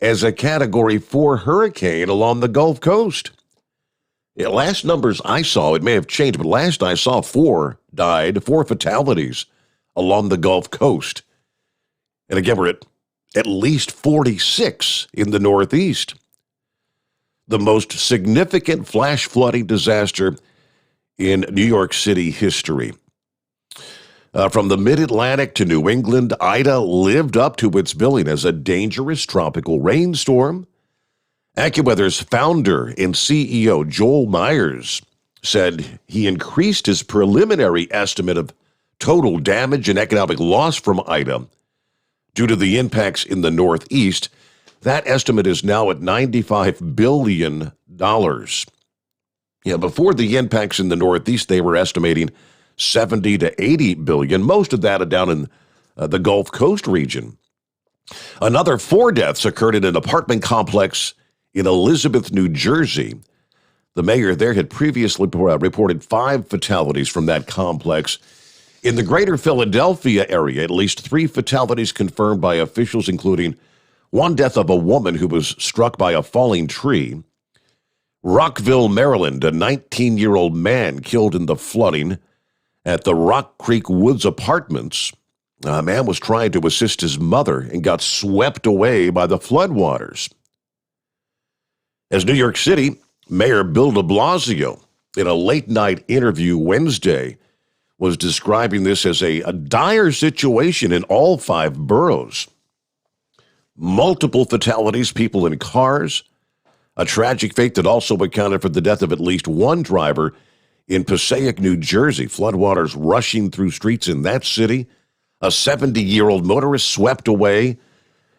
as a Category 4 hurricane along the Gulf Coast. Last numbers I saw, it may have changed, but last I saw, four fatalities along the Gulf Coast. And again, we're at least 46 in the Northeast. The most significant flash flooding disaster in New York City history. From the mid-Atlantic to New England, Ida lived up to its billing as a dangerous tropical rainstorm. AccuWeather's founder and CEO, Joel Myers, said he increased his preliminary estimate of total damage and economic loss from Ida due to the impacts in the Northeast. That estimate is now at $95 billion. Before the impacts in the Northeast, they were estimating 70 to 80 billion, most of that down in the Gulf Coast region. Another 4 deaths occurred in an apartment complex in Elizabeth, New Jersey. The mayor there had previously reported 5 fatalities from that complex. In the greater Philadelphia area, at least 3 fatalities confirmed by officials, including one death of a woman who was struck by a falling tree. Rockville, Maryland, a 19-year-old man killed in the flooding at the Rock Creek Woods Apartments. A man was trying to assist his mother and got swept away by the floodwaters. As New York City, Mayor Bill de Blasio, in a late-night interview Wednesday, was describing this as a dire situation in all 5 boroughs. Multiple fatalities, people in cars, a tragic fate that also accounted for the death of at least one driver in Passaic, New Jersey. Floodwaters rushing through streets in that city. A 70-year-old motorist swept away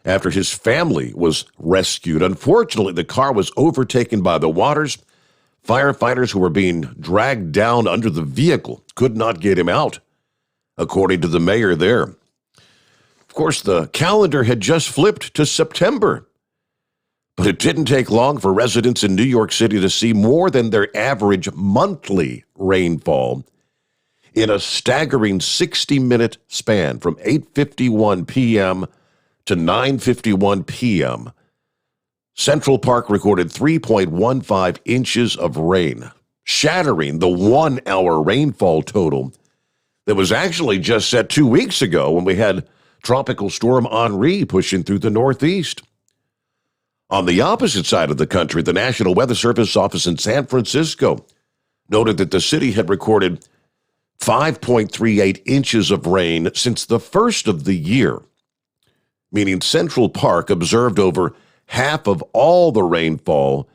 after his family was rescued. Unfortunately, the car was overtaken by the waters. Firefighters who were being dragged down under the vehicle could not get him out, according to the mayor there. Of course, the calendar had just flipped to September, but it didn't take long for residents in New York City to see more than their average monthly rainfall in a staggering 60-minute span from 8:51 p.m. to 9:51 p.m. Central Park recorded 3.15 inches of rain, shattering the 1-hour rainfall total that was actually just set 2 weeks ago when we had Tropical Storm Henri pushing through the Northeast. On the opposite side of the country, the National Weather Service office in San Francisco noted that the city had recorded 5.38 inches of rain since the first of the year, meaning Central Park observed over half of all the rainfall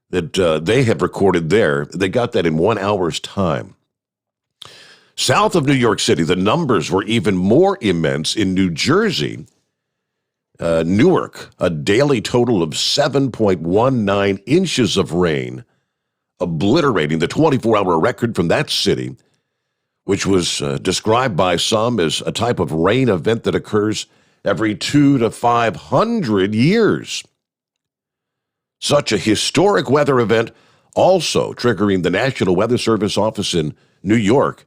that they have recorded there. They got that in 1 hour's time. South of New York City, the numbers were even more immense in New Jersey. Newark, a daily total of 7.19 inches of rain, obliterating the 24-hour record from that city, which was described by some as a type of rain event that occurs every 200 to 500 years. Such a historic weather event also triggering the National Weather Service office in New York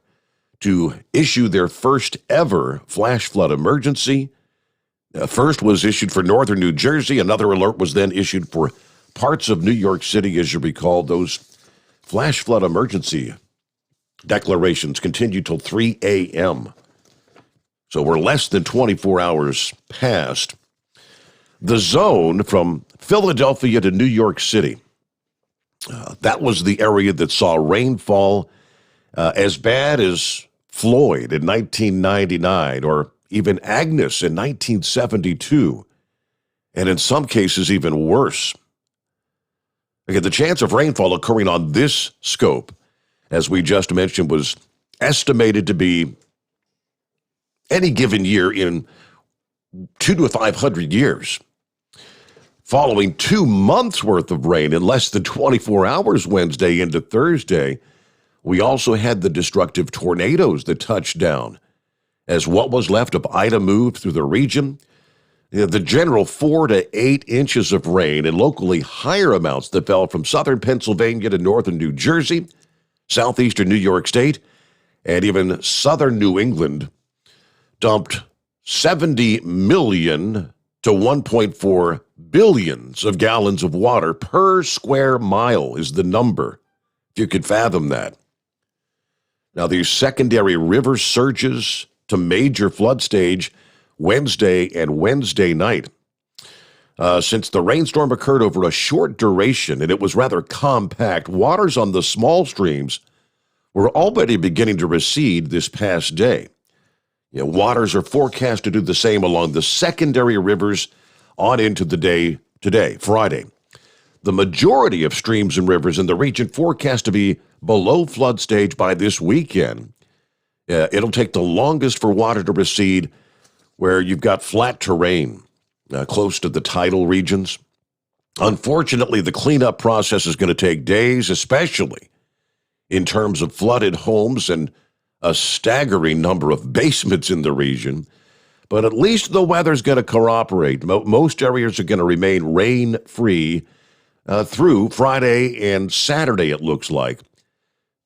to issue their first ever flash flood emergency. First was issued for northern New Jersey. Another alert was then issued for parts of New York City. As you recall, those flash flood emergency declarations continued till 3 a.m. So we're less than 24 hours past. The zone from Philadelphia to New York City, that was the area that saw rainfall as bad as Floyd in 1999 or even Agnes in 1972, and in some cases even worse. Again, the chance of rainfall occurring on this scope, as we just mentioned, was estimated to be any given year in 200 to 500 years. Following 2 months' worth of rain in less than 24 hours Wednesday into Thursday, we also had the destructive tornadoes that touched down. As what was left of Ida moved through the region, the general 4 to 8 inches of rain and locally higher amounts that fell from southern Pennsylvania to northern New Jersey, southeastern New York State, and even southern New England dumped 70 million to 1.4 billions of gallons of water per square mile is the number, if you could fathom that. Now, these secondary river surges to major flood stage Wednesday and Wednesday night. Since the rainstorm occurred over a short duration and it was rather compact, waters on the small streams were already beginning to recede this past day. Waters are forecast to do the same along the secondary rivers on into the day today, Friday. The majority of streams and rivers in the region forecast to be below flood stage by this weekend. It'll take the longest for water to recede where you've got flat terrain close to the tidal regions. Unfortunately, the cleanup process is going to take days, especially in terms of flooded homes and a staggering number of basements in the region. But at least the weather's going to cooperate. Most areas are going to remain rain-free through Friday and Saturday, it looks like.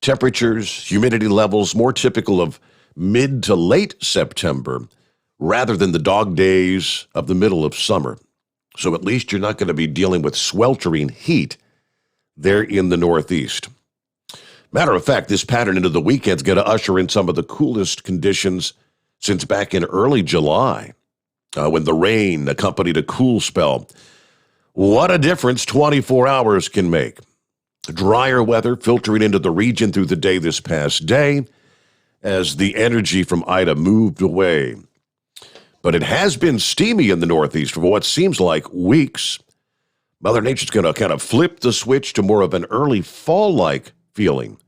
Temperatures, humidity levels more typical of mid to late September rather than the dog days of the middle of summer. So at least you're not going to be dealing with sweltering heat there in the Northeast. Matter of fact, this pattern into the weekend's going to usher in some of the coolest conditions since back in early July, when the rain accompanied a cool spell. What a difference 24 hours can make. Drier weather filtering into the region through the day this past day as the energy from Ida moved away. But it has been steamy in the Northeast for what seems like weeks. Mother Nature's going to kind of flip the switch to more of an early fall-like feeling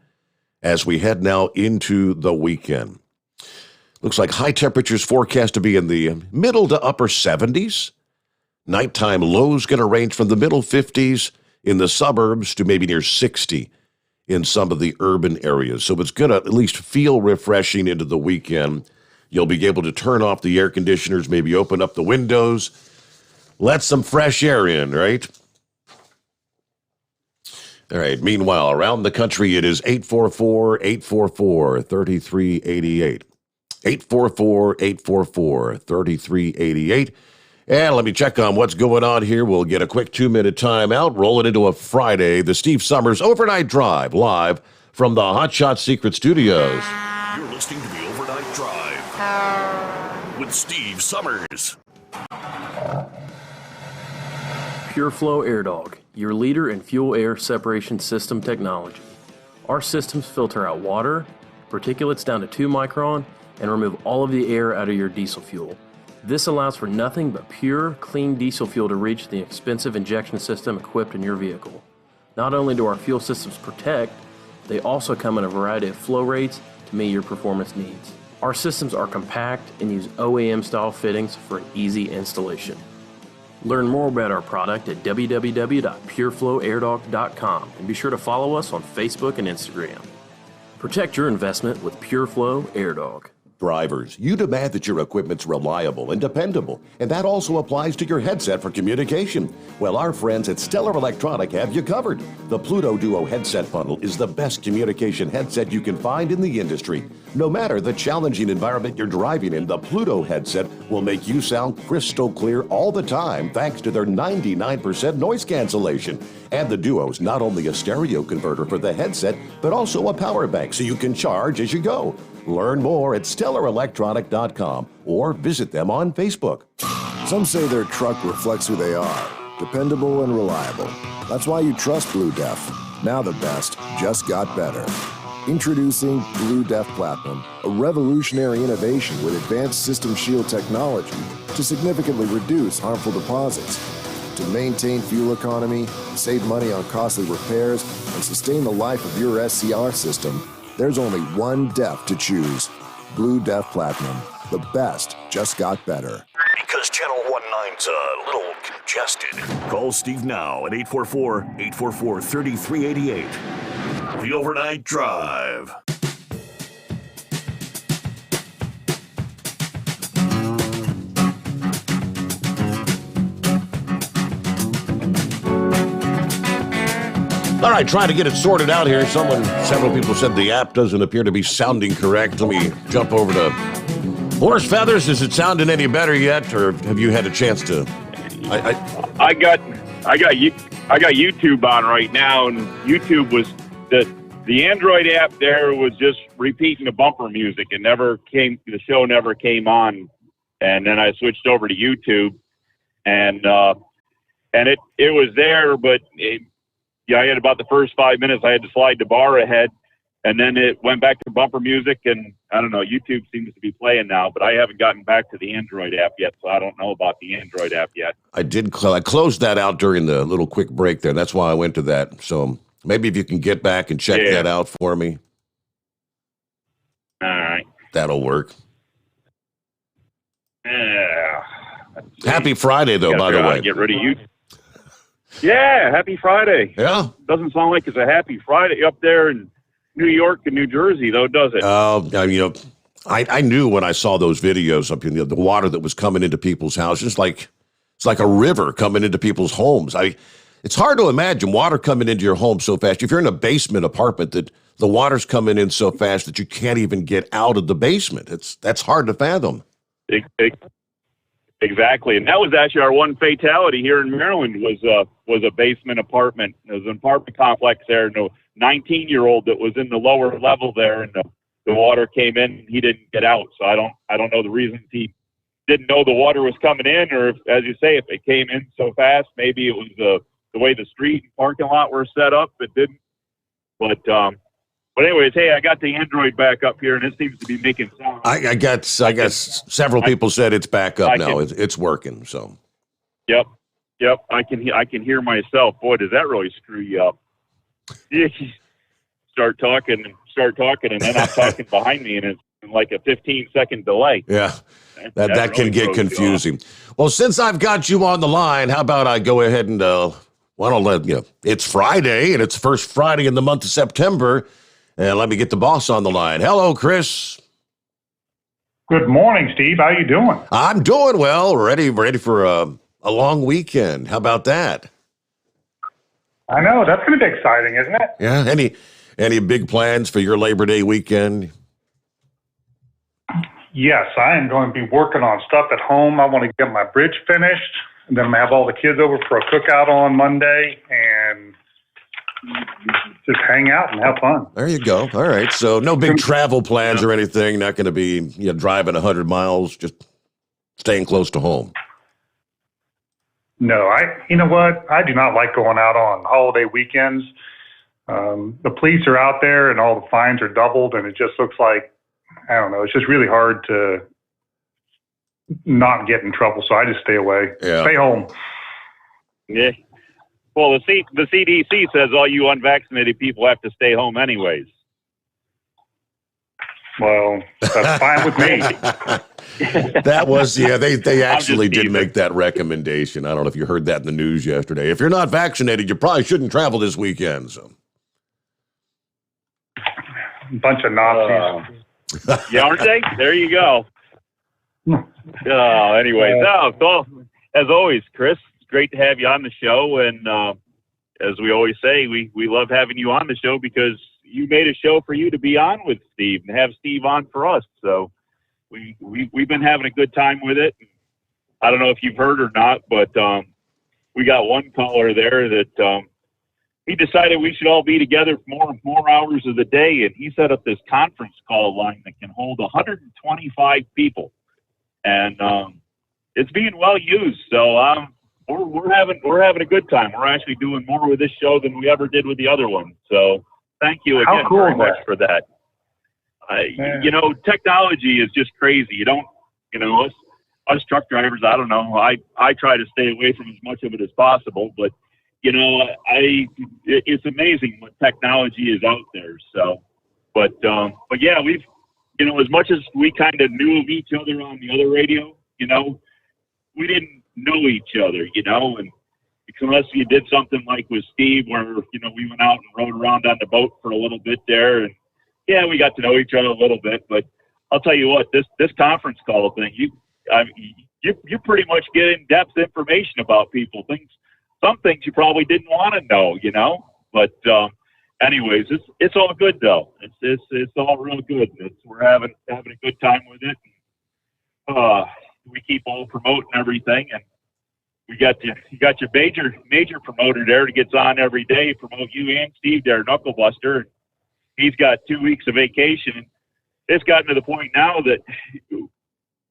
as we head now into the weekend. Looks like high temperatures forecast to be in the middle to upper 70s. Nighttime lows going to range from the middle 50s in the suburbs to maybe near 60 in some of the urban areas. So it's going to at least feel refreshing into the weekend. You'll be able to turn off the air conditioners, maybe open up the windows, let some fresh air in, right? All right, meanwhile, around the country, it is 844-844-3388. 844-844-3388. And let me check on what's going on here. We'll get a quick 2-minute timeout, roll it into a Friday, the Steve Sommers Overnight Drive, live from the Hot Shot Secret Studios. You're listening to the Overnight Drive with Steve Sommers. Pure Flow Air Dog, your leader in fuel air separation system technology. Our systems filter out water, particulates down to 2 micron, and remove all of the air out of your diesel fuel. This allows for nothing but pure, clean diesel fuel to reach the expensive injection system equipped in your vehicle. Not only do our fuel systems protect, they also come in a variety of flow rates to meet your performance needs. Our systems are compact and use OEM-style fittings for an easy installation. Learn more about our product at www.pureflowairdog.com and be sure to follow us on Facebook and Instagram. Protect your investment with Pure Flow Air Dog. Drivers, you demand that your equipment's reliable and dependable, and that also applies to your headset for communication. Well, our friends at Stellar Electronic have you covered. The Pluto Duo headset bundle is the best communication headset you can find in the industry. No matter the challenging environment you're driving in, the Pluto headset will make you sound crystal clear all the time thanks to their 99% noise cancellation. And the Duo's not only a stereo converter for the headset, but also a power bank so you can charge as you go. Learn more at StellarElectronic.com or visit them on Facebook. Some say their truck reflects who they are, dependable and reliable. That's why you trust Blue Def. Now the best just got better. Introducing Blue Def Platinum, a revolutionary innovation with advanced system shield technology to significantly reduce harmful deposits. To maintain fuel economy, save money on costly repairs, and sustain the life of your SCR system, there's only one DEF to choose. Blue Def Platinum. The best just got better. Because Channel 19's a little congested. Call Steve now at 844-844-3388. The Overnight Drive. All right, trying to get it sorted out here. Several people said the app doesn't appear to be sounding correct. Let me jump over to Horse feathers, is it sounding any better yet, or have you had a chance to? I got YouTube on right now, and YouTube was the Android app there was just repeating the bumper music. The show never came on, and then I switched over to YouTube, and it was there, but I had about the first 5 minutes. I had to slide the bar ahead, and then it went back to bumper music, and I don't know, YouTube seems to be playing now, but I haven't gotten back to the Android app yet, so I don't know about the Android app yet. I closed that out during the little quick break there. That's why I went to that. So maybe if you can get back and check that out for me. All right. That'll work. Yeah. Happy Friday, though, by the way. Get rid of you. Yeah, happy Friday. Yeah. Doesn't sound like it's a happy Friday up there in New York and New Jersey, though, does it? I knew when I saw those videos up in the water that was coming into people's houses. It's like a river coming into people's homes. It's hard to imagine water coming into your home so fast. If you're in a basement apartment, that the water's coming in so fast that you can't even get out of the basement. That's hard to fathom. Exactly, and that was actually our one fatality here in Maryland. Was a basement apartment. There was an apartment complex there. And a 19-year-old that was in the lower level there, and the water came in. He didn't get out, so I don't know the reasons he didn't know the water was coming in, or if, as you say, if it came in so fast, maybe it was the way the street and parking lot were set up. It didn't, but anyways, hey, I got the Android back up here, and it seems to be making sound. I got several people said it's back up now. It's working. So. Yep. I can hear myself. Boy, does that really screw you up? Start talking, and then I'm talking behind me, and it's like a 15-second delay. Yeah, that really can get confusing. Well, since I've got you on the line, how about I go ahead and it's Friday, and it's first Friday in the month of September. And let me get the boss on the line. Hello, Chris. Good morning, Steve. How you doing? I'm doing well. Ready for a long weekend. How about that? I know. That's going to be exciting, isn't it? Yeah. Any big plans for your Labor Day weekend? Yes, I am going to be working on stuff at home. I want to get my bridge finished, and then have all the kids over for a cookout on Monday, and just hang out and have fun. There you go. All right. So no big travel plans or anything. Not going to be driving 100 miles. Just staying close to home. No, you know what? I do not like going out on holiday weekends. The police are out there, and all the fines are doubled, and it just looks like, I don't know. It's just really hard to not get in trouble. So I just stay away. Yeah. Stay home. Yeah. Well, the CDC says all you unvaccinated people have to stay home anyways. Well, that's fine with me. That was, they actually did make that recommendation. I don't know if you heard that in the news yesterday. If you're not vaccinated, you probably shouldn't travel this weekend. So. Bunch of Nazis. Yeah, aren't they? There you go. Anyways, so as always, Chris, it's great to have you on the show. And as we always say, we love having you on the show because you made a show for you to be on with Steve and have Steve on for us. So we've been having a good time with it. I don't know if you've heard or not, but we got one caller there that he decided we should all be together for more hours of the day, and he set up this conference call line that can hold 125 people, and it's being well used. So we're having a good time. We're actually doing more with this show than we ever did with the other one. So thank you again very much for that. Technology is just crazy. You don't, us truck drivers, I don't know. I try to stay away from as much of it as possible, but it's amazing what technology is out there. So, but yeah, we've, as much as we kind of knew of each other on the other radio, we didn't know each other, and unless you did something like with Steve where, we went out and rode around on the boat for a little bit there, and yeah, we got to know each other a little bit. But I'll tell you what, this conference call thing, you pretty much get in-depth information about people, some things you probably didn't want to know, but anyways, it's all good though. It's all real good. We're having a good time with it. we keep all promoting everything, and you got your major promoter there that gets on every day, promote you and Steve there, Knuckle Buster. He's got 2 weeks of vacation. It's gotten to the point now that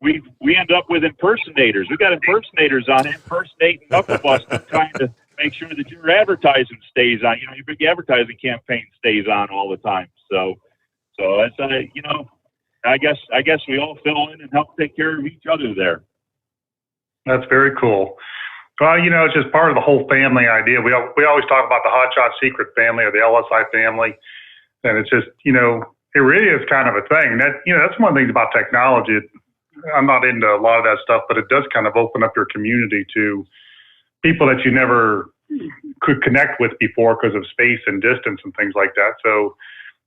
we end up with impersonators. We got impersonators on impersonating Knuckle Buster, trying to make sure that your advertising stays on. Your big advertising campaign stays on all the time. So that's I guess we all fill in and help take care of each other there. That's very cool. Well, it's just part of the whole family idea. We always talk about the Hot Shot Secret family or the LSI family, and it's just it really is kind of a thing. That's one of the things about technology. I'm not into a lot of that stuff, but it does kind of open up your community to people that you never could connect with before because of space and distance and things like that. So,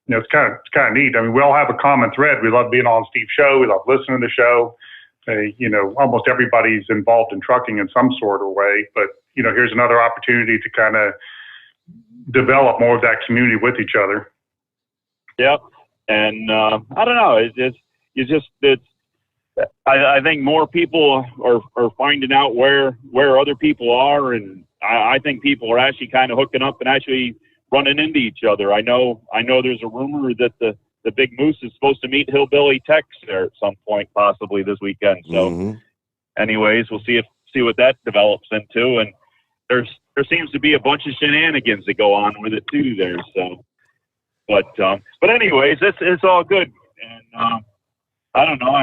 it's kind of neat. I mean, we all have a common thread. We love being on Steve's show. We love listening to the show. Almost everybody's involved in trucking in some sort of way. But, here's another opportunity to kind of develop more of that community with each other. Yep. And I don't know. I think more people are finding out where other people are, and I think people are actually kind of hooking up and actually running into each other. I know there's a rumor that the Big Moose is supposed to meet Hillbilly Tex there at some point, possibly this weekend. So, anyways, we'll see what that develops into. And there seems to be a bunch of shenanigans that go on with it too there. So, but anyways, it's all good. And I don't know.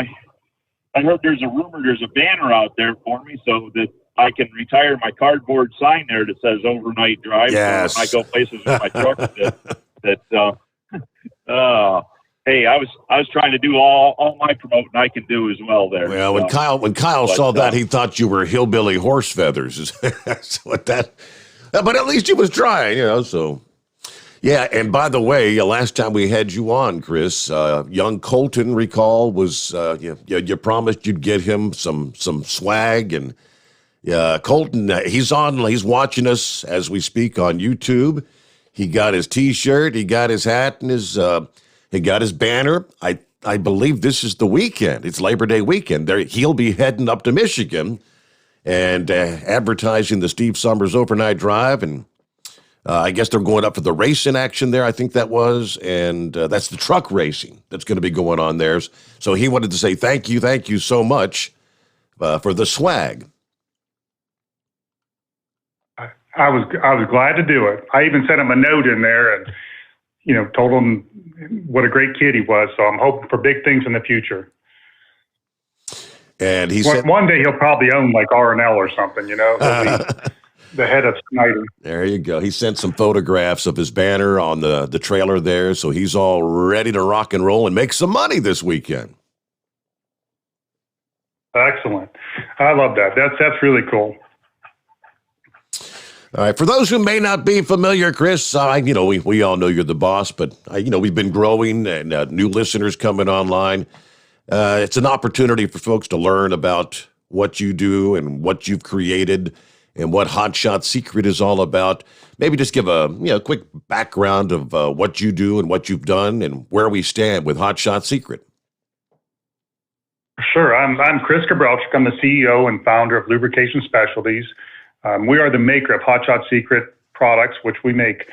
I heard there's a banner out there for me so that I can retire my cardboard sign there that says overnight drive. Yes. So when I go places with my truck hey, I was trying to do all my promoting I can do as well there. Well, when Kyle saw that, he thought you were hillbilly horse feathers. That's what that. But at least he was trying, so. Yeah, and by the way, last time we had you on, Chris, young Colton, recall, was you promised you'd get him some swag, and Colton, he's watching us as we speak on YouTube. He got his T-shirt, he got his hat, and he got his banner. I believe this is the weekend. It's Labor Day weekend. He'll be heading up to Michigan and advertising the Steve Sommers overnight drive, and I guess they're going up for the racing action there, I think that was, and that's the truck racing that's going to be going on there. So he wanted to say thank you so much for the swag. I was glad to do it. I even sent him a note in there and, told him what a great kid he was. So I'm hoping for big things in the future. And he said one day he'll probably own like R&L or something, He'll be the head of Snyder. There you go. He sent some photographs of his banner on the trailer there, so he's all ready to rock and roll and make some money this weekend. Excellent. I love that. That's really cool. All right. For those who may not be familiar, Chris, we all know you're the boss, but we've been growing and new listeners coming online. It's an opportunity for folks to learn about what you do and what you've created and what Hot Shot Secret is all about. Maybe just give a quick background of what you do and what you've done and where we stand with Hot Shot Secret. Sure. I'm Chris Gabrelchik. I'm the CEO and founder of Lubrication Specialties. We are the maker of Hot Shot Secret products, which we make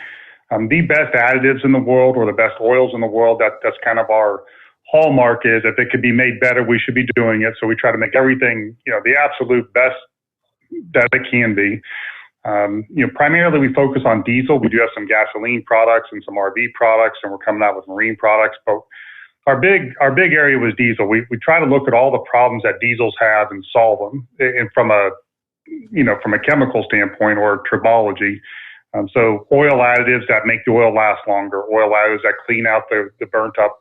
the best additives in the world or the best oils in the world. That's kind of our hallmark, is if it could be made better, we should be doing it. So we try to make everything, the absolute best that it can be. Primarily we focus on diesel. We do have some gasoline products and some RV products, and we're coming out with marine products. But our big area was diesel. We try to look at all the problems that diesels have and solve them, and from a chemical standpoint or tribology. So oil additives that make the oil last longer, oil additives that clean out the burnt up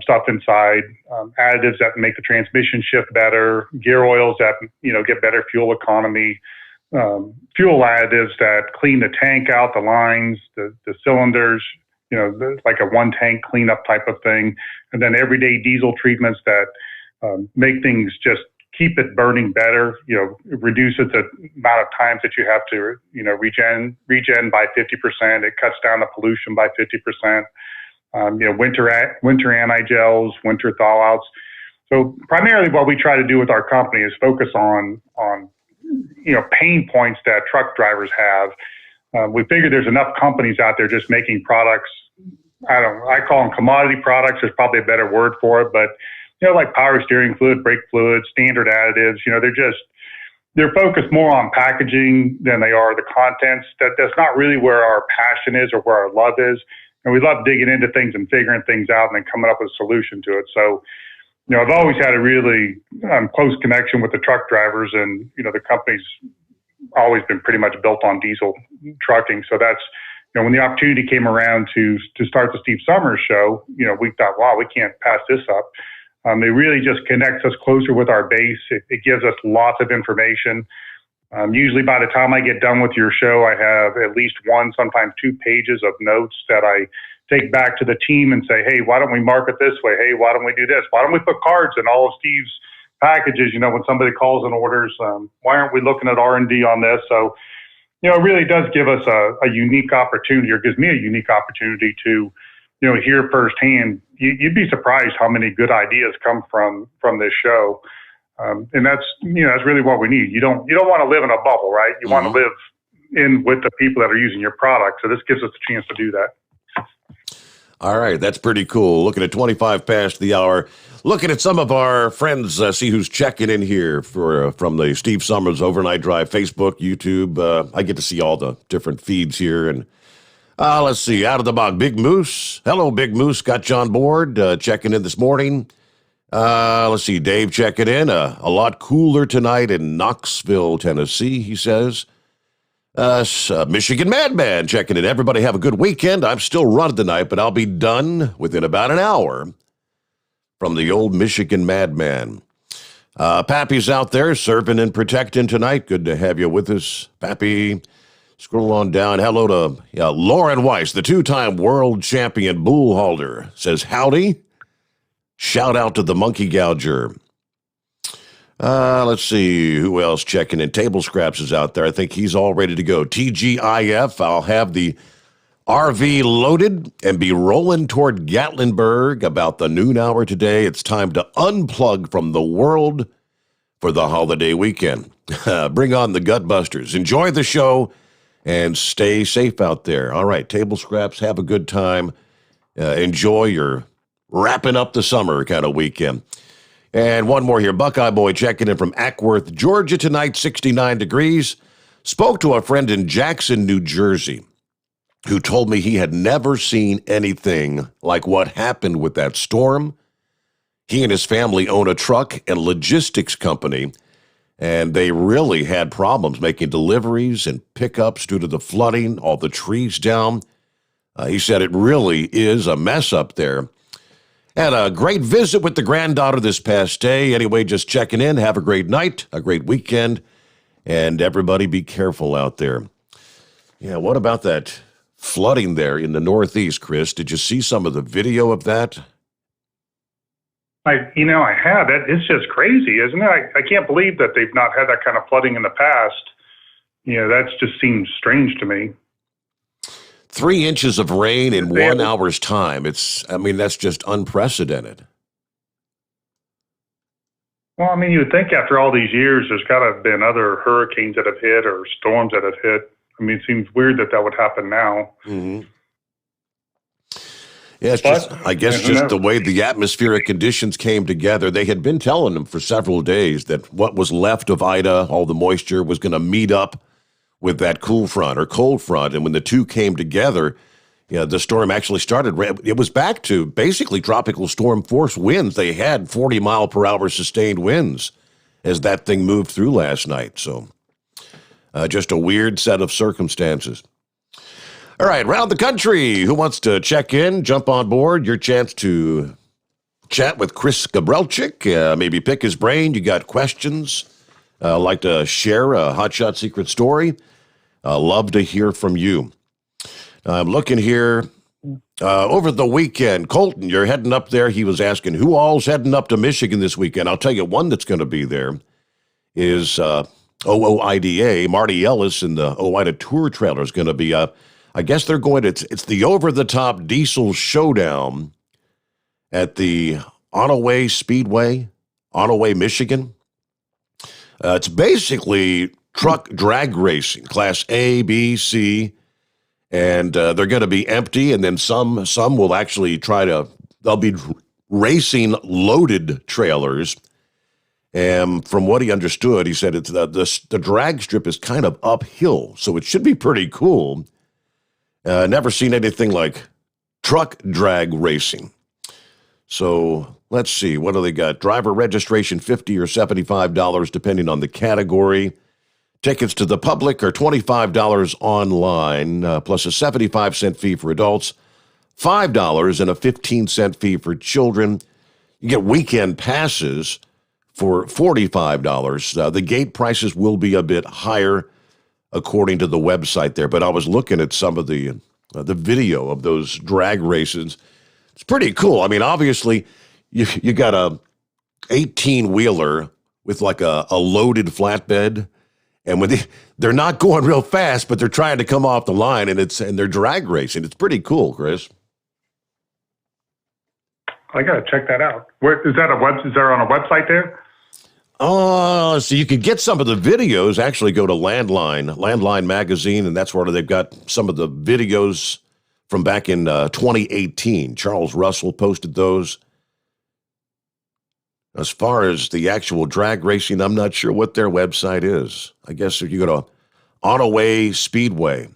stuff inside, additives that make the transmission shift better, gear oils that, get better fuel economy, fuel additives that clean the tank out, the lines, the cylinders, like a one tank cleanup type of thing. And then everyday diesel treatments that make things just keep it burning better, reduces the amount of times that you have to, regen by 50%. It cuts down the pollution by 50%. Winter anti-gels, winter thaw-outs. So primarily what we try to do with our company is focus on pain points that truck drivers have. We figure there's enough companies out there just making products. I call them commodity products. There's probably a better word for it, but like power steering fluid, brake fluid, standard additives. They're focused more on packaging than they are the contents. That's not really where our passion is or where our love is. And we love digging into things and figuring things out and then coming up with a solution to it. So, I've always had a really close connection with the truck drivers, and the company's always been pretty much built on diesel trucking. So that's when the opportunity came around to start the Steve Sommers show, we thought, wow, we can't pass this up. It really just connects us closer with our base. It gives us lots of information. Usually by the time I get done with your show, I have at least one, sometimes 2 pages of notes that I take back to the team and say, hey, why don't we market this way? Hey, why don't we do this? Why don't we put cards in all of Steve's packages? When somebody calls and orders, why aren't we looking at R&D on this? So, it really does give us a unique opportunity, or gives me a unique opportunity to, hear firsthand. You'd be surprised how many good ideas come from this show. And that's really what we need. You don't want to live in a bubble, right? You want to live in with the people that are using your product. So this gives us a chance to do that. All right, that's pretty cool. Looking at 25 past the hour. Looking at some of our friends, see who's checking in here from the Steve Sommers Overnight Drive, Facebook, YouTube. I get to see all the different feeds here. And let's see, out of the box, Big Moose. Hello, Big Moose. Got you on board, checking in this morning. Let's see, Dave checking in. A lot cooler tonight in Knoxville, Tennessee, he says. Michigan Madman checking in. Everybody have a good weekend. I'm still running tonight, but I'll be done within about an hour from the old Michigan Madman. Pappy's out there serving and protecting tonight. Good to have you with us, Pappy. Scroll on down. Hello to Lauren Weiss, the 2-time world champion bull halter. Says howdy. Shout out to the monkey gouger. Let's see, who else checking in? Table Scraps is out there. I think he's all ready to go. TGIF, I'll have the RV loaded and be rolling toward Gatlinburg about the noon hour today. It's time to unplug from the world for the holiday weekend. Bring on the Gutbusters. Enjoy the show and stay safe out there. All right, Table Scraps, have a good time. Enjoy your wrapping up the summer kind of weekend. And one more here. Buckeye Boy checking in from Ackworth, Georgia tonight, 69 degrees. Spoke to a friend in Jackson, New Jersey, who told me he had never seen anything like what happened with that storm. He and his family own a truck and logistics company, and they really had problems making deliveries and pickups due to the flooding, all the trees down. He said it really is a mess up there. Had a great visit with the granddaughter this past day. Anyway, just checking in. Have a great night, a great weekend, and everybody be careful out there. Yeah, what about that flooding there in the Northeast, Chris? Did you see some of the video of that? I have. It's just crazy, isn't it? I can't believe that they've not had that kind of flooding in the past. That just seems strange to me. 3 inches of rain in 1 hour's time. That's just unprecedented. Well, you would think after all these years, there's got to have been other hurricanes that have hit or storms that have hit. It seems weird that would happen now. Mm-hmm. Yeah, it's just the way the atmospheric conditions came together. They had been telling them for several days that what was left of Ida, all the moisture, was going to meet up with that cool front or cold front. And when the two came together, the storm actually started. It was back to basically tropical storm force winds. They had 40-mile-per-hour sustained winds as that thing moved through last night. So just a weird set of circumstances. All right, around the country, who wants to check in, jump on board? Your chance to chat with Chris Gabrelchik, maybe pick his brain. You got questions? Like to share a hotshot secret story? Love to hear from you. I'm looking here. Over the weekend, Colton, you're heading up there. He was asking who all's heading up to Michigan this weekend. I'll tell you one that's going to be there is OOIDA. Marty Ellis and the OOIDA Tour Trailer is going to be up. I guess they're going to, it's the over-the-top diesel showdown at the Onaway Speedway Onaway, Michigan. It's basically truck drag racing, Class A, B, C, and they're going to be empty, and then some will actually they'll be racing loaded trailers. And from what he understood, he said it's the drag strip is kind of uphill, so it should be pretty cool. Never seen anything like truck drag racing. So let's see, what do they got? Driver registration, $50 or $75, depending on the category. Tickets to the public are $25 online, plus a 75-cent fee for adults, $5 and a 15-cent fee for children. You get weekend passes for $45. The gate prices will be a bit higher, according to the website there. But I was looking at some of the video of those drag races. It's pretty cool. I mean, obviously, you got a 18-wheeler with like a loaded flatbed, and when they're not going real fast, but they're trying to come off the line, and they're drag racing. It's pretty cool, Chris. I got to check that out. Where is that is there on a website there? Oh, so you can get some of the videos. Actually, go to Landline Magazine, and that's where they've got some of the videos from back in 2018. Charles Russell posted those. As far as the actual drag racing, I'm not sure what their website is. I guess if you go to Onaway Speedway,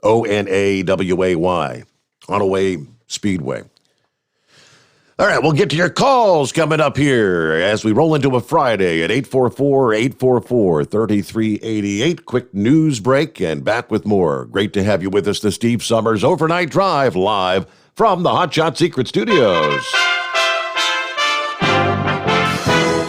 Onaway, Onaway Speedway. All right, we'll get to your calls coming up here as we roll into a Friday at 844-844-3388. Quick news break and back with more. Great to have you with us, the Steve Sommers Overnight Drive, live from the Hot Shot Secret Studios.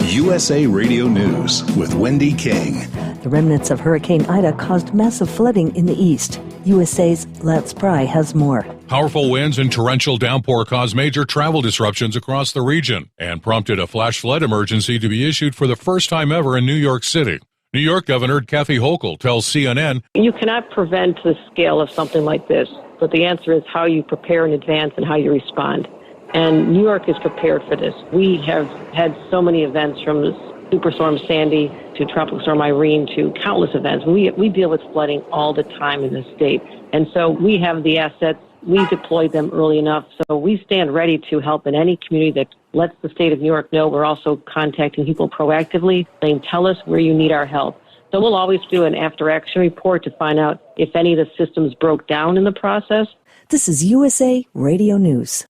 USA Radio News with Wendy King. The remnants of Hurricane Ida caused massive flooding in the east. USA's Lance Pry has more. Powerful winds and torrential downpour caused major travel disruptions across the region and prompted a flash flood emergency to be issued for the first time ever in New York City. New York Governor Kathy Hochul tells CNN, "You cannot prevent the scale of something like this, but the answer is how you prepare in advance and how you respond. And New York is prepared for this. We have had so many events from Superstorm Sandy to Tropical Storm Irene to countless events. We deal with flooding all the time in this state. And so we have the assets. We deployed them early enough. So we stand ready to help in any community that lets the state of New York know. We're also contacting people proactively, saying, tell us where you need our help. So we'll always do an after-action report to find out if any of the systems broke down in the process." This is USA Radio News.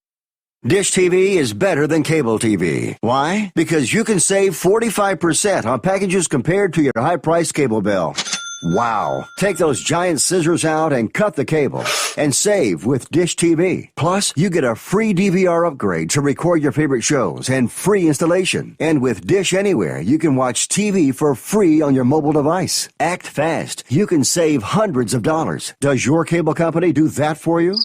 Dish TV is better than cable TV. Why? Because you can save 45% on packages compared to your high-priced cable bill. Wow. Take those giant scissors out and cut the cable and save with Dish TV. Plus, you get a free DVR upgrade to record your favorite shows and free installation. And with Dish Anywhere, you can watch TV for free on your mobile device. Act fast. You can save hundreds of dollars. Does your cable company do that for you?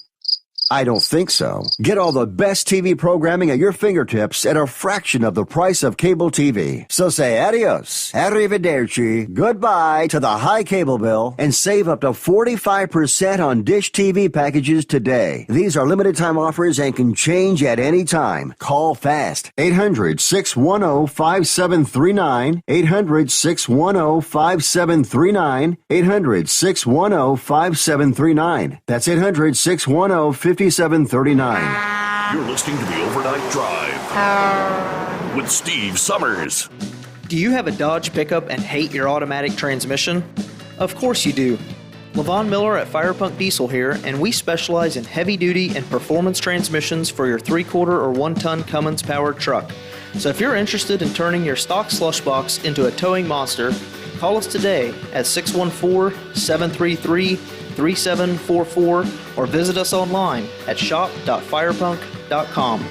I don't think so. Get all the best TV programming at your fingertips at a fraction of the price of cable TV. So say adios, arrivederci, goodbye to the high cable bill and save up to 45% on Dish TV packages today. These are limited time offers and can change at any time. Call fast. 800-610-5739. 800-610-5739. 800-610-5739. That's 800-610-5739. You're listening to the Overnight Drive with Steve Sommers. Do you have a Dodge pickup and hate your automatic transmission? Of course you do. Levon Miller at Firepunk Diesel here, and we specialize in heavy-duty and performance transmissions for your 3/4 or 1-ton Cummins-powered truck. So if you're interested in turning your stock slush box into a towing monster, call us today at 614-733-3744 or visit us online at shop.firepunk.com.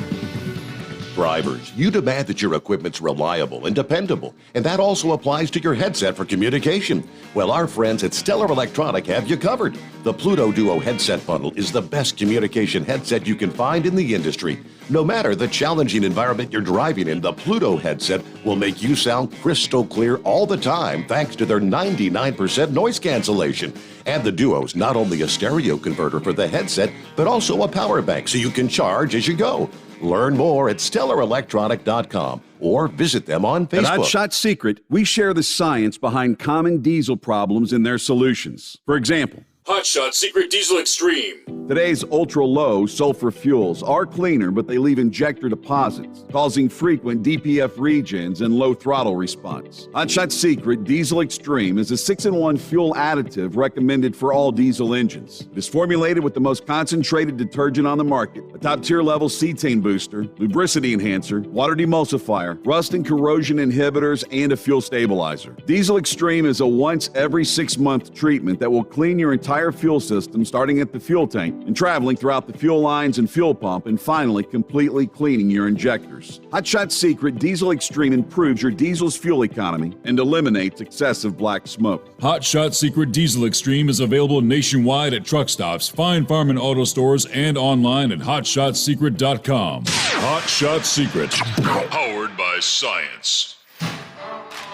Drivers, you demand that your equipment's reliable and dependable, and that also applies to your headset for communication. Well, our friends at Stellar Electronic have you covered. The Pluto Duo headset bundle is the best communication headset you can find in the industry. No matter the challenging environment you're driving in, the Pluto headset will make you sound crystal clear all the time thanks to their 99% noise cancellation. And the Duo's not only a stereo converter for the headset, but also a power bank so you can charge as you go. Learn more at stellaraelectronic.com or visit them on Facebook. At Hot Shot Secret, we share the science behind common diesel problems and their solutions. For example, Hot Shot Secret Diesel Extreme. Today's ultra-low sulfur fuels are cleaner, but they leave injector deposits, causing frequent DPF regens and low throttle response. Hot Shot Secret Diesel Extreme is a 6-in-1 fuel additive recommended for all diesel engines. It is formulated with the most concentrated detergent on the market, a top-tier level cetane booster, lubricity enhancer, water demulsifier, rust and corrosion inhibitors, and a fuel stabilizer. Diesel Extreme is a once every 6-month treatment that will clean your entire fuel system, starting at the fuel tank and traveling throughout the fuel lines and fuel pump, and finally completely cleaning your injectors. Hot Shot Secret Diesel Extreme improves your diesel's fuel economy and eliminates excessive black smoke. Hot Shot Secret Diesel Extreme is available nationwide at truck stops, fine farm and auto stores, and online at hotshotsecret.com. Hot Shot Secret. Powered by science.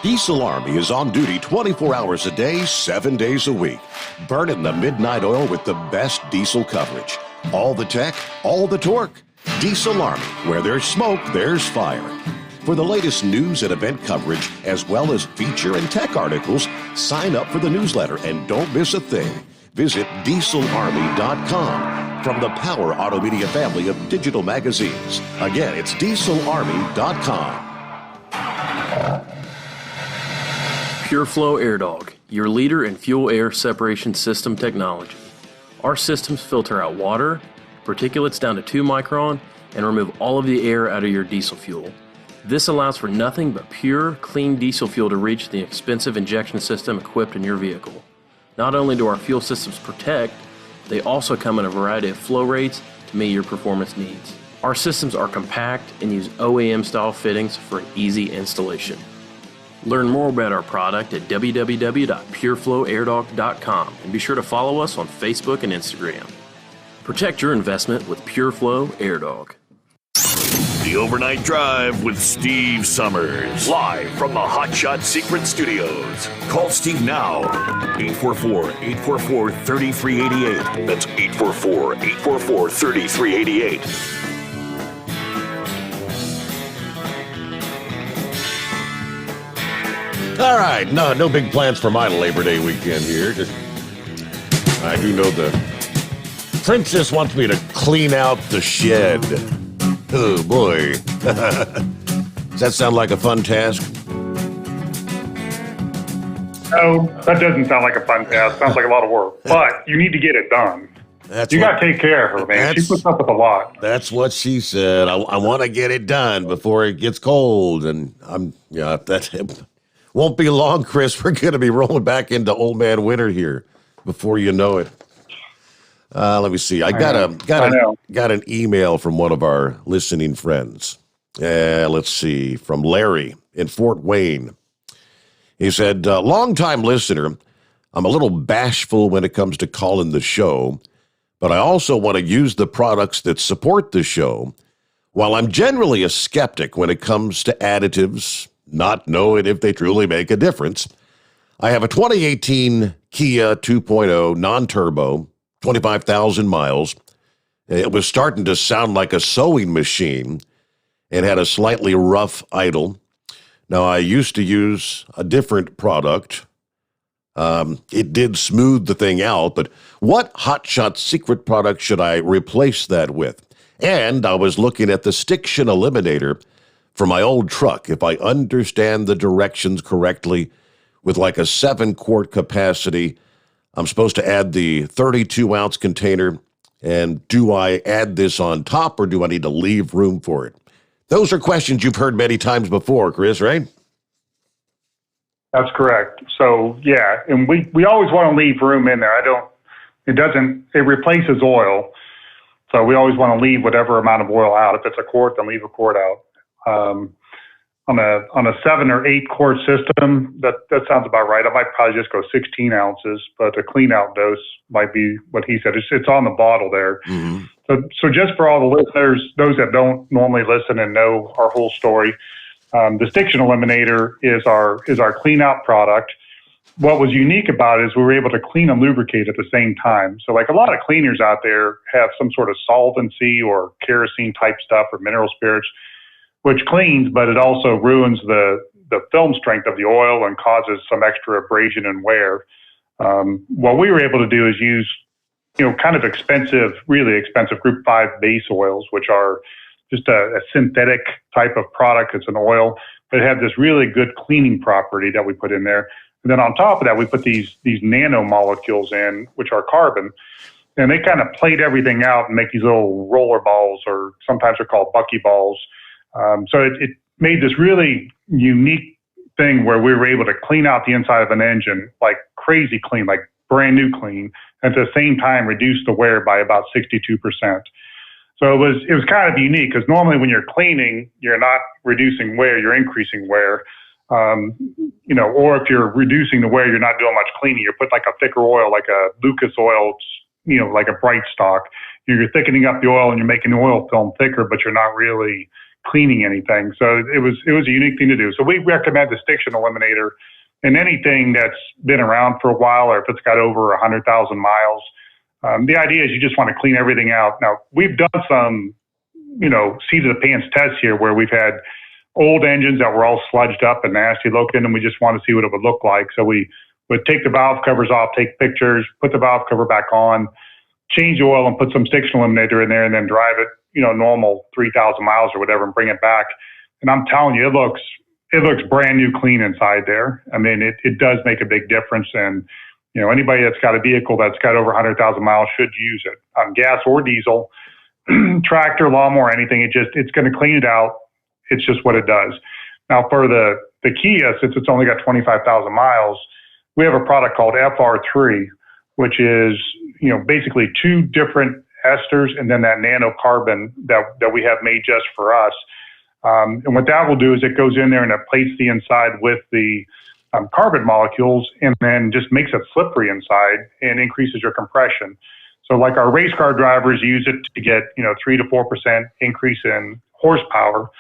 Diesel Army is on duty 24 hours a day, 7 days a week. Burning the midnight oil with the best diesel coverage. All the tech, all the torque. Diesel Army, where there's smoke, there's fire. For the latest news and event coverage, as well as feature and tech articles, sign up for the newsletter and don't miss a thing. Visit dieselarmy.com from the Power Auto Media family of digital magazines. Again, it's dieselarmy.com. PureFlow AirDog, your leader in fuel air separation system technology. Our systems filter out water, particulates down to 2 micron, and remove all of the air out of your diesel fuel. This allows for nothing but pure, clean diesel fuel to reach the expensive injection system equipped in your vehicle. Not only do our fuel systems protect, they also come in a variety of flow rates to meet your performance needs. Our systems are compact and use OEM-style fittings for an easy installation. Learn more about our product at www.pureflowairdog.com and be sure to follow us on Facebook and Instagram. Protect your investment with PureFlow AirDog. The Overnight Drive with Steve Sommers. Live from the Hot Shot Secret Studios. Call Steve now. 844-844-3388. That's 844-844-3388. All right, no big plans for my Labor Day weekend here. I do know the princess wants me to clean out the shed. Oh, boy. Does that sound like a fun task? No, that doesn't sound like a fun task. Sounds like a lot of work. But you need to get it done. You got to take care of her, man. She puts up with a lot. That's what she said. I want to get it done before it gets cold. And that won't be long, Chris. We're going to be rolling back into old man winter here before you know it. Let me see. I got an email from one of our listening friends. Let's see, from Larry in Fort Wayne. He said, longtime listener, I'm a little bashful when it comes to calling the show, but I also want to use the products that support the show. While I'm generally a skeptic when it comes to additives, not knowing if they truly make a difference, I have a 2018 Kia 2.0 non-turbo, 25,000 miles. It was starting to sound like a sewing machine and had a slightly rough idle. Now, I used to use a different product. It did smooth the thing out, but what Hot Shot Secret product should I replace that with? And I was looking at the Stiction Eliminator for my old truck. If I understand the directions correctly, with like a 7-quart capacity, I'm supposed to add the 32-ounce container. And do I add this on top, or do I need to leave room for it? Those are questions you've heard many times before, Chris, right? That's correct. So, yeah, and we always want to leave room in there. It replaces oil. So we always want to leave whatever amount of oil out. If it's a quart, then leave a quart out. On a 7 or 8 quart system, that sounds about right. I might probably just go 16 ounces, but a clean out dose might be what he said. It's on the bottle there. Mm-hmm. So just for all the listeners, those that don't normally listen and know our whole story, the Stiction Eliminator is our clean out product. what was unique about it is we were able to clean and lubricate at the same time. So like a lot of cleaners out there have some sort of solvency or kerosene type stuff or mineral spirits, which cleans, but it also ruins the film strength of the oil and causes some extra abrasion and wear. What we were able to do is use, kind of expensive, really expensive Group 5 base oils, which are just a synthetic type of product. It's an oil, but it had this really good cleaning property that we put in there. And then on top of that, we put these nanomolecules in, which are carbon, and they kind of plate everything out and make these little roller balls, or sometimes they're called buckyballs. So it made this really unique thing where we were able to clean out the inside of an engine like crazy clean, like brand new clean, and at the same time reduce the wear by about 62%. So it was kind of unique, because normally when you're cleaning, you're not reducing wear, you're increasing wear. Or if you're reducing the wear, you're not doing much cleaning. You put like a thicker oil, like a Lucas oil, like a Bright Stock. You're thickening up the oil and you're making the oil film thicker, but you're not really cleaning anything. So it was a unique thing to do. So we recommend the Stiction Eliminator in anything that's been around for a while, or if it's got over 100,000 miles. The idea is you just want to clean everything out. Now, we've done some, seat of the pants tests here where we've had old engines that were all sludged up and nasty looking, and we just want to see what it would look like. So we would take the valve covers off, take pictures, put the valve cover back on, change the oil and put some Stiction Eliminator in there, and then drive it, normal 3,000 miles or whatever, and bring it back. And I'm telling you, it looks brand new clean inside there. I mean, it does make a big difference. And, anybody that's got a vehicle that's got over 100,000 miles should use it on gas or diesel, tractor, lawnmower, anything. It's going to clean it out. It's just what it does. Now, for the Kia, since it's only got 25,000 miles, we have a product called FR3, which is, basically two different esters and then that nanocarbon that we have made just for us. And what that will do is it goes in there and it plates the inside with the carbon molecules, and then just makes it slippery inside and increases your compression. So like our race car drivers use it to get, 3 to 4% increase in horsepower.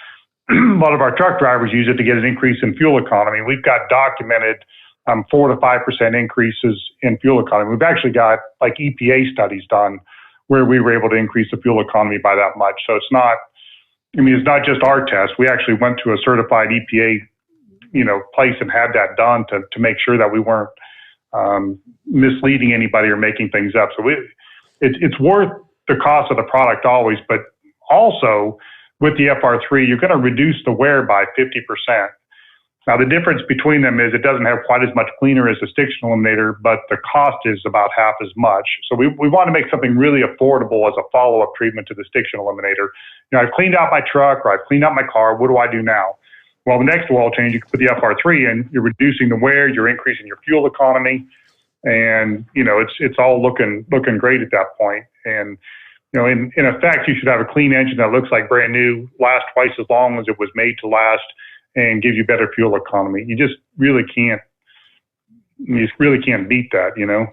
A lot of our truck drivers use it to get an increase in fuel economy. We've got documented 4 to 5% increases in fuel economy. We've actually got like EPA studies done where we were able to increase the fuel economy by that much. So it's not just our test. We actually went to a certified EPA, place and had that done to make sure that we weren't misleading anybody or making things up. So it's worth the cost of the product always, but also with the FR3, you're going to reduce the wear by 50%. Now, the difference between them is it doesn't have quite as much cleaner as the Stiction Eliminator, but the cost is about half as much. So we want to make something really affordable as a follow-up treatment to the Stiction Eliminator. I've cleaned out my truck or I've cleaned out my car. What do I do now? Well, the next oil change, you can put the FR3 in. You're reducing the wear. You're increasing your fuel economy. And, it's all looking great at that point. And, in effect, you should have a clean engine that looks like brand new, lasts twice as long as it was made to last, and gives you better fuel economy. You just really can't beat that,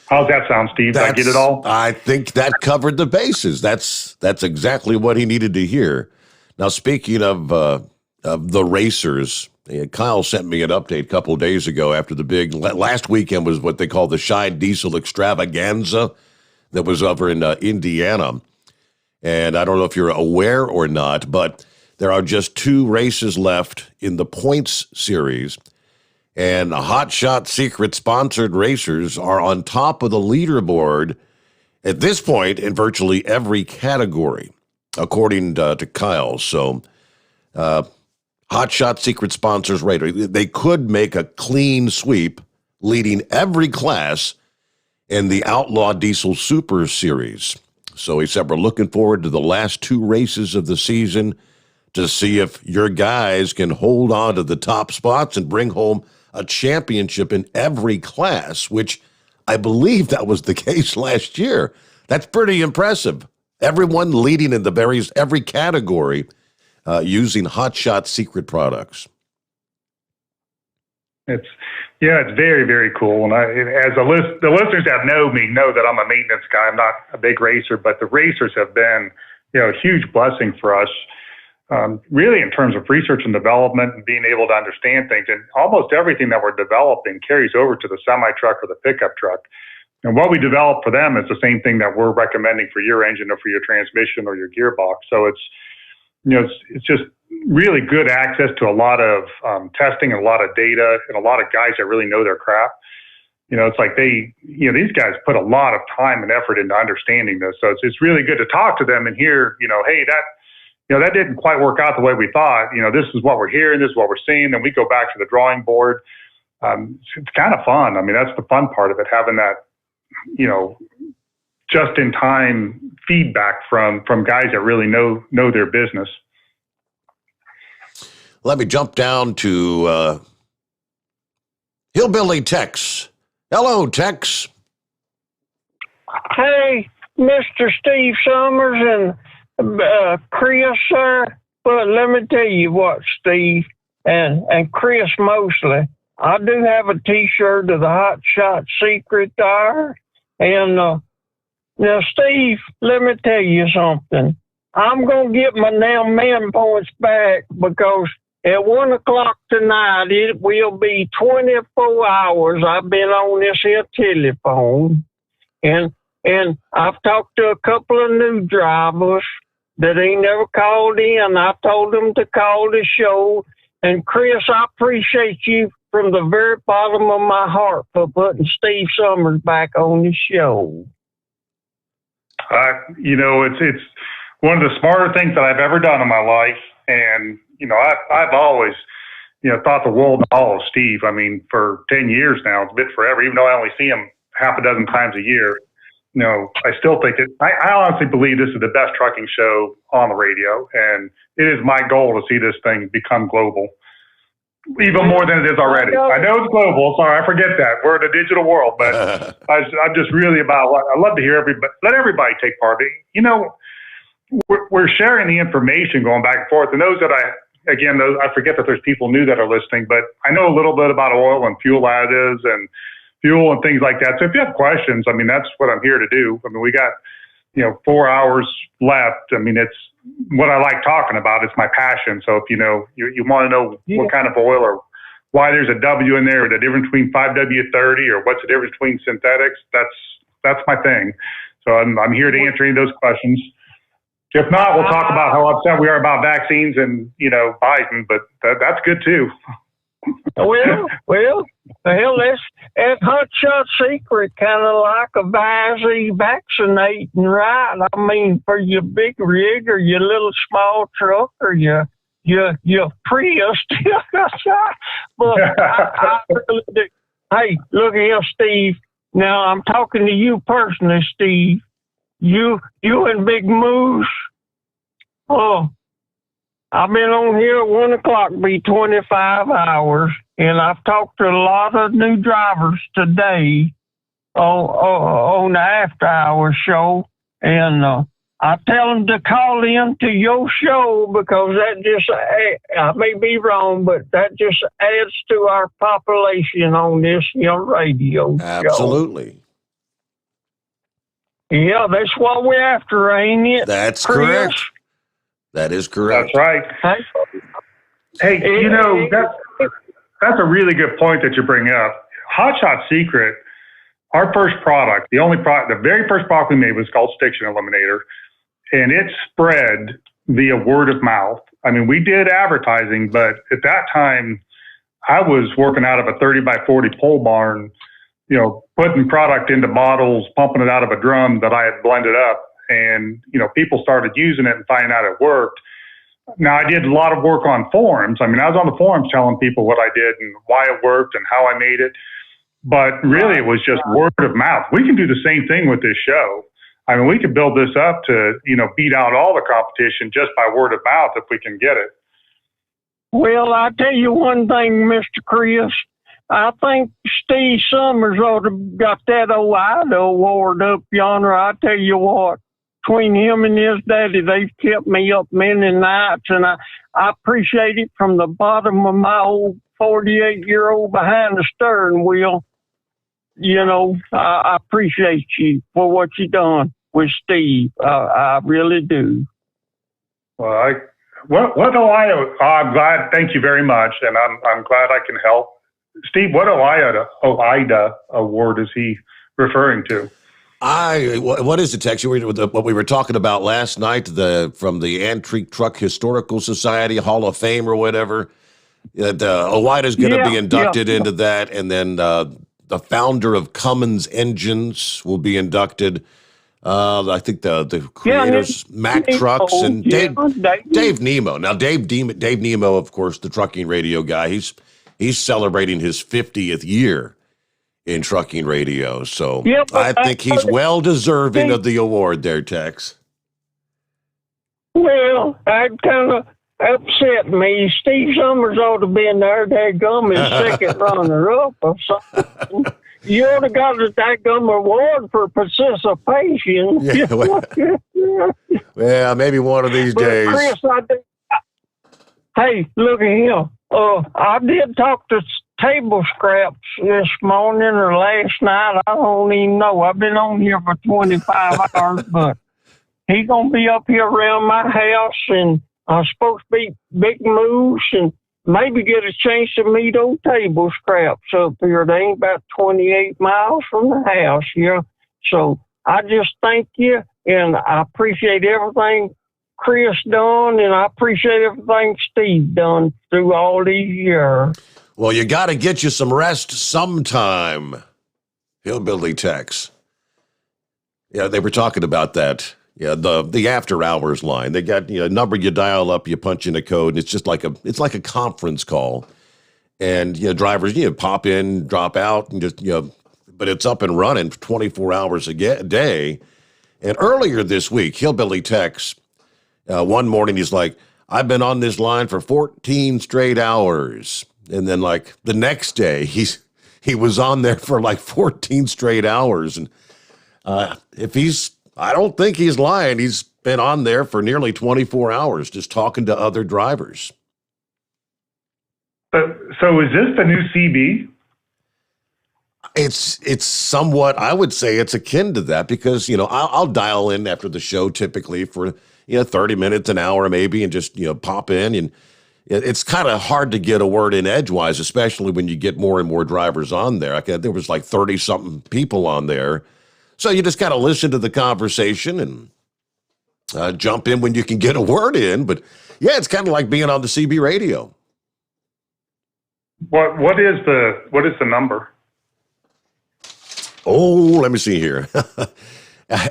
How's that sound, Steve? Did I get it all? I think that covered the bases. That's exactly what he needed to hear. Now, speaking of the racers, Kyle sent me an update a couple of days ago after the big, last weekend was what they call the Shine Diesel Extravaganza that was over in Indiana. And I don't know if you're aware or not, but there are just 2 races left in the points series, and Hot Shot Secret sponsored racers are on top of the leaderboard at this point in virtually every category, according to Kyle. So Hot Shot Secret sponsors racer, they could make a clean sweep, leading every class in the Outlaw Diesel Super Series. So he said, we're looking forward to the last 2 races of the season to see if your guys can hold on to the top spots and bring home a championship in every class, which I believe that was the case last year. That's pretty impressive. Everyone leading in every category using Hot Shot Secret products. It's very, very cool. And the listeners that know me know that I'm a maintenance guy. I'm not a big racer, but the racers have been, a huge blessing for us. really in terms of research and development and being able to understand things. And almost everything that we're developing carries over to the semi-truck or the pickup truck. And what we develop for them is the same thing that we're recommending for your engine or for your transmission or your gearbox. So it's just really good access to a lot of testing and a lot of data and a lot of guys that really know their craft. It's like these guys put a lot of time and effort into understanding this. So it's really good to talk to them and hear, hey, that didn't quite work out the way we thought. This is what we're hearing, this is what we're seeing. Then we go back to the drawing board. It's kind of fun. I mean, that's the fun part of it, having that, just in time feedback from guys that really know their business. Let me jump down to Hillbilly Tex. Hello, Tex. Hey, Mr. Steve Sommers and Chris, sir. But let me tell you what, Steve, and Chris mostly. I do have a T-shirt of the Hot Shot Secret there. And now, Steve, let me tell you something. I'm going to get my now man points back because at 1 o'clock tonight, it will be 24 hours I've been on this here telephone. And I've talked to a couple of new drivers that ain't never called in. I told them to call the show. And Chris, I appreciate you from the very bottom of my heart for putting Steve Sommers back on the show. It's one of the smarter things that I've ever done in my life. And, I've always, thought the world and all of Steve. I mean, for 10 years now, it's been forever, even though I only see him half a dozen times a year. I still think I honestly believe this is the best trucking show on the radio. And it is my goal to see this thing become global. Even more than it is already. I know it's global. Sorry, I forget that. We're in a digital world, but I'm just really I love to hear let everybody take part. We're sharing the information going back and forth. And those that I forget that there's people new that are listening, but I know a little bit about oil and fuel additives and fuel and things like that. So if you have questions, I mean, that's what I'm here to do. I mean, we got, 4 hours left. I mean, it's what I like talking about. It's my passion. So if you want to know what kind of oil or why there's a W in there or the difference between 5W30 or what's the difference between synthetics, that's my thing. So I'm here to answer any of those questions. If not, we'll talk about how upset we are about vaccines and, Biden, but that's good too. Well, that's Hot Shot Secret, kind of like a Visey vaccinating, right? I mean, for your big rig or your little small truck or your Prius. But I really do. Hey, look here, Steve. Now, I'm talking to you personally, Steve. You and Big Moose. Oh, I've been on here at 1 o'clock, be 25 hours, and I've talked to a lot of new drivers today on the After Hours show, and I tell them to call in to your show because that just, I may be wrong, but that just adds to our population on this radio show. Absolutely. Yeah, that's what we're after, ain't it? That's Chris? correct. That is correct. That's right. Hey, that's a really good point that you bring up. Hot Shot Secret, our first product, the very first product we made was called Stiction Eliminator, and it spread via word of mouth. I mean, we did advertising, but at that time, I was working out of a 30 by 40 pole barn, putting product into bottles, pumping it out of a drum that I had blended up. And, people started using it and finding out it worked. Now, I did a lot of work on forums. I mean, I was on the forums telling people what I did and why it worked and how I made it. But really, it was just word of mouth. We can do the same thing with this show. I mean, we could build this up to, beat out all the competition just by word of mouth if we can get it. Well, I'll tell you one thing, Mr. Chris. I think Steve Sommers ought to have got that old Idaho award up yonder. I tell you what, between him and his daddy, they've kept me up many nights, and I appreciate it from the bottom of my old 48-year-old behind the steering wheel. I appreciate you for what you done with Steve. I really do. Well, What OIDA? I'm glad. Thank you very much, and I'm glad I can help. Steve, what OIDA award is he referring to? What is it, Tex? What we were talking about last night, from the Antique Truck Historical Society Hall of Fame or whatever. The OIDA is going to be inducted into that, and then the founder of Cummins Engines will be inducted. I think the creators, Mack Trucks, and Dave Nemo. Now, Dave Nemo, of course, the trucking radio guy, he's celebrating his 50th year in trucking radio. So I think he's well deserving of the award there, Tex. Well, that kind of upset me. Steve Sommers ought to be in there. Dadgum is second runner-up or something. You ought to got a dadgum award for participation. Yeah, maybe one of these days. Chris, hey, look at him. I did talk to table scraps this morning or last night. I don't even know. I've been on here for 25 hours, but he's going to be up here around my house, and I'm supposed to be big moose and maybe get a chance to meet old table scraps up here. They ain't about 28 miles from the house here. So I just thank you, and I appreciate everything Chris done, and I appreciate everything Steve done through all these years. Well, you got to get you some rest sometime, Hillbilly Tex. Yeah, they were talking about that. Yeah, the after hours line. They got a number you dial up, you punch in a code, and it's just like a conference call. And drivers pop in, drop out, and just but it's up and running 24 hours a day. And earlier this week, Hillbilly Tex, one morning he's like, "I've been on this line for 14 straight hours." And then like the next day, he was on there for like 14 straight hours. And I don't think he's lying. He's been on there for nearly 24 hours just talking to other drivers. So is this the new CB? It's somewhat, I would say it's akin to that because, I'll dial in after the show typically for, 30 minutes, an hour maybe, and just, pop in. And it's kind of hard to get a word in edgewise, especially when you get more and more drivers on there. There was like 30-something people on there. So you just got to listen to the conversation and jump in when you can get a word in. But, yeah, it's kind of like being on the CB radio. What is the number? Oh, let me see here.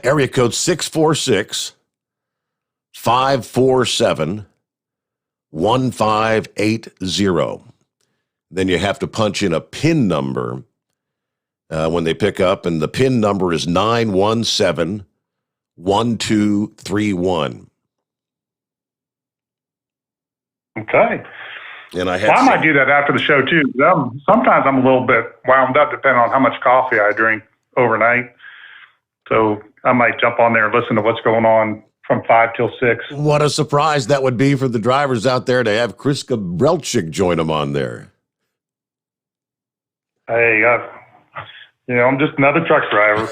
Area code 646-547-1580. Then you have to punch in a PIN number when they pick up, and the PIN number is 917-1231. Okay. And I might do that after the show too. Sometimes I'm a little bit wound up depending on how much coffee I drink overnight. So I might jump on there and listen to what's going on from 5 till 6. What a surprise that would be for the drivers out there to have Chris Gabrelchik join them on there. Hey, I'm just another truck driver.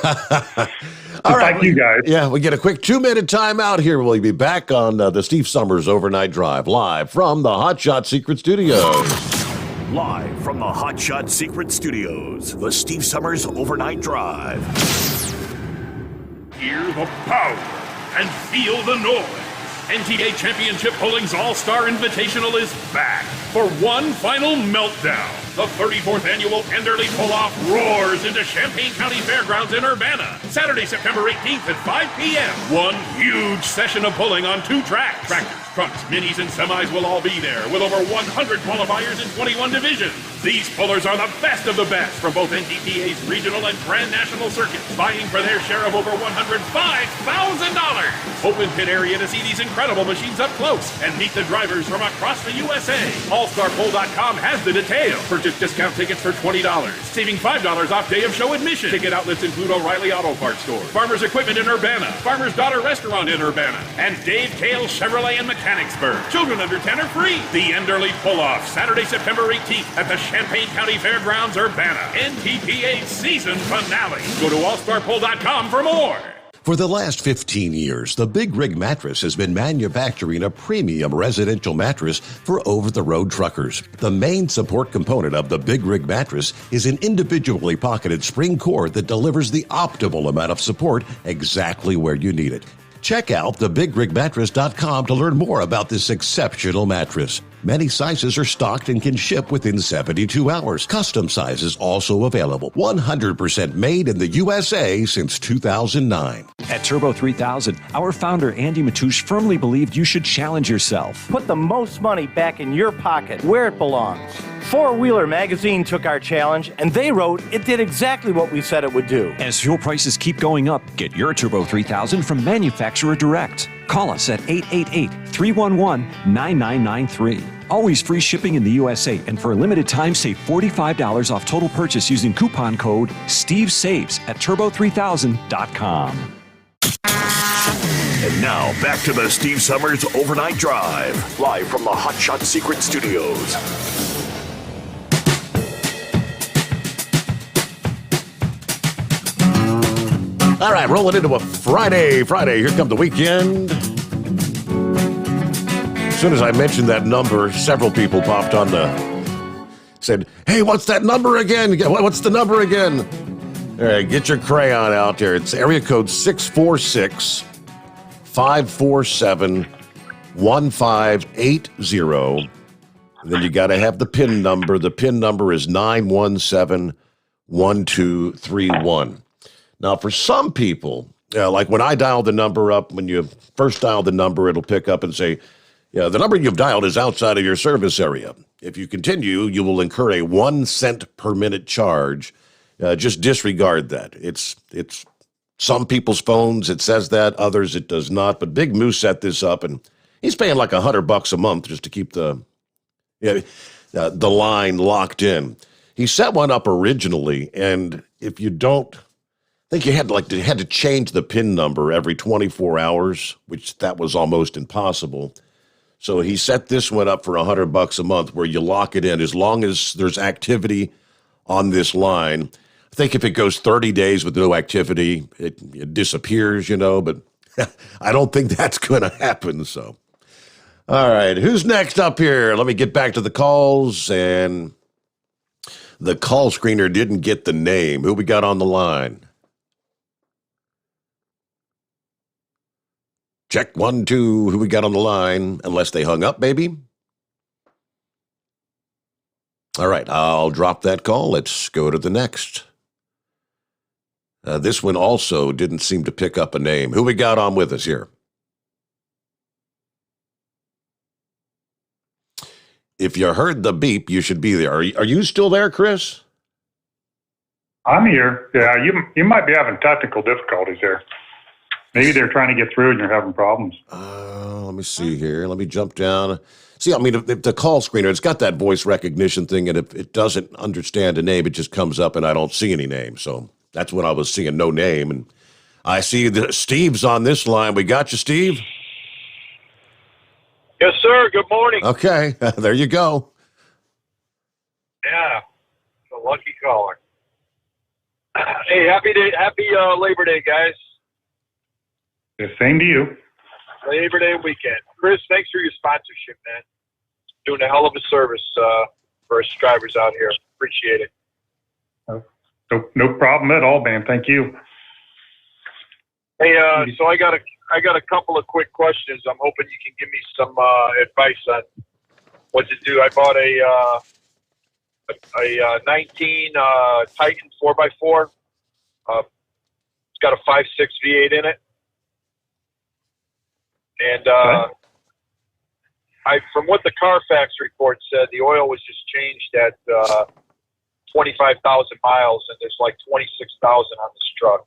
All right, like you guys. Yeah, we get a quick 2-minute timeout here. We'll be back on the Steve Sommers Overnight Drive, live from the Hot Shot Secret Studios. Live from the Hot Shot Secret Studios, the Steve Sommers Overnight Drive. Hear the power and feel the noise. NTA Championship Bowling's All-Star Invitational is back for one final meltdown. The 34th annual Enderley Pull-Off roars into Champaign County Fairgrounds in Urbana, Saturday, September 18th at 5 p.m. One huge session of bowling on 2 tracks. Tractors, trucks, minis, and semis will all be there, with over 100 qualifiers in 21 divisions. These pullers are the best of the best from both NTPA's regional and Grand National circuits, vying for their share of over $105,000. Open pit area to see these incredible machines up close and meet the drivers from across the USA. AllStarPoll.com has the details. Purchase discount tickets for $20, saving $5 off day of show admission. Ticket outlets include O'Reilly Auto Parts Store, Farmers Equipment in Urbana, Farmer's Daughter Restaurant in Urbana, and Dave Kale Chevrolet in Mechanicsburg. Children under 10 are free. The Enderley Pull-Off, Saturday, September 18th at the Champaign County Fairgrounds, Urbana. NTPA season finale. Go to allstarpoll.com for more. For the last 15 years, the Big Rig Mattress has been manufacturing a premium residential mattress for over-the-road truckers. The main support component of the Big Rig Mattress is an individually pocketed spring cord that delivers the optimal amount of support exactly where you need it. Check out thebigrigmattress.com to learn more about this exceptional mattress. Many sizes are stocked and can ship within 72 hours. Custom sizes also available. 100% made in the USA since 2009. At Turbo 3000, our founder Andy Matouche firmly believed you should challenge yourself. Put the most money back in your pocket, where it belongs. Four Wheeler magazine took our challenge, and they wrote it did exactly what we said it would do. As fuel prices keep going up, get your Turbo 3000 from manufacturer direct. Call us at 888-311-9993. Always free shipping in the USA, and for a limited time, save $45 off total purchase using coupon code STEVESAVES at turbo3000.com. And now, back to the Steve Summers Overnight Drive, live from the Hot Shot Secret Studios. All right, rolling into a Friday. Here come the weekend. As soon as I mentioned that number, several people popped on said, hey, what's that number again? What's the number again? All right, get your crayon out there. It's area code 646-547-1580. And then you got to have the PIN number. The PIN number is 917-1231. Now, for some people, like when I dial the number up, when you first dial the number, it'll pick up and say, yeah, the number you've dialed is outside of your service area. If you continue, you will incur a 1 cent per minute charge. Just disregard that. It's some people's phones, it says that. Others, it does not. But Big Moose set this up, and he's paying like $100 a month just to keep the line locked in. He set one up originally, and if you don't, I think you had to change the PIN number every 24 hours, which that was almost impossible. So he set this one up for $100 a month, where you lock it in as long as there's activity on this line. I think if it goes 30 days with no activity, it disappears, but I don't think that's going to happen. So, all right, who's next up here? Let me get back to the calls, and the call screener didn't get the name. Who we got on the line? Check 1, 2. Who we got on the line? Unless they hung up, maybe. All right, I'll drop that call. Let's go to the next. This one also didn't seem to pick up a name. Who we got on with us here? If you heard the beep, you should be there. Are you still there, Chris? I'm here. Yeah, you might be having technical difficulties there. Maybe they're trying to get through and you're having problems. Let me see here. Let me jump down. See, I mean, if the call screener, it's got that voice recognition thing, and if it doesn't understand a name, it just comes up and I don't see any name. So that's when I was seeing no name. And I see that Steve's on this line. We got you, Steve? Yes, sir. Good morning. Okay. There you go. Yeah. A lucky caller. Hey, happy Labor Day, guys. The same to you. Labor Day weekend. Chris, thanks for your sponsorship, man. Doing a hell of a service for us drivers out here. Appreciate it. No problem at all, man. Thank you. Hey, so I got a couple of quick questions. I'm hoping you can give me some advice on what to do. I bought a 19 Titan 4x4. It's got a 5.6 V8 in it. And from what the Carfax report said, the oil was just changed at 25,000 miles, and there's like 26,000 on this truck.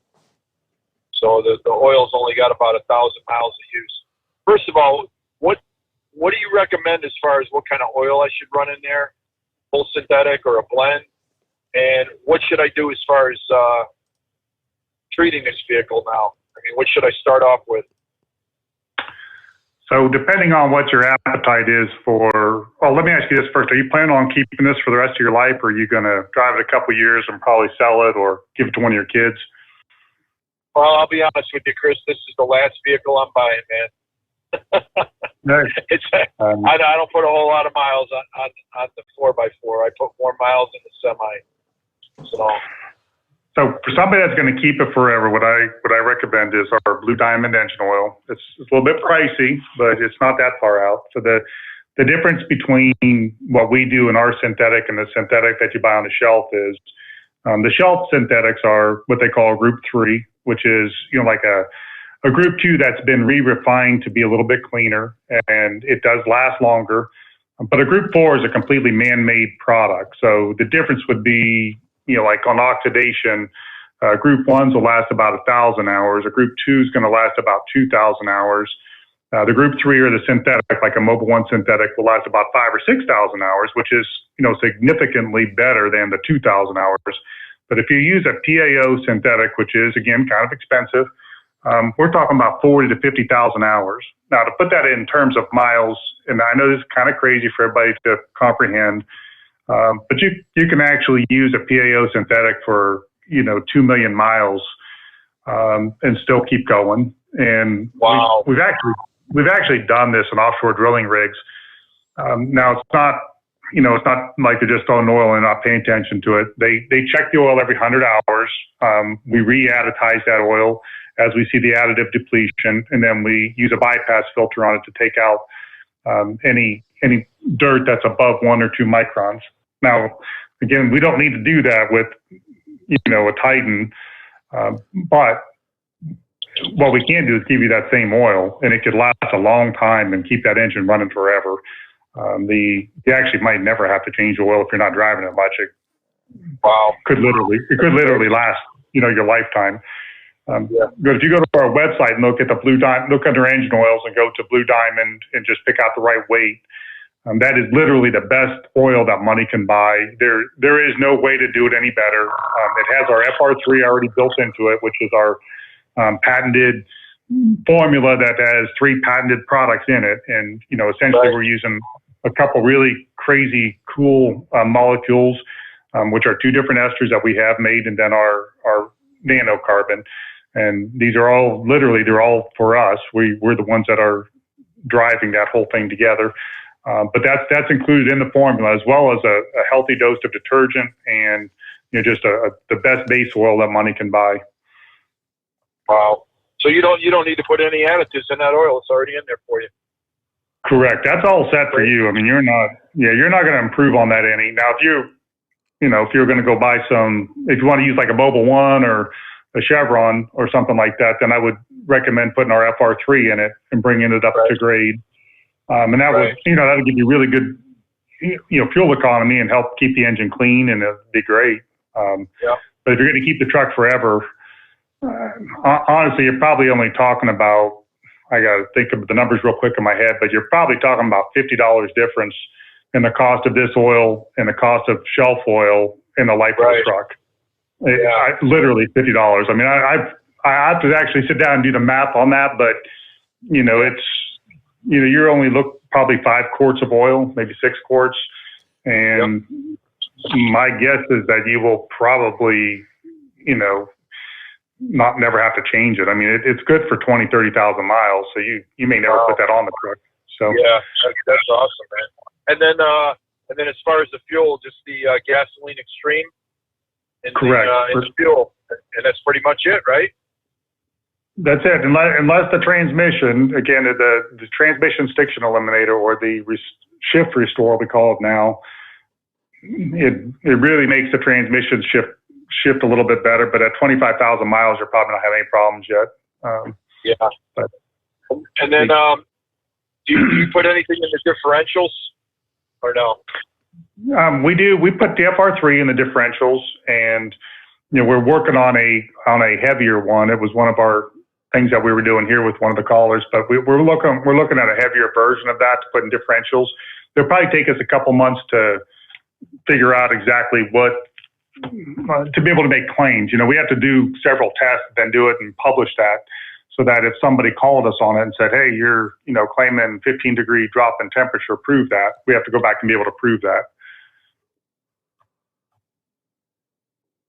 So the oil's only got about 1,000 miles of use. First of all, what do you recommend as far as what kind of oil I should run in there? Full synthetic or a blend? And what should I do as far as treating this vehicle now? I mean, what should I start off with? So depending on what your appetite is let me ask you this first. Are you planning on keeping this for the rest of your life, or are you going to drive it a couple of years and probably sell it or give it to one of your kids? Well, I'll be honest with you, Chris. This is the last vehicle I'm buying, man. It's I don't put a whole lot of miles on the 4x4. I put more miles in the semi. So for somebody that's going to keep it forever, what I recommend is our Blue Diamond engine oil. It's a little bit pricey, but it's not that far out. So the difference between what we do in our synthetic and the synthetic that you buy on the shelf is the shelf synthetics are what they call Group 3, which is like a Group 2 that's been re-refined to be a little bit cleaner, and it does last longer. But a Group 4 is a completely man-made product. So the difference would be, like on oxidation, Group 1s will last about 1,000 hours. A Group 2 is going to last about 2,000 hours. The Group 3 or the synthetic, like a Mobil 1 synthetic, will last about 5,000 or 6,000 hours, which is, significantly better than the 2,000 hours. But if you use a PAO synthetic, which is, again, kind of expensive, we're talking about 40,000 to 50,000 hours. Now, to put that in terms of miles, and I know this is kind of crazy for everybody to comprehend, but you can actually use a PAO synthetic for 2 million miles and still keep going. And wow, we've actually done this in offshore drilling rigs. Now it's not like they're just throwing oil and not paying attention to it. They check the oil every 100 hours. We re-additize that oil as we see the additive depletion, and then we use a bypass filter on it to take out any dirt that's above 1 or 2 microns. Now, again, we don't need to do that with a Titan, but what we can do is give you that same oil, and it could last a long time and keep that engine running forever. You actually might never have to change the oil if you're not driving it much. It could literally last, your lifetime. But if you go to our website and look at the look under engine oils and go to Blue Diamond and just pick out the right weight, that is literally the best oil that money can buy. There is no way to do it any better. It has our FR3 already built into it, which is our patented formula that has 3 patented products in it. And, essentially we're using a couple really crazy cool molecules, which are 2 different esters that we have made, and then our nanocarbon. And these are all they're all for us. We're the ones that are driving that whole thing together. But that's included in the formula, as well as a healthy dose of detergent and just the best base oil that money can buy. Wow! So you don't need to put any additives in that oil; it's already in there for you. Correct. That's all set for you. I mean, you're not going to improve on that any. Now, if you're going to go buy if you want to use like a Mobil 1 or a Chevron or something like that, then I would recommend putting our FR3 in it and bringing it up to grade. And that would, that'll give you really good, fuel economy and help keep the engine clean, and it'd be great. But if you're going to keep the truck forever, honestly, you're probably only talking about, I got to think of the numbers real quick in my head, but you're probably talking about $50 difference in the cost of this oil and the cost of shelf oil in the life of the truck. Literally $50. I mean, I have to actually sit down and do the math on that, but it's, you're only probably 5 quarts of oil, maybe 6 quarts. And my guess is that you will probably, never have to change it. I mean, it's good for 20, 30,000 miles. So you may never put that on the truck. So that's awesome, man. And then as far as the fuel, just the gasoline extreme and correct. And the fuel, and that's pretty much it, right? That's it. Unless the transmission, again, the transmission stiction eliminator, or the shift restore, we call it now, it really makes the transmission shift a little bit better. But at 25,000 miles, you're probably not having any problems yet. But, and then, do you put anything in the differentials or no? We do. We put the FR3 in the differentials, and we're working on a heavier one. It was one of our things that we were doing here with one of the callers, but we're looking at a heavier version of that to put in differentials. It'll probably take us a couple months to figure out exactly what to be able to make claims. We have to do several tests, then do it and publish that, so that if somebody called us on it and said, hey, you're claiming 15-degree drop in temperature, prove that, we have to go back and be able to prove that.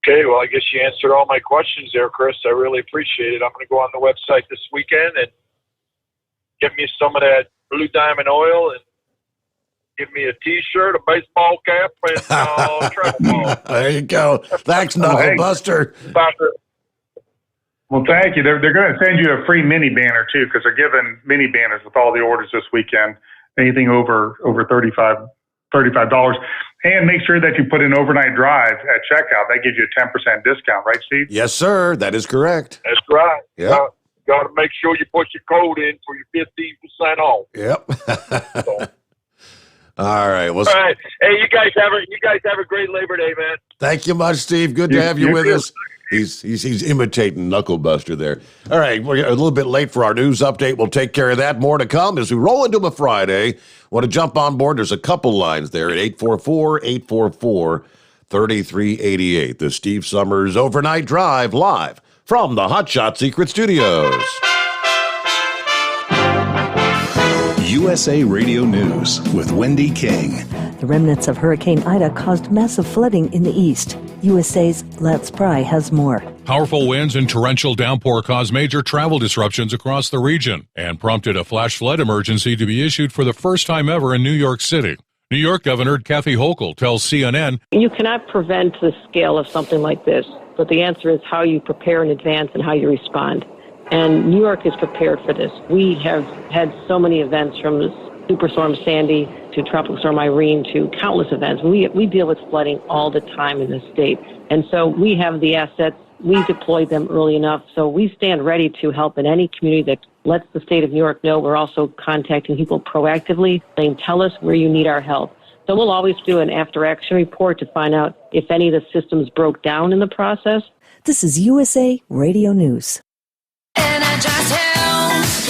Okay, well, I guess you answered all my questions there, Chris. I really appreciate it. I'm going to go on the website this weekend and get me some of that Blue Diamond oil and give me a T-shirt, a baseball cap, and travel ball. There you go. Thanks, Knuckle Buster. Well, thank you. They're going to send you a free mini banner, too, because they're giving mini banners with all the orders this weekend, anything over $35. And make sure that you put an overnight drive at checkout. That gives you a 10% discount, right, Steve? Yes, sir. That is correct. That's right. Yep. Got to make sure you put your code in for your 15% off. Yep. All right. Well, all right. Hey, you guys have a great Labor Day, man. Thank you much, Steve. Good to have you with us. He's imitating Knuckle Buster there. All right, we're a little bit late for our news update. We'll take care of that. More to come as we roll into a Friday. Want to jump on board? There's a couple lines there at 844-844-3388. The Steve Sommers Overnight Drive live from the Hot Shot Secret Studios. USA Radio News with Wendy King. The remnants of Hurricane Ida caused massive flooding in the east. USA's Lance Pry has more. Powerful winds and torrential downpour caused major travel disruptions across the region and prompted a flash flood emergency to be issued for the first time ever in New York City. New York Governor Kathy Hochul tells CNN, You cannot prevent the scale of something like this, but the answer is how you prepare in advance and how you respond. And New York is prepared for this. We have had so many events from Superstorm Sandy to Tropical Storm Irene to countless events. We deal with flooding all the time in this state. And so we have the assets. We deployed them early enough. So we stand ready to help in any community that lets the state of New York know. We're also contacting people proactively saying, tell us where you need our help. So we'll always do an after-action report to find out if any of the systems broke down in the process. This is USA Radio News.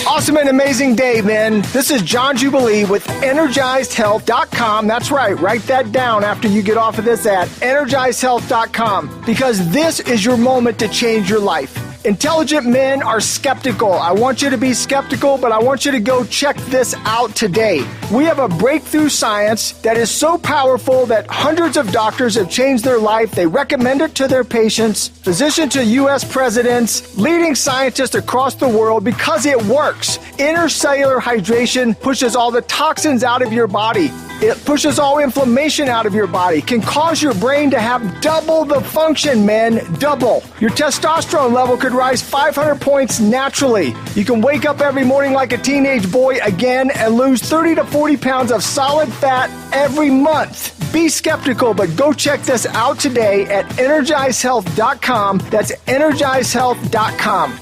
Awesome and amazing day, man. This is John Jubilee with EnergizedHealth.com. That's right. Write that down after you get off of this at EnergizedHealth.com, because this is your moment to change your life. Intelligent men are skeptical. I want you to be skeptical, but I want you to go check this out today. We have a breakthrough science that is so powerful that hundreds of doctors have changed their life. They recommend it to their patients, physicians to U.S. presidents, leading scientists across the world, because it works. Intercellular hydration pushes all the toxins out of your body. It pushes all inflammation out of your body, can cause your brain to have double the function, man, double. Your testosterone level could rise 500 points naturally. You can wake up every morning like a teenage boy again and lose 30 to 40 pounds of solid fat every month. Be skeptical, but go check this out today at EnergizedHealth.com. That's EnergizedHealth.com.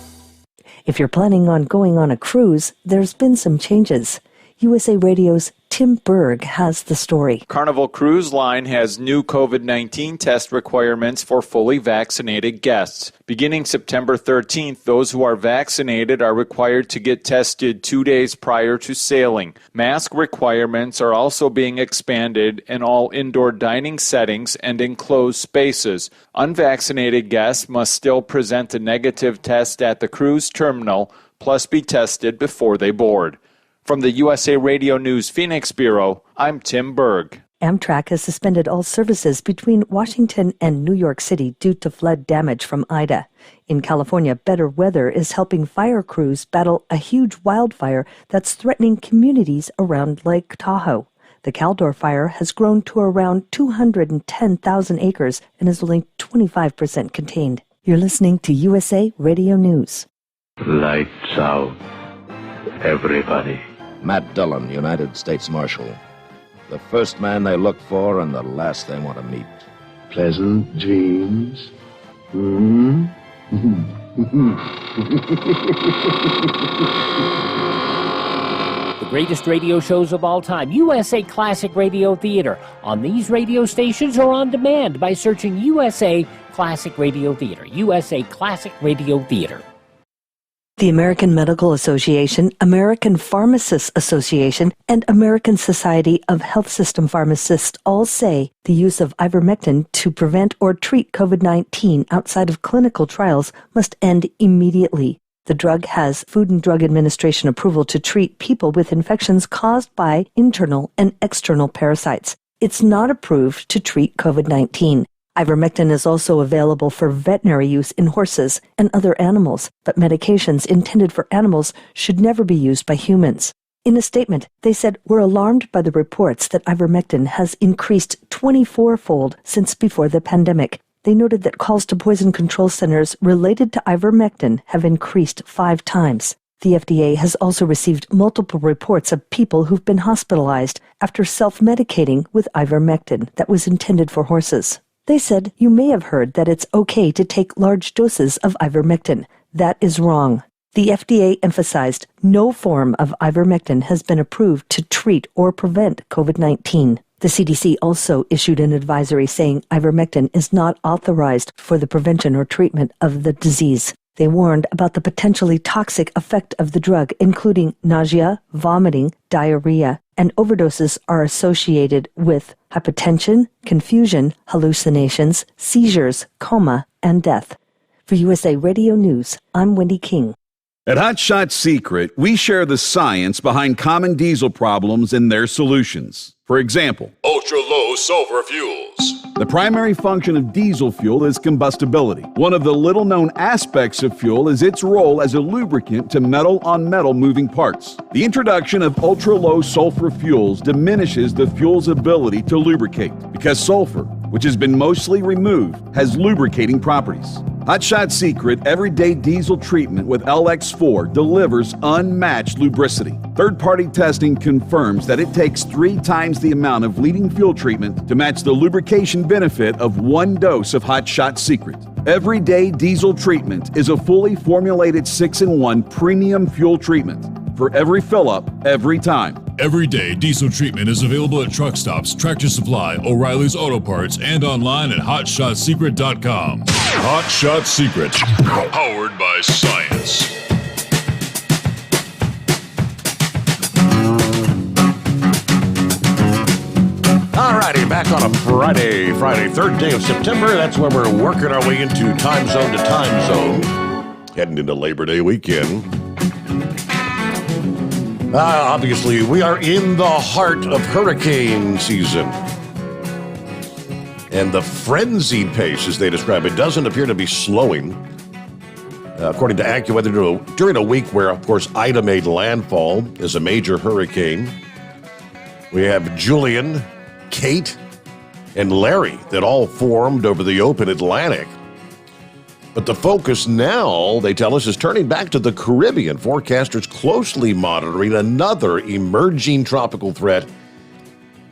If you're planning on going on a cruise, there's been some changes. USA Radio's Tim Berg has the story. Carnival Cruise Line has new COVID-19 test requirements for fully vaccinated guests. Beginning September 13th, those who are vaccinated are required to get tested 2 days prior to sailing. Mask requirements are also being expanded in all indoor dining settings and enclosed spaces. Unvaccinated guests must still present a negative test at the cruise terminal, plus be tested before they board. From the USA Radio News Phoenix Bureau, I'm Tim Berg. Amtrak has suspended all services between Washington and New York City due to flood damage from Ida. In California, better weather is helping fire crews battle a huge wildfire that's threatening communities around Lake Tahoe. The Caldor fire has grown to around 210,000 acres and is only 25% contained. You're listening to USA Radio News. Lights out, everybody. Matt Dillon, United States Marshal. The first man they look for and the last they want to meet. Pleasant dreams. The greatest radio shows of all time, USA Classic Radio Theater, on these radio stations or on demand by searching USA Classic Radio Theater. USA Classic Radio Theater. The American Medical Association, American Pharmacists Association, and American Society of Health System Pharmacists all say the use of ivermectin to prevent or treat COVID-19 outside of clinical trials must end immediately. The drug has Food and Drug Administration approval to treat people with infections caused by internal and external parasites. It's not approved to treat COVID-19. Ivermectin is also available for veterinary use in horses and other animals, but medications intended for animals should never be used by humans. In a statement, they said, "We're alarmed by the reports that ivermectin has increased 24-fold since before the pandemic." They noted that calls to poison control centers related to ivermectin have increased 5 times. The FDA has also received multiple reports of people who've been hospitalized after self-medicating with ivermectin that was intended for horses. They said, "You may have heard that it's okay to take large doses of ivermectin. That is wrong." The FDA emphasized no form of ivermectin has been approved to treat or prevent COVID-19. The CDC also issued an advisory saying ivermectin is not authorized for the prevention or treatment of the disease. They warned about the potentially toxic effect of the drug, including nausea, vomiting, diarrhea, and overdoses are associated with hypotension, confusion, hallucinations, seizures, coma, and death. For USA Radio News, I'm Wendy King. At Hot Shot Secret, we share the science behind common diesel problems and their solutions. For example, ultra-low sulfur fuels. The primary function of diesel fuel is combustibility. One of the little-known aspects of fuel is its role as a lubricant to metal-on-metal moving parts. The introduction of ultra-low sulfur fuels diminishes the fuel's ability to lubricate because sulfur, which has been mostly removed, has lubricating properties. Hot Shot Secret Everyday Diesel Treatment with LX4 delivers unmatched lubricity. Third-party testing confirms that it takes 3 times the amount of leading fuel treatment to match the lubrication benefit of 1 dose of Hot Shot Secret. Everyday Diesel Treatment is a fully formulated 6-in-1 premium fuel treatment for every fill-up, every time. Everyday Diesel Treatment is available at truck stops, Tractor Supply, O'Reilly's Auto Parts, and online at HotShotSecret.com. Hot Shot Secret, powered by science. Alrighty, back on a Friday, 3rd day of September. That's where we're working our way into time zone to time zone. Heading into Labor Day weekend. Obviously, we are in the heart of hurricane season. And the frenzied pace, as they describe it, doesn't appear to be slowing. According to AccuWeather, during a week where, of course, Ida made landfall as a major hurricane, we have Julian, Kate, and Larry that all formed over the open Atlantic. But the focus now, they tell us, is turning back to the Caribbean. Forecasters closely monitoring another emerging tropical threat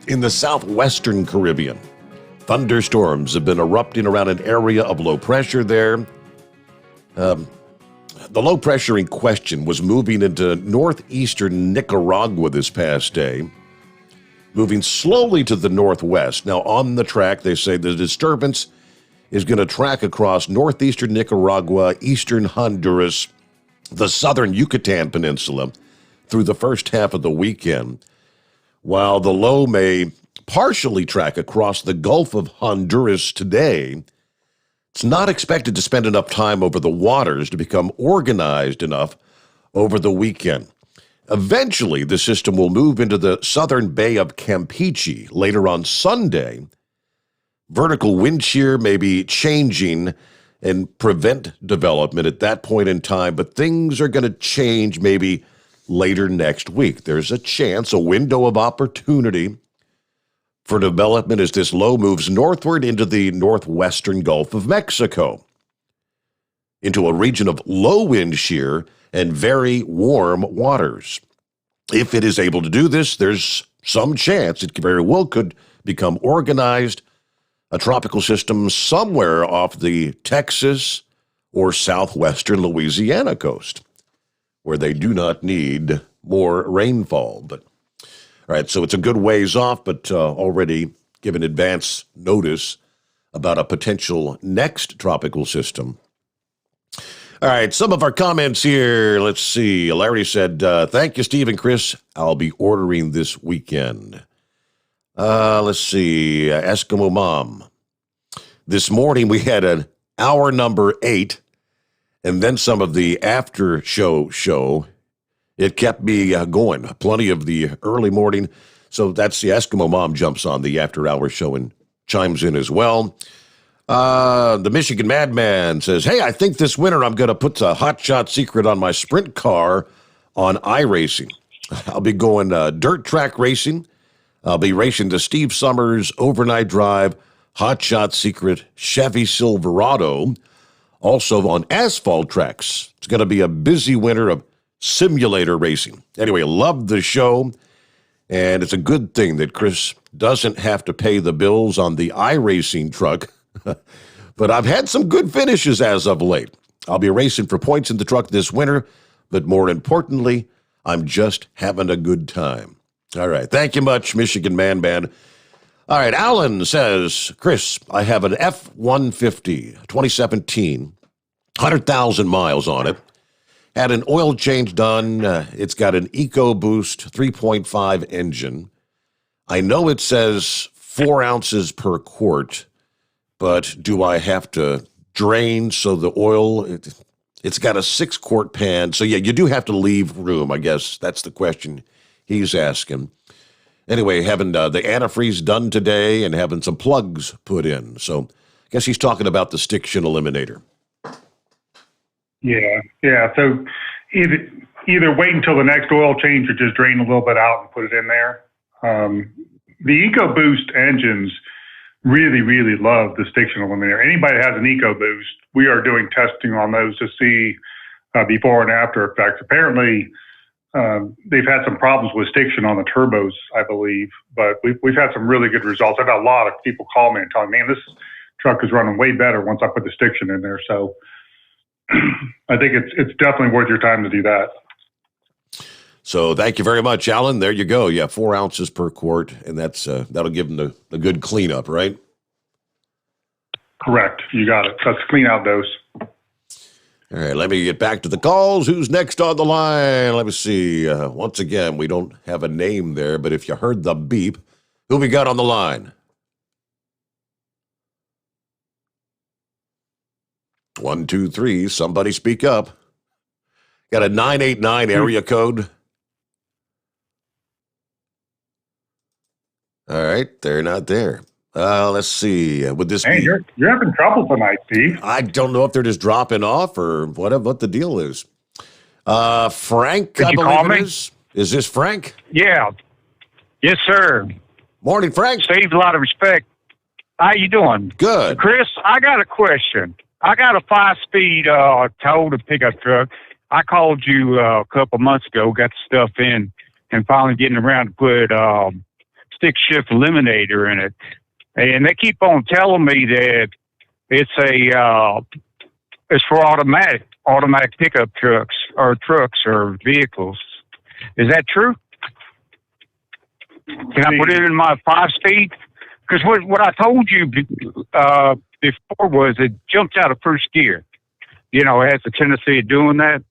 in the southwestern Caribbean. Thunderstorms have been erupting around an area of low pressure there. The low pressure in question was moving into northeastern Nicaragua this past day, moving slowly to the northwest. Now, on the track, they say the disturbance is going to track across northeastern Nicaragua, eastern Honduras, the southern Yucatan Peninsula through the first half of the weekend, while the low may partially track across the Gulf of Honduras today. It's not expected to spend enough time over the waters to become organized enough over the weekend. Eventually, the system will move into the southern Bay of Campeche later on Sunday. Vertical wind shear may be changing and prevent development at that point in time, but things are going to change maybe later next week. There's a chance, a window of opportunity for development as this low moves northward into the northwestern Gulf of Mexico, into a region of low wind shear and very warm waters. If it is able to do this, there's some chance it very well could become organized, a tropical system somewhere off the Texas or southwestern Louisiana coast, where they do not need more rainfall. But all right, so it's a good ways off, but already given advance notice about a potential next tropical system. All right, some of our comments here. Let's see. Larry said, thank you, Steve and Chris. I'll be ordering this weekend. Let's see. Eskimo Mom. This morning we had an hour number 8, and then some of the after show. It kept me going. Plenty of the early morning. So that's the Eskimo Mom jumps on the after hour show and chimes in as well. The Michigan Madman says, hey, I think this winter I'm going to put a Hot Shot Secret on my sprint car on iRacing. I'll be going dirt track racing. I'll be racing the Steve Sommers Overnight Drive Hot Shot Secret Chevy Silverado. Also on asphalt tracks. It's going to be a busy winter of simulator racing. Anyway, love the show. And it's a good thing that Chris doesn't have to pay the bills on the iRacing truck. But I've had some good finishes as of late. I'll be racing for points in the truck this winter. But more importantly, I'm just having a good time. All right. Thank you much, Michigan Man Band. All right, Alan says, Chris, I have an F-150, 2017, 100,000 miles on it. Had an oil change done. It's got an EcoBoost 3.5 engine. I know it says 4 ounces per quart, but do I have to drain so the oil, it's got a 6-quart pan. So, yeah, you do have to leave room, I guess. That's the question he's asking. Anyway, having the antifreeze done today and having some plugs put in. So I guess he's talking about the Stiction Eliminator. Yeah. So either wait until the next oil change or just drain a little bit out and put it in there. The EcoBoost engines really, really love the Stiction Eliminator. Anybody that has an EcoBoost, we are doing testing on those to see before and after effects. Apparently, they've had some problems with Stiction on the turbos, I believe, but we've had some really good results. I've had a lot of people call me and tell me, man, this truck is running way better once I put the Stiction in there. So I think it's definitely worth your time to do that. So thank you very much, Alan. There you go. Yeah, 4 ounces per quart, and that'll give them the good cleanup, right? Correct. You got it. That's a clean out dose. All right, let me get back to the calls. Who's next on the line? Let me see. Once again, we don't have a name there, but if you heard the beep, who we got on the line? 1, 2, 3. Somebody speak up. Got a 989 area code. All right, they're not there. Let's see. Would this be? You're having trouble tonight, Steve. I don't know if they're just dropping off or what the deal is. Frank, Did I you believe call it me? is. Is this Frank? Yeah. Yes, sir. Morning, Frank. Steve, a lot of respect. How you doing? Good. Chris, I got a question. I got a 5-speed Toyota pickup truck. I called you a couple months ago, got the stuff in, and finally getting around to put stick shift eliminator in it. And they keep on telling me that it's for automatic pickup trucks or vehicles. Is that true? Can I put it in my 5-speed? Because what I told you before was it jumps out of first gear. You know, it has the tendency of doing that.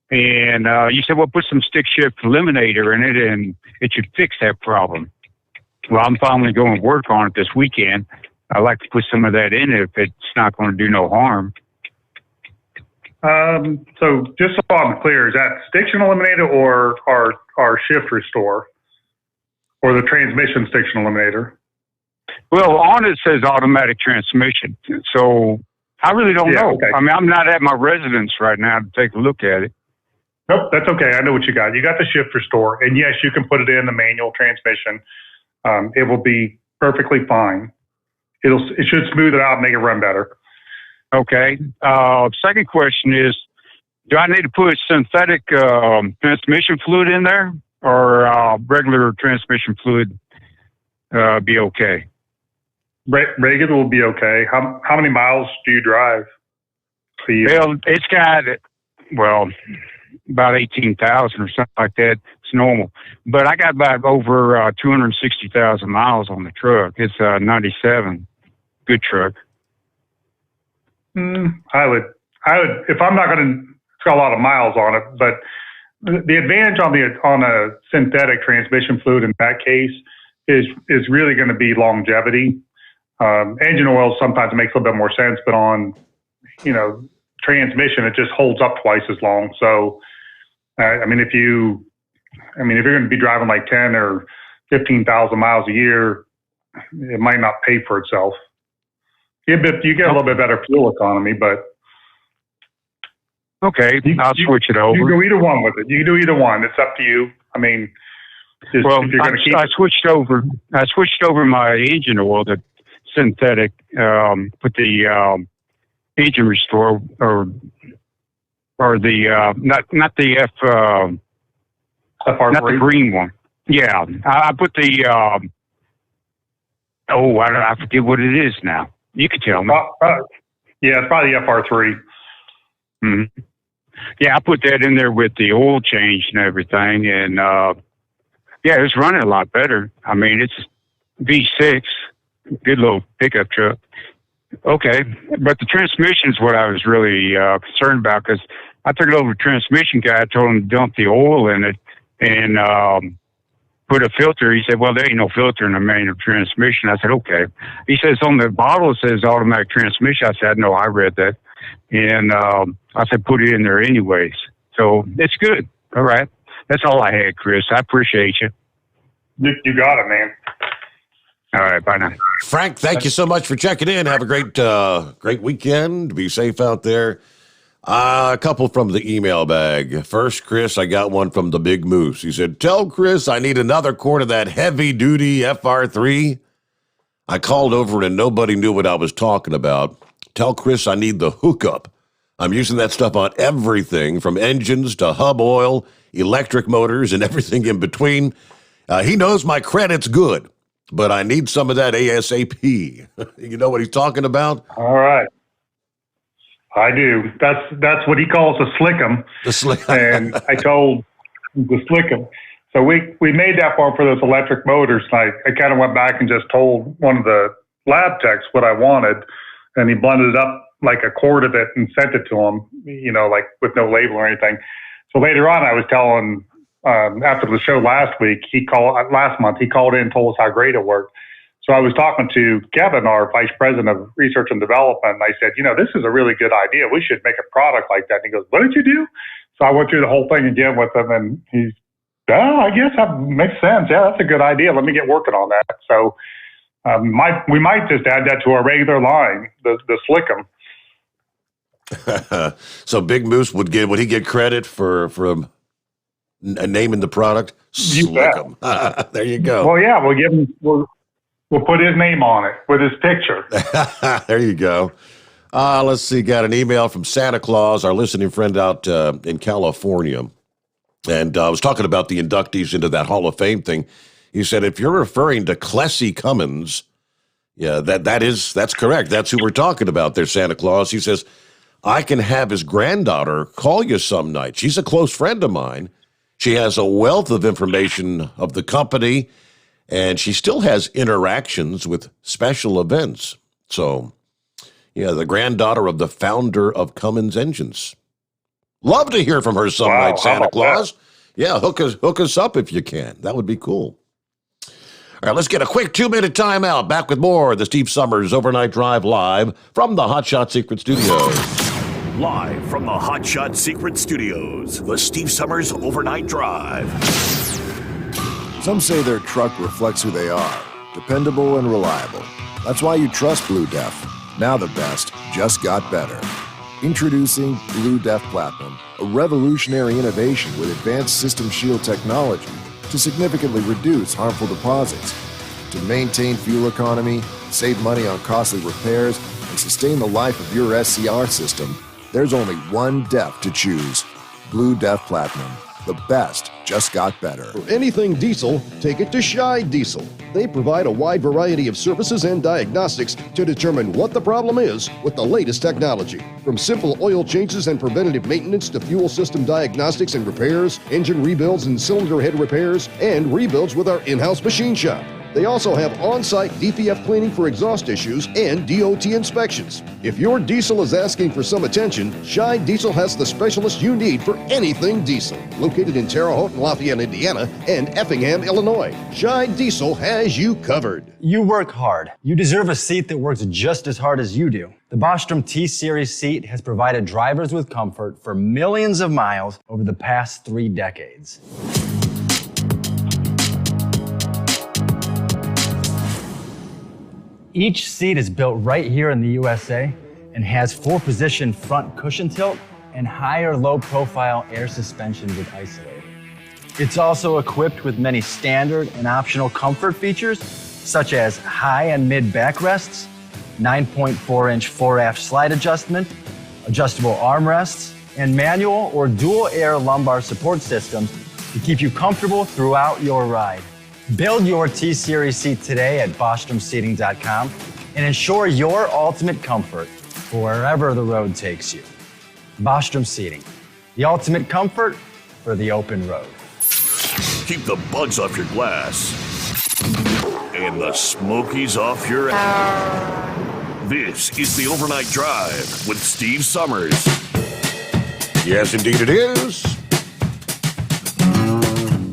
And you said, well, put some stick shift eliminator in it and it should fix that problem. Well, I'm finally going to work on it this weekend. I like to put some of that in if it's not going to do no harm. So just so I'm clear, is that Stiction Eliminator or our shift restore or the transmission Stiction Eliminator? Well, on it says automatic transmission. So I really don't know. Okay. I mean, I'm not at my residence right now to take a look at it. Nope, that's okay. I know what you got. You got the shift restore, and yes, you can put it in the manual transmission. It will be perfectly fine. It should smooth it out and make it run better. Okay. Second question is, do I need to put synthetic transmission fluid in there, or regular transmission fluid be okay? Regular will be okay. How many miles do you drive? Well, it's got about 18,000 or something like that. It's normal, but I got about over 260,000 miles on the truck. It's 97, good truck. I would, if I'm not going to, it's got a lot of miles on it, but the advantage on a synthetic transmission fluid in that case is really going to be longevity. Engine oil sometimes makes a little bit more sense, but on, transmission, it just holds up twice as long. So, if you're going to be driving like 10 or 15,000 miles a year, it might not pay for itself. You get a little bit better fuel economy, but okay, I'll switch it over. You can do either one with it. You can do either one. It's up to you. I mean, well, if you're going to keep I switched over. I switched over my engine oil to synthetic. Put the engine restore or the not the FR3. Not the green one. Yeah, I put the. I forget what it is now. You can tell me. Yeah, it's probably FR3. Mm-hmm. Yeah, I put that in there with the oil change and everything, and yeah, it's running a lot better. I mean, it's V6, good little pickup truck. Okay, but the transmission is what I was really concerned about, because I took it over to the transmission guy. I told him to dump the oil in it and put a filter. He said, well, there ain't no filter in the manual transmission. I said, okay. He says on the bottle it says automatic transmission. I said, no, I read that. And I said, put it in there anyways. So it's good. All right. That's all I had, Chris. I appreciate you. You got it, man. All right. Bye now. Frank, thank you so much for checking in. Have a great weekend. Be safe out there. A couple from the email bag. First, Chris, I got one from the Big Moose. He said, tell Chris I need another quart of that heavy-duty FR3. I called over and nobody knew what I was talking about. Tell Chris I need the hookup. I'm using that stuff on everything from engines to hub oil, electric motors, and everything in between. He knows my credit's good, but I need some of that ASAP. You know what he's talking about? All right. I do. That's what he calls a slickum. The slick. And I told the slickum. So we made that part for those electric motors. And I kind of went back and just told one of the lab techs what I wanted, and he blended it up like a quart of it and sent it to him, like with no label or anything. So later on, I was telling, after the show last month, he called in and told us how great it worked. So I was talking to Kevin, our vice president of research and development, and I said, this is a really good idea. We should make a product like that. And he goes, what did you do? So I went through the whole thing again with him, and he's, I guess that makes sense. Yeah, that's a good idea. Let me get working on that. So we might just add that to our regular line, the Slickum. So Big Moose would he get credit for naming the product? Slickum. There you go. Well, yeah, we'll give him. We'll put his name on it with his picture. There you go. Let's see. Got an email from Santa Claus, our listening friend out in California. And I was talking about the inductees into that Hall of Fame thing. He said, if you're referring to Clessy Cummins, yeah, that's correct. That's who we're talking about there, Santa Claus. He says, I can have his granddaughter call you some night. She's a close friend of mine. She has a wealth of information of the company, and she still has interactions with special events. So, yeah, the granddaughter of the founder of Cummins Engines. Love to hear from her some night, Santa Claus. Yeah, hook us up if you can. That would be cool. All right, let's get a quick 2-minute timeout. Back with more of the Steve Sommers Overnight Drive live from the Hot Shot Secret Studios. Live from the Hot Shot Secret Studios, the Steve Sommers Overnight Drive. Some say their truck reflects who they are, dependable and reliable. That's why you trust Blue Def. Now the best just got better. Introducing Blue Def Platinum, a revolutionary innovation with advanced system shield technology to significantly reduce harmful deposits. To maintain fuel economy, save money on costly repairs, and sustain the life of your SCR system, there's only one DEF to choose. Blue Def Platinum. The best just got better. For anything diesel, take it to Scheid Diesel. They provide a wide variety of services and diagnostics to determine what the problem is with the latest technology. From simple oil changes and preventative maintenance to fuel system diagnostics and repairs, engine rebuilds and cylinder head repairs, and rebuilds with our in-house machine shop. They also have on-site DPF cleaning for exhaust issues and DOT inspections. If your diesel is asking for some attention, Scheid Diesel has the specialist you need for anything diesel. Located in Terre Haute and Lafayette, Indiana, and Effingham, Illinois, Scheid Diesel has you covered. You work hard. You deserve a seat that works just as hard as you do. The Bostrom T-Series seat has provided drivers with comfort for millions of miles over the past 3 decades. Each seat is built right here in the USA and has 4-position front cushion tilt and higher low-profile air suspension with isolator. It's also equipped with many standard and optional comfort features, such as high and mid backrests, 9.4-inch fore-aft slide adjustment, adjustable armrests, and manual or dual air lumbar support systems to keep you comfortable throughout your ride. Build your T-Series seat today at BostromSeating.com and ensure your ultimate comfort for wherever the road takes you. Bostrom Seating, the ultimate comfort for the open road. Keep the bugs off your glass and the smokies off your ass. This is the Overnight Drive with Steve Summers. Yes, indeed it is.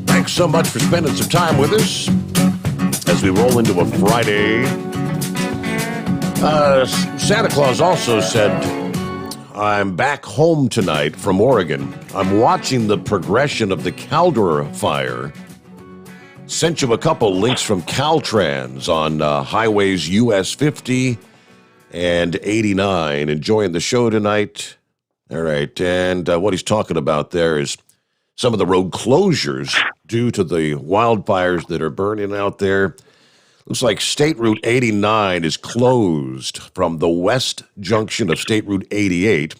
Thanks so much for spending some time with us as we roll into a Friday. Santa Claus also said, I'm back home tonight from Oregon. I'm watching the progression of the Caldera fire. Sent you a couple links from Caltrans on highways US 50 and 89. Enjoying the show tonight. All right, and what he's talking about there is some of the road closures due to the wildfires that are burning out there. Looks like State Route 89 is closed from the west junction of State Route 88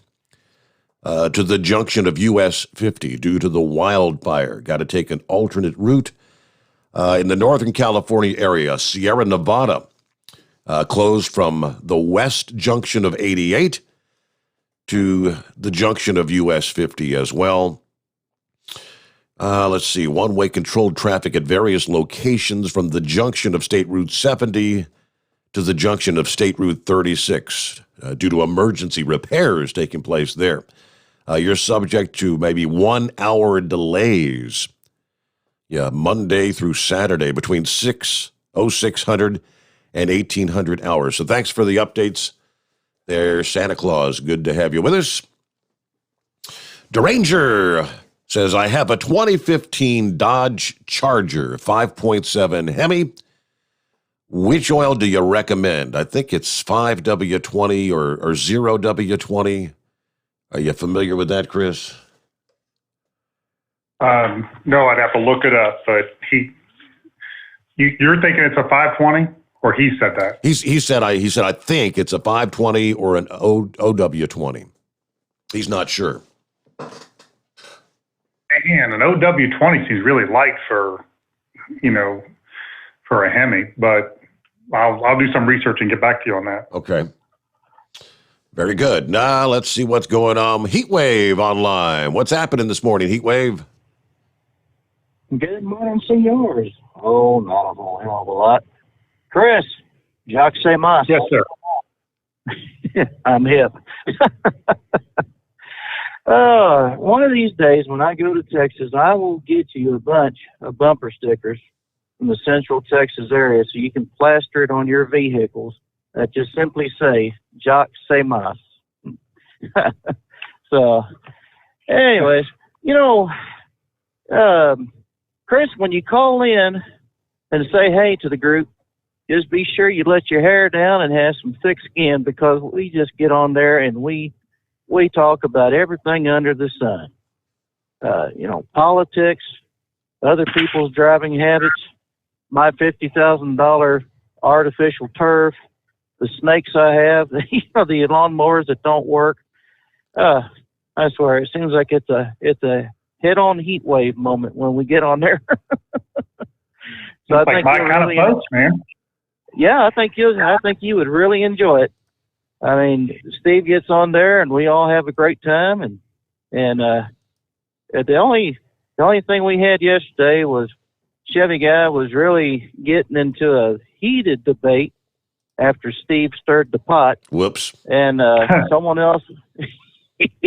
to the junction of US 50 due to the wildfire. Got to take an alternate route. In the Northern California area, Sierra Nevada closed from the west junction of 88 to the junction of US 50 as well. Let's see, one-way controlled traffic at various locations from the junction of State Route 70 to the junction of State Route 36 due to emergency repairs taking place there. You're subject to maybe 1 hour delays. Yeah, Monday through Saturday between 0600 and 1800 hours. So thanks for the updates there, Santa Claus. Good to have you with us. Deranger says, I have a 2015 Dodge Charger 5.7 Hemi. Which oil do you recommend? I think it's 5W20 or 0W20. Are you familiar with that, Chris? No, I'd have to look it up, but you're thinking it's a 520, or he said that? He said I think it's a 520 or an OW20. He's not sure. Man, an OW20 seems really light for a Hemi, but I'll do some research and get back to you on that. Okay. Very good. Now let's see what's going on. Heatwave online. What's happening this morning, Heatwave? Good morning, senors. Oh, not a whole hell of a lot. Chris, Jacques Mas. Yes, sir. I'm hip. One of these days when I go to Texas, I will get you a bunch of bumper stickers from the Central Texas area so you can plaster it on your vehicles that just simply say, Jacques Mas. So, anyways, Chris, when you call in and say hey to the group, just be sure you let your hair down and have some thick skin, because we just get on there and we talk about everything under the sun. Politics, other people's driving habits, my $50,000 artificial turf, the snakes I have, the lawnmowers that don't work. I swear, it seems like it's a head-on heat wave moment when we get on there. So I think my kind of folks, man. Yeah, I think you would really enjoy it. I mean, Steve gets on there and we all have a great time, and the only thing we had yesterday was Chevy Guy was really getting into a heated debate after Steve stirred the pot. Whoops. And someone else and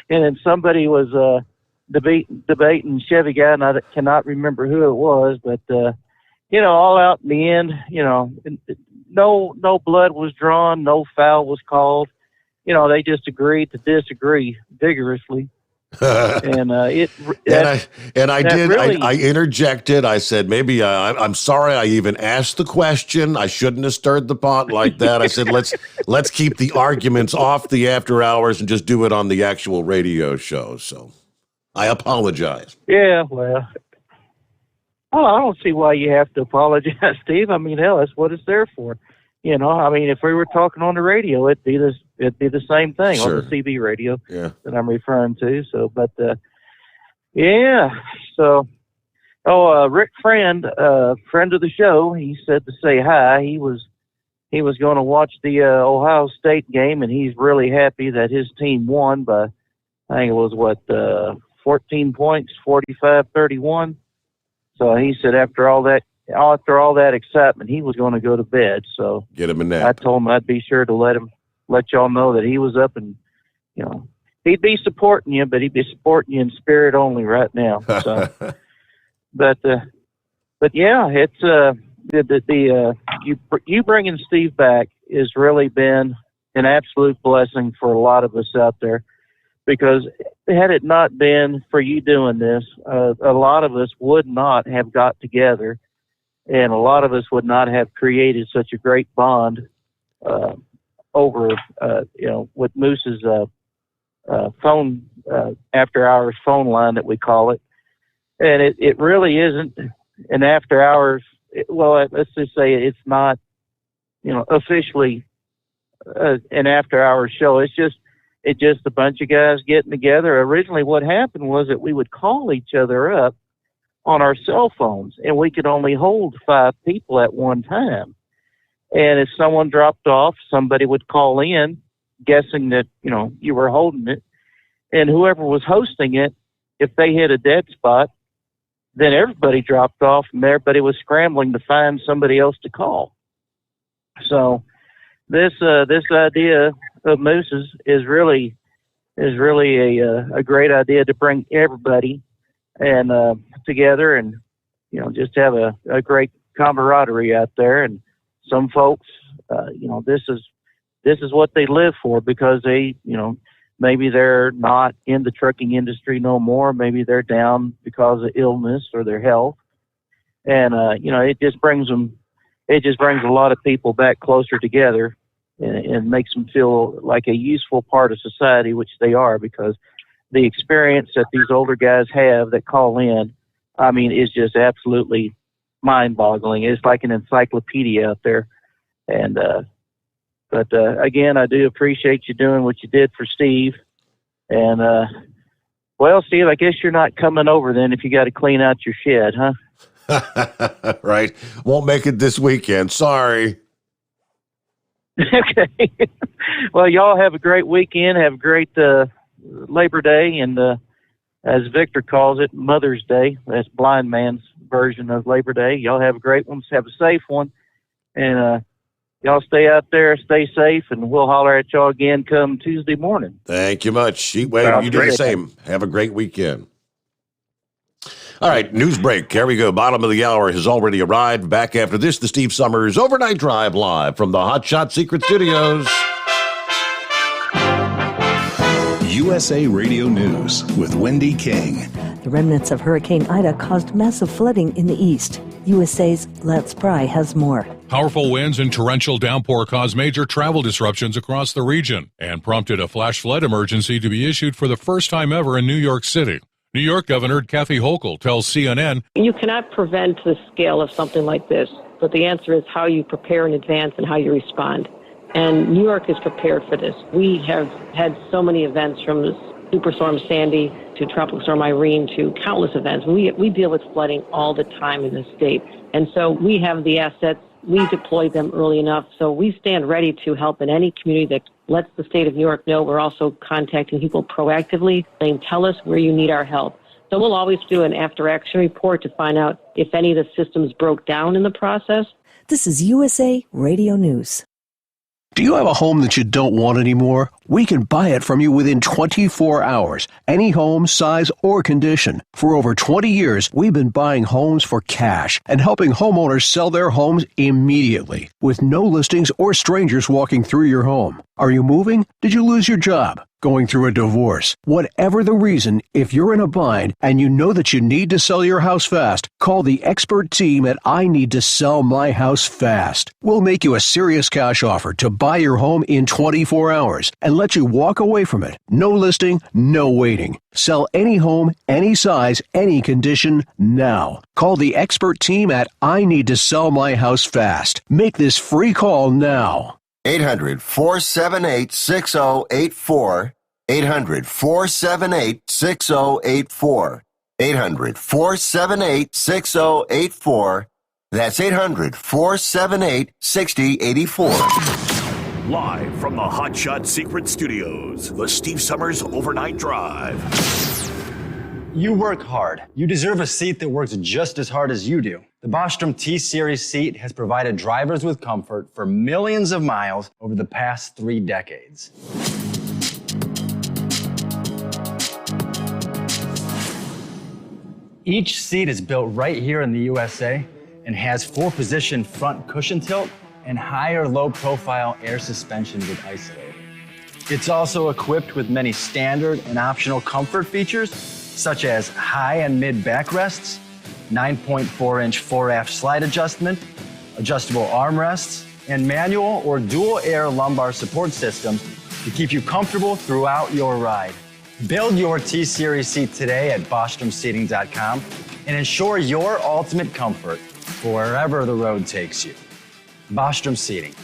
then somebody was debating Chevy Guy, and I cannot remember who it was, but all out in the end, no blood was drawn, no foul was called. They just agreed to disagree vigorously. And I interjected. I said, maybe I'm sorry I even asked the question. I shouldn't have stirred the pot like that. I said, let's keep the arguments off the after hours and just do it on the actual radio show. So I apologize. Yeah, well, I don't see why you have to apologize, Steve. I mean, hell, that's what it's there for. You know, I mean, if we were talking on the radio, it'd be the same thing on the CB radio that I'm referring to. So, but Rick Friend, friend of the show, he said to say hi. He was going to watch the Ohio State game, and he's really happy that his team won by, I think it was 14 points, 45-31. So he said after all that excitement, he was going to go to bed. So get him a nap. I told him I'd be sure to let y'all know that he was up, and he'd be supporting you, but he'd be supporting you in spirit only right now. So, but yeah, it's you bringing Steve back has really been an absolute blessing for a lot of us out there. Because had it not been for you doing this, a lot of us would not have got together, and a lot of us would not have created such a great bond over, with Moose's phone after-hours phone line that we call it. And it really isn't an after-hours. Well, let's just say it's not, officially an after-hours show. It's just a bunch of guys getting together. Originally what happened was that we would call each other up on our cell phones, and we could only hold 5 people at one time. And if someone dropped off, somebody would call in guessing that, you were holding it. And whoever was hosting it, if they hit a dead spot, then everybody dropped off and everybody was scrambling to find somebody else to call. So this idea of Moose's is really a great idea to bring everybody and together, and just have a great camaraderie out there. And some folks, this is what they live for, because they, maybe they're not in the trucking industry no more. Maybe they're down because of illness or their health, and it just brings a lot of people back closer together. And makes them feel like a useful part of society, which they are, because the experience that these older guys have that call in, I mean, is just absolutely mind-boggling. It's like an encyclopedia out there. And but again, I do appreciate you doing what you did for Steve. And well, Steve, I guess you're not coming over then if you got to clean out your shed, huh? Right. Won't make it this weekend. Sorry. Okay. Well, y'all have a great weekend. Have a great Labor Day, and as Victor calls it, Mother's Day. That's blind man's version of Labor Day. Y'all have a great one. Have a safe one. And y'all stay out there, stay safe, and we'll holler at y'all again come Tuesday morning. Thank you much. Sheetwave, you do the same. Have a great weekend. All right, news break. Here we go. Bottom of the hour has already arrived. Back after this, the Steve Sommers Overnight Drive live from the Hot Shot Secret Studios. USA Radio News with Wendy King. The remnants of Hurricane Ida caused massive flooding in the east. USA's Lance Pry has more. Powerful winds and torrential downpour caused major travel disruptions across the region and prompted a flash flood emergency to be issued for the first time ever in New York City. New York Governor Kathy Hochul tells CNN, You cannot prevent the scale of something like this, but the answer is how you prepare in advance and how you respond. And New York is prepared for this. We have had so many events, from Superstorm Sandy to Tropical Storm Irene to countless events. We deal with flooding all the time in this state. And so we have the assets. We deploy them early enough. So we stand ready to help in any community that lets the state of New York know. We're also contacting people proactively, saying, tell us where you need our help. So we'll always do an after-action report to find out if any of the systems broke down in the process. This is USA Radio News. Do you have a home that you don't want anymore? We can buy it from you within 24 hours. Any home, size, or condition. For over 20 years, we've been buying homes for cash and helping homeowners sell their homes immediately, with no listings or strangers walking through your home. Are you moving? Did you lose your job? going through a divorce. Whatever the reason, if you're in a bind and you know that you need to sell your house fast, call the expert team at I Need to Sell My House Fast. We'll make you a serious cash offer to buy your home in 24 hours and let you walk away from it. No listing, no waiting. Sell any home, any size, any condition, now. Call the expert team at I Need to Sell My House Fast. Make this free call now. 800-478-6084. 800-478-6084. 800-478-6084. That's 800-478-6084. Live from the Hot Shot Secret Studios, the Steve Sommers Overnight Drive. You work hard. You deserve a seat that works just as hard as you do. The Bostrom T-Series seat has provided drivers with comfort for millions of miles over the past 3 decades. Each seat is built right here in the USA and has 4-position front cushion tilt and higher low-profile air suspension with isolator. It's also equipped with many standard and optional comfort features, such as high and mid backrests, 9.4-inch fore-aft slide adjustment, adjustable armrests, and manual or dual air lumbar support systems to keep you comfortable throughout your ride. Build your T-Series seat today at BostromSeating.com and ensure your ultimate comfort for wherever the road takes you. Bostrom Seating,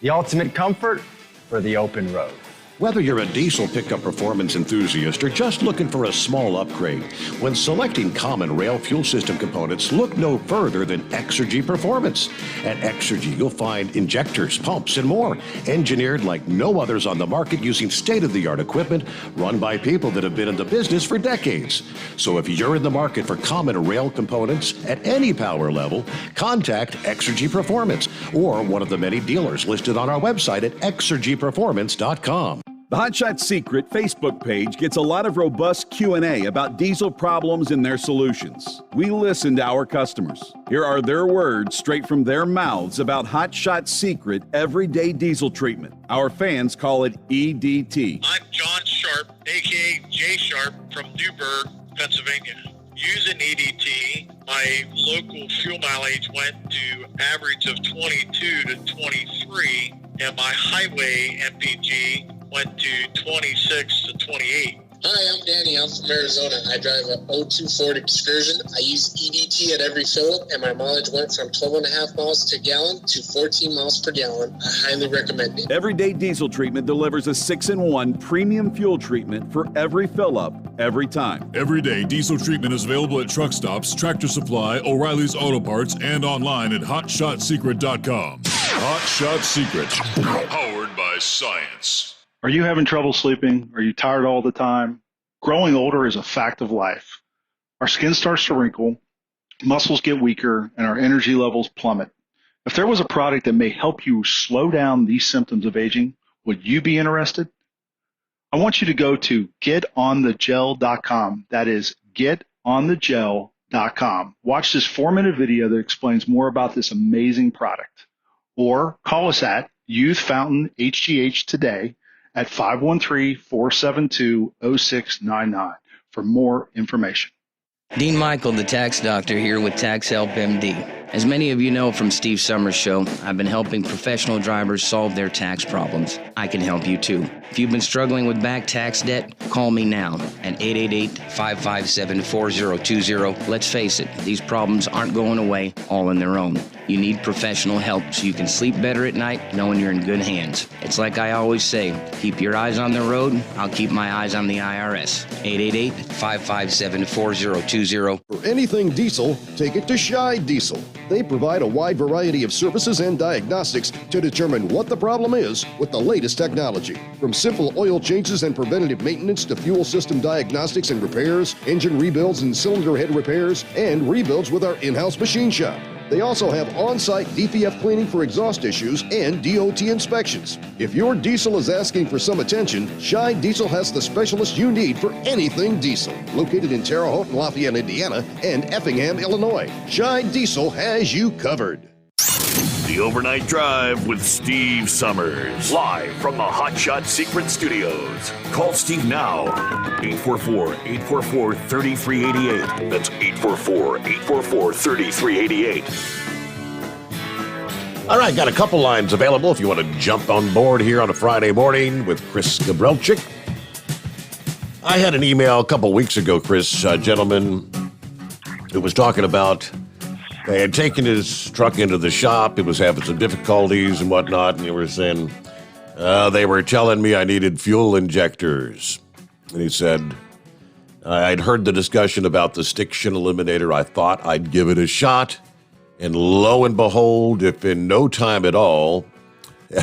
the ultimate comfort for the open road. Whether you're a diesel pickup performance enthusiast or just looking for a small upgrade, when selecting common rail fuel system components, look no further than Exergy Performance. At Exergy, you'll find injectors, pumps, and more, engineered like no others on the market using state-of-the-art equipment run by people that have been in the business for decades. So if you're in the market for common rail components at any power level, contact Exergy Performance or one of the many dealers listed on our website at exergyperformance.com. The Hot Shot Secret Facebook page gets a lot of robust Q&A about diesel problems and their solutions. We listen to our customers. Here are their words straight from their mouths about Hot Shot Secret Everyday Diesel Treatment. Our fans call it EDT. I'm John Sharp, a.k.a. Jay Sharp from Newburgh, Pennsylvania. Using EDT, my local fuel mileage went to average of 22 to 23, and my highway MPG went to 26 to 28. Hi, I'm Danny. I'm from Arizona. I drive a 02 Ford Excursion. I use EDT at every fill up, and my mileage went from 12.5 miles to gallon to 14 miles per gallon. I highly recommend it. Everyday Diesel Treatment delivers a 6-in-1 premium fuel treatment for every fill-up, every time. Everyday Diesel Treatment is available at truck stops, Tractor Supply, O'Reilly's Auto Parts, and online at HotShotSecret.com. Hot Shot Secret, powered by science. Are you having trouble sleeping? Are you tired all the time? Growing older is a fact of life. Our skin starts to wrinkle, muscles get weaker, and our energy levels plummet. If there was a product that may help you slow down these symptoms of aging, would you be interested? I want you to go to getonthegel.com. That is getonthegel.com. Watch this 4-minute video that explains more about this amazing product. Or call us at Youth Fountain HGH today at 513-472-0699 for more information. Dean Michael, the tax doctor, here with Tax Help MD. As many of you know from Steve Sommers' show, I've been helping professional drivers solve their tax problems. I can help you too. If you've been struggling with back tax debt, call me now at 888-557-4020. Let's face it, these problems aren't going away all on their own. You need professional help so you can sleep better at night knowing you're in good hands. It's like I always say, keep your eyes on the road, I'll keep my eyes on the IRS. 888-557-4020. For anything diesel, take it to Shy Diesel. They provide a wide variety of services and diagnostics to determine what the problem is with the latest technology. From simple oil changes and preventative maintenance to fuel system diagnostics and repairs, engine rebuilds and cylinder head repairs, and rebuilds with our in-house machine shop. They also have on-site DPF cleaning for exhaust issues and DOT inspections. If your diesel is asking for some attention, Shy Diesel has the specialist you need for anything diesel. Located in Terre Haute, Lafayette, Indiana, and Effingham, Illinois, Shy Diesel has you covered. The The Overnight Drive with Steve Sommers. Live from the Hot Shot Secret Studios. Call Steve now. 844-844-3388. That's 844-844-3388. All right, got a couple lines available if you want to jump on board here on a Friday morning with Chris Gabrelchik. I had an email a couple weeks ago, Chris, a gentleman who was talking about they had taken his truck into the shop. It was having some difficulties and whatnot, and they were saying, they were telling me I needed fuel injectors. And he said, I'd heard the discussion about the stiction eliminator. I thought I'd give it a shot. And lo and behold, if in no time at all,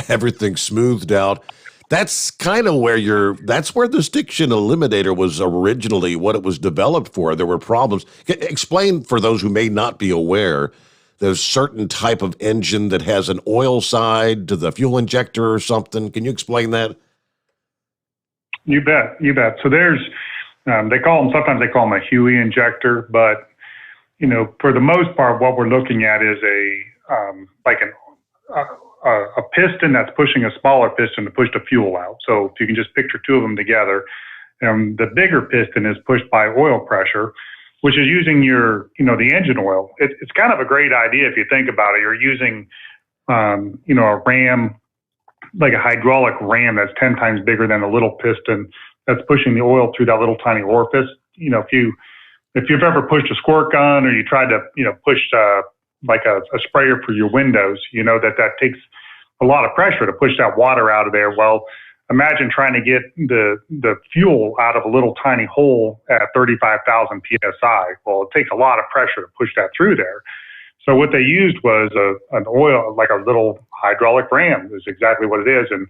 everything smoothed out. That's kind of where that's where the stiction eliminator was originally what it was developed for. There were problems. Explain for those who may not be aware, there's certain type of engine that has an oil side to the fuel injector or something. Can you explain that? You bet. So there's, sometimes they call them a Huey injector, but, for the most part, what we're looking at is a piston that's pushing a smaller piston to push the fuel out. So if you can just picture two of them together, the bigger piston is pushed by oil pressure, which is using the engine oil. It's kind of a great idea if you think about it. You're using, a ram, like a hydraulic ram that's 10 times bigger than a little piston that's pushing the oil through that little tiny orifice. If you've ever pushed a squirt gun or you tried to, push like a sprayer for your windows, that takes a lot of pressure to push that water out of there. Well, imagine trying to get the fuel out of a little tiny hole at 35,000 PSI. Well, it takes a lot of pressure to push that through there. So what they used was an oil, like a little hydraulic ram is exactly what it is. And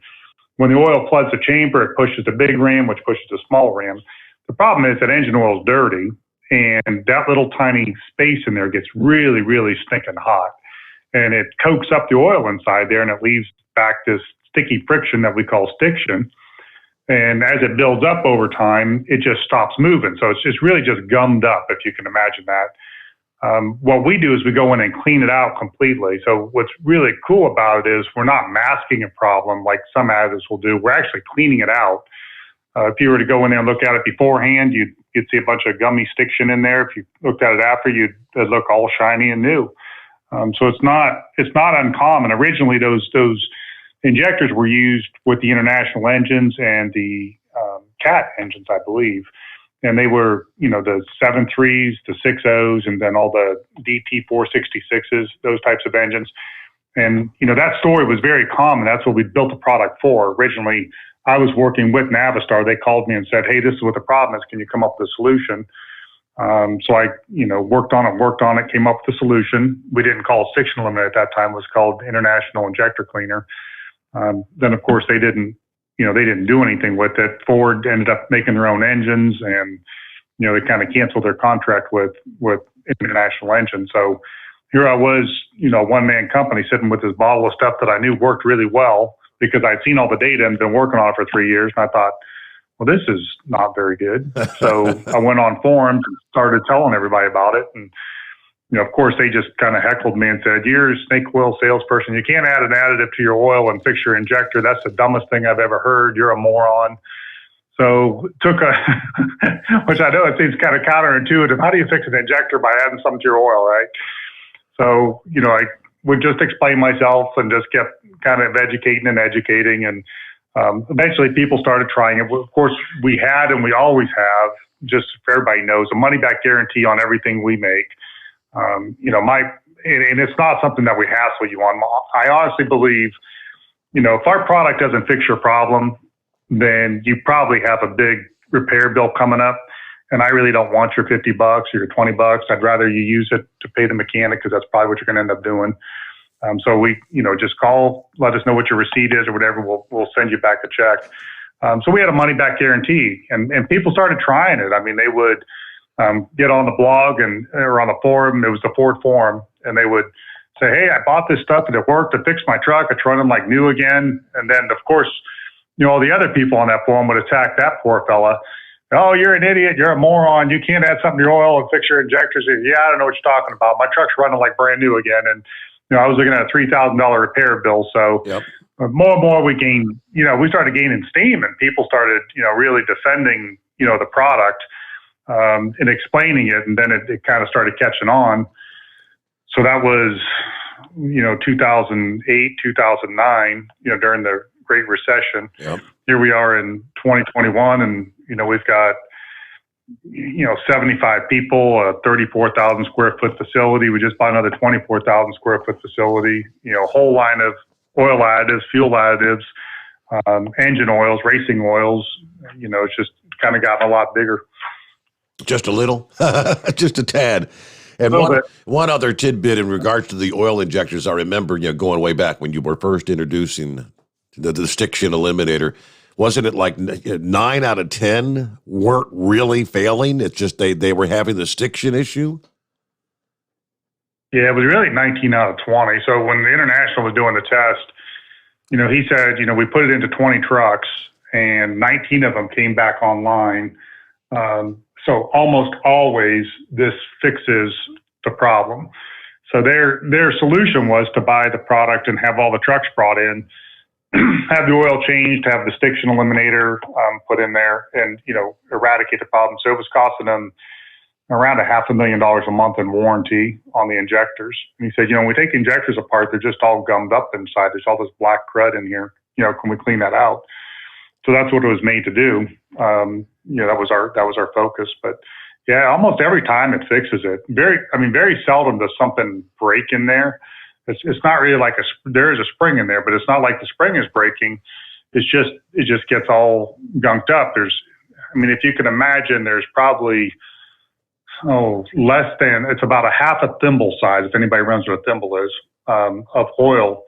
when the oil floods the chamber, it pushes the big ram, which pushes the small ram. The problem is that engine oil is dirty, and that little tiny space in there gets really, really stinking hot. And it cokes up the oil inside there, and it leaves back this sticky friction that we call stiction. And as it builds up over time, it just stops moving. So it's just really just gummed up, if you can imagine that. What we do is we go in and clean it out completely. So what's really cool about it is we're not masking a problem like some additives will do. We're actually cleaning it out. If you were to go in there and look at it beforehand, you'd see a bunch of gummy stiction in there. If you looked at it after, it'd look all shiny and new. So it's not uncommon. Originally, those injectors were used with the International engines and the CAT engines, I believe. And they were, the 7.3s, the 6.0s, and then all the DT 466s, those types of engines. And, that story was very common. That's what we built the product for. Originally, I was working with Navistar. They called me and said, hey, this is what the problem is. Can you come up with a solution? So I, worked on it, came up with a solution. We didn't call it stiction eliminator at that time. It was called International Injector Cleaner. Then, of course, they didn't do anything with it. Ford ended up making their own engines, and, they kind of canceled their contract with International Engine. So here I was, a one-man company sitting with this bottle of stuff that I knew worked really well because I'd seen all the data and been working on it for 3 years. And I thought, well, this is not very good. So I went on forums and started telling everybody about it. And, of course, they just kind of heckled me and said, you're a snake oil salesperson. You can't add an additive to your oil and fix your injector. That's the dumbest thing I've ever heard. You're a moron. So took which I know it seems kind of counterintuitive. How do you fix an injector by adding something to your oil, right? So, I would just explain myself and just kept kind of educating. And eventually people started trying it. Of course, we had and we always have, just so everybody knows, a money-back guarantee on everything we make. And it's not something that we hassle you on. I honestly believe, if our product doesn't fix your problem, then you probably have a big repair bill coming up. And I really don't want your $50 or your $20. I'd rather you use it to pay the mechanic because that's probably what you're going to end up doing. So we, just call, let us know what your receipt is or whatever. We'll send you back a check. So we had a money back guarantee, and people started trying it. I mean, they would get on the blog or on the forum. It was the Ford forum, and they would say, hey, I bought this stuff and it worked. It fixed my truck. It's running like new again. And then, of course, all the other people on that forum would attack that poor fella. Oh, you're an idiot. You're a moron. You can't add something to your oil and fix your injectors. Yeah, I don't know what you're talking about. My truck's running like brand new again. And I was looking at a $3,000 repair bill. So more and more we gained, we started gaining steam, and people started, really defending, the product and explaining it. And then it kind of started catching on. So that was, 2008, 2009, during the Great Recession. Here we are in 2021, and, we've got, 75 people, a 34,000 square foot facility. We just bought another 24,000 square foot facility, a whole line of oil additives, fuel additives, engine oils, racing oils. It's just kind of gotten a lot bigger. Just a little, just a tad. And one other tidbit in regards to the oil injectors, I remember, going way back when you were first introducing the Stiction Eliminator, wasn't it like 9 out of 10 weren't really failing? It's just they were having the Stiction issue? Yeah, it was really 19 out of 20. So when the International was doing the test, he said, we put it into 20 trucks and 19 of them came back online. So almost always this fixes the problem. So their solution was to buy the product and have all the trucks brought in, have the oil changed, have the Stiction Eliminator put in there, and eradicate the problem. So it was costing them around $500,000 a month in warranty on the injectors. And he said, when we take the injectors apart, they're just all gummed up inside. There's all this black crud in here. Can we clean that out? So that's what it was made to do. That was our focus. But yeah, almost every time it fixes it. Very seldom does something break in there. It's not really like there is a spring in there, but it's not like the spring is breaking. It just gets all gunked up. If you can imagine, there's probably it's about a half a thimble size, if anybody runs what a thimble is, of oil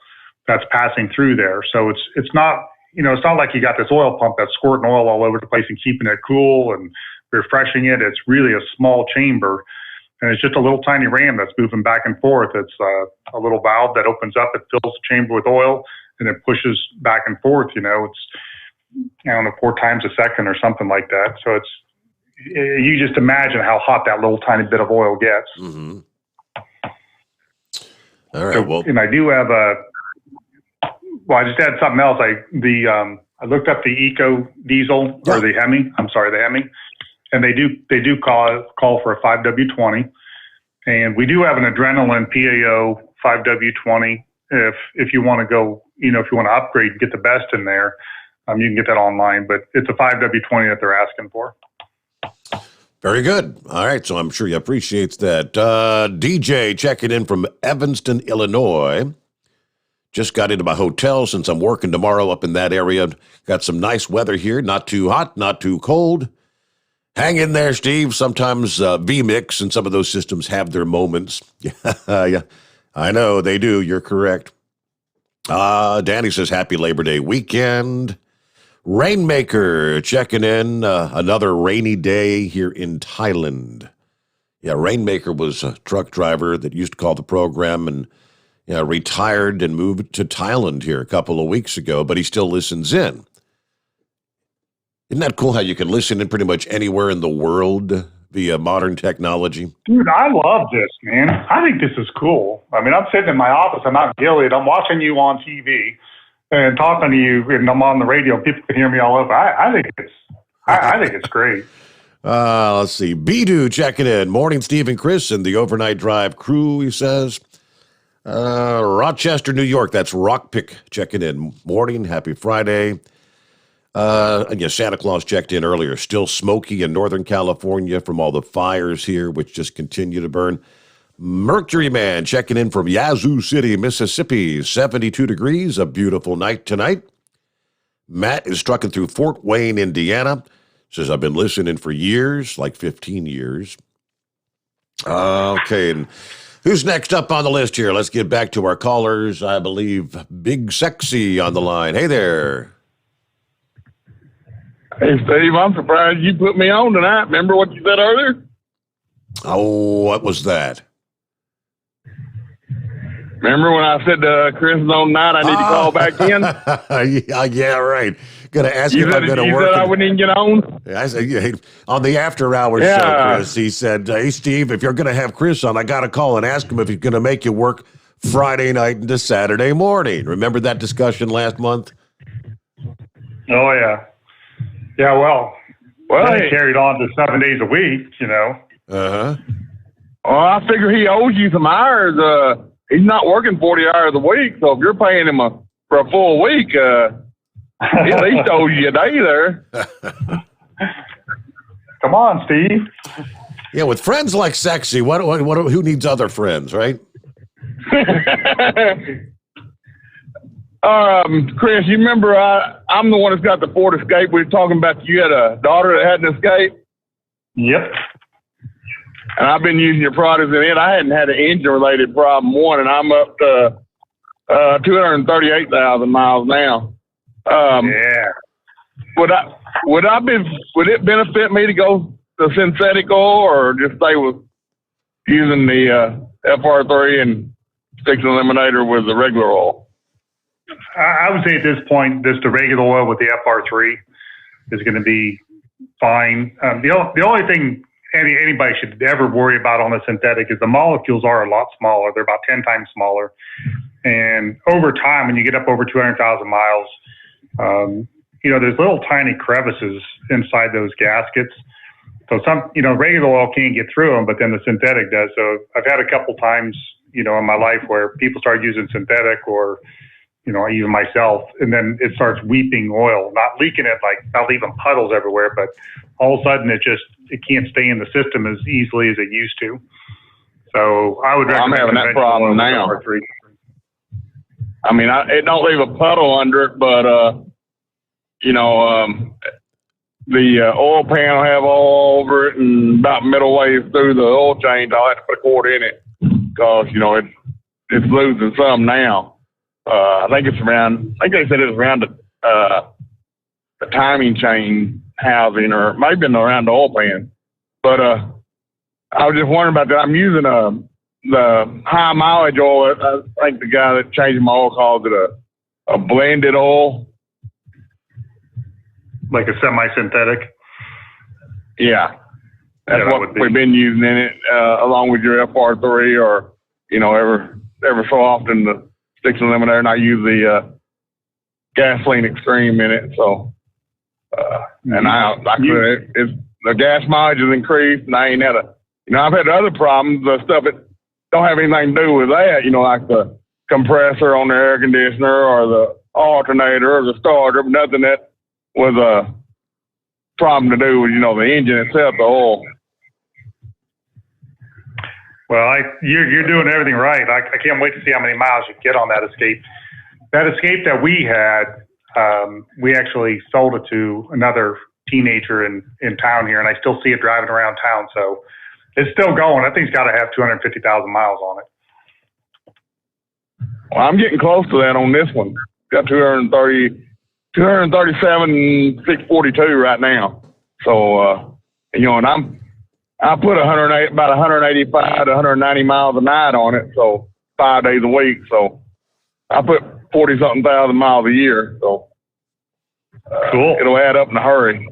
that's passing through there. So it's not, it's not like you got this oil pump that's squirting oil all over the place and keeping it cool and refreshing it. It's really a small chamber, and it's just a little tiny ram that's moving back and forth. It's a little valve that opens up, it fills the chamber with oil, and it pushes back and forth. It's 4 times a second or something like that. So you just imagine how hot that little tiny bit of oil gets. Mm-hmm. All right. And I do have I just had something else. I looked up the Eco Diesel or the Hemi. I'm sorry, the Hemi, and they do call for a 5W20, and we do have an Adrenaline PAO 5W20. If you want to go, if you want to upgrade and get the best in there, you can get that online. But it's a 5W20 that they're asking for. Very good. All right, so I'm sure you appreciate that. DJ checking in from Evanston, Illinois. Just got into my hotel since I'm working tomorrow up in that area. Got some nice weather here. Not too hot, not too cold. Hang in there, Steve. Sometimes VMix and some of those systems have their moments. Yeah, I know they do. You're correct. Danny says, happy Labor Day weekend. Rainmaker checking in. Another rainy day here in Thailand. Yeah, Rainmaker was a truck driver that used to call the program and retired and moved to Thailand here a couple of weeks ago, but he still listens in. Isn't that cool how you can listen in pretty much anywhere in the world via modern technology? Dude, I love this, man. I think this is cool. I'm sitting in my office. I'm out in Gilead. I'm watching you on TV and talking to you, and I'm on the radio. People can hear me all over. I think it's great. Let's see. Bidu checking in. Morning, Steve and Chris and the Overnight Drive crew, he says. Rochester, New York. That's Rockpick checking in. Morning. Happy Friday. And yeah, Santa Claus checked in earlier. Still smoky in Northern California from all the fires here, which just continue to burn. Mercury Man checking in from Yazoo City, Mississippi. 72 degrees. A beautiful night tonight. Matt is trucking through Fort Wayne, Indiana. Says, I've been listening for years, like 15 years. Okay, and who's next up on the list here? Let's get back to our callers. I believe Big Sexy on the line. Hey there. Hey, Steve, I'm surprised you put me on tonight. Remember what you said earlier? Oh, what was that? Remember when I said Chris is on tonight, I need to call back in? Yeah, right. Going to ask you if I'm going to work. You said I wouldn't even get on? I said, yeah, on the After Hours show, Chris, he said, hey, Steve, if you're going to have Chris on, I got to call and ask him if he's going to make you work Friday night into Saturday morning. Remember that discussion last month? Oh, yeah. Yeah, well, it carried on to 7 days a week, Uh-huh. Well, I figure he owes you some hours. He's not working 40 hours a week, so if you're paying him for a full week, he at least owes you a day there. Come on, Steve. Yeah, with friends like Sexy, who needs other friends, right? Chris, you remember I'm the one that's got the Ford Escape. We were talking about you had a daughter that had an Escape. Yep. And I've been using your products in it. I hadn't had an engine-related problem, and I'm up to 238,000 miles now. Yeah. Would it benefit me to go the synthetic oil or just stay with using the FR3 and stick to the eliminator with the regular oil? I would say at this point, just the regular oil with the FR3 is going to be fine. The only thing anybody should ever worry about on a synthetic is the molecules are a lot smaller. They're about 10 times smaller. And over time, when you get up over 200,000 miles, there's little tiny crevices inside those gaskets. So regular oil can't get through them, but then the synthetic does. So I've had a couple times, in my life where people start using synthetic or, even myself, and then it starts weeping oil, not leaking it, like not leaving puddles everywhere, but all of a sudden it can't stay in the system as easily as it used to. So I would recommend. I'm having that problem now. I mean, it don't leave a puddle under it, but, the oil pan will have all over it, and about middle way through the oil change, I'll have to put a quart in it because, it's losing some now. I think they said it was around the timing chain housing or maybe around the oil pan. But I was just wondering about that. I'm using the high mileage oil. I think the guy that changed my oil calls it a blended oil. Like a semi-synthetic? Yeah. That's what we've been using in it, along with your FR3 or, every so often the sticks and eliminator, and I use the gasoline extreme in it. So, and the gas mileage has increased, and I ain't had I've had other problems, stuff that don't have anything to do with that, like the compressor on the air conditioner or the alternator or the starter, but nothing that was a problem to do with, the engine itself, the oil. Well, you're doing everything right. I can't wait to see how many miles you get on that Escape. That Escape that we had, we actually sold it to another teenager in town here, and I still see it driving around town. So it's still going. I think it's got to have 250,000 miles on it. Well, I'm getting close to that on this one. Got 237,642 right now. So, and I put about 185 to 190 miles a night on it, so 5 days a week. So I put 40-something thousand miles a year. So cool. It'll add up in a hurry.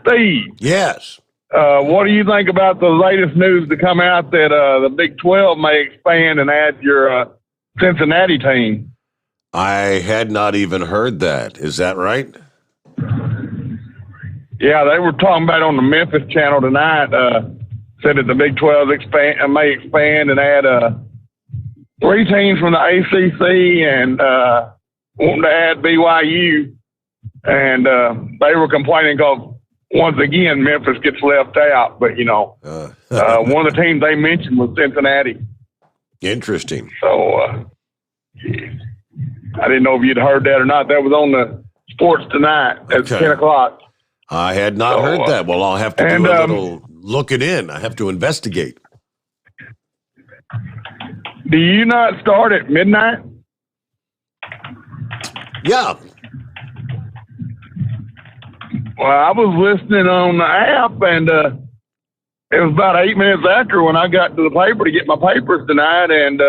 Steve. Yes. What do you think about the latest news to come out that the Big 12 may expand and add your Cincinnati team? I had not even heard that. Is that right? Yeah, they were talking about it on the Memphis channel tonight. Said that the Big 12 may expand and add 3 teams from the ACC and wanting to add BYU. And they were complaining because, once again, Memphis gets left out. But, one of the teams they mentioned was Cincinnati. Interesting. So I didn't know if you'd heard that or not. That was on the Sports Tonight at 10 o'clock. I had not heard that. Well, I'll have to do a little looking in. I have to investigate. Do you not start at midnight? Yeah. Well, I was listening on the app, and it was about 8 minutes after when I got to the paper to get my papers tonight, and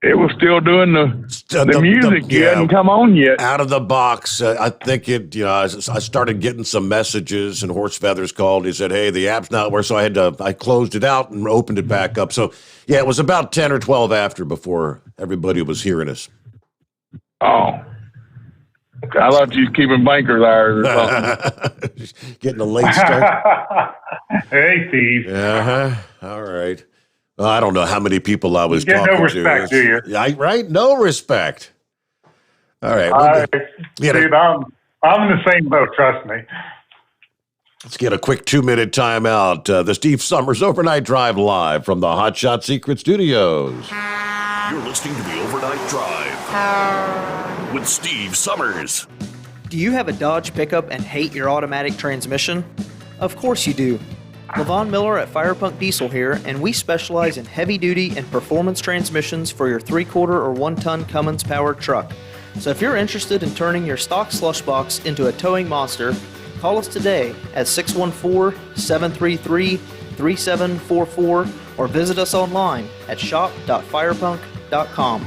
It was still doing the music. You hadn't come on yet. Out of the box. I think it, I started getting some messages, and Horse Feathers called. He said, hey, the app's not working. So I closed it out and opened it back up. So, yeah, it was about 10 or 12 after before everybody was hearing us. Oh. I thought you was keeping banker's hours or something. Getting a late start. Hey, Steve. Uh-huh. All right. I don't know how many people I was talking to. No respect, do you? Yeah, right? No respect. All right. Steve, I'm in the same boat, trust me. Let's get a quick 2-minute timeout. The Steve Sommers Overnight Drive live from the Hot Shot Secret Studios. You're listening to the Overnight Drive with Steve Sommers. Do you have a Dodge pickup and hate your automatic transmission? Of course you do. LaVon Miller at Firepunk Diesel here, and we specialize in heavy-duty and performance transmissions for your 3/4 or 1-ton Cummins-powered truck. So if you're interested in turning your stock slush box into a towing monster, call us today at 614-733-3744 or visit us online at shop.firepunk.com.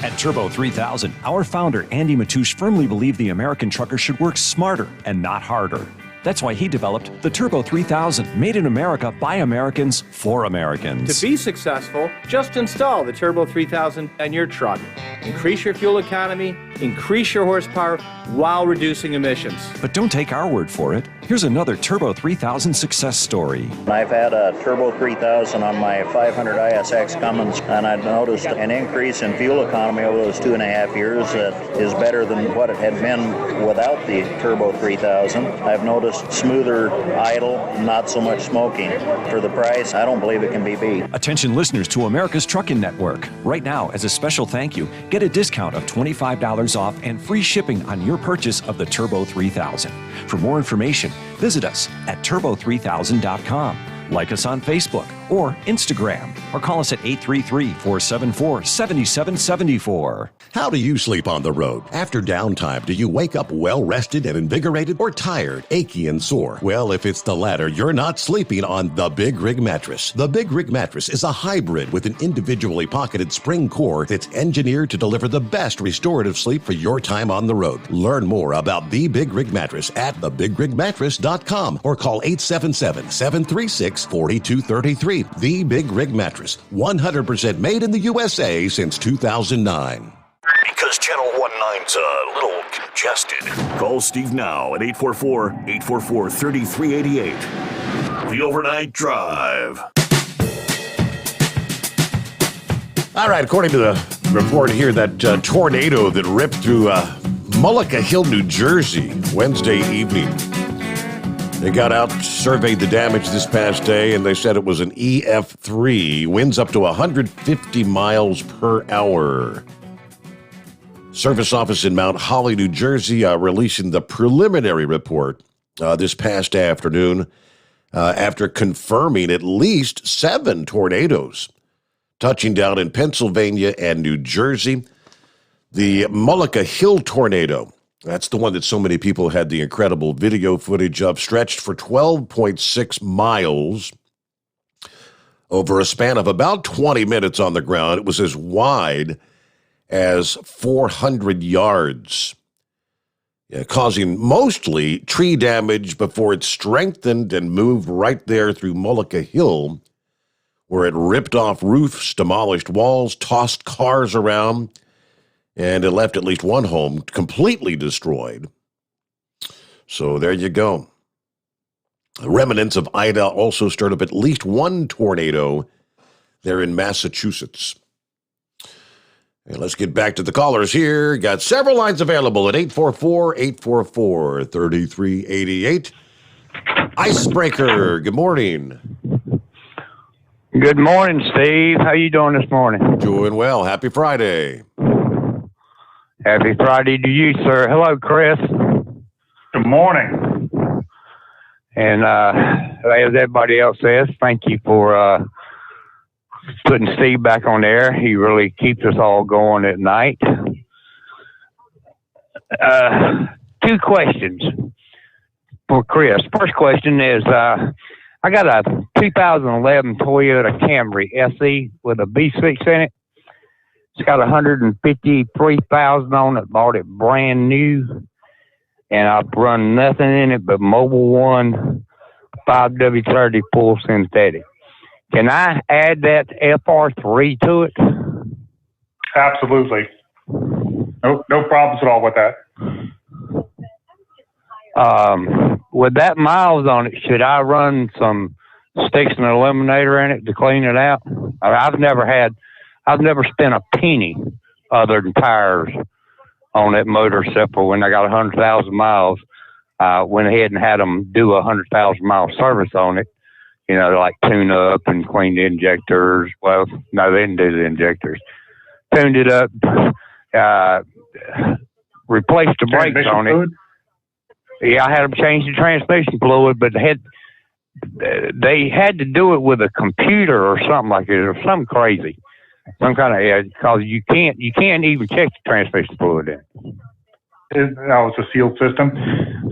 At Turbo 3000, our founder, Andy Matoush, firmly believed the American trucker should work smarter and not harder. That's why he developed the Turbo 3000, made in America by Americans for Americans. To be successful, just install the Turbo 3000 on your truck. Increase your fuel economy, increase your horsepower while reducing emissions. But don't take our word for it. Here's another Turbo 3000 success story. I've had a Turbo 3000 on my 500 ISX Cummins, and I've noticed an increase in fuel economy over those 2.5 years that is better than what it had been without the Turbo 3000. I've noticed smoother idle, not so much smoking. For the price, I don't believe it can be beat. Attention listeners to America's Trucking Network. Right now, as a special thank you, get a discount of $25 off and free shipping on your purchase of the Turbo 3000. For more information, visit us at turbo3000.com. Like us on Facebook or Instagram, or call us at 833-474-7774. How do you sleep on the road? After downtime, do you wake up well-rested and invigorated, or tired, achy, and sore? Well, if it's the latter, you're not sleeping on the Big Rig Mattress. The Big Rig Mattress is a hybrid with an individually pocketed spring core that's engineered to deliver the best restorative sleep for your time on the road. Learn more about the Big Rig Mattress at thebigrigmattress.com or call 877-736-4233. The Big Rig Mattress, 100% made in the USA since 2009. Because Channel 19's a little congested. Call Steve now at 844-844-3388. The Overnight Drive. All right, according to the report here, that tornado that ripped through Mullica Hill, New Jersey, Wednesday evening. They got out, surveyed the damage this past day, and they said it was an EF3, winds up to 150 miles per hour. Service office in Mount Holly, New Jersey, releasing the preliminary report this past afternoon after confirming at least 7 tornadoes touching down in Pennsylvania and New Jersey. The Mullica Hill tornado, that's the one that so many people had the incredible video footage of, stretched for 12.6 miles over a span of about 20 minutes on the ground. It was as wide as 400 yards, causing mostly tree damage before it strengthened and moved right there through Mullica Hill, where it ripped off roofs, demolished walls, tossed cars around, and it left at least one home completely destroyed. So there you go. Remnants of Ida also stirred up at least one tornado there in Massachusetts. And let's get back to the callers here. Got several lines available at 844-844-3388. Icebreaker, good morning. Good morning, Steve. How you doing this morning? Doing well. Happy Friday. Happy Friday to you, sir. Hello, Chris. Good morning. And as everybody else says, thank you for putting Steve back on air. He really keeps us all going at night. 2 questions for Chris. First question is, I got a 2011 Toyota Camry SE with a V6 in it. It's got 153,000 on it. Bought it brand new, and I've run nothing in it but Mobile One 5W30 full synthetic. Can I add that FR3 to it? Absolutely. No problems at all with that. With that miles on it, should I run some sticks and eliminator in it to clean it out? I've never spent a penny other than tires on that motor, except for when I got 100,000 miles. Went ahead and had them do 100,000 mile service on it. You know, like tune up and clean the injectors. Well, no, they didn't do the injectors. Tuned it up, replaced the brakes on it. Yeah, I had them change the transmission fluid, but they had to do it with a computer or something like it, or something crazy, some kind of because you can't even check the transmission fluid in. That was a sealed system.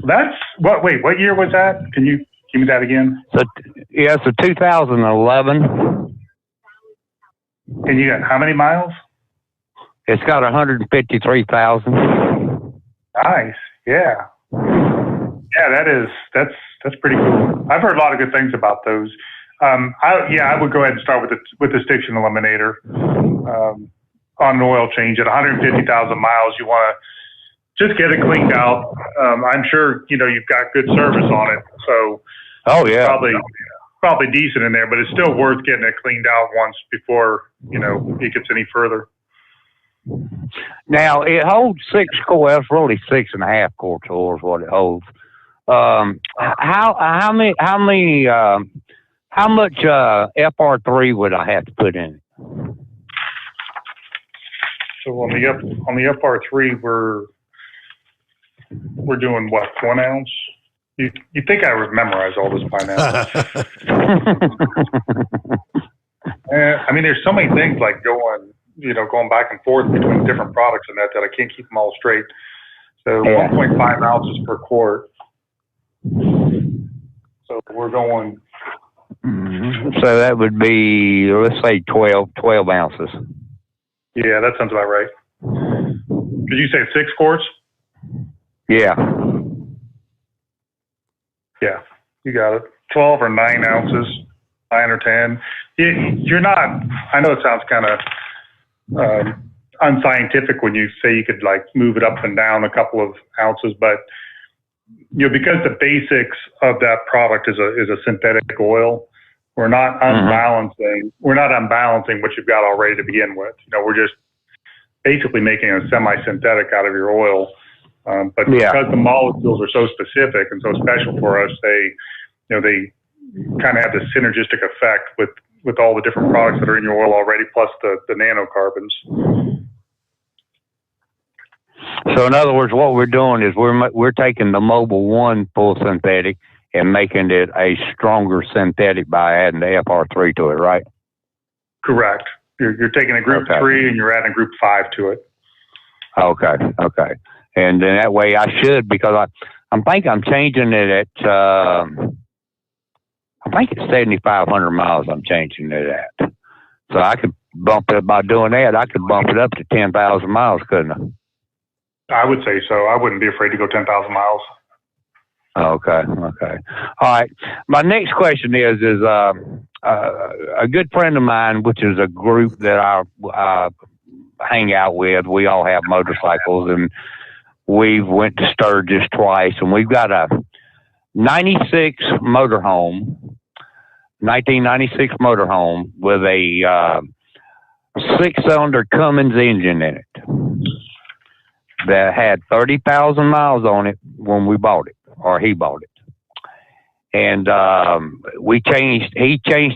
That's what? Wait, what year was that? Can you give me that again? So yeah, it's a 2011. And you got how many miles? It's got 153,000. Nice. Yeah. Yeah, that's pretty cool. I've heard a lot of good things about those. I would go ahead and start with the Stiction Eliminator on an oil change at 150,000 miles. You want to just get it cleaned out. I'm sure you've got good service on it, so probably decent in there. But it's still worth getting it cleaned out once before it ggets any further. Now it holds 6 core. That's really 6.5 core tools what it holds. How much FR3 would I have to put in it? So on the FR3, we're doing what, 1 ounce? You think I would memorize all this by now? I mean, there's so many things like going back and forth between different products and that I can't keep them all straight. So 1.5 ounces per quart. So we're going. So that would be, let's say 12 ounces. Yeah, that sounds about right. Did you say 6 quarts? Yeah. Yeah, you got it. 12 or 9 ounces, 9 or 10. You're not, I know it sounds kind of unscientific when you say you could like move it up and down a couple of ounces, but because the basics of that product is a synthetic oil, we're not unbalancing what you've got already to begin with. We're just basically making a semi-synthetic out of your oil. But because the molecules are so specific and so special for us, they kind of have this synergistic effect with all the different products that are in your oil already, plus the nanocarbons. So in other words, what we're doing is we're taking the Mobile One full synthetic and making it a stronger synthetic by adding the FR3 to it, right? Correct. You're taking a group 3 and you're adding a group 5 to it. Okay. And then that way I should, because I'm changing it at, I think it's 7,500 miles I'm changing it at. So I could bump it, by doing that, I could bump it up to 10,000 miles, couldn't I? I would say so. I wouldn't be afraid to go 10,000 miles. Okay. All right. My next question is a good friend of mine, which is a group that I hang out with. We all have motorcycles, and we've went to Sturgis twice, and we've got a 1996 motorhome with a 6-cylinder Cummins engine in it that had 30,000 miles on it when we bought it, or he bought it. And he changed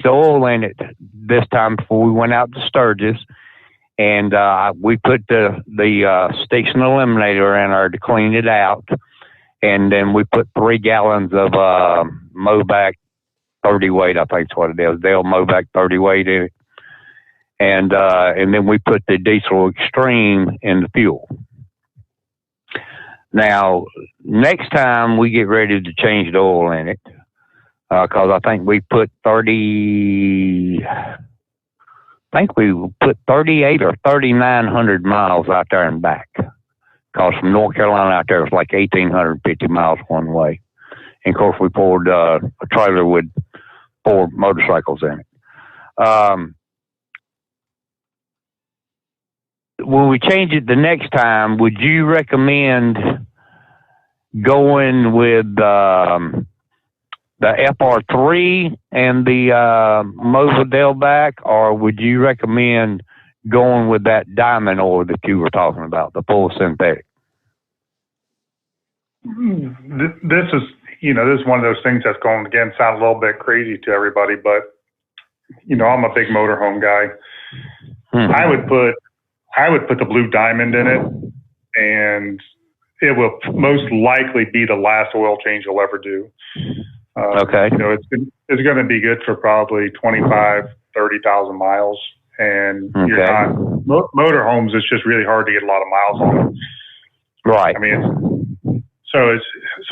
the oil in it this time before we went out to Sturgis. And we put the Stiction Eliminator in there to clean it out. And then we put 3 gallons of Mobac 30 weight, I think is what it is. Dale Mobac 30 weight in it. And then we put the Diesel Extreme in the fuel. Now, next time we get ready to change the oil in it, because I think we put 30 think we put 38 or 3,900 miles out there and back. Because from North Carolina out there, it was like 1,850 miles one way. And of course, we pulled a trailer with 4 motorcycles in it. When we change it the next time, would you recommend going with the FR3 and the Mosel back, or would you recommend going with that diamond oil that you were talking about, the full synthetic? This is one of those things that's going to, again, sound a little bit crazy to everybody, but, I'm a big motorhome guy. Mm-hmm. I would put the blue diamond in it, and it will most likely be the last oil change you'll ever do. Okay. It's going to be good for probably 25, 30,000 miles. And you're not, motorhomes, it's just really hard to get a lot of miles on them. Right. I mean, so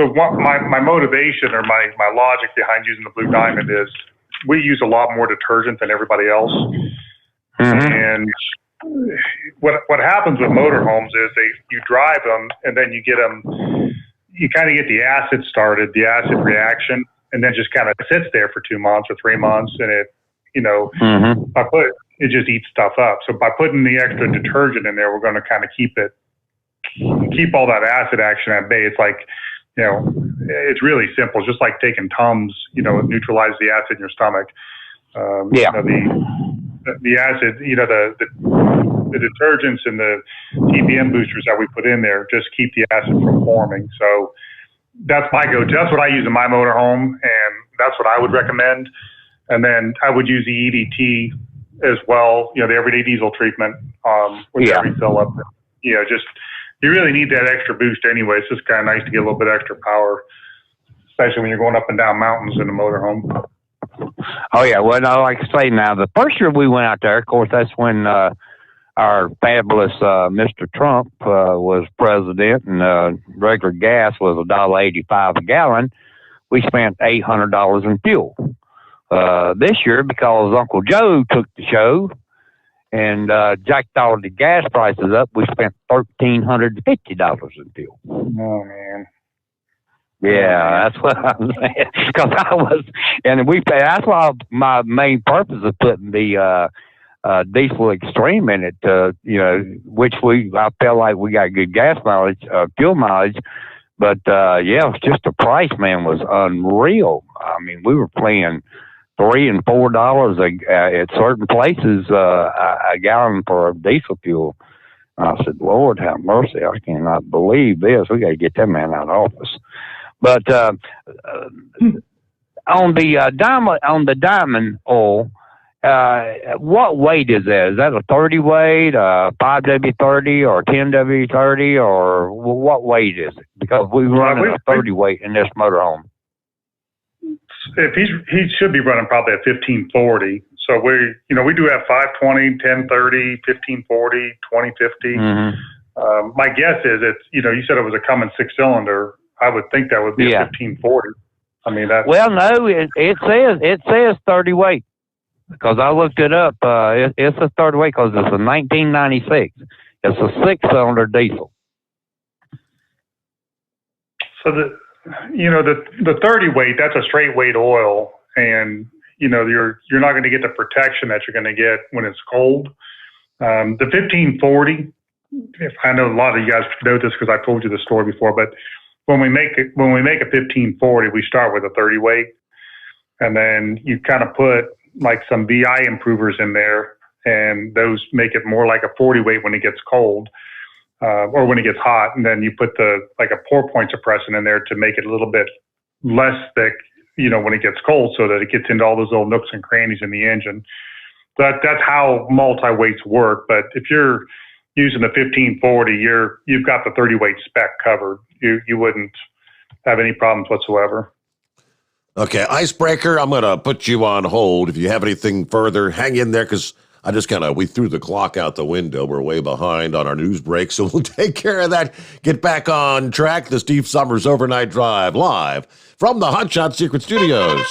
my motivation or my logic behind using the blue diamond is we use a lot more detergent than everybody else. Mm-hmm. And what happens with motorhomes is you drive them and then you kind of get the acid started, the acid reaction, and then just kind of sits there for 2 months or 3 months, and it just eats stuff up. So by putting the extra detergent in there, we're going to kind of keep all that acid action at bay. It's like, it's really simple. It's just like taking Tums, neutralize the acid in your stomach. The acid, the detergents and the TPM boosters that we put in there just keep the acid from forming. So that's my go-to. That's what I use in my motorhome, and that's what I would recommend. And then I would use the EDT as well, the everyday diesel treatment with every fill up. You really need that extra boost anyway. It's just kind of nice to get a little bit extra power, especially when you're going up and down mountains in a motorhome. Oh, yeah. Well, no, like I say now, the first year we went out there, of course, that's when our fabulous Mr. Trump was president, and regular gas was $1.85 a gallon. We spent $800 in fuel. This year, because Uncle Joe took the show and jacked all the gas prices up, we spent $1,350 in fuel. Oh, man. Yeah, that's what I'm saying. Because that's why my main purpose of putting the diesel extreme in it, which I felt like we got good gas mileage, fuel mileage. But it's just the price, man, was unreal. I mean, we were paying $3 and $4 at certain places a gallon for diesel fuel. I said, Lord have mercy, I cannot believe this. We got to get that man out of office. But on the diamond oil, what weight is that? Is that a 30 weight, 5W30, or 10W30, or what weight is it? Because we run a 30 weight in this motorhome. If he should be running probably a 1540. So we do have 520, 1030, 1540, 2050. Mm-hmm. My guess is you said it was a Cummins 6-cylinder. I would think that would be a 1540. I mean, that's... Well, no, it says 30 weight, because I looked it up. It's a 30 weight because it's a 1996. It's a 6-cylinder diesel. So the 30 weight, that's a straight weight oil, and you're not going to get the protection that you're going to get when it's cold. The 1540, if I know a lot of you guys know this because I told you the story before, but when we make a 1540, we start with a 30 weight, and then you kind of put like some VI improvers in there, and those make it more like a 40 weight when it gets cold, or when it gets hot, and then you put a pour point suppressant in there to make it a little bit less thick, when it gets cold, so that it gets into all those little nooks and crannies in the engine. That's how multi-weights work. But if you're using the 1540, you've got the 30 weight spec covered. You wouldn't have any problems whatsoever. Okay, Icebreaker, I'm going to put you on hold. If you have anything further, hang in there, because we threw the clock out the window. We're way behind on our news break, so we'll take care of that. Get back on track. The Steve Sommers Overnight Drive, live from the Hot Shot Secret Studios.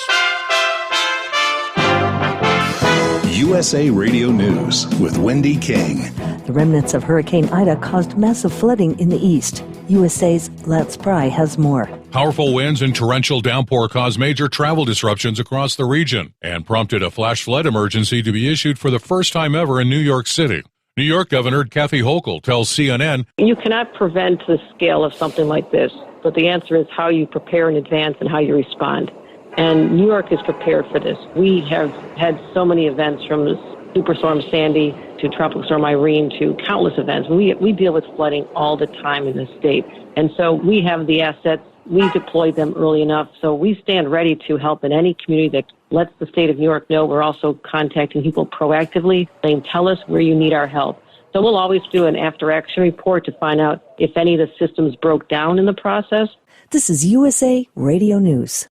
USA Radio News with Wendy King. The remnants of Hurricane Ida caused massive flooding in the east. USA's Lance Pry has more. Powerful winds and torrential downpour caused major travel disruptions across the region and prompted a flash flood emergency to be issued for the first time ever in New York City. New York Governor Kathy Hochul tells CNN, "You cannot prevent the scale of something like this, but the answer is how you prepare in advance and how you respond. And New York is prepared for this. We have had so many events, from Superstorm Sandy to Tropical Storm Irene to countless events. We deal with flooding all the time in this state. And so we have the assets. We deployed them early enough. So we stand ready to help in any community that lets the state of New York know. We're also contacting people proactively, saying, tell us where you need our help. So we'll always do an after-action report to find out if any of the systems broke down in the process." This is USA Radio News.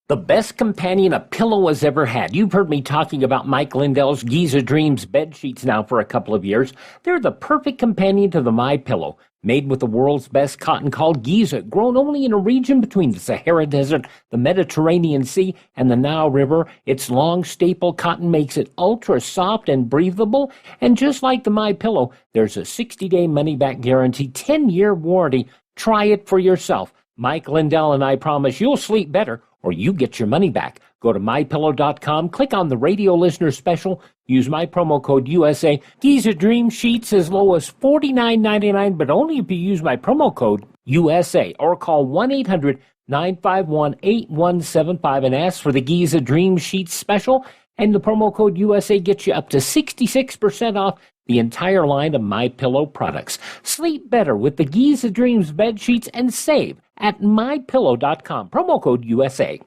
The best companion a pillow has ever had. You've heard me talking about Mike Lindell's Giza Dreams bed sheets now for a couple of years. They're the perfect companion to the MyPillow. Made with the world's best cotton called Giza, grown only in a region between the Sahara Desert, the Mediterranean Sea, and the Nile River. Its long staple cotton makes it ultra soft and breathable. And just like the MyPillow, there's a 60-day money-back guarantee, 10-year warranty. Try it for yourself. Mike Lindell and I promise you'll sleep better, or you get your money back. Go to MyPillow.com, click on the radio listener special, use my promo code USA. Giza Dream Sheets as low as $49.99, but only if you use my promo code USA, or call 1-800-951-8175 and ask for the Giza Dream Sheets special, and the promo code USA gets you up to 66% off the entire line of MyPillow products. Sleep better with the Giza Dreams bed sheets and save at MyPillow.com. Promo code USA.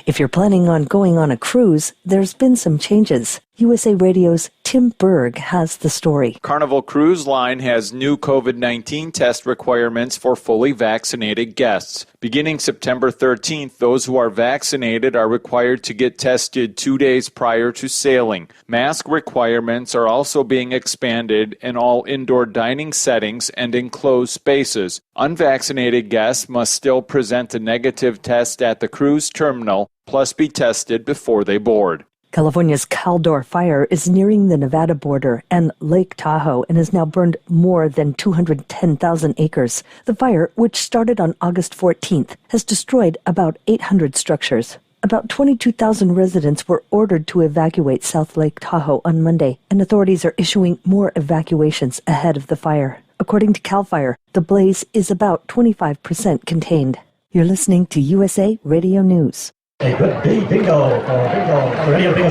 If you're planning on going on a cruise, there's been some changes. USA Radio's Tim Berg has the story. Carnival Cruise Line has new COVID-19 test requirements for fully vaccinated guests. Beginning September 13th, those who are vaccinated are required to get tested 2 days prior to sailing. Mask requirements are also being expanded in all indoor dining settings and enclosed spaces. Unvaccinated guests must still present a negative test at the cruise terminal, plus be tested before they board. California's Caldor fire is nearing the Nevada border and Lake Tahoe and has now burned more than 210,000 acres. The fire, which started on August 14th, has destroyed about 800 structures. About 22,000 residents were ordered to evacuate South Lake Tahoe on Monday, and authorities are issuing more evacuations ahead of the fire. According to CAL FIRE, the blaze is about 25% contained. You're listening to USA Radio News. Hey, good bingo.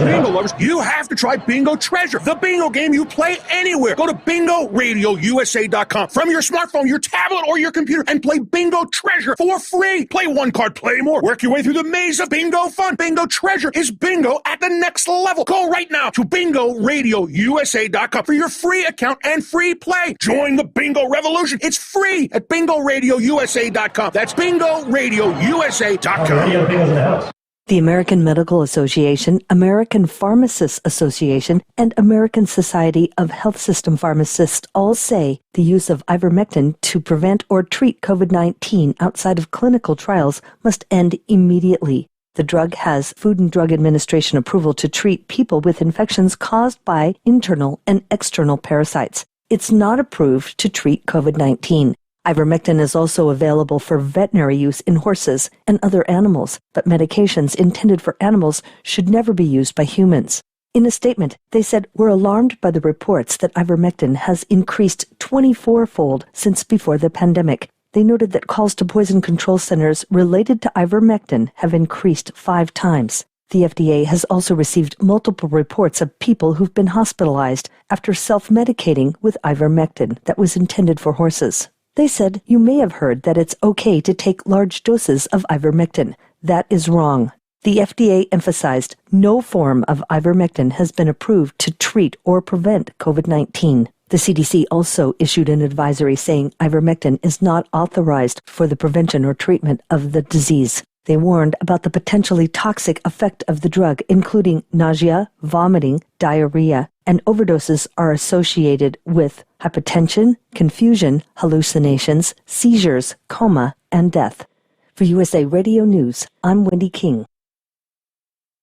Bingo lovers, you have to try Bingo Treasure, the bingo game you play anywhere. Go to BingoRadioUSA.com from your smartphone, your tablet, or your computer and play Bingo Treasure for free. Play one card, play more. Work your way through the maze of bingo fun. Bingo Treasure is bingo at the next level. Go right now to BingoRadioUSA.com for your free account and free play. Join the bingo revolution. It's free at BingoRadioUSA.com. That's BingoRadioUSA.com. Radio bingo's in the house. The American Medical Association, American Pharmacists Association, and American Society of Health System Pharmacists all say the use of ivermectin to prevent or treat COVID-19 outside of clinical trials must end immediately. The drug has Food and Drug Administration approval to treat people with infections caused by internal and external parasites. It's not approved to treat COVID-19. Ivermectin is also available for veterinary use in horses and other animals, but medications intended for animals should never be used by humans. In a statement, they said, "We're alarmed by the reports that ivermectin has increased 24-fold since before the pandemic." They noted that calls to poison control centers related to ivermectin have increased 5 times. The FDA has also received multiple reports of people who've been hospitalized after self-medicating with ivermectin that was intended for horses. They said, "You may have heard that it's okay to take large doses of ivermectin. That is wrong." The FDA emphasized no form of ivermectin has been approved to treat or prevent COVID-19. The CDC also issued an advisory saying ivermectin is not authorized for the prevention or treatment of the disease. They warned about the potentially toxic effect of the drug, including nausea, vomiting, diarrhea, and overdoses are associated with hypotension, confusion, hallucinations, seizures, coma, and death. For USA Radio News, I'm Wendy King.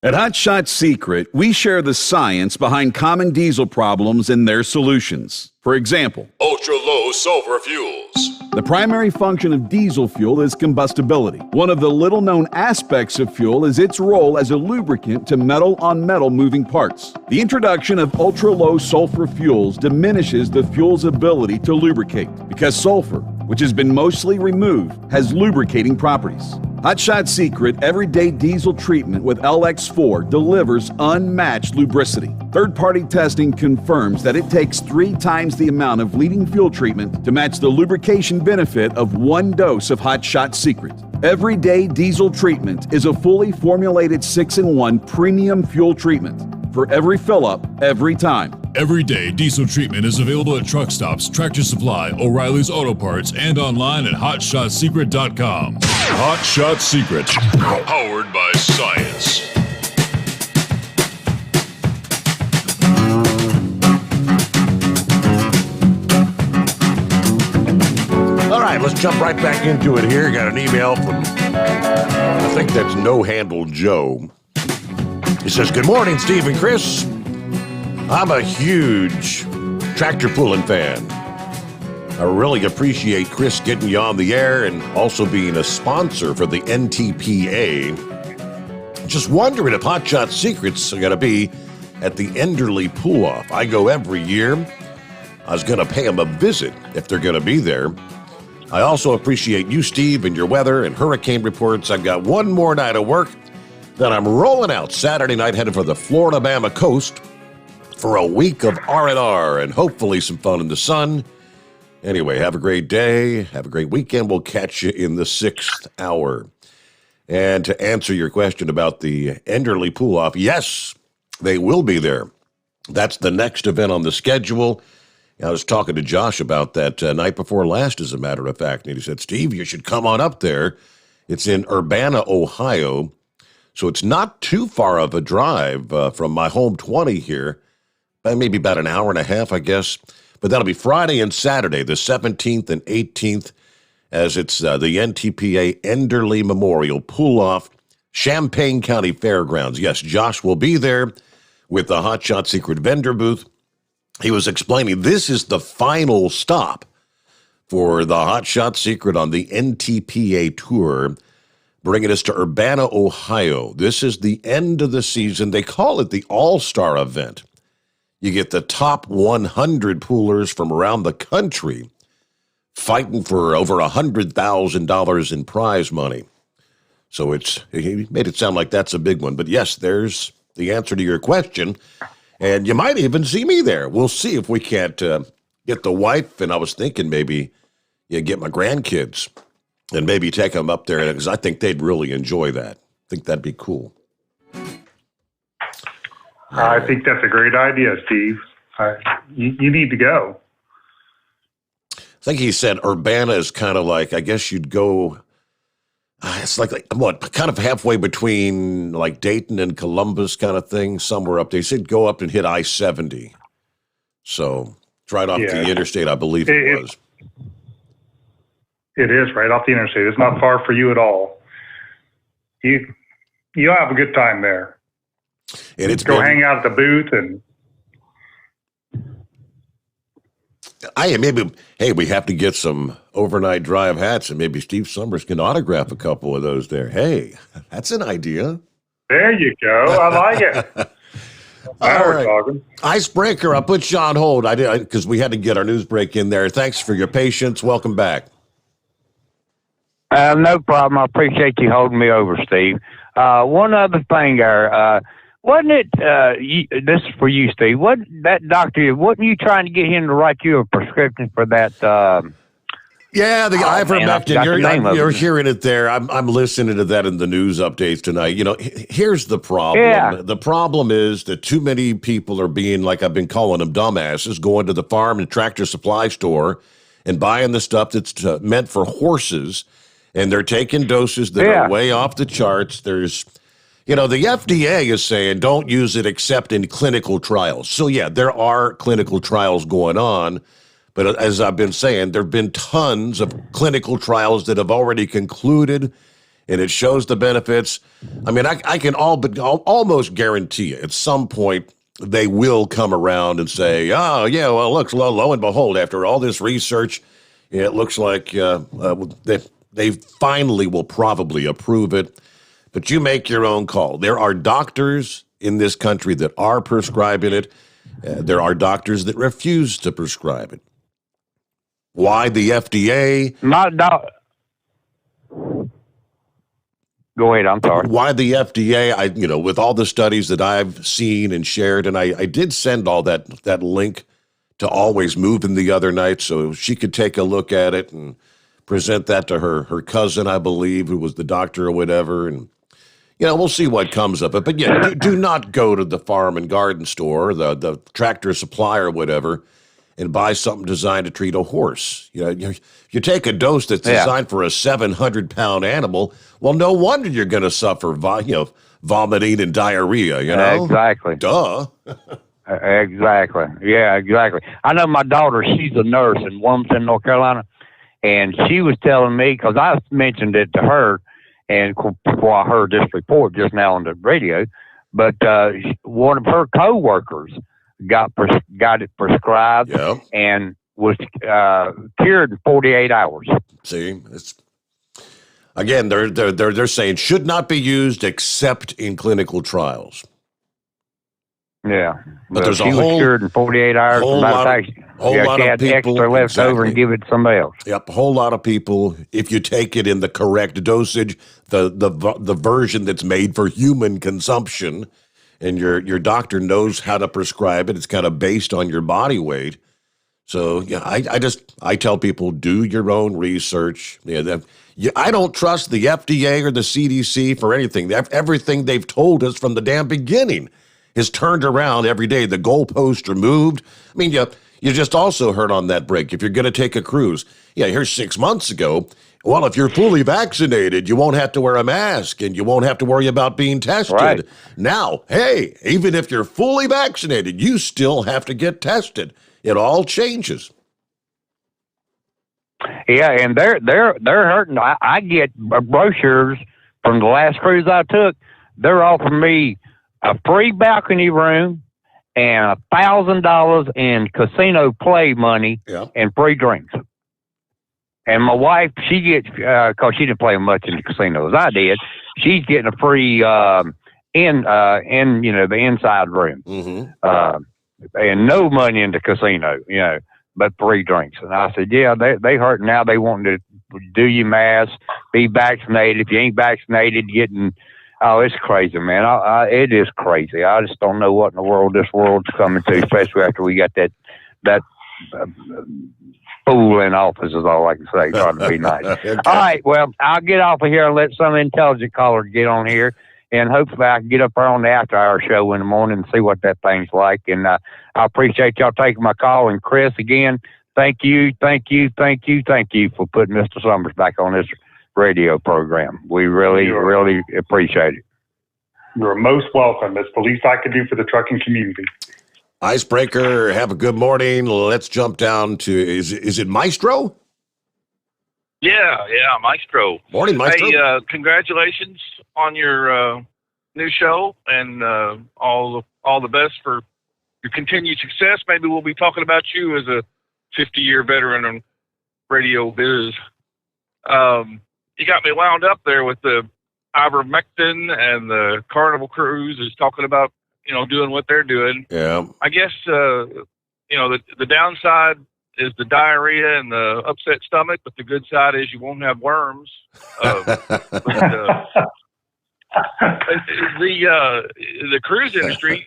At Hot Shot Secret, we share the science behind common diesel problems and their solutions. For example, ultra-low sulfur fuels. The primary function of diesel fuel is combustibility. One of the little-known aspects of fuel is its role as a lubricant to metal-on-metal moving parts. The introduction of ultra-low sulfur fuels diminishes the fuel's ability to lubricate because sulfur, which has been mostly removed, has lubricating properties. Hot Shot Secret Everyday Diesel Treatment with LX4 delivers unmatched lubricity. Third-party testing confirms that it takes 3 times the amount of leading fuel treatment to match the lubrication benefit of 1 dose of Hot Shot Secret. Everyday Diesel Treatment is a fully formulated 6-in-1 premium fuel treatment for every fill-up, every time. Everyday Diesel Treatment is available at truck stops, Tractor Supply, O'Reilly's Auto Parts, and online at HotShotSecret.com. Hot Shot Secret, powered by science. All right, let's jump right back into it here. Got an email from, I think that's No Handle Joe. He says, good morning, Steve and Chris. I'm a huge tractor pulling fan. I really appreciate Chris getting you on the air and also being a sponsor for the NTPA. Just wondering if Hot Shot Secrets are going to be at the Enderley Pull-Off. I go every year. I was going to pay them a visit if they're going to be there. I also appreciate you, Steve, and your weather and hurricane reports. I've got one more night of work. Then I'm rolling out Saturday night, headed for the Florida-Bama coast for a week of R&R and hopefully some fun in the sun. Anyway, have a great day. Have a great weekend. We'll catch you in the 6th hour. And to answer your question about the Enderley Pull-Off, yes, they will be there. That's the next event on the schedule. I was talking to Josh about that night before last, as a matter of fact, and he said, Steve, you should come on up there. It's in Urbana, Ohio. So it's not too far of a drive from my home 20 here, maybe about an hour and a half, I guess. But that'll be Friday and Saturday, the 17th and 18th, as it's the NTPA Enderley Memorial Pull-Off, Champaign County Fairgrounds. Yes, Josh will be there with the Hot Shot Secret vendor booth. He was explaining this is the final stop for the Hot Shot Secret on the NTPA tour, bringing us to Urbana, Ohio. This is the end of the season. They call it the All-Star event. You get the top 100 poolers from around the country fighting for over $100,000 in prize money. So he made it sound like that's a big one. But yes, there's the answer to your question. And you might even see me there. We'll see if we can't get the wife. And I was thinking maybe get my grandkids and maybe take them up there, because I think they'd really enjoy that. I think that'd be cool. I think that's a great idea, Steve. You need to go. I think he said Urbana is kind of like, I guess you'd go, it's like what, kind of halfway between like Dayton and Columbus kind of thing, somewhere up there. He said go up and hit I-70. So it's right off the interstate, I believe it was. It is right off the interstate. It's not far for you at all. You'll have a good time there. And it's go hang out at the booth and. We have to get some overnight drive hats, and maybe Steve Sommers can autograph a couple of those there. Hey, that's an idea. There you go. I like it. Now we're talking. Icebreaker, I'll put you on hold. I did because we had to get our news break in there. Thanks for your patience. Welcome back. No problem. I appreciate you holding me over, Steve. One other thing there. Wasn't it, this is for you, Steve, wasn't you trying to get him to write you a prescription for that? The ivermectin, you're hearing it there. I'm listening to that in the news updates tonight. Here's the problem. Yeah. The problem is that too many people are being, like I've been calling them, dumbasses, going to the farm and tractor supply store and buying the stuff that's meant for horses, and they're taking doses that are way off the charts. There's... the FDA is saying don't use it except in clinical trials. So, there are clinical trials going on. But as I've been saying, there have been tons of clinical trials that have already concluded, and it shows the benefits, I mean, I can almost guarantee you at some point they will come around and say, oh, yeah, well, look, lo and behold, after all this research, it looks like they finally will probably approve it. But you make your own call. There are doctors in this country that are prescribing it. There are doctors that refuse to prescribe it. Why the FDA? Go ahead, I'm sorry. Why the FDA, with all the studies that I've seen and shared, and I did send all that link to Always Moving the other night so she could take a look at it and present that to her cousin, I believe, who was the doctor or whatever, and we'll see what comes of it. But yeah, do not go to the farm and garden store, the tractor supply or whatever, and buy something designed to treat a horse. You take a dose that's designed for a 700-pound animal. Well, no wonder you're going to suffer, vomiting and diarrhea. Exactly. Duh. Exactly. Yeah, exactly. I know my daughter. She's a nurse in Wilmington, North Carolina, and she was telling me, because I mentioned it to her, and before I heard this report just now on the radio, but one of her coworkers got it prescribed and was cured in 48 hours. See, again, they're saying should not be used except in clinical trials. Yeah, but there's she was cured in 48 hours. Whole lot of she had people, extra left over and give it to somebody else. Yep, a whole lot of people. If you take it in the correct dosage, the version that's made for human consumption, and your doctor knows how to prescribe it, it's kind of based on your body weight. So yeah, I tell people, do your own research. I don't trust the FDA or the CDC for anything. Everything they've told us from the damn beginning is turned around every day. The goalposts are moved. I mean, you just also heard on that break, if you're going to take a cruise, here's 6 months ago, well, if you're fully vaccinated, you won't have to wear a mask and you won't have to worry about being tested. Right. Now, hey, even if you're fully vaccinated, you still have to get tested. It all changes. Yeah, and they're hurting. I get brochures from the last cruise I took. They're offering me a free balcony room and $1,000 in casino play money and free drinks. And my wife, she gets, because she didn't play much in the casinos, I did. She's getting a free the inside room, and no money in the casino, but free drinks. And I said, yeah, they hurt now. They want to do your mask, be vaccinated. If you ain't vaccinated, getting. Oh, it's crazy, man. It is crazy. I just don't know what in the world this world's coming to, especially after we got that fool in office is all I can say, trying to be nice. Okay. All right, well, I'll get off of here and let some intelligent caller get on here, and hopefully I can get up there on the after-hour show in the morning and see what that thing's like. And I appreciate y'all taking my call. And Chris, again, thank you for putting Mr. Sommers back on this radio program. We really appreciate it. You're most welcome. It's the least I could do for the trucking community. Icebreaker, have a good morning. Let's jump down to, is it Maestro? Yeah, Maestro. Morning, Maestro. Hey, congratulations on your new show, and all the best for your continued success. Maybe we'll be talking about you as a 50-year veteran on radio biz. You got me wound up there with the ivermectin and the Carnival Cruise is talking about, doing what they're doing. Yeah. I guess, the downside is the diarrhea and the upset stomach, but the good side is you won't have worms. The cruise industry,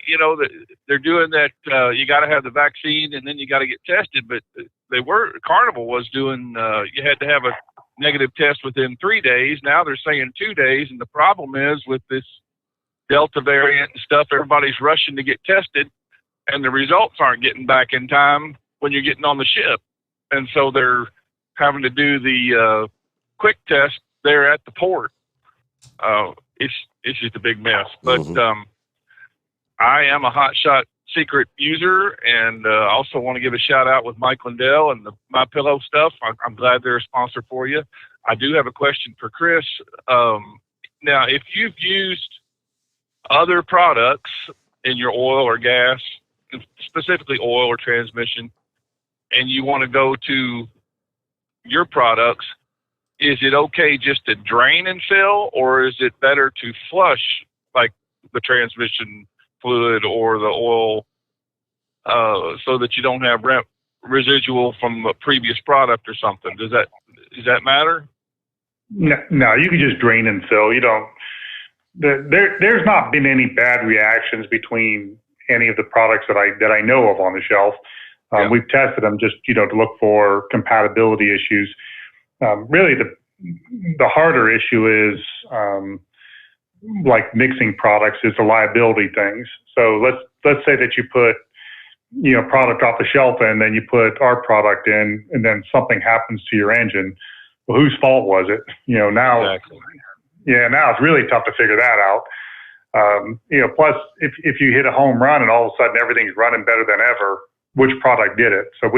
they're doing that. You got to have the vaccine and then you got to get tested. But Carnival was doing. You had to have a negative test within 3 days. Now they're saying 2 days, and the problem is with this Delta variant and stuff, everybody's rushing to get tested, and the results aren't getting back in time when you're getting on the ship, and so they're having to do the quick test there at the port. It's just a big mess. But I am a Hot Shot Secret user, and also want to give a shout out with Mike Lindell and the My Pillow stuff. I'm glad they're a sponsor for you. I do have a question for Chris. Now, if you've used other products in your oil or gas, specifically oil or transmission, and you want to go to your products, is it okay just to drain and fill, or is it better to flush, like the transmission fluid or the oil, so that you don't have residual from a previous product or something? Does that matter? No, you can just drain and fill. You don't. There's not been any bad reactions between any of the products that I know of on the shelf. We've tested them just to look for compatibility issues. Really, the harder issue is like mixing products is the liability things. So let's say that you put product off the shelf and then you put our product in, and then something happens to your engine. Well, whose fault was it? Now. Exactly. Yeah, now it's really tough to figure that out. Plus, if you hit a home run and all of a sudden everything's running better than ever, which product did it? So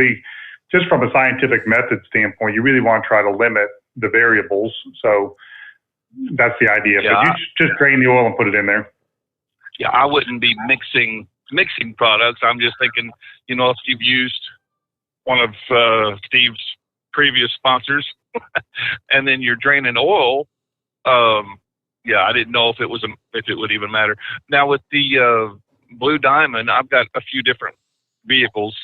just from a scientific method standpoint, you really want to try to limit the variables. So that's the idea. Yeah. But you just drain the oil and put it in there. Yeah, I wouldn't be mixing products. I'm just thinking, if you've used one of Steve's previous sponsors, and then you're draining oil. I didn't know if it would even matter. Now with the Blue Diamond, I've got a few different vehicles.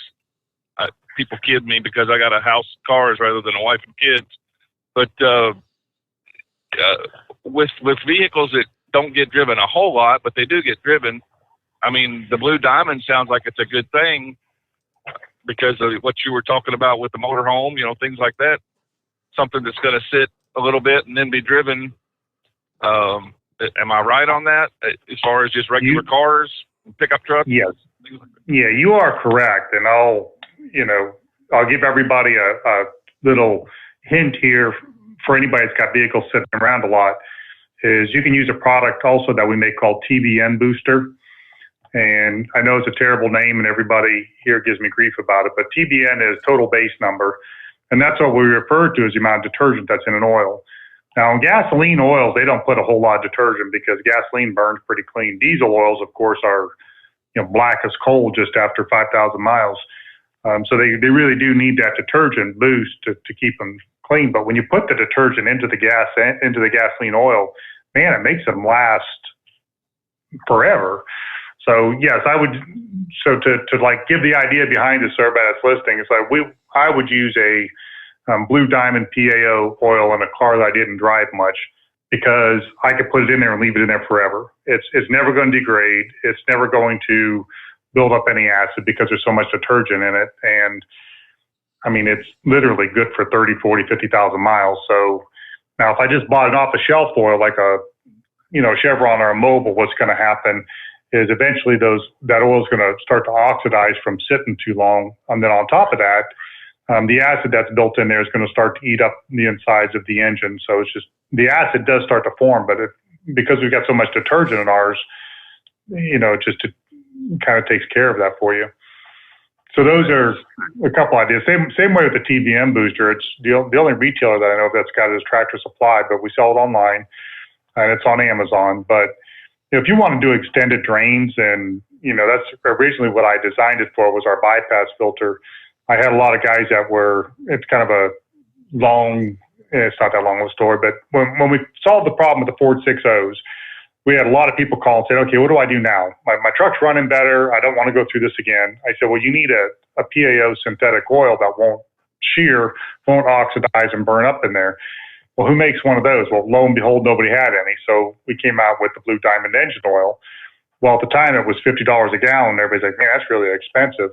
People kid me because I got a house of cars rather than a wife and kids. But with vehicles that don't get driven a whole lot, but they do get driven, I mean, the Blue Diamond sounds like it's a good thing because of what you were talking about with the motorhome, things like that. Something that's going to sit a little bit and then be driven. Am I right on that as far as just regular cars, pickup trucks? Yes. Yeah, you are correct. And I'll give everybody a little hint here for anybody that's got vehicles sitting around a lot is you can use a product also that we make called TBN Booster. And I know it's a terrible name and everybody here gives me grief about it, but TBN is total base number. And that's what we refer to as the amount of detergent that's in an oil. Now, in gasoline oils, they don't put a whole lot of detergent because gasoline burns pretty clean. Diesel oils, of course, are black as coal just after 5,000 miles. So they really do need that detergent boost to keep them clean. But when you put the detergent into the gasoline oil, man, it makes them last forever. So yes, I would. So to give the idea behind this, everybody that's listening, it's like I would use a Blue Diamond PAO oil in a car that I didn't drive much because I could put it in there and leave it in there forever. It's never going to degrade. It's never going to build up any acid because there's so much detergent in it. And I mean, it's literally good for 30, 40, 50,000 miles. So now if I just bought an off the shelf oil like a Chevron or a Mobil, what's going to happen is eventually that oil is going to start to oxidize from sitting too long. And then on top of that, the acid that's built in there is going to start to eat up the insides of the engine. So it's just, the acid does start to form, but because we've got so much detergent in ours, it kind of takes care of that for you. So those are a couple ideas. Same way with the TBM booster. It's the only retailer that I know that's got it is Tractor Supply, but we sell it online and it's on Amazon. But if you want to do extended drains, and that's originally what I designed it for was our bypass filter. I had a lot of guys it's kind of a long, it's not that long of a story, but when we solved the problem with the Ford 6.0s, we had a lot of people call and say, okay, what do I do now? My truck's running better. I don't want to go through this again. I said, well, you need a PAO synthetic oil that won't shear, won't oxidize and burn up in there. Well, who makes one of those? Well, lo and behold, nobody had any. So we came out with the Blue Diamond engine oil. Well, at the time it was $50 a gallon. Everybody's like, man, that's really expensive.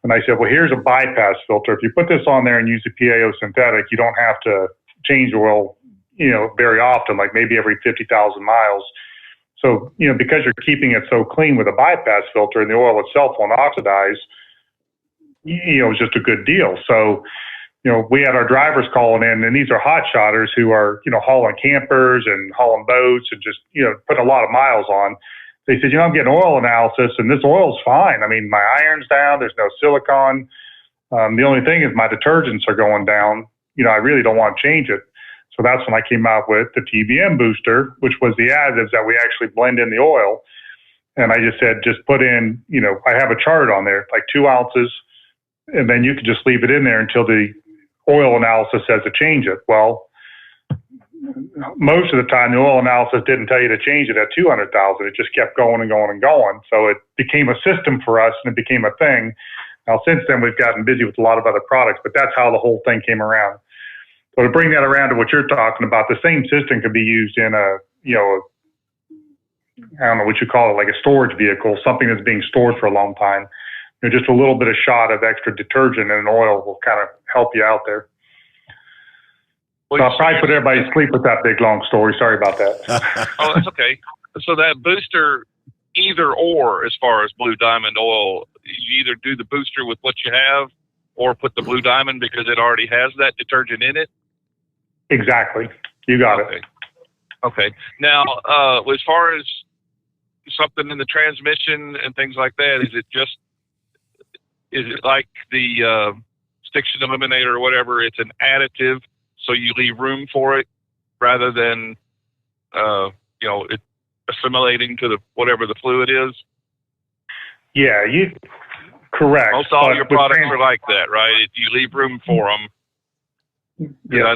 And I said, well, here's a bypass filter. If you put this on there and use a PAO synthetic, you don't have to change oil, very often, like maybe every 50,000 miles. So, because you're keeping it so clean with a bypass filter and the oil itself won't oxidize, it's just a good deal. So, we had our drivers calling in, and these are hot shotters who are, hauling campers and hauling boats and just, putting a lot of miles on. They said, I'm getting oil analysis and this oil's fine. I mean, my iron's down. There's no silicone. The only thing is my detergents are going down. I really don't want to change it. So that's when I came out with the TBM booster, which was the additives that we actually blend in the oil. And I just said, just put in, I have a chart on there, like 2 ounces, and then you could just leave it in there until the oil analysis says to change it. Well, most of the time, the oil analysis didn't tell you to change it at 200,000. It just kept going and going and going. So it became a system for us, and it became a thing. Now, since then, we've gotten busy with a lot of other products, but that's how the whole thing came around. So to bring that around to what you're talking about, the same system could be used in I don't know what you call it, like a storage vehicle, something that's being stored for a long time. Just a little bit of shot of extra detergent and an oil will kind of help you out there. So I'll probably put everybody to sleep with that big, long story. Sorry about that. Oh, that's okay. So that booster, either or, as far as Blue Diamond oil, you either do the booster with what you have or put the Blue Diamond because it already has that detergent in it? Exactly. You got it. Okay. Now, as far as something in the transmission and things like that, is it like the stiction eliminator or whatever? It's an additive, so you leave room for it rather than it assimilating to whatever the fluid is? Yeah, correct. Most all your products are like that, right? You leave room for them. Yeah,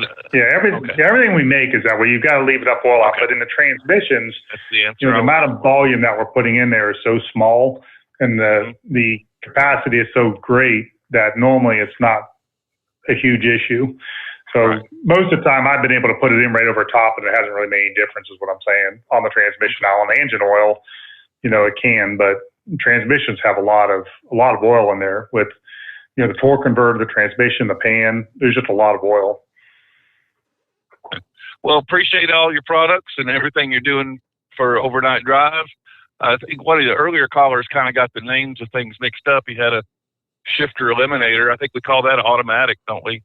everything we make is that way. You've got to leave enough oil out. But in the transmissions, that's the answer. The amount of volume that we're putting in there is so small, and the capacity is so great that normally it's not a huge issue. So most of the time, I've been able to put it in right over top, and it hasn't really made any difference, is what I'm saying, on the transmission. Now, on the engine oil, it can, but transmissions have a lot of oil in there with the torque converter, the transmission, the pan. There's just a lot of oil. Well, appreciate all your products and everything you're doing for Overnight Drive. I think one of the earlier callers kind of got the names of things mixed up. He had a shifter eliminator. I think we call that automatic, don't we?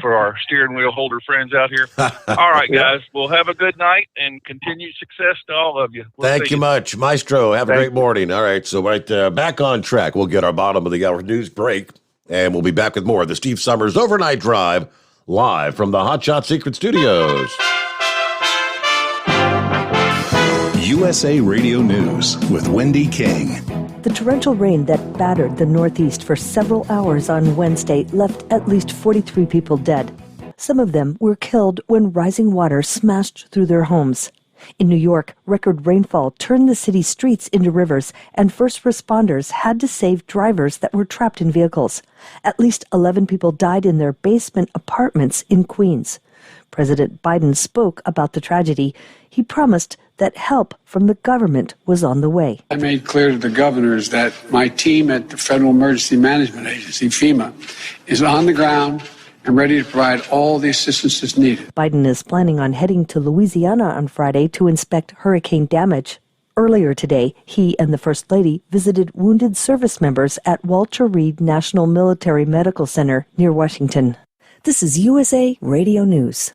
For our steering wheel holder friends out here. All right, guys. Well, have a good night and continued success to all of you. Thank you much, Maestro. Have a great morning. All right, so back on track. We'll get our bottom of the hour news break, and we'll be back with more of the Steve Sommers Overnight Drive live from the Hot Shot Secret Studios. USA Radio News with Wendy King. The torrential rain that battered the Northeast for several hours on Wednesday left at least 43 people dead. Some of them were killed when rising water smashed through their homes. In New York, record rainfall turned the city's streets into rivers, and first responders had to save drivers that were trapped in vehicles. At least 11 people died in their basement apartments in Queens. President Biden spoke about the tragedy. He promised that help from the government was on the way. I made clear to the governors that my team at the Federal Emergency Management Agency, FEMA, is on the ground and ready to provide all the assistance that's needed. Biden is planning on heading to Louisiana on Friday to inspect hurricane damage. Earlier today, he and the First Lady visited wounded service members at Walter Reed National Military Medical Center near Washington. This is USA Radio News.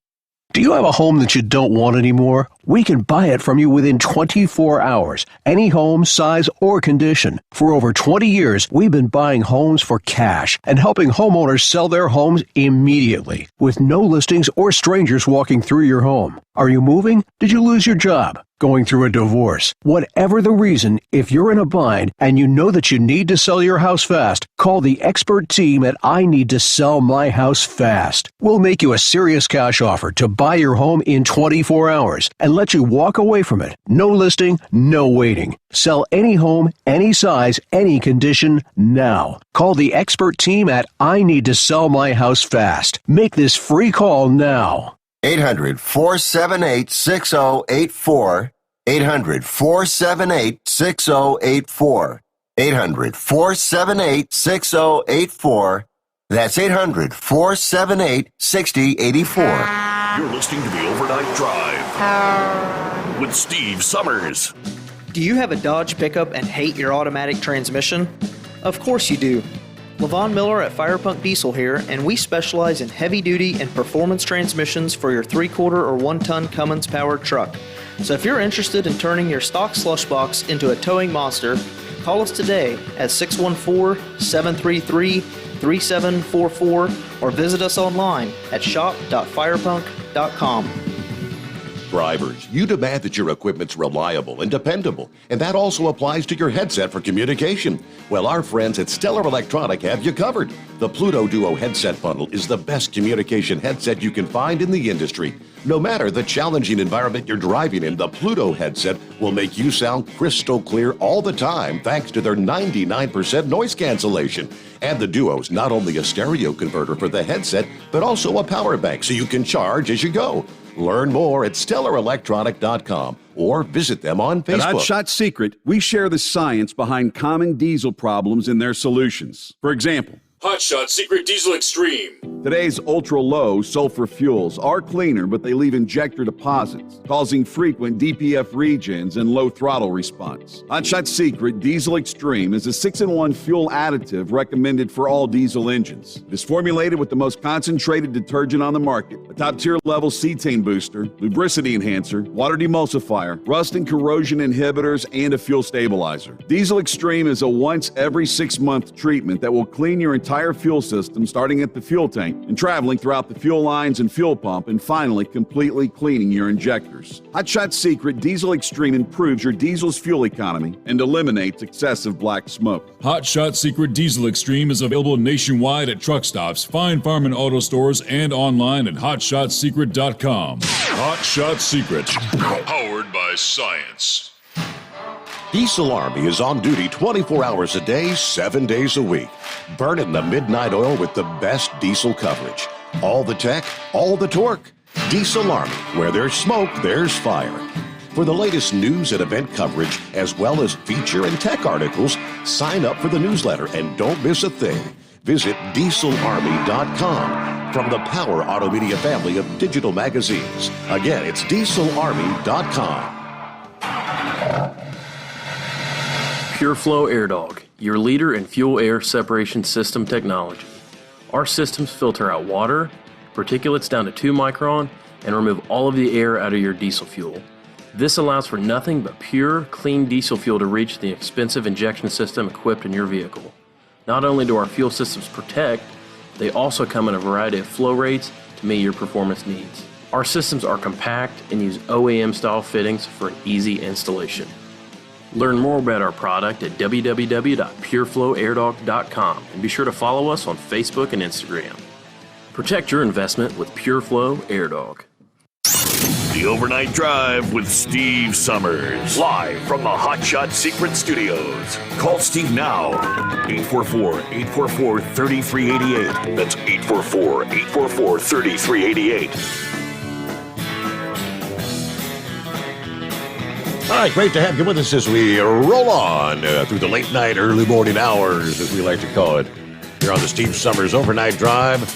Do you have a home that you don't want anymore? We can buy it from you within 24 hours. Any home, size, or condition. For over 20 years, we've been buying homes for cash and helping homeowners sell their homes immediately, with no listings or strangers walking through your home. Are you moving? Did you lose your job? Going through a divorce? Whatever the reason, if you're in a bind and you know that you need to sell your house fast, call the expert team at I Need to Sell My House Fast. We'll make you a serious cash offer to buy your home in 24 hours and let you walk away from it. No listing, no waiting. Sell any home, any size, any condition, now. Call the expert team at I Need to Sell My House Fast. Make this free call now. 800-478-6084. 800-478-6084. 800-478-6084. That's 800-478-6084. You're listening to the Overnight Drive with Steve Sommers. Do you have a Dodge pickup and hate your automatic transmission? Of course you do. Levon Miller at Firepunk Diesel here, and we specialize in heavy-duty and performance transmissions for your 3-quarter or 1-ton Cummins-powered truck. So if you're interested in turning your stock slush box into a towing monster, call us today at 614-733 3744 or visit us online at shop.firepunk.com. Drivers, you demand that your equipment's reliable and dependable, and that also applies to your headset for communication. Well, our friends at Stellar Electronic have you covered. The Pluto Duo headset bundle is the best communication headset you can find in the industry. No matter the challenging environment you're driving in, the Pluto headset will make you sound crystal clear all the time thanks to their 99% noise cancellation. And the Duo's not only a stereo converter for the headset, but also a power bank so you can charge as you go. Learn more at StellarElectronic.com or visit them on Facebook. At Hot Shot Secret, we share the science behind common diesel problems and their solutions. For example, Hot Shot Secret Diesel Extreme. today's ultra-low sulfur fuels are cleaner, but they leave injector deposits, causing frequent DPF regens and low throttle response. Hot Shot Secret Diesel Extreme is a 6-in-1 fuel additive recommended for all diesel engines. It is formulated with the most concentrated detergent on the market, a top-tier level cetane booster, lubricity enhancer, water demulsifier, rust and corrosion inhibitors, and a fuel stabilizer. Diesel Extreme is a once every 6-month treatment that will clean your entire fuel system, starting at the fuel tank and traveling throughout the fuel lines and fuel pump, and finally completely cleaning your injectors. Hot Shot Secret Diesel Extreme improves your diesel's fuel economy and eliminates excessive black smoke. Hot Shot Secret Diesel Extreme is available nationwide at truck stops, fine farm and auto stores, and online at hotshotsecret.com. Hot Shot Secret, powered by science. Diesel Army is on duty 24 hours a day, 7 days a week. Burning the midnight oil with the best diesel coverage. All the tech, all the torque. Diesel Army, where there's smoke, there's fire. For the latest news and event coverage, as well as feature and tech articles, sign up for the newsletter and don't miss a thing. Visit dieselarmy.com from the Power Auto Media family of digital magazines. Again, it's dieselarmy.com. PureFlow AirDog, your leader in fuel air separation system technology. Our systems filter out water, particulates down to 2 micron, and remove all of the air out of your diesel fuel. This allows for nothing but pure, clean diesel fuel to reach the expensive injection system equipped in your vehicle. Not only do our fuel systems protect, they also come in a variety of flow rates to meet your performance needs. Our systems are compact and use OEM-style fittings for an easy installation. Learn more about our product at www.pureflowairdog.com and be sure to follow us on Facebook and Instagram. Protect your investment with PureFlow AirDog. The Overnight Drive with Steve Sommers. Live from the Hot Shot Secret Studios. Call Steve now. 844-844-3388. That's 844-844-3388. All right, great to have you with us as we roll on through the late night, early morning hours, as we like to call it, here on the Steve Sommers Overnight Drive.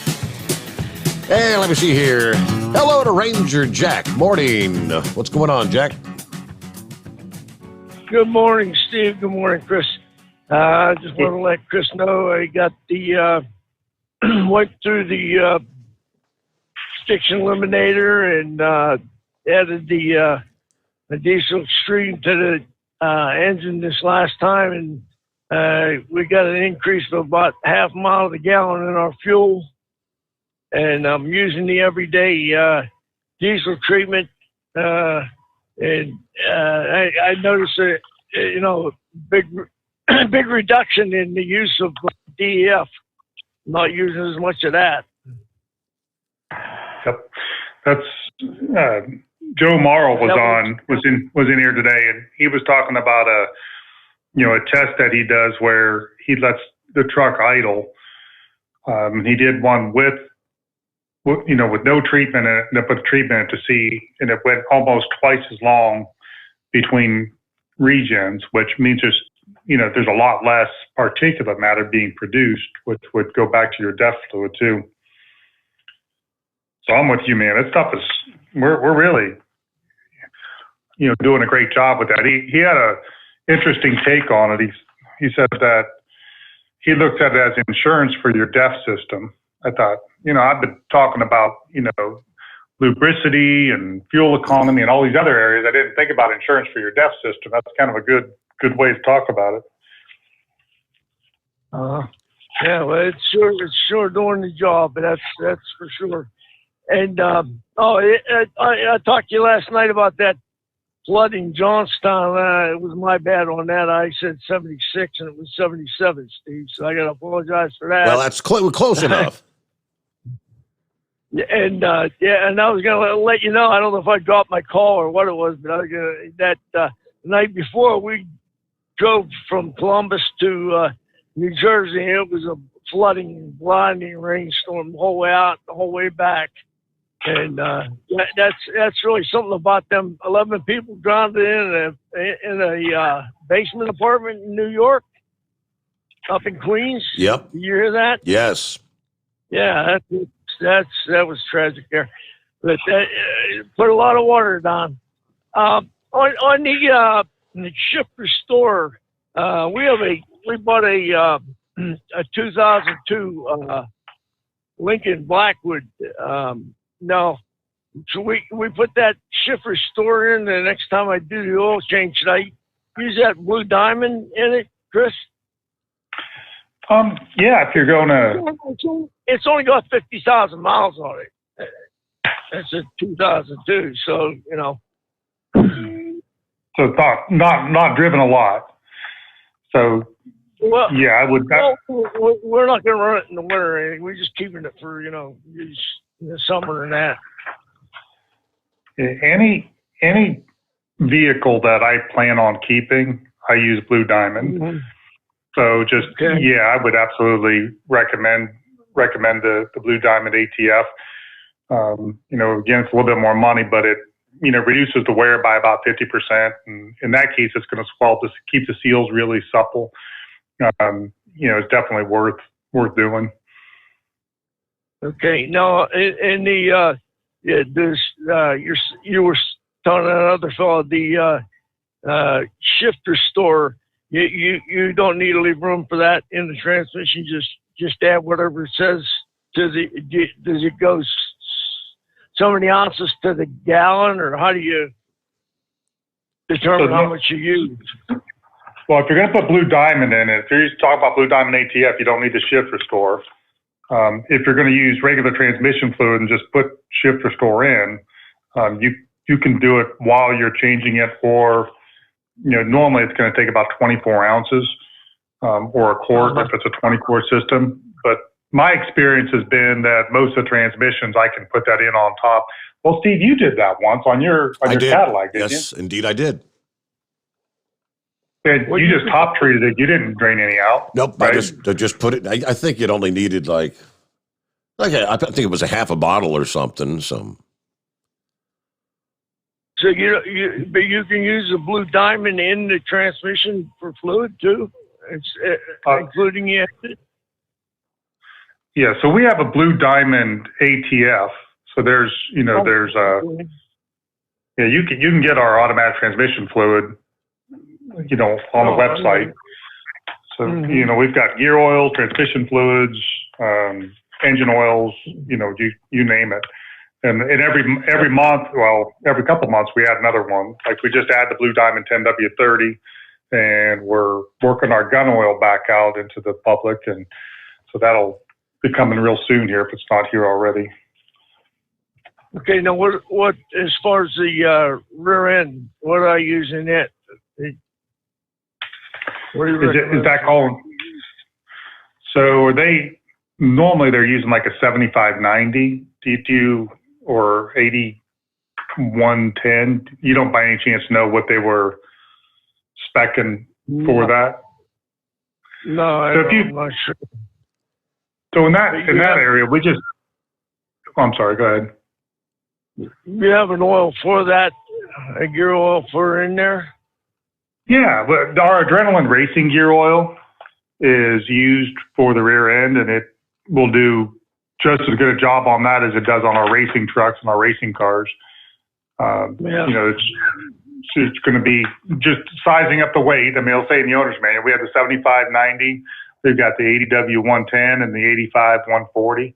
Hey, let me see here. Hello to Ranger Jack. Morning. What's going on, Jack? Good morning, Steve. Good morning, Chris. I just want to let Chris know I got the went through the stiction eliminator and added the diesel extreme to the engine this last time, and we got an increase of about half a mile to the gallon in our fuel. And I'm using the everyday diesel treatment, and I noticed a big reduction in the use of DEF. I'm not using as much of that. Yep, that's Joe Morrow was in here today, and he was talking about a test that he does where he lets the truck idle. He did one with no treatment in it, and put treatment to see, and it went almost twice as long between regens, which means there's a lot less particulate matter being produced, which would go back to your DEF fluid too. So I'm with you, man. That stuff is, we're really, doing a great job with that. He had a interesting take on it. He said that he looked at it as insurance for your DEF system. I thought, I've been talking about, lubricity and fuel economy and all these other areas. I didn't think about insurance for your DEF system. That's kind of a good way to talk about it. Yeah, well, it's sure doing the job, but that's for sure. And I talked to you last night about that flood in Johnstown. It was my bad on that. I said 76 and it was 77, Steve. So I got to apologize for that. Well, that's close enough. And and I was gonna let you know. I don't know if I dropped my call or what it was, but I was gonna the night before we drove from Columbus to New Jersey. It was a flooding, blinding rainstorm the whole way out, the whole way back, and that's really something about them 11 people drowned in a basement apartment in New York, up in Queens. Yep. Did you hear that? Yes. Yeah, that was tragic there, but put a lot of water down. On the shifter store, we bought a 2002 Lincoln Blackwood. No, so we put that shifter store in. The next time I do the oil change, should I use that Blue Diamond in it, Chris? Yeah, if you're going to... It's only got 50,000 miles on it. It's a 2002, so, you know. So it's not driven a lot. So, well, yeah, I would... we're not going to run it in the winter or anything. We're just keeping it for, use in the summer and that. Any vehicle that I plan on keeping, I use Blue Diamond. Mm-hmm. So I would absolutely recommend the Blue Diamond ATF. Again, it's a little bit more money, but it, reduces the wear by about 50%. And in that case, it's going to swell to keep the seals really supple. It's definitely worth doing. Okay. No, in the, you were telling another fellow, the shifter store, you don't need to leave room for that in the transmission. Just add whatever it says to does it go so many ounces to the gallon, or how do you determine how much you use? Well, if you're going to put Blue Diamond in it, if you're talking about Blue Diamond ATF, you don't need the shifter store. If you're going to use regular transmission fluid and just put shifter store in, you can do it while you're changing it, or normally it's going to take about 24 ounces or a quart if it's a 20-quart system. But my experience has been that most of the transmissions, I can put that in on top. Well, Steve, you did that once on your Cadillac, didn't you? Yes, indeed I did. And you just top treated it. You didn't drain any out. Nope, right? I just put it. I think it only needed I think it was a half a bottle or something. So but you can use the Blue Diamond in the transmission for fluid too, including the engine. Yeah, so we have a Blue Diamond ATF. So there's you can get our automatic transmission fluid, on the website. So we've got gear oil, transmission fluids, engine oils, you name it. And every month, every couple of months, we add another one. Like we just add the Blue Diamond 10W30, and we're working our gun oil back out into the public, and so that'll be coming real soon here if it's not here already. Okay, now what as far as the rear end, what are you using it? What do you is that called? So normally they're using like a 7590 DTU or 8110. You don't by any chance know what they were speccing for that? No, I'm not sure. So in that area, I'm sorry, go ahead. You have an oil for that, a gear oil for in there? Yeah, but our adrenaline racing gear oil is used for the rear end, and it will do just as good a job on that as it does on our racing trucks and our racing cars. It's going to be just sizing up the weight. I mean, it'll say in the owner's manual, we have the 7590, we've got the 80W110 and the 85-140.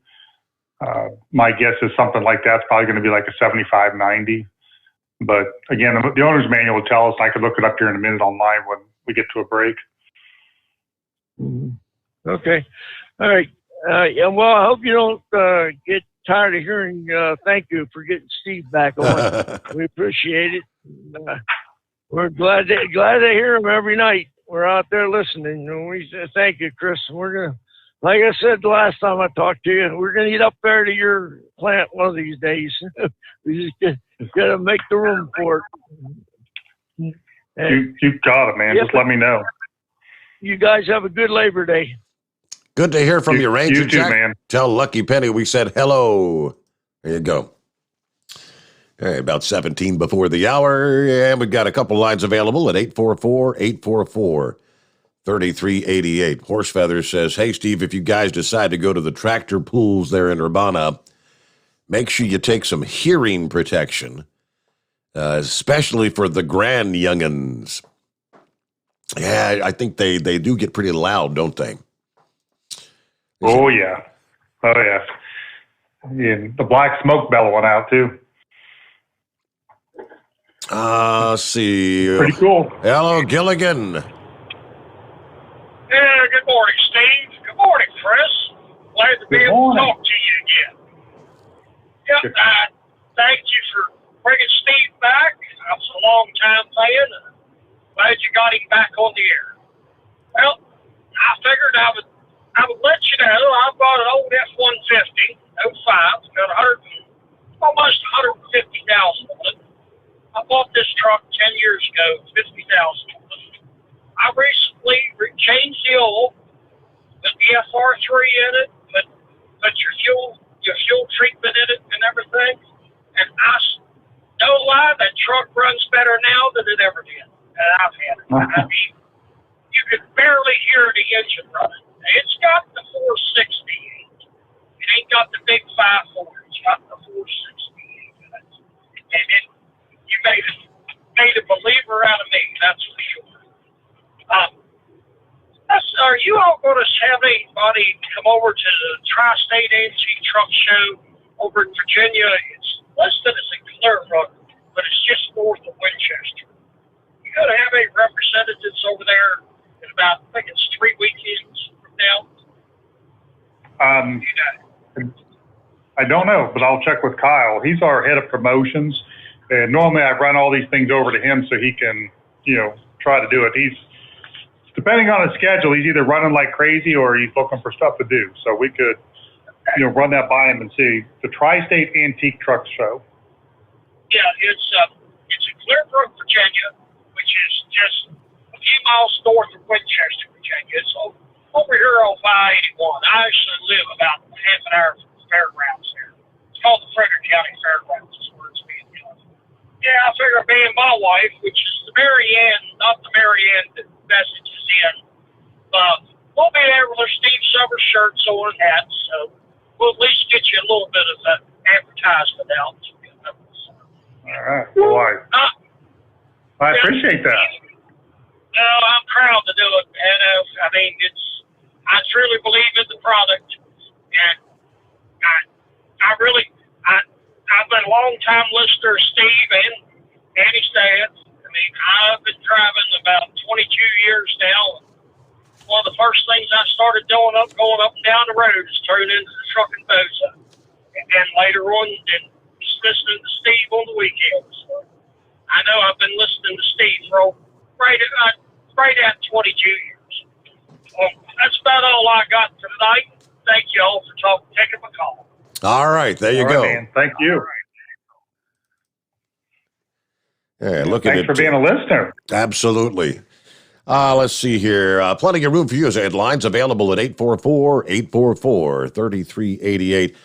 My guess is something like that's probably going to be like a 7590. But again, the owner's manual will tell us. I could look it up here in a minute online when we get to a break. Okay. All right. Yeah, well, I hope you don't get tired of hearing thank you for getting Steve back on. We appreciate it. We're glad to hear him every night. We're out there listening, and we say thank you, Chris. We're gonna, like I said the last time I talked to you, we're gonna get up there to your plant one of these days. We just gotta make the room for it. You got it, man. Just let me know. You guys have a good Labor Day. Good to hear from you, Ranger you too, Jack. man. Tell Lucky Penny we said hello. There you go. All right, about 17 before the hour, and we've got a couple lines available at 844-844-3388. Horsefeather says, hey, Steve, if you guys decide to go to the tractor pools there in Urbana, make sure you take some hearing protection, especially for the grand young'uns. Yeah, I think they do get pretty loud, don't they? Oh, yeah. Oh, yeah. And the black smoke bellowing out, too. Let's see. Pretty cool. Hello, Gilligan. Yeah, good morning, Steve. Good morning, Chris. Glad to be able to talk to you again. Yep, thank you for bringing Steve back. I was a long-time fan, and glad you got him back on the air. Well, I figured I would let you know I've got an old F-150, 05, got almost 150,000 on it. I bought this truck 10 years ago, 50,000 on it. I recently changed the oil, put the FR3 in it, put your fuel treatment in it and everything. And no lie, that truck runs better now than it ever did. And I've had it. I mean, you could barely hear the engine running. It's got the 468. It ain't got the big 5.4. It's got the 468 in it. And you made a believer out of me, that's for sure. Are you all going to have anybody come over to the Tri-State AMC Truck Show over in Virginia? It's listed as in Clear Brook, but it's just north of Winchester. You going to have any representatives over there in about, I think it's 3 weekends from now? I don't know, but I'll check with Kyle. He's our head of promotions. And normally I run all these things over to him so he can, try to do it. He's, depending on his schedule, he's either running like crazy or he's looking for stuff to do. So we could, run that by him and see. The Tri-State Antique Truck Show. Yeah, it's in Clear Brook, Virginia, which is just a few miles north of Winchester, Virginia. It's over here on 581. I actually live about half an hour from the fairgrounds here. It's called the Frederick County Fairgrounds. Is where it's being done. Yeah, I figure me and my wife, which is the Mary Ann, not the Mary Ann that message is in, we'll be there with our Steve Sommers shirts on and hats, so we'll at least get you a little bit of that advertisement out. All right. Well, I appreciate that. No, I'm proud to do it, man. I mean, I truly believe in the product, and I've been a long-time listener of Steve and his dad. I mean, I've been driving about 22 years now. One of the first things I started going up and down the road is turning into the truck and boza. And then later on, just listening to Steve on the weekends. I know I've been listening to Steve for right at 22 years. Well, that's about all I got for tonight. Thank you all for taking my call. All right, there you go. Man. Thank you. Yeah, thanks for being a listener. Absolutely. Let's see here. Plenty of room for you as headlines available at 844-844-3388.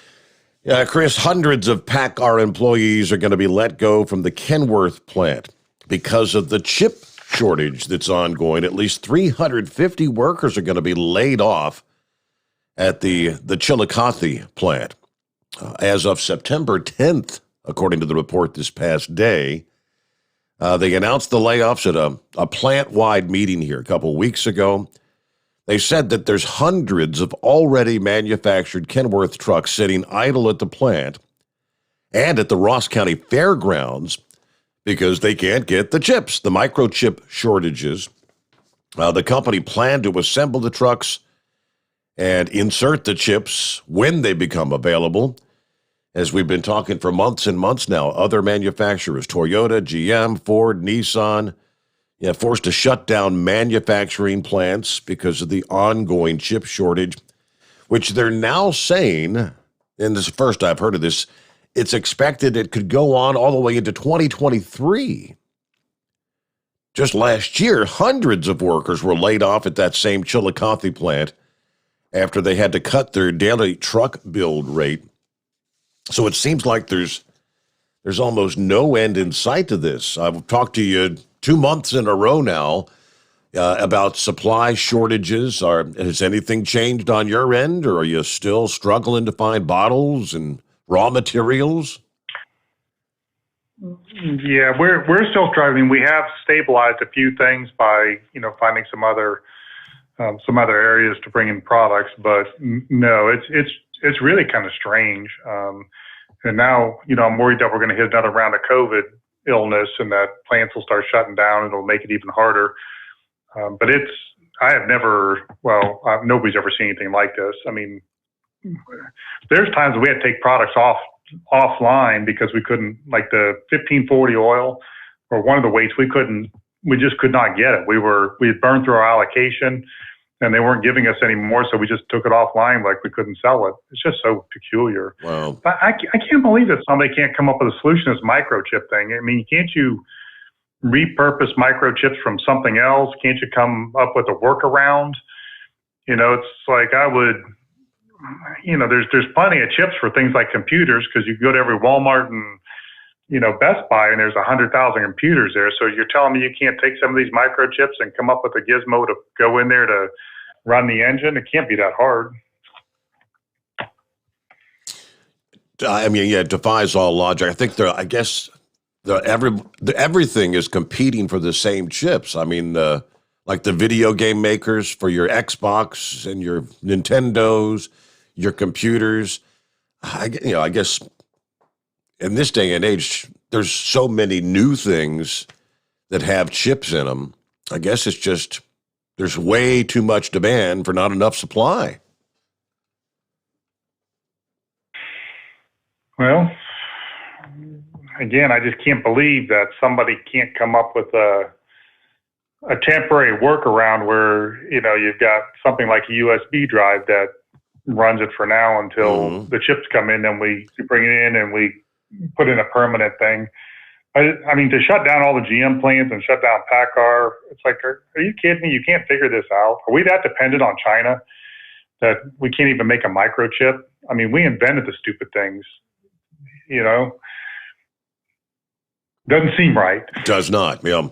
Chris, hundreds of PACCAR employees are going to be let go from the Kenworth plant because of the chip shortage that's ongoing. At least 350 workers are going to be laid off at the Chillicothe plant. As of September 10th, according to the report this past day, they announced the layoffs at a plant-wide meeting here a couple weeks ago. They said that there's hundreds of already manufactured Kenworth trucks sitting idle at the plant and at the Ross County Fairgrounds because they can't get the chips, the microchip shortages. The company planned to assemble the trucks and insert the chips when they become available. As we've been talking for months and months now, other manufacturers, Toyota, GM, Ford, Nissan, forced to shut down manufacturing plants because of the ongoing chip shortage, which they're now saying, and this is the first I've heard of this, it's expected it could go on all the way into 2023. Just last year, hundreds of workers were laid off at that same Chillicothe plant after they had to cut their daily truck build rate. So it seems like there's almost no end in sight to this. I've talked to you 2 months in a row now about supply shortages. Has anything changed on your end, or are you still struggling to find bottles and raw materials? Yeah, we're still struggling. We have stabilized a few things by finding some other areas to bring in products, but no, it's really kind of strange. And now, I'm worried that we're going to hit another round of COVID illness and that plants will start shutting down and it'll make it even harder. But nobody's ever seen anything like this. I mean, there's times we had to take products offline because we couldn't, like the 1540 oil or one of the weights, we just could not get it. We had burned through our allocation and they weren't giving us any more, so we just took it offline like we couldn't sell it. It's just so peculiar. Wow. But I can't believe that somebody can't come up with a solution to this microchip thing. I mean, can't you repurpose microchips from something else? Can't you come up with a workaround? It's like there's plenty of chips for things like computers, because you can go to every Walmart and Best Buy and there's 100,000 computers there. So you're telling me you can't take some of these microchips and come up with a gizmo to go in there to run the engine? It can't be that hard. I mean, yeah, it defies all logic. I think everything is competing for the same chips. I mean, like the video game makers for your Xbox and your Nintendos, your computers. I guess in this day and age, there's so many new things that have chips in them. I guess it's just there's way too much demand for not enough supply. Well, again, I just can't believe that somebody can't come up with a temporary workaround where, you've got something like a USB drive that runs it for now until the chips come in, and we bring it in and we put in a permanent thing. I mean, to shut down all the GM plants and shut down PACCAR, it's like, are you kidding me? You can't figure this out. Are we that dependent on China that we can't even make a microchip? I mean, we invented the stupid things, Doesn't seem right. Does not, yeah.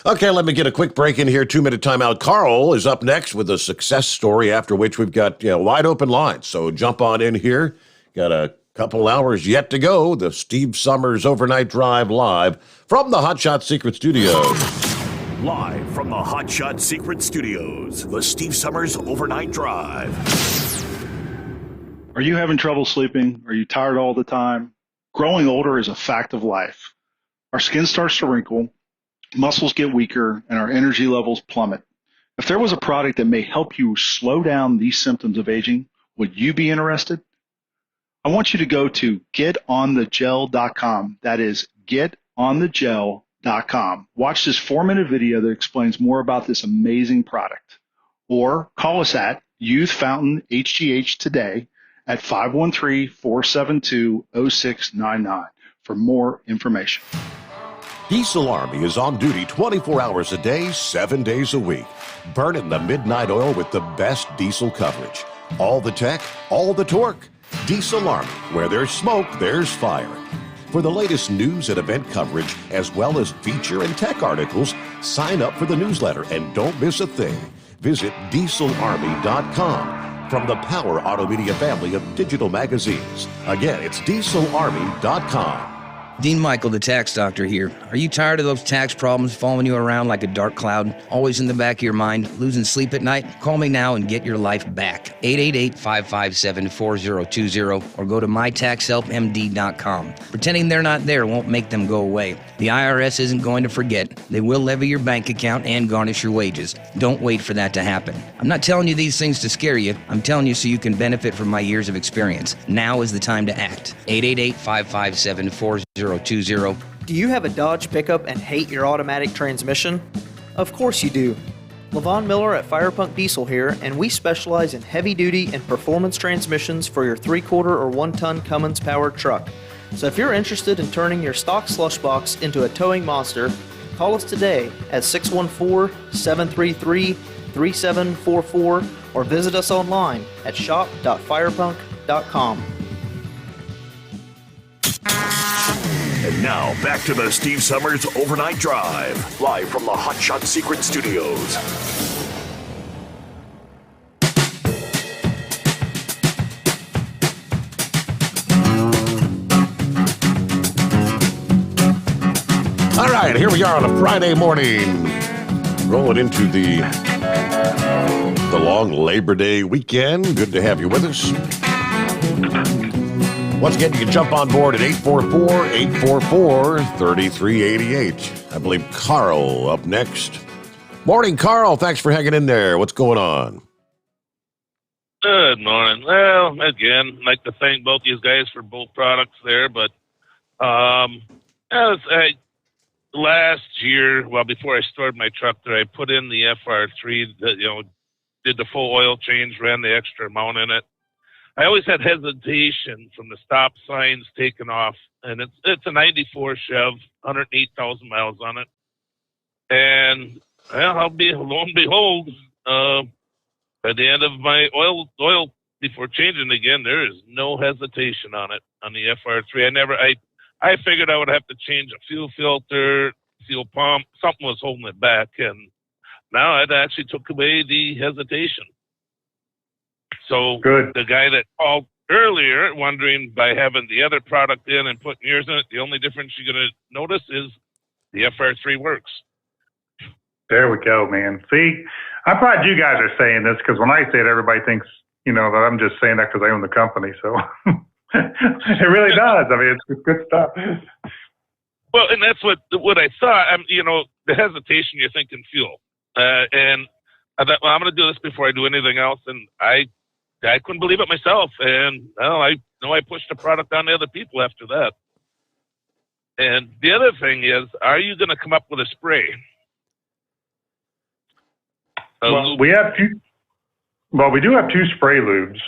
Okay, let me get a quick break in here. 2-minute timeout. Carl is up next with a success story, after which we've got wide open lines. So jump on in here. Got a couple hours yet to go. The Steve Sommers Overnight Drive live from the Hot Shot Secret Studios. Live from the Hot Shot Secret Studios, the Steve Sommers Overnight Drive. Are you having trouble sleeping? Are you tired all the time? Growing older is a fact of life. Our skin starts to wrinkle, muscles get weaker, and our energy levels plummet. If there was a product that may help you slow down these symptoms of aging, would you be interested? I want you to go to getonthegel.com. That is getonthegel.com. Watch this 4-minute video that explains more about this amazing product. Or call us at Youth Fountain HGH today at 513-472-0699 for more information. Diesel Army is on duty 24 hours a day, 7 days a week. Burning the midnight oil with the best diesel coverage. All the tech, all the torque. Diesel Army, where there's smoke, there's fire. For the latest news and event coverage, as well as feature and tech articles, sign up for the newsletter and don't miss a thing. Visit dieselarmy.com from the Power Auto Media family of digital magazines. Again, it's dieselarmy.com. Dean Michael, the tax doctor here. Are you tired of those tax problems following you around like a dark cloud, always in the back of your mind, losing sleep at night? Call me now and get your life back. 888-557-4020 or go to mytaxhelpmd.com. Pretending they're not there won't make them go away. The IRS isn't going to forget. They will levy your bank account and garnish your wages. Don't wait for that to happen. I'm not telling you these things to scare you. I'm telling you so you can benefit from my years of experience. Now is the time to act. 888-557-4020. Do you have a Dodge pickup and hate your automatic transmission? Of course you do. Levon Miller at Firepunk Diesel here, and we specialize in heavy-duty and performance transmissions for your 3/4 or 1-ton Cummins-powered truck. So if you're interested in turning your stock slush box into a towing monster, call us today at 614-733-3744 or visit us online at shop.firepunk.com. And now, back to the Steve Sommers Overnight Drive, live from the Hot Shot Secret Studios. All right, here we are on a Friday morning, rolling into the long Labor Day weekend. Good to have you with us. Once again, you can jump on board at 844-844-3388. I believe Carl up next. Morning, Carl. Thanks for hanging in there. What's going on? Good morning. Well, again, I'd like to thank both these guys for both products there, but last year, well, before I stored my truck there, I put in the FR3, did the full oil change, ran the extra amount in it. I always had hesitation from the stop signs taken off, and it's a 94 Chev, 108,000 miles on it. And lo and behold, by the end of my oil before changing again, there is no hesitation on it on the FR3. I figured I would have to change a fuel filter, fuel pump, something was holding it back, and now it actually took away the hesitation. So good. The guy that called earlier, wondering by having the other product in and putting yours in it, the only difference you're going to notice is the FR3 works. There we go, man. See, I'm proud you guys are saying this because when I say it, everybody thinks, that I'm just saying that because I own the company. So it really does. I mean, it's good stuff. Well, and that's what I thought. The hesitation, you're thinking fuel. And I thought, well, I'm going to do this before I do anything else. And I couldn't believe it myself. And I pushed the product on to other people after that. And the other thing is, are you going to come up with a spray? We do have two spray lubes.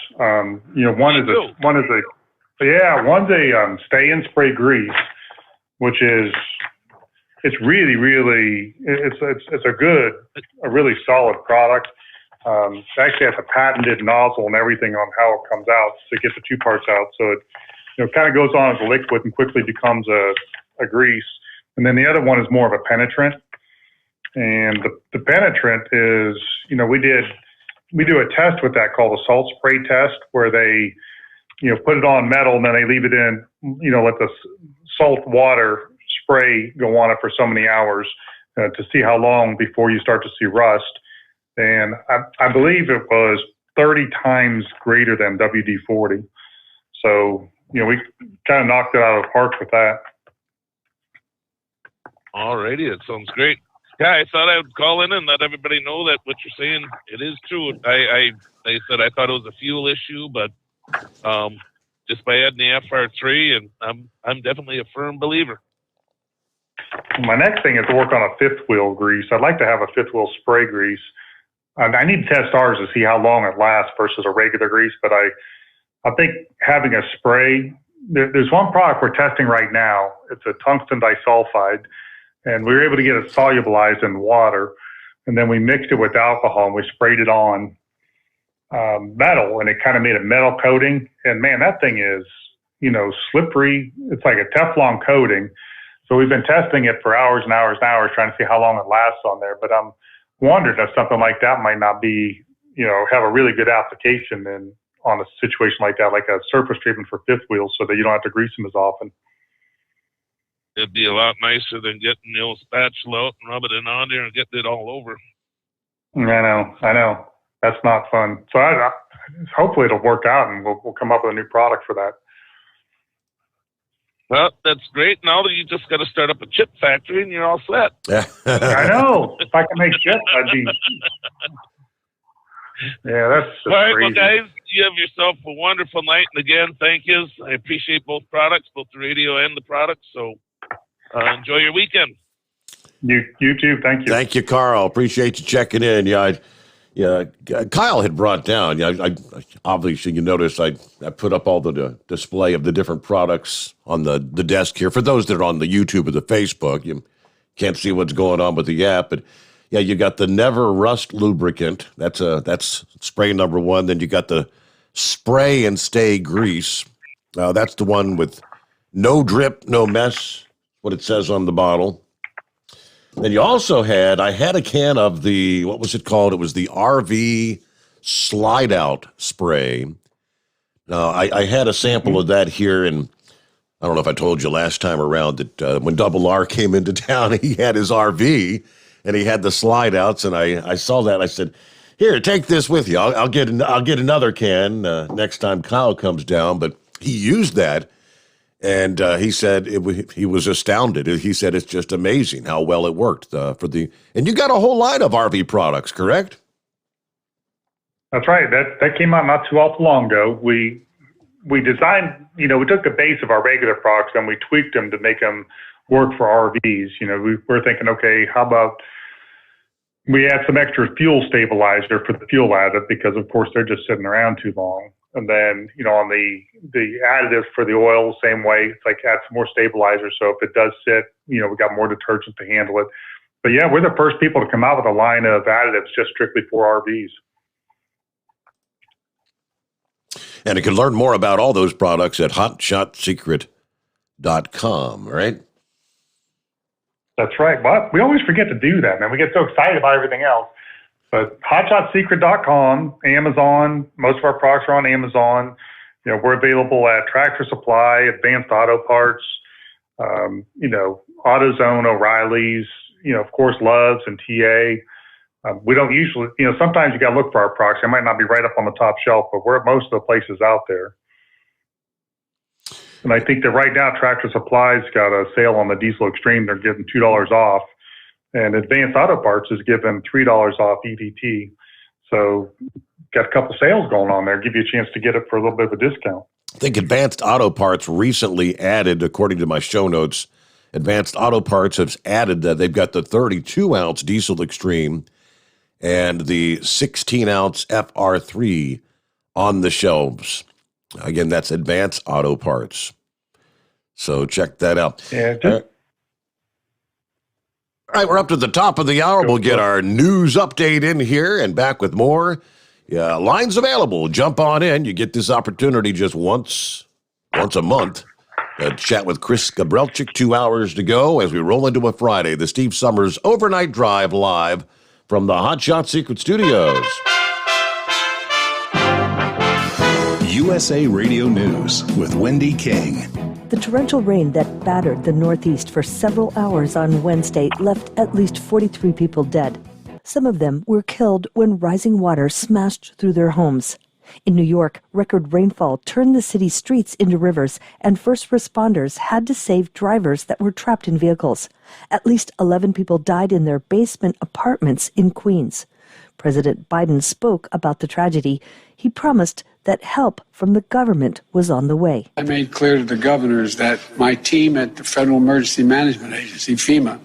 One's a stay-in spray grease, which is it's really, really it's a really solid product. It actually has a patented nozzle and everything on how it comes out to get the two parts out. So it kind of goes on as a liquid and quickly becomes a grease. And then the other one is more of a penetrant. And the penetrant is, we do a test with that called a salt spray test where they, put it on metal and then they leave it in, let the salt water spray go on it for so many hours to see how long before you start to see rust. And I believe it was 30 times greater than WD-40. So, we kind of knocked it out of the park with that. Alrighty, that sounds great. Yeah, I thought I would call in and let everybody know that what you're saying, it is true. Like I said, I thought it was a fuel issue, but just by adding the FR3, and I'm definitely a firm believer. My next thing is to work on a fifth wheel grease. I'd like to have a fifth wheel spray grease. I need to test ours to see how long it lasts versus a regular grease, but I think having a spray, there's one product we're testing right now. It's a tungsten disulfide. And we were able to get it solubilized in water. And then we mixed it with alcohol and we sprayed it on metal, and it kind of made a metal coating. And man, that thing is, slippery. It's like a Teflon coating. So we've been testing it for hours and hours and hours, trying to see how long it lasts on there. But I'm wondering if something like that might not be, have a really good application on a situation like that, like a surface treatment for fifth wheels so that you don't have to grease them as often. it'd be a lot nicer than getting the old spatula out and rubbing it on there and getting it all over. I know. That's not fun. So hopefully it'll work out, and we'll come up with a new product for that. Well, that's great. Now that you just got to start up a chip factory and you're all set. I know. If I can make chips, I'd be. Yeah, that's just all right, crazy. well, guys, you have yourself a wonderful night. And again, thank yous. I appreciate both products, both the radio and the products. So enjoy your weekend. You too. Thank you. Thank you, Carl. Appreciate you checking in. Kyle had brought down. I obviously, you notice I put up all the display of the different products on the desk here. For those that are on the YouTube or the Facebook, you can't see what's going on with the app, but yeah, you got the Never Rust lubricant. That's spray number one. Then you got the Spray and Stay grease. That's the one with no drip, no mess. What it says on the bottle. Then you also I had a can of the, what was it called? It was the RV Slide Out Spray. Now, I had a sample of that here, and I don't know if I told you last time around that when Double R came into town, he had his RV, and he had the slide outs, and I saw that, and I said, here, take this with you. I'll get another can next time Kyle comes down, but he used that. And he said he was astounded. He said it's just amazing how well it worked and you got a whole line of RV products, correct? That's right. That came out not too long ago. We designed, we took the base of our regular products and we tweaked them to make them work for RVs. We were thinking, okay, how about we add some extra fuel stabilizer for the fuel additive because, of course, they're just sitting around too long. And then, on the additives for the oil, same way, it's like add some more stabilizer. So if it does sit, we got more detergent to handle it. But yeah, we're the first people to come out with a line of additives just strictly for RVs. And you can learn more about all those products at hotshotsecret.com, right? That's right. But we always forget to do that, man. We get so excited about everything else. But hotshotsecret.com, Amazon, most of our products are on Amazon. We're available at Tractor Supply, Advanced Auto Parts, AutoZone, O'Reilly's, of course, Love's and TA. We don't usually, sometimes you got to look for our products. They might not be right up on the top shelf, but we're at most of the places out there. And I think that right now Tractor Supply's got a sale on the Diesel Extreme. They're getting $2 off. And Advanced Auto Parts is giving $3 off EDT. So got a couple sales going on there. Give you a chance to get it for a little bit of a discount. I think Advanced Auto Parts recently added, according to my show notes, Advanced Auto Parts has added that they've got the 32-ounce Diesel Extreme and the 16-ounce FR3 on the shelves. Again, that's Advanced Auto Parts. So check that out. Yeah. All right, we're up to the top of the hour. We'll get our news update in here and back with more. Yeah, lines available. Jump on in. You get this opportunity just once a month. Chat with Chris Gabrelchik, 2 hours to go as we roll into a Friday. The Steve Sommers Overnight Drive live from the Hot Shot Secret Studios. USA Radio News with Wendy King. The torrential rain that battered the Northeast for several hours on Wednesday left at least 43 people dead. Some of them were killed when rising water smashed through their homes. In New York, record rainfall turned the city's streets into rivers, and first responders had to save drivers that were trapped in vehicles. At least 11 people died in their basement apartments in Queens. President Biden spoke about the tragedy. He promised that help from the government was on the way. I made clear to the governors that my team at the Federal Emergency Management Agency, FEMA,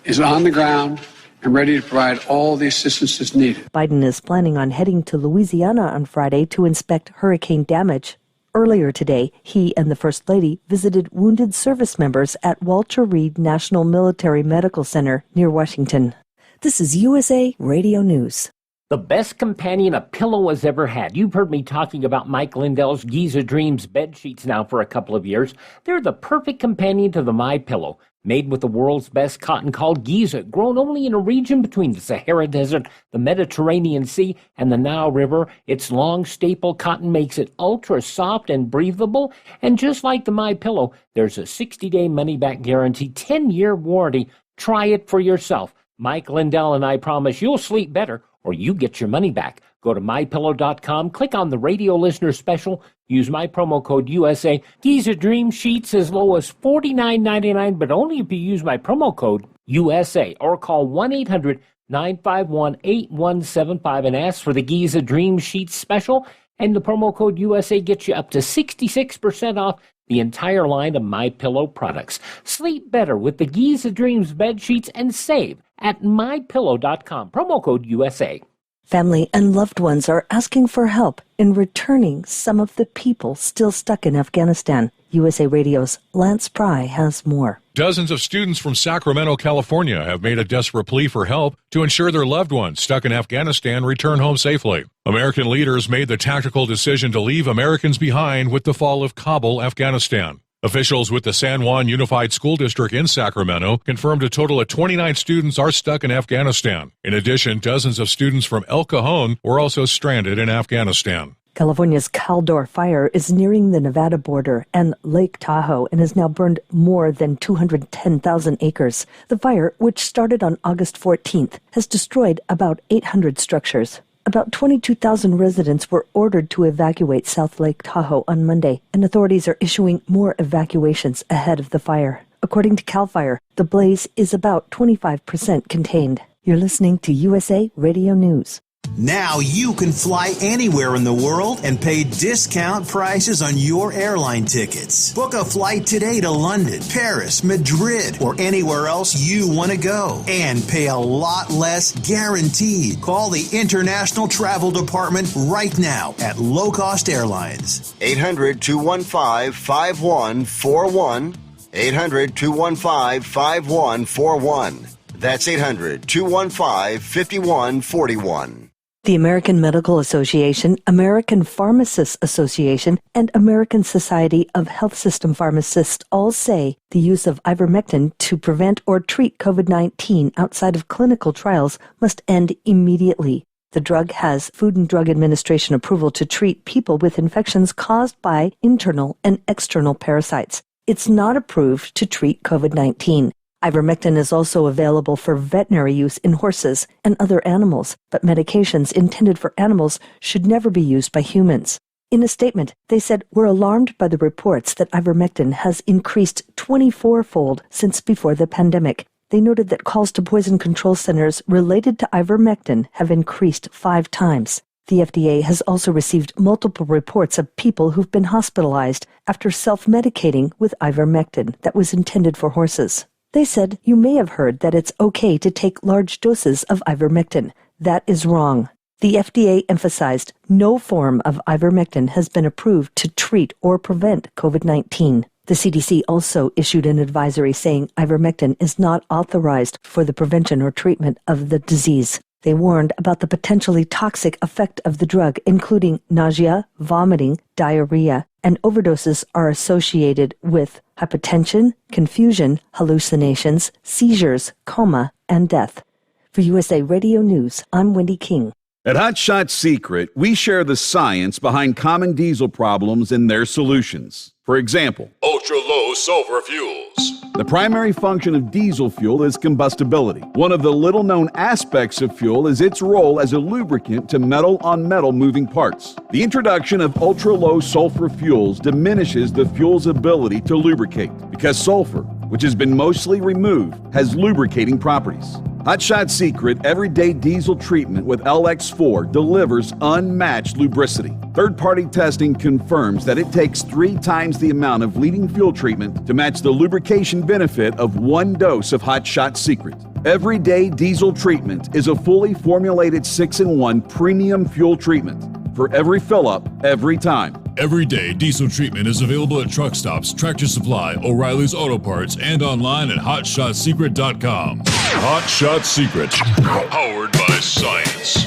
is on the ground and ready to provide all the assistance that's needed. Biden is planning on heading to Louisiana on Friday to inspect hurricane damage. Earlier today, he and the First Lady visited wounded service members at Walter Reed National Military Medical Center near Washington. This is USA Radio News. The best companion a pillow has ever had. You've heard me talking about Mike Lindell's Giza Dreams bed sheets now for a couple of years. They're the perfect companion to the MyPillow. Made with the world's best cotton called Giza, grown only in a region between the Sahara Desert, the Mediterranean Sea, and the Nile River, its long staple cotton makes it ultra soft and breathable. And just like the MyPillow, there's a 60-day money-back guarantee, 10-year warranty. Try it for yourself. Mike Lindell and I promise you'll sleep better or you get your money back. Go to MyPillow.com, click on the radio listener special, use my promo code USA. Giza Dream Sheets as low as $49.99, but only if you use my promo code USA, or call 1-800-951-8175 and ask for the Giza Dream Sheets special, and the promo code USA gets you up to 66% off the entire line of MyPillow products. Sleep better with the Giza Dreams bed sheets and save at MyPillow.com, promo code USA. Family and loved ones are asking for help in returning some of the people still stuck in Afghanistan. USA Radio's Lance Pry has more. Dozens of students from Sacramento, California have made a desperate plea for help to ensure their loved ones stuck in Afghanistan return home safely. American leaders made the tactical decision to leave Americans behind with the fall of Kabul, Afghanistan. Officials with the San Juan Unified School District in Sacramento confirmed a total of 29 students are stuck in Afghanistan. In addition, dozens of students from El Cajon were also stranded in Afghanistan. California's Caldor fire is nearing the Nevada border and Lake Tahoe and has now burned more than 210,000 acres. The fire, which started on August 14th, has destroyed about 800 structures. About 22,000 residents were ordered to evacuate South Lake Tahoe on Monday, and authorities are issuing more evacuations ahead of the fire. According to CAL FIRE, the blaze is about 25% contained. You're listening to USA Radio News. Now you can fly anywhere in the world and pay discount prices on your airline tickets. Book a flight today to London, Paris, Madrid, or anywhere else you want to go. And pay a lot less guaranteed. Call the International Travel Department right now at Low Cost Airlines. 800-215-5141. 800-215-5141. That's 800-215-5141. The American Medical Association, American Pharmacists Association, and American Society of Health System Pharmacists all say the use of ivermectin to prevent or treat COVID-19 outside of clinical trials must end immediately. The drug has Food and Drug Administration approval to treat people with infections caused by internal and external parasites. It's not approved to treat COVID-19. Ivermectin is also available for veterinary use in horses and other animals, but medications intended for animals should never be used by humans. In a statement, they said, "We're alarmed by the reports that ivermectin has increased 24-fold since before the pandemic." They noted that calls to poison control centers related to ivermectin have increased 5 times. The FDA has also received multiple reports of people who've been hospitalized after self-medicating with ivermectin that was intended for horses. They said, "You may have heard that it's okay to take large doses of ivermectin. That is wrong." The FDA emphasized no form of ivermectin has been approved to treat or prevent COVID-19. The CDC also issued an advisory saying ivermectin is not authorized for the prevention or treatment of the disease. They warned about the potentially toxic effect of the drug, including nausea, vomiting, diarrhea, and overdoses are associated with hypotension, confusion, hallucinations, seizures, coma, and death. For USA Radio News, I'm Wendy King. At Hot Shot Secret, we share the science behind common diesel problems and their solutions. For example, ultra-low sulfur fuels. The primary function of diesel fuel is combustibility. One of the little-known aspects of fuel is its role as a lubricant to metal-on-metal moving parts. The introduction of ultra-low sulfur fuels diminishes the fuel's ability to lubricate because sulfur, which has been mostly removed, has lubricating properties. Hot Shot Secret Everyday Diesel Treatment with LX4 delivers unmatched lubricity. Third-party testing confirms that it takes 3 times the amount of leading fuel treatment to match the lubrication benefit of 1 dose of Hot Shot Secret. Everyday Diesel Treatment is a fully formulated 6-in-1 premium fuel treatment for every fill-up, every time. Everyday Diesel Treatment is available at truck stops, Tractor Supply, O'Reilly's Auto Parts, and online at HotShotSecret.com. Hot Shot Secret, powered by science.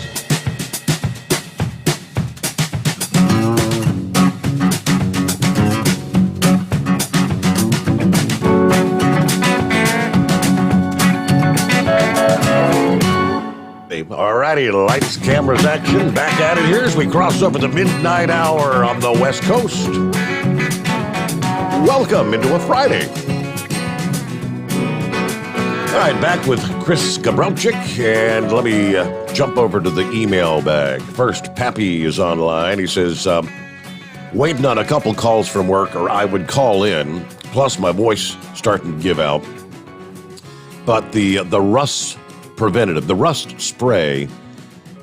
righty, lights, cameras, action. Back at it here as we cross over the midnight hour on the West Coast. Welcome into a Friday. All right, back with Chris Gabrowczyk, and let me jump over to the email bag. First, Pappy is online. He says, waiting on a couple calls from work, or I would call in, plus my voice starting to give out. But the rust preventative, the rust spray,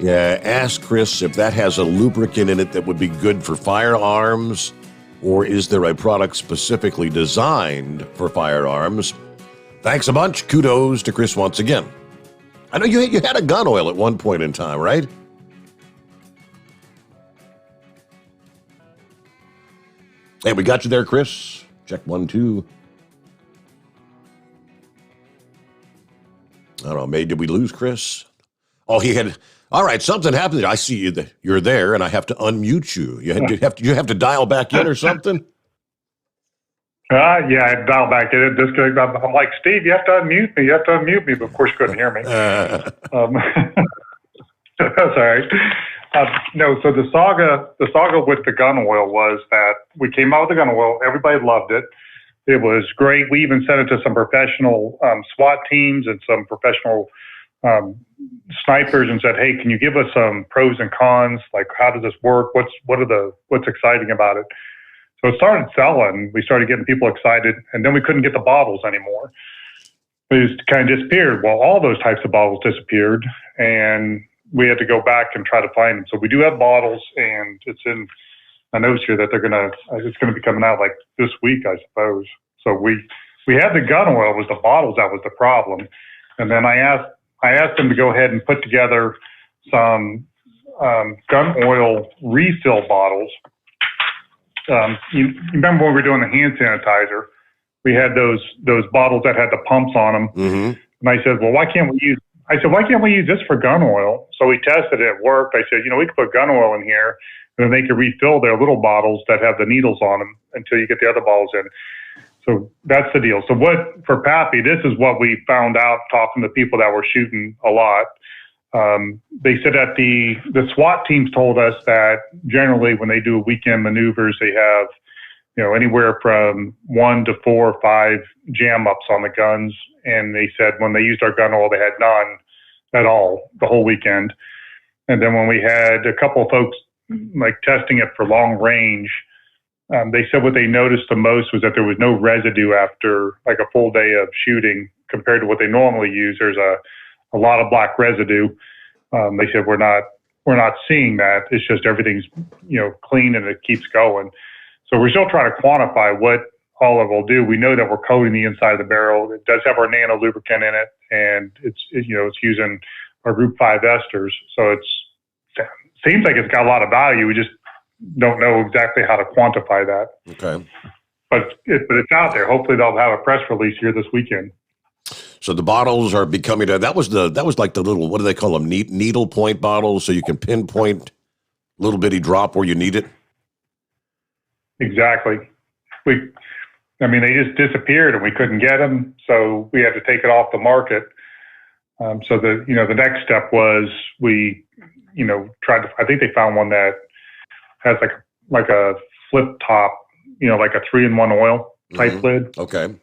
ask Chris if that has a lubricant in it that would be good for firearms, or is there a product specifically designed for firearms? Thanks a bunch. Kudos to Chris once again. I know you had a gun oil at one point in time, right? Hey, we got you there, Chris. Check 1, 2. I don't know. Maybe did we lose Chris? Oh, he had. All right, something happened. I see you. You're there, and I have to unmute you. You have to dial back in or something. Yeah, I dial back in. I'm like, Steve, you have to unmute me. You have to unmute me. But of course, you couldn't hear me. That's all right. No, so the saga with the gun oil was that we came out with the gun oil. Everybody loved it. It was great. We even sent it to some professional SWAT teams and some professional snipers and said, "Hey, can you give us some pros and cons? Like, how does this work? What's exciting about it?" So it started selling. We started getting people excited, and then we couldn't get the bottles anymore. It just kind of disappeared. Well, all those types of bottles disappeared, and we had to go back and try to find them. So we do have bottles, and it's in a note here that it's gonna be coming out like this week, I suppose. So we had the gun oil, it was the bottles that was the problem, and then I asked them to go ahead and put together some gun oil refill bottles. You remember when we were doing the hand sanitizer? We had those bottles that had the pumps on them, and I said, "Well, why can't we use this for gun oil?" So we tested it; it worked. I said, we could put gun oil in here, and then they could refill their little bottles that have the needles on them until you get the other bottles in. So that's the deal. So for Pappy, this is what we found out talking to people that were shooting a lot. They said that the SWAT teams told us that generally when they do weekend maneuvers, they have, anywhere from 1 to 4 or 5 jam ups on the guns. And they said when they used our gun oil, they had none at all the whole weekend. And then when we had a couple of folks like testing it for long range, they said what they noticed the most was that there was no residue after like a full day of shooting compared to what they normally use. There's a lot of black residue. They said we're not seeing that. It's just everything's clean and it keeps going. So we're still trying to quantify what all of it will do. We know that we're coating the inside of the barrel. It does have our nano lubricant in it, and it's using our Group 5 esters. So it seems like it's got a lot of value. We just don't know exactly how to quantify that. Okay. But it's out there. Hopefully they'll have a press release here this weekend. So the bottles are becoming that was like the little, what do they call them, needle point bottles, so you can pinpoint little bitty drop where you need it. Exactly. They just disappeared and we couldn't get them, so we had to take it off the market. So the next step was we tried to. I think they found one that has like a flip top, like a 3-in-1 oil type lid. Okay.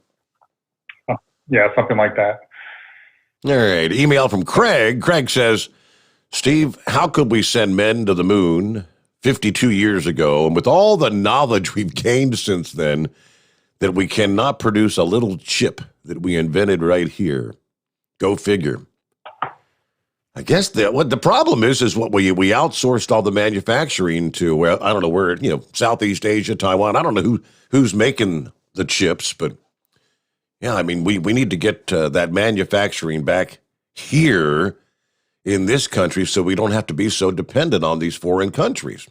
Yeah, something like that. All right. Email from Craig. Craig says, Steve, how could we send men to the moon 52 years ago, and with all the knowledge we've gained since then, that we cannot produce a little chip that we invented right here? Go figure. I guess what the problem is what we outsourced all the manufacturing to, well, I don't know where, Southeast Asia, Taiwan. I don't know who's making the chips, but yeah, we need to get that manufacturing back here in this country so we don't have to be so dependent on these foreign countries.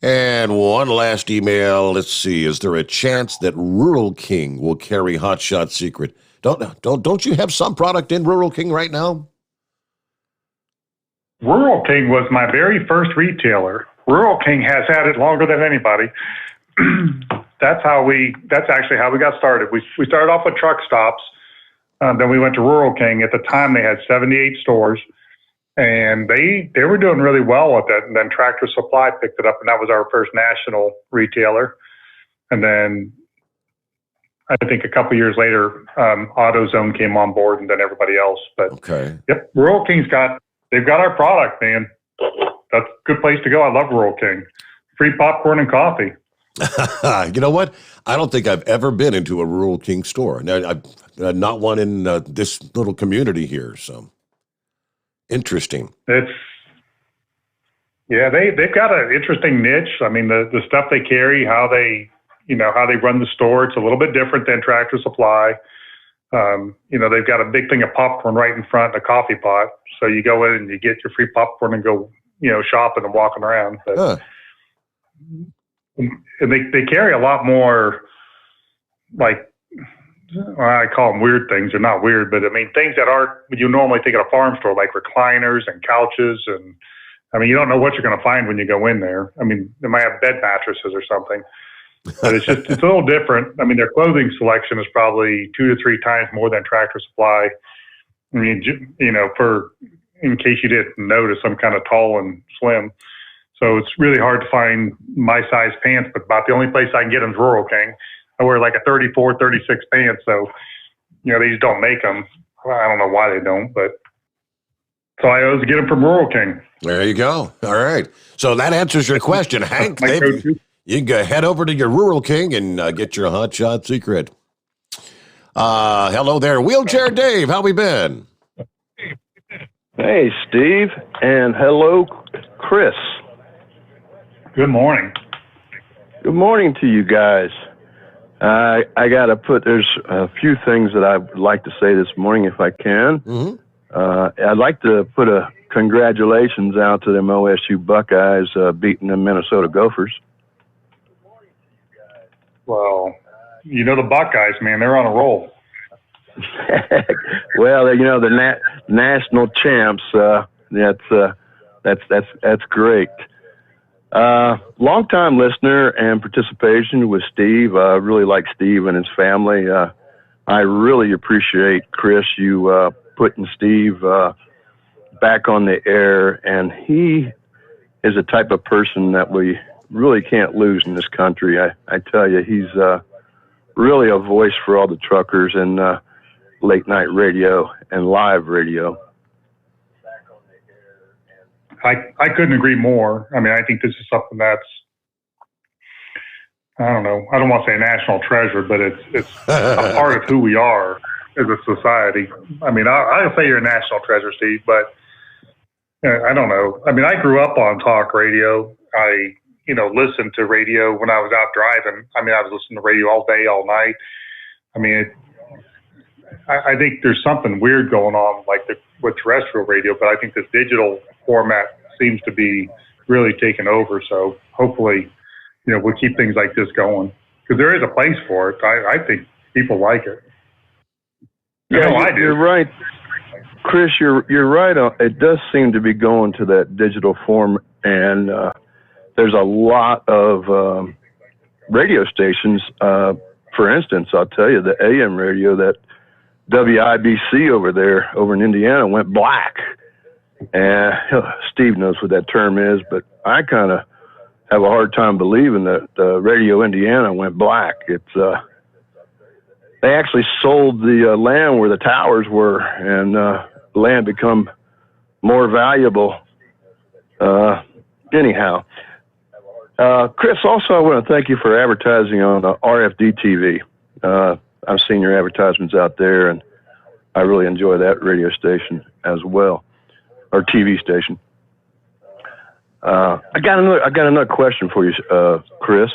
And one last email. Let's see. Is there a chance that Rural King will carry Hot Shot Secret? Don't you have some product in Rural King right now? Rural King was my very first retailer. Rural King has had it longer than anybody. That's actually how we got started. We started off with truck stops. Then we went to Rural King. At the time, they had 78 stores, and they were doing really well with it. And then Tractor Supply picked it up, and that was our first national retailer. And then I think a couple years later, AutoZone came on board, and then everybody else. But okay, yep, Rural King's they've got our product, man. That's a good place to go. I love Rural King. Free popcorn and coffee. You know what? I don't think I've ever been into a Rural King store. Now, I've not one in this little community here. So interesting. They've got an interesting niche. I mean, the stuff they carry, how they run the store, it's a little bit different than Tractor Supply. They've got a big thing of popcorn right in front and a coffee pot. So you go in and you get your free popcorn and go, shopping and walking around. But, and they carry a lot more, I call them weird things. They're not weird, but I mean, things that aren't, you normally think at a farm store, like recliners and couches. And I mean, you don't know what you're going to find when you go in there. I mean, they might have bed mattresses or something, but it's a little different. I mean, their clothing selection is probably 2 to 3 times more than Tractor Supply. I mean, in case you didn't notice, I'm kind of tall and slim. So it's really hard to find my size pants, but about the only place I can get them is Rural King. I wear like a 34, 36 pants. So, they just don't make them. I don't know why they don't, but so I always get them from Rural King. There you go. All right. So that answers your question, Hank. You can go head over to your Rural King and get your Hot Shot Secret. Hello there, Wheelchair Dave. How we been? Hey, Steve, and hello, Chris. Good morning. Good morning to you guys. I got to there's a few things that I'd like to say this morning if I can. Mm-hmm. I'd like to put a congratulations out to them OSU Buckeyes beating the Minnesota Gophers. Well, the Buckeyes, man, they're on a roll. Well, the national champs. That's great. Long-time listener and participation with Steve. I really like Steve and his family. I really appreciate, Chris, you putting Steve back on the air, and he is a type of person that we really can't lose in this country. I tell you, he's really a voice for all the truckers and late night radio and live radio. I couldn't agree more. I mean, I think this is something that's, I don't know, I don't want to say a national treasure, but it's a part of who we are as a society. I mean, I'll say you're a national treasure, Steve, but I don't know. I mean, I grew up on talk radio. I, listened to radio when I was out driving. I mean, I was listening to radio all day, all night. I mean, I think there's something weird going on, with terrestrial radio, but I think this digital format seems to be really taking over. So hopefully, we'll keep things like this going because there is a place for it. I think people like it. You're right, Chris. You're right. It does seem to be going to that digital form, and there's a lot of radio stations. For instance, I'll tell you the AM radio that WIBC over in Indiana went black. And Steve knows what that term is, but I kind of have a hard time believing that Radio Indiana went black. It's they actually sold the land where the towers were, and the land become more valuable. Anyhow, Chris, also I want to thank you for advertising on RFD TV. I've seen your advertisements out there, and I really enjoy that radio station as well, or TV station. I got another question for you, Chris.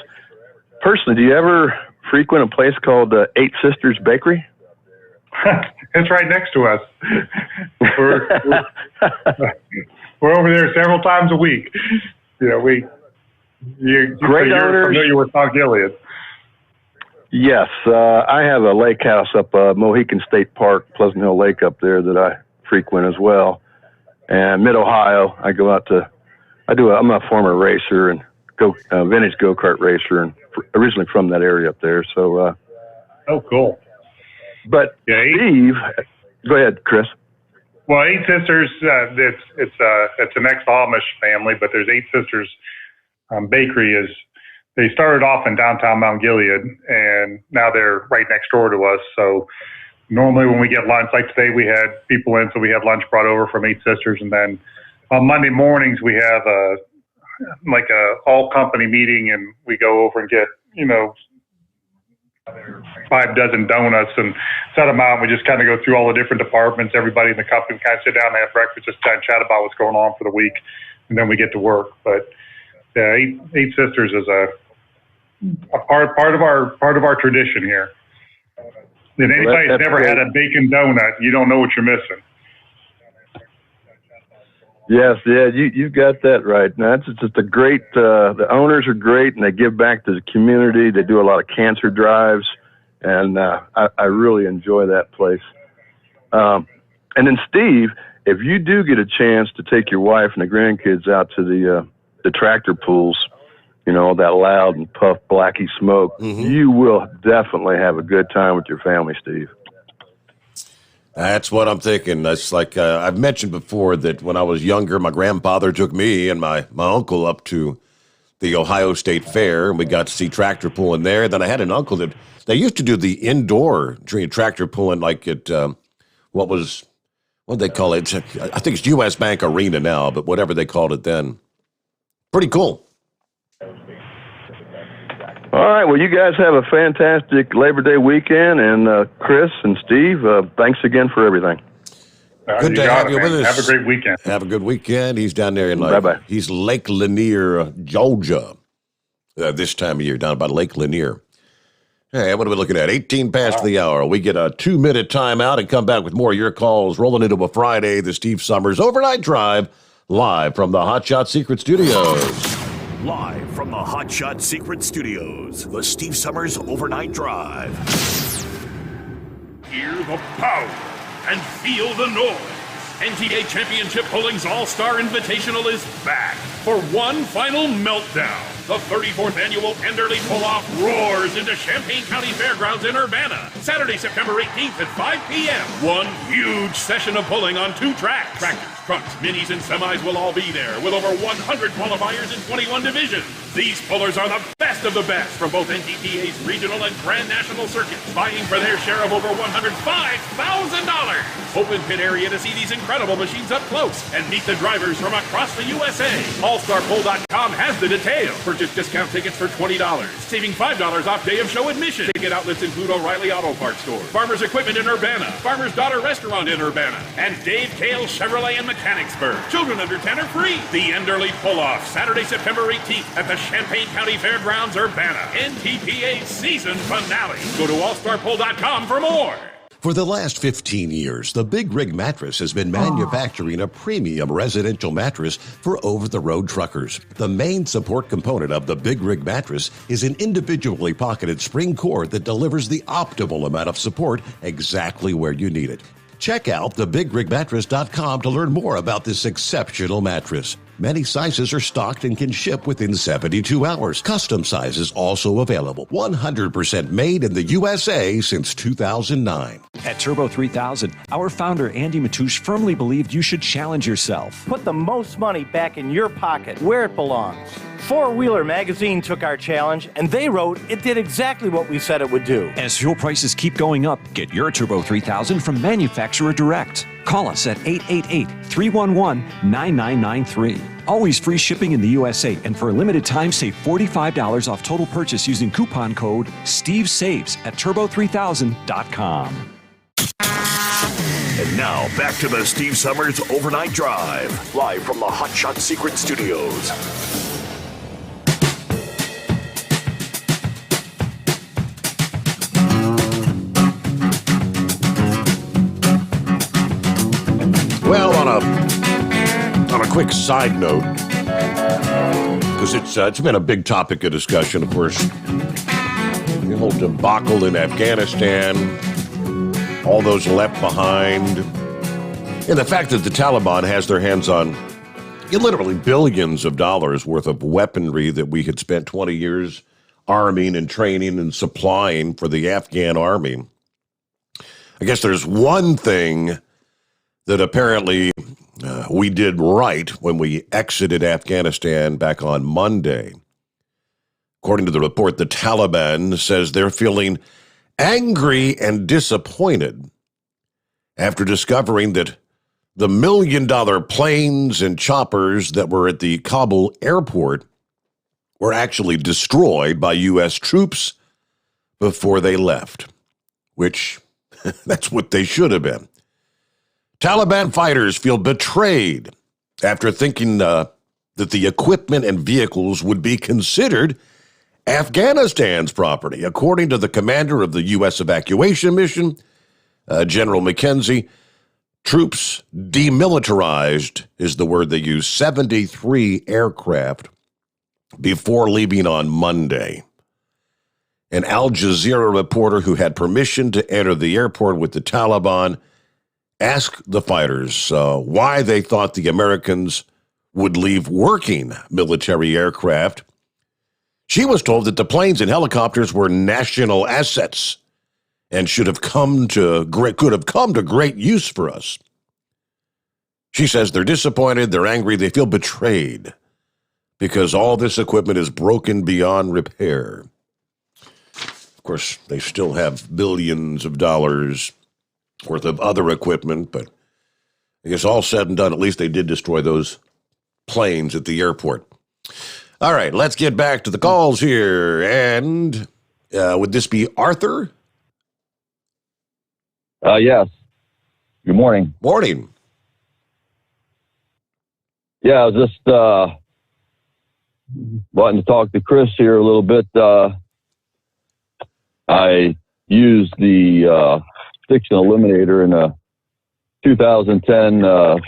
Personally, do you ever frequent a place called Eight Sisters Bakery? It's right next to us. We're over there several times a week. You're familiar with South Gilead. Yes, I have a lake house up Mohican State Park, Pleasant Hill Lake up there that I frequent as well. And Mid-Ohio, I go out to, I'm a former racer and vintage go-kart racer, and originally from that area up there. So, oh, cool. But Steve, go ahead, Chris. Well, Eight Sisters, it's an ex-Amish family, but there's Eight Sisters Bakery. They started off in downtown Mount Gilead, and now they're right next door to us. So normally when we get lunch, like today we had people in, so we had lunch brought over from Eight Sisters, and then on Monday mornings we have a all company meeting, and we go over and get 5 dozen donuts and set them out. And we just kind of go through all the different departments. Everybody in the company kind of sit down and have breakfast, just kind of chat about what's going on for the week, and then we get to work. But yeah, Eight Sisters is a part of our tradition here. And anybody that's never had a bacon donut, you don't know what you're missing. Yes, yeah, you got that right. Now, it's just a great, the owners are great, and they give back to the community. They do a lot of cancer drives, and I really enjoy that place. And then, Steve, if you do get a chance to take your wife and the grandkids out to the tractor pools, that loud and puff blacky smoke, you will definitely have a good time with your family, Steve. That's what I'm thinking. That's like I've mentioned before that when I was younger, my grandfather took me and my uncle up to the Ohio State Fair, and we got to see tractor pulling there. Then I had an uncle that they used to do the indoor tractor pulling, like at what they call it? I think it's U.S. Bank Arena now, but whatever they called it then. Pretty cool. All right, well, you guys have a fantastic Labor Day weekend, and Chris and Steve, thanks again for everything. Good to have you with us. Have a great weekend. Have a good weekend. He's down there in Bye-bye. He's Lake Lanier, Georgia, this time of year, down by Lake Lanier. Hey, what are we looking at? 18 past the hour. We get a 2-minute timeout and come back with more of your calls rolling into a Friday, the Steve Sommers Overnight Drive, live from the Hot Shot Secret Studios. Live from the Hot Shot Secret Studios, the Steve Sommers Overnight Drive. Hear the power and feel the noise. NTA Championship Bowling's All-Star Invitational is back for one final meltdown. The 34th annual Enderley Pull-Off roars into Champaign County Fairgrounds in Urbana, Saturday, September 18th at 5 p.m. One huge session of bowling on 2 tracks. Tractors, trucks, minis, and semis will all be there, with over 100 qualifiers in 21 divisions. These pullers are the best of the best from both NTPA's regional and Grand National circuits, vying for their share of over $105,000. Open pit area to see these incredible machines up close and meet the drivers from across the USA. AllStarPoll.com has the details. Purchase discount tickets for $20, saving $5 off day of show admission. Ticket outlets include O'Reilly Auto Parts Store, Farmers Equipment in Urbana, Farmer's Daughter Restaurant in Urbana, and Dave Kale Chevrolet in Mechanicsburg. Children under 10 are free. The Enderley Pull-Off, Saturday, September 18th at the Champaign County Fairgrounds, Urbana. NTPA's season finale. Go to allstarpoll.com for more. For the last 15 years, the Big Rig Mattress has been manufacturing a premium residential mattress for over-the-road truckers. The main support component of the Big Rig Mattress is an individually pocketed spring cord that delivers the optimal amount of support exactly where you need it. Check out thebigrigmattress.com to learn more about this exceptional mattress. Many sizes are stocked and can ship within 72 hours. Custom sizes also available. 100% made in the USA since 2009. At Turbo 3000, our founder Andy Matouche firmly believed you should challenge yourself. Put the most money back in your pocket, where it belongs. Four Wheeler magazine took our challenge, and they wrote it did exactly what we said it would do. As fuel prices keep going up, get your Turbo 3000 from manufacturer direct. Call us at 888-311-9993. Always free shipping in the USA, and for a limited time, save $45 off total purchase using coupon code STEVESAVES at turbo3000.com. And now, back to the Steve Sommers Overnight Drive, live from the Hot Shot Secret Studios. Well, on a quick side note, because it's been a big topic of discussion, of course, the whole debacle in Afghanistan, all those left behind, and the fact that the Taliban has their hands on literally billions of dollars worth of weaponry that we had spent 20 years arming and training and supplying for the Afghan army. I guess there's one thing that apparently we did right when we exited Afghanistan back on Monday. According to the report, the Taliban says they're feeling angry and disappointed after discovering that the $1 million planes and choppers that were at the Kabul airport were actually destroyed by U.S. troops before they left, which that's what they should have been. Taliban fighters feel betrayed after thinking that the equipment and vehicles would be considered Afghanistan's property. According to the commander of the U.S. evacuation mission, General McKenzie, troops demilitarized is the word they use, 73 aircraft before leaving on Monday. An Al Jazeera reporter who had permission to enter the airport with the Taliban asked the fighters why they thought the Americans would leave working military aircraft. She was told that the planes and helicopters were national assets and could have come to great use for us. She says they're disappointed, they're angry, they feel betrayed because all this equipment is broken beyond repair. Of course, they still have billions of dollars worth of other equipment, but I guess all said and done, at least they did destroy those planes at the airport. All right, let's get back to the calls here. And would this be Arthur? Yes. Good morning. Morning. Yeah, I was just wanting to talk to Chris here a little bit. I used the friction eliminator in a 2010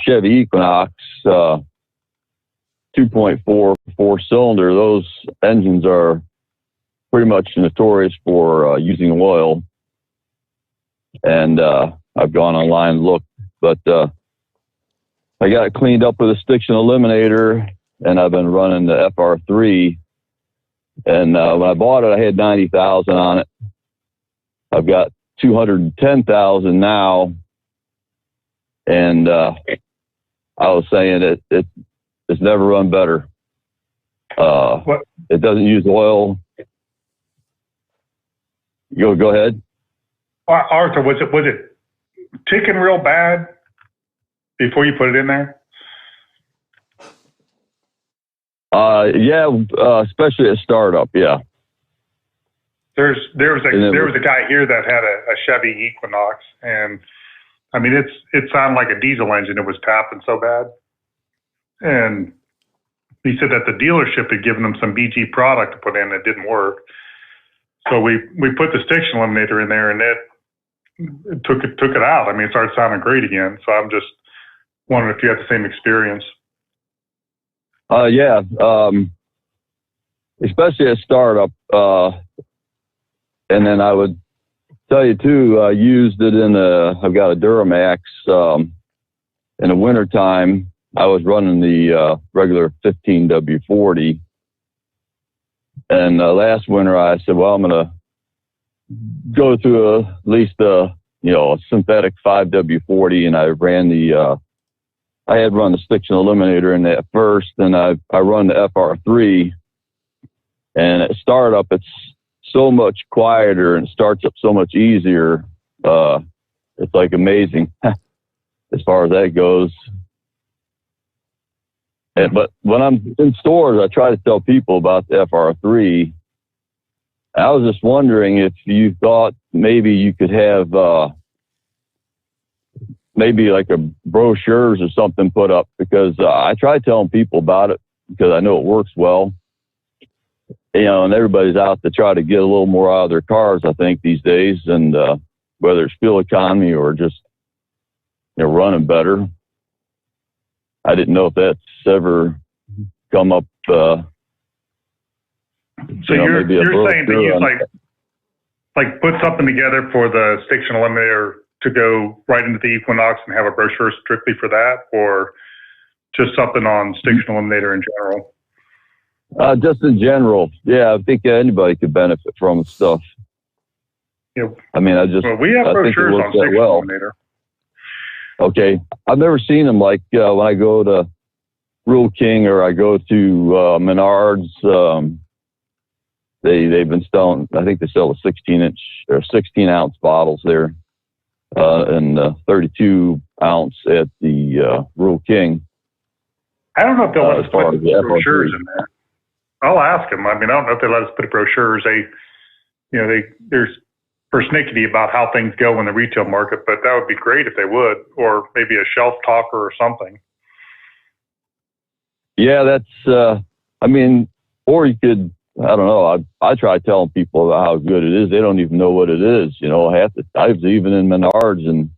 Chevy Equinox 2.4 4-cylinder. Those engines are pretty much notorious for using oil. And I've gone online and looked, but I got it cleaned up with a friction eliminator, and I've been running the FR3. And when I bought it, I had 90,000 on it. I've got 210,000 now, and I was saying it's never run better. It doesn't use oil. Go ahead. Arthur, was it ticking real bad before you put it in there? Yeah, especially at startup. Yeah. There was a guy here that had a Chevy Equinox, and I mean it sounded like a diesel engine. It was tapping so bad, and he said that the dealership had given him some BG product to put in that didn't work. So we put the friction eliminator in there, and it took it out. I mean, it started sounding great again. So I'm just wondering if you had the same experience. Yeah, especially at startup. And then I would tell you too, I used it I've got a Duramax. In the wintertime, I was running the regular 15W40. And last winter, I said, well, I'm going to go through at least a synthetic 5W40. And I ran I had run the friction eliminator in that first, and I run the FR3. And at startup, it's so much quieter and starts up so much easier. It's like amazing as far as that goes. But when I'm in stores, I try to tell people about the FR3. I was just wondering if you thought maybe you could have maybe like a brochures or something put up, because I try telling people about it because I know it works well. And everybody's out to try to get a little more out of their cars, I think, these days, and whether it's fuel economy or just running better. I didn't know if that's ever come up. So you're saying to use like put something together for the friction eliminator to go right into the Equinox and have a brochure strictly for that, or just something on friction eliminator in general? Just in general. Yeah, I think anybody could benefit from stuff. I mean, we have brochures on Six Eliminator. Okay. I've never seen them like when I go to Rural King or I go to Menards. They've been selling, I think they sell the 16-inch or 16-ounce bottles there and 32-ounce at the Rural King. I don't know if they'll let us put brochures in there. I'll ask them. I mean, I don't know if they let us put brochures. There's persnickety about how things go in the retail market, but that would be great if they would, or maybe a shelf talker or something. Yeah, that's, or you could, I don't know. I try telling people about how good it is. They don't even know what it is. I was even in Menards, and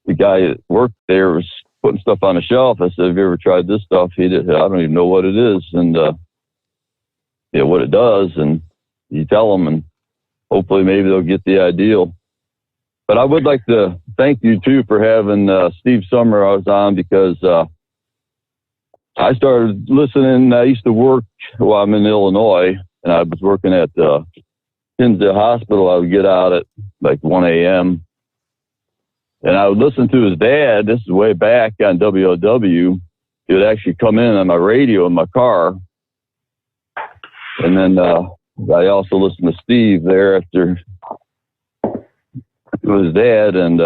the guy that worked there was putting stuff on the shelf. I said, "Have you ever tried this stuff?" He did. I don't even know what it is, and what it does. And you tell them, and hopefully maybe they'll get the ideal. But I would like to thank you too for having Steve Sommer I was on, because I started listening. I used to work while I'm in Illinois, and I was working at Hinsdale Hospital. I would get out at like 1 a.m. and I would listen to his dad. This is way back on WOW. He would actually come in on my radio in my car. And then I also listened to Steve there after his dad. And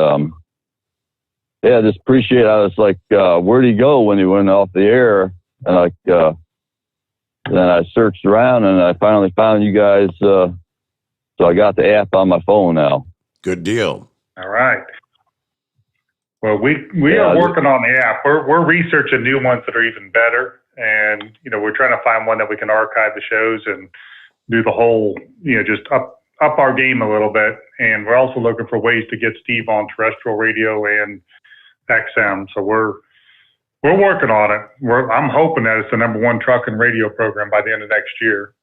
I just appreciate it. I was like, where'd he go when he went off the air? And then I searched around and I finally found you guys. So I got the app on my phone now. Good deal. All right. Well, we are working on the app. We're researching new ones that are even better. And, we're trying to find one that we can archive the shows and do the whole, just up our game a little bit. And we're also looking for ways to get Steve on terrestrial radio and XM. So we're working on it. I'm hoping that it's the #1 truck and radio program by the end of next year.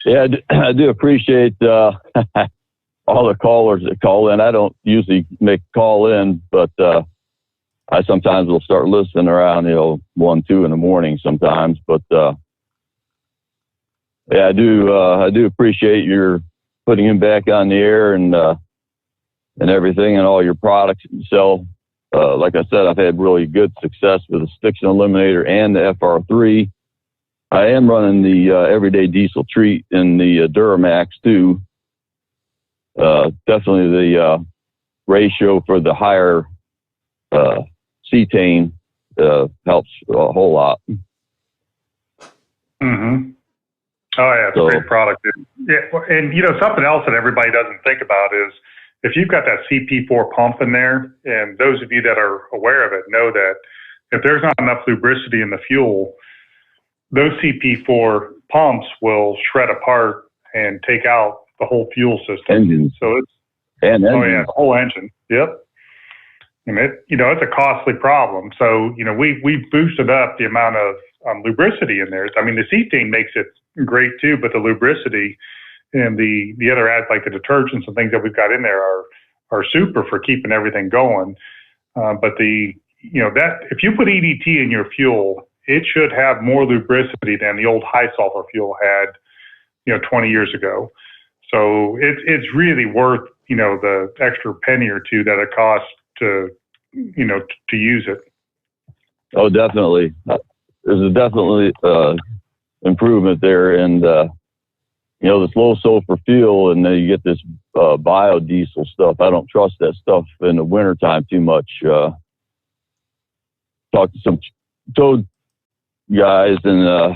Yeah, I do appreciate all the callers that call in. I don't usually make call in, but I sometimes will start listening around 1, 2 in the morning sometimes. But I do appreciate your putting him back on the air and everything, and all your products that you sell. Like I said, I've had really good success with the Stiction Eliminator and the FR3. I am running the Everyday Diesel Treat and the Duramax too. Definitely the ratio for the higher cetane helps a whole lot. Mm-hmm. Oh yeah, it's a great product. Yeah, and something else that everybody doesn't think about is if you've got that CP4 pump in there, and those of you that are aware of it know that if there's not enough lubricity in the fuel, those CP4 pumps will shred apart and take out the whole fuel system. Engines. So it's the whole engine. Yep. And it's a costly problem. So we boosted up the amount of lubricity in there. I mean, the cetane makes it great too, but the lubricity and the other ads like the detergents and things that we've got in there are super for keeping everything going. But that if you put EDT in your fuel, it should have more lubricity than the old high sulfur fuel had, 20 years ago. So it's really worth, the extra penny or two that it costs to use it. Oh, definitely. There's definitely improvement there. And, this low sulfur fuel, and then you get this biodiesel stuff. I don't trust that stuff in the wintertime too much. Talked to some toad guys and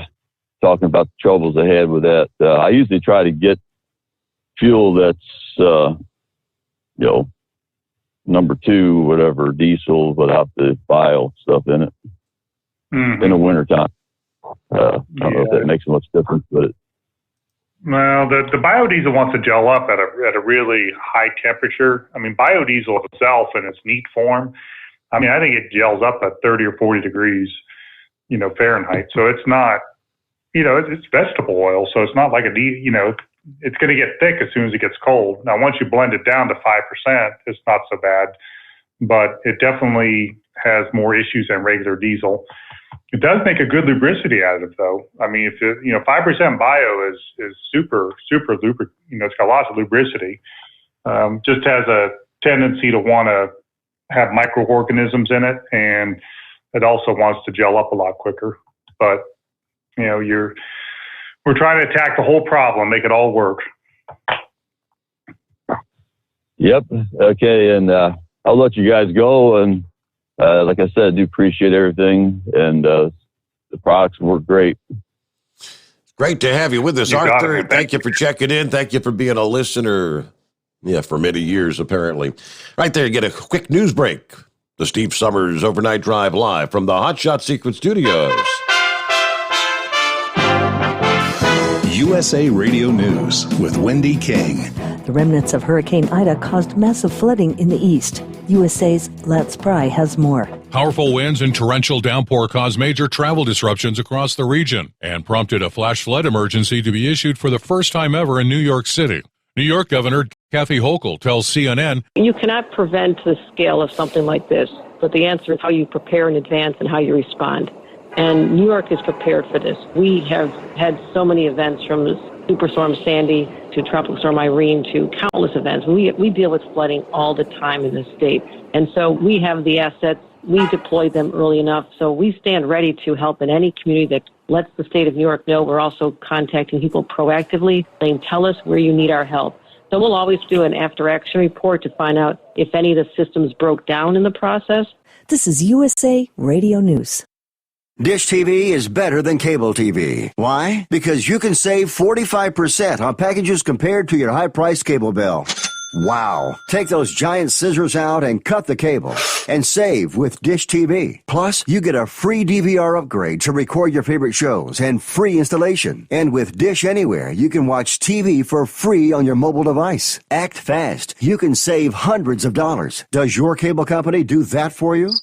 talking about the troubles they had with that. I usually try to get fuel that's, #2, whatever, diesel without the bio stuff in it in the wintertime. I don't know if that makes much difference, but well, the biodiesel wants to gel up at a really high temperature. I mean, biodiesel itself in its neat form, I think it gels up at 30 or 40 degrees, Fahrenheit. So it's not, it's vegetable oil. So it's not like it's going to get thick as soon as it gets cold. Now, once you blend it down to 5%, it's not so bad, but it definitely has more issues than regular diesel. It does make a good lubricity additive, though. I mean, if it, 5% bio is super lubric. It's got lots of lubricity. Just has a tendency to want to have microorganisms in it, and it also wants to gel up a lot quicker. But we're trying to attack the whole problem, make it all work. Yep. Okay, and I'll let you guys go. And like I said, I do appreciate everything, and the products work great. Great to have you with us, Arthur. Thank you for checking in. Thank you for being a listener. Yeah, for many years, apparently. Right there, you get a quick news break. The Steve Sommers Overnight Drive live from the Hot Shot Secret Studios. USA Radio News with Wendy King. The remnants of Hurricane Ida caused massive flooding in the east. USA's Lance Pry has more. Powerful winds and torrential downpour caused major travel disruptions across the region and prompted a flash flood emergency to be issued for the first time ever in New York City. New York Governor Kathy Hochul tells CNN, "You cannot prevent the scale of something like this, but the answer is how you prepare in advance and how you respond. And New York is prepared for this. We have had so many events, from Superstorm Sandy to Tropical Storm Irene to countless events. We deal with flooding all the time in this state. And so we have the assets. We deployed them early enough. So we stand ready to help in any community that lets the state of New York know. We're also contacting people proactively, saying, tell us where you need our help. So we'll always do an after-action report to find out if any of the systems broke down in the process." This is USA Radio News. Dish TV is better than cable TV. Why? Because you can save 45% on packages compared to your high-priced cable bill. Wow. Take those giant scissors out and cut the cable and save with Dish TV. Plus, you get a free DVR upgrade to record your favorite shows and free installation. And with Dish Anywhere, you can watch TV for free on your mobile device. Act fast. You can save hundreds of dollars. Does your cable company do that for you?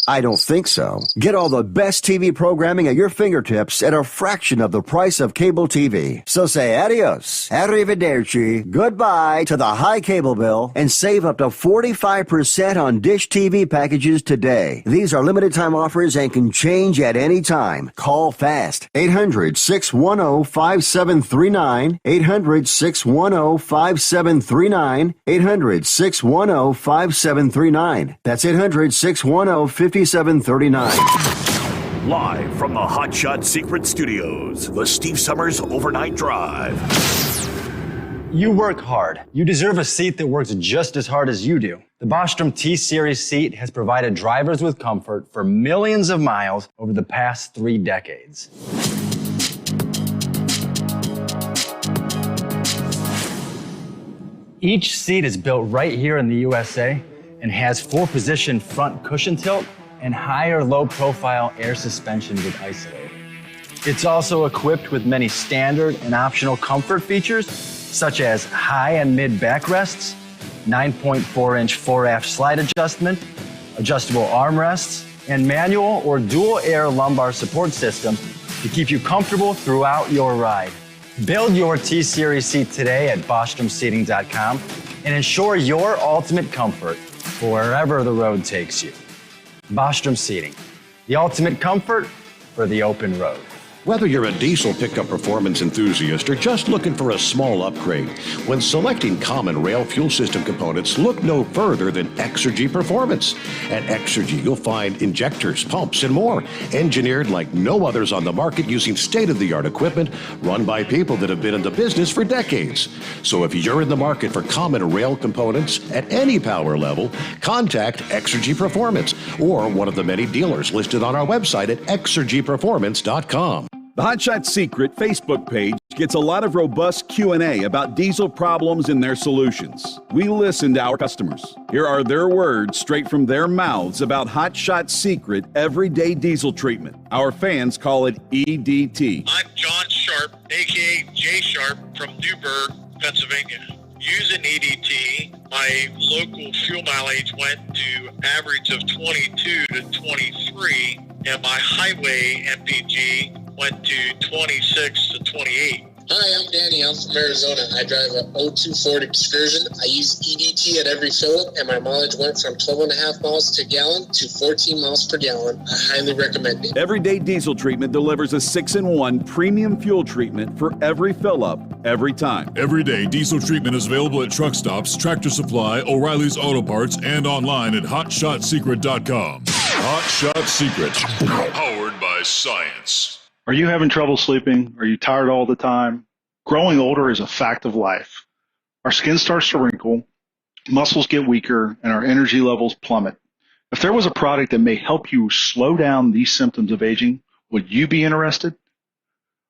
I don't think so. Get all the best TV programming at your fingertips at a fraction of the price of cable TV. So say adios, arrivederci, goodbye to the high cable bill and save up to 45% on Dish TV packages today. These are limited time offers and can change at any time. Call fast. 800-610-5739. 800-610-5739. 800-610-5739. That's 800-610-5739. Live from the Hot Shot Secret Studios, the Steve Sommers Overnight Drive. You work hard. You deserve a seat that works just as hard as you do. The Bostrom T-Series seat has provided drivers with comfort for millions of miles over the past 3 decades. Each seat is built right here in the USA and has 4-position front cushion tilt and higher low-profile air suspension with Isolate. It's also equipped with many standard and optional comfort features, such as high and mid backrests, 9.4-inch 4-aft slide adjustment, adjustable armrests, and manual or dual air lumbar support system to keep you comfortable throughout your ride. Build your T-Series seat today at BostromSeating.com and ensure your ultimate comfort for wherever the road takes you. Bostrom Seating, the ultimate comfort for the open road. Whether you're a diesel pickup performance enthusiast or just looking for a small upgrade, when selecting common rail fuel system components, look no further than Exergy Performance. At Exergy, you'll find injectors, pumps, and more, engineered like no others on the market using state-of-the-art equipment run by people that have been in the business for decades. So if you're in the market for common rail components at any power level, contact Exergy Performance or one of the many dealers listed on our website at exergyperformance.com. The Hot Shot Secret Facebook page gets a lot of robust Q&A about diesel problems and their solutions. We listen to our customers. Here are their words straight from their mouths about Hot Shot Secret everyday diesel treatment. Our fans call it EDT. I'm John Sharp, a.k.a. Jay Sharp from Newburgh, Pennsylvania. Using EDT, my local fuel mileage went to average of 22 to 23, and my highway MPG went to 26 to 28. Hi, I'm Danny. I'm from Arizona. I drive a 02 Ford Excursion. I use EDT at every fill-up, and my mileage went from 12.5 miles to gallon to 14 miles per gallon. I highly recommend it. Everyday Diesel Treatment delivers a 6-in-1 premium fuel treatment for every fill-up, every time. Everyday Diesel Treatment is available at truck stops, Tractor Supply, O'Reilly's Auto Parts, and online at HotShotSecret.com. Hot Shot Secret, powered by science. Are you having trouble sleeping? Are you tired all the time? Growing older is a fact of life. Our skin starts to wrinkle, muscles get weaker, and our energy levels plummet. If there was a product that may help you slow down these symptoms of aging, would you be interested?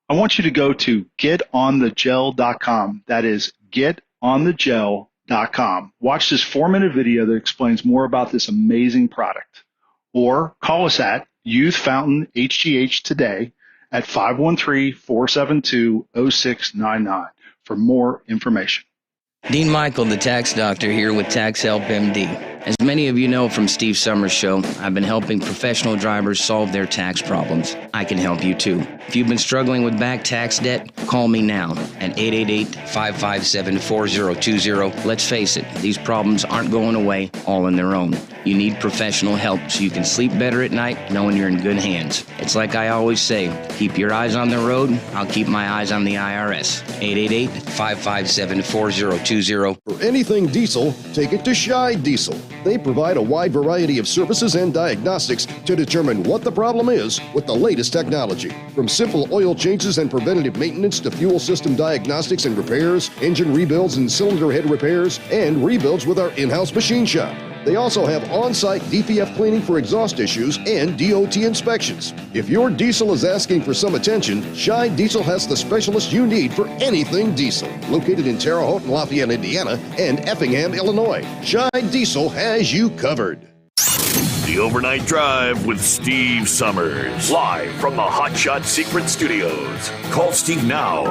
I want you to go to getonthegel.com. That is getonthegel.com. Watch this 4-minute video that explains more about this amazing product. Or call us at Youth Fountain HGH today at 513-472-0699 for more information. Dean Michael, the tax doctor, here with Tax Help MD. As many of you know from Steve Sommers' show, I've been helping professional drivers solve their tax problems. I can help you too. If you've been struggling with back tax debt, call me now at 888-557-4020. Let's face it, these problems aren't going away all on their own. You need professional help so you can sleep better at night knowing you're in good hands. It's like I always say, keep your eyes on the road, I'll keep my eyes on the IRS. 888-557-4020. For anything diesel, take it to Scheid Diesel. They provide a wide variety of services and diagnostics to determine what the problem is with the latest technology. From simple oil changes and preventative maintenance to fuel system diagnostics and repairs, engine rebuilds and cylinder head repairs, and rebuilds with our in-house machine shop. They also have on-site DPF cleaning for exhaust issues and DOT inspections. If your diesel is asking for some attention, Scheid Diesel has the specialist you need for anything diesel. Located in Terre Haute and Lafayette, Indiana, and Effingham, Illinois, Scheid Diesel has you covered. The Overnight Drive with Steve Sommers. Live from the Hot Shot Secret Studios. Call Steve now.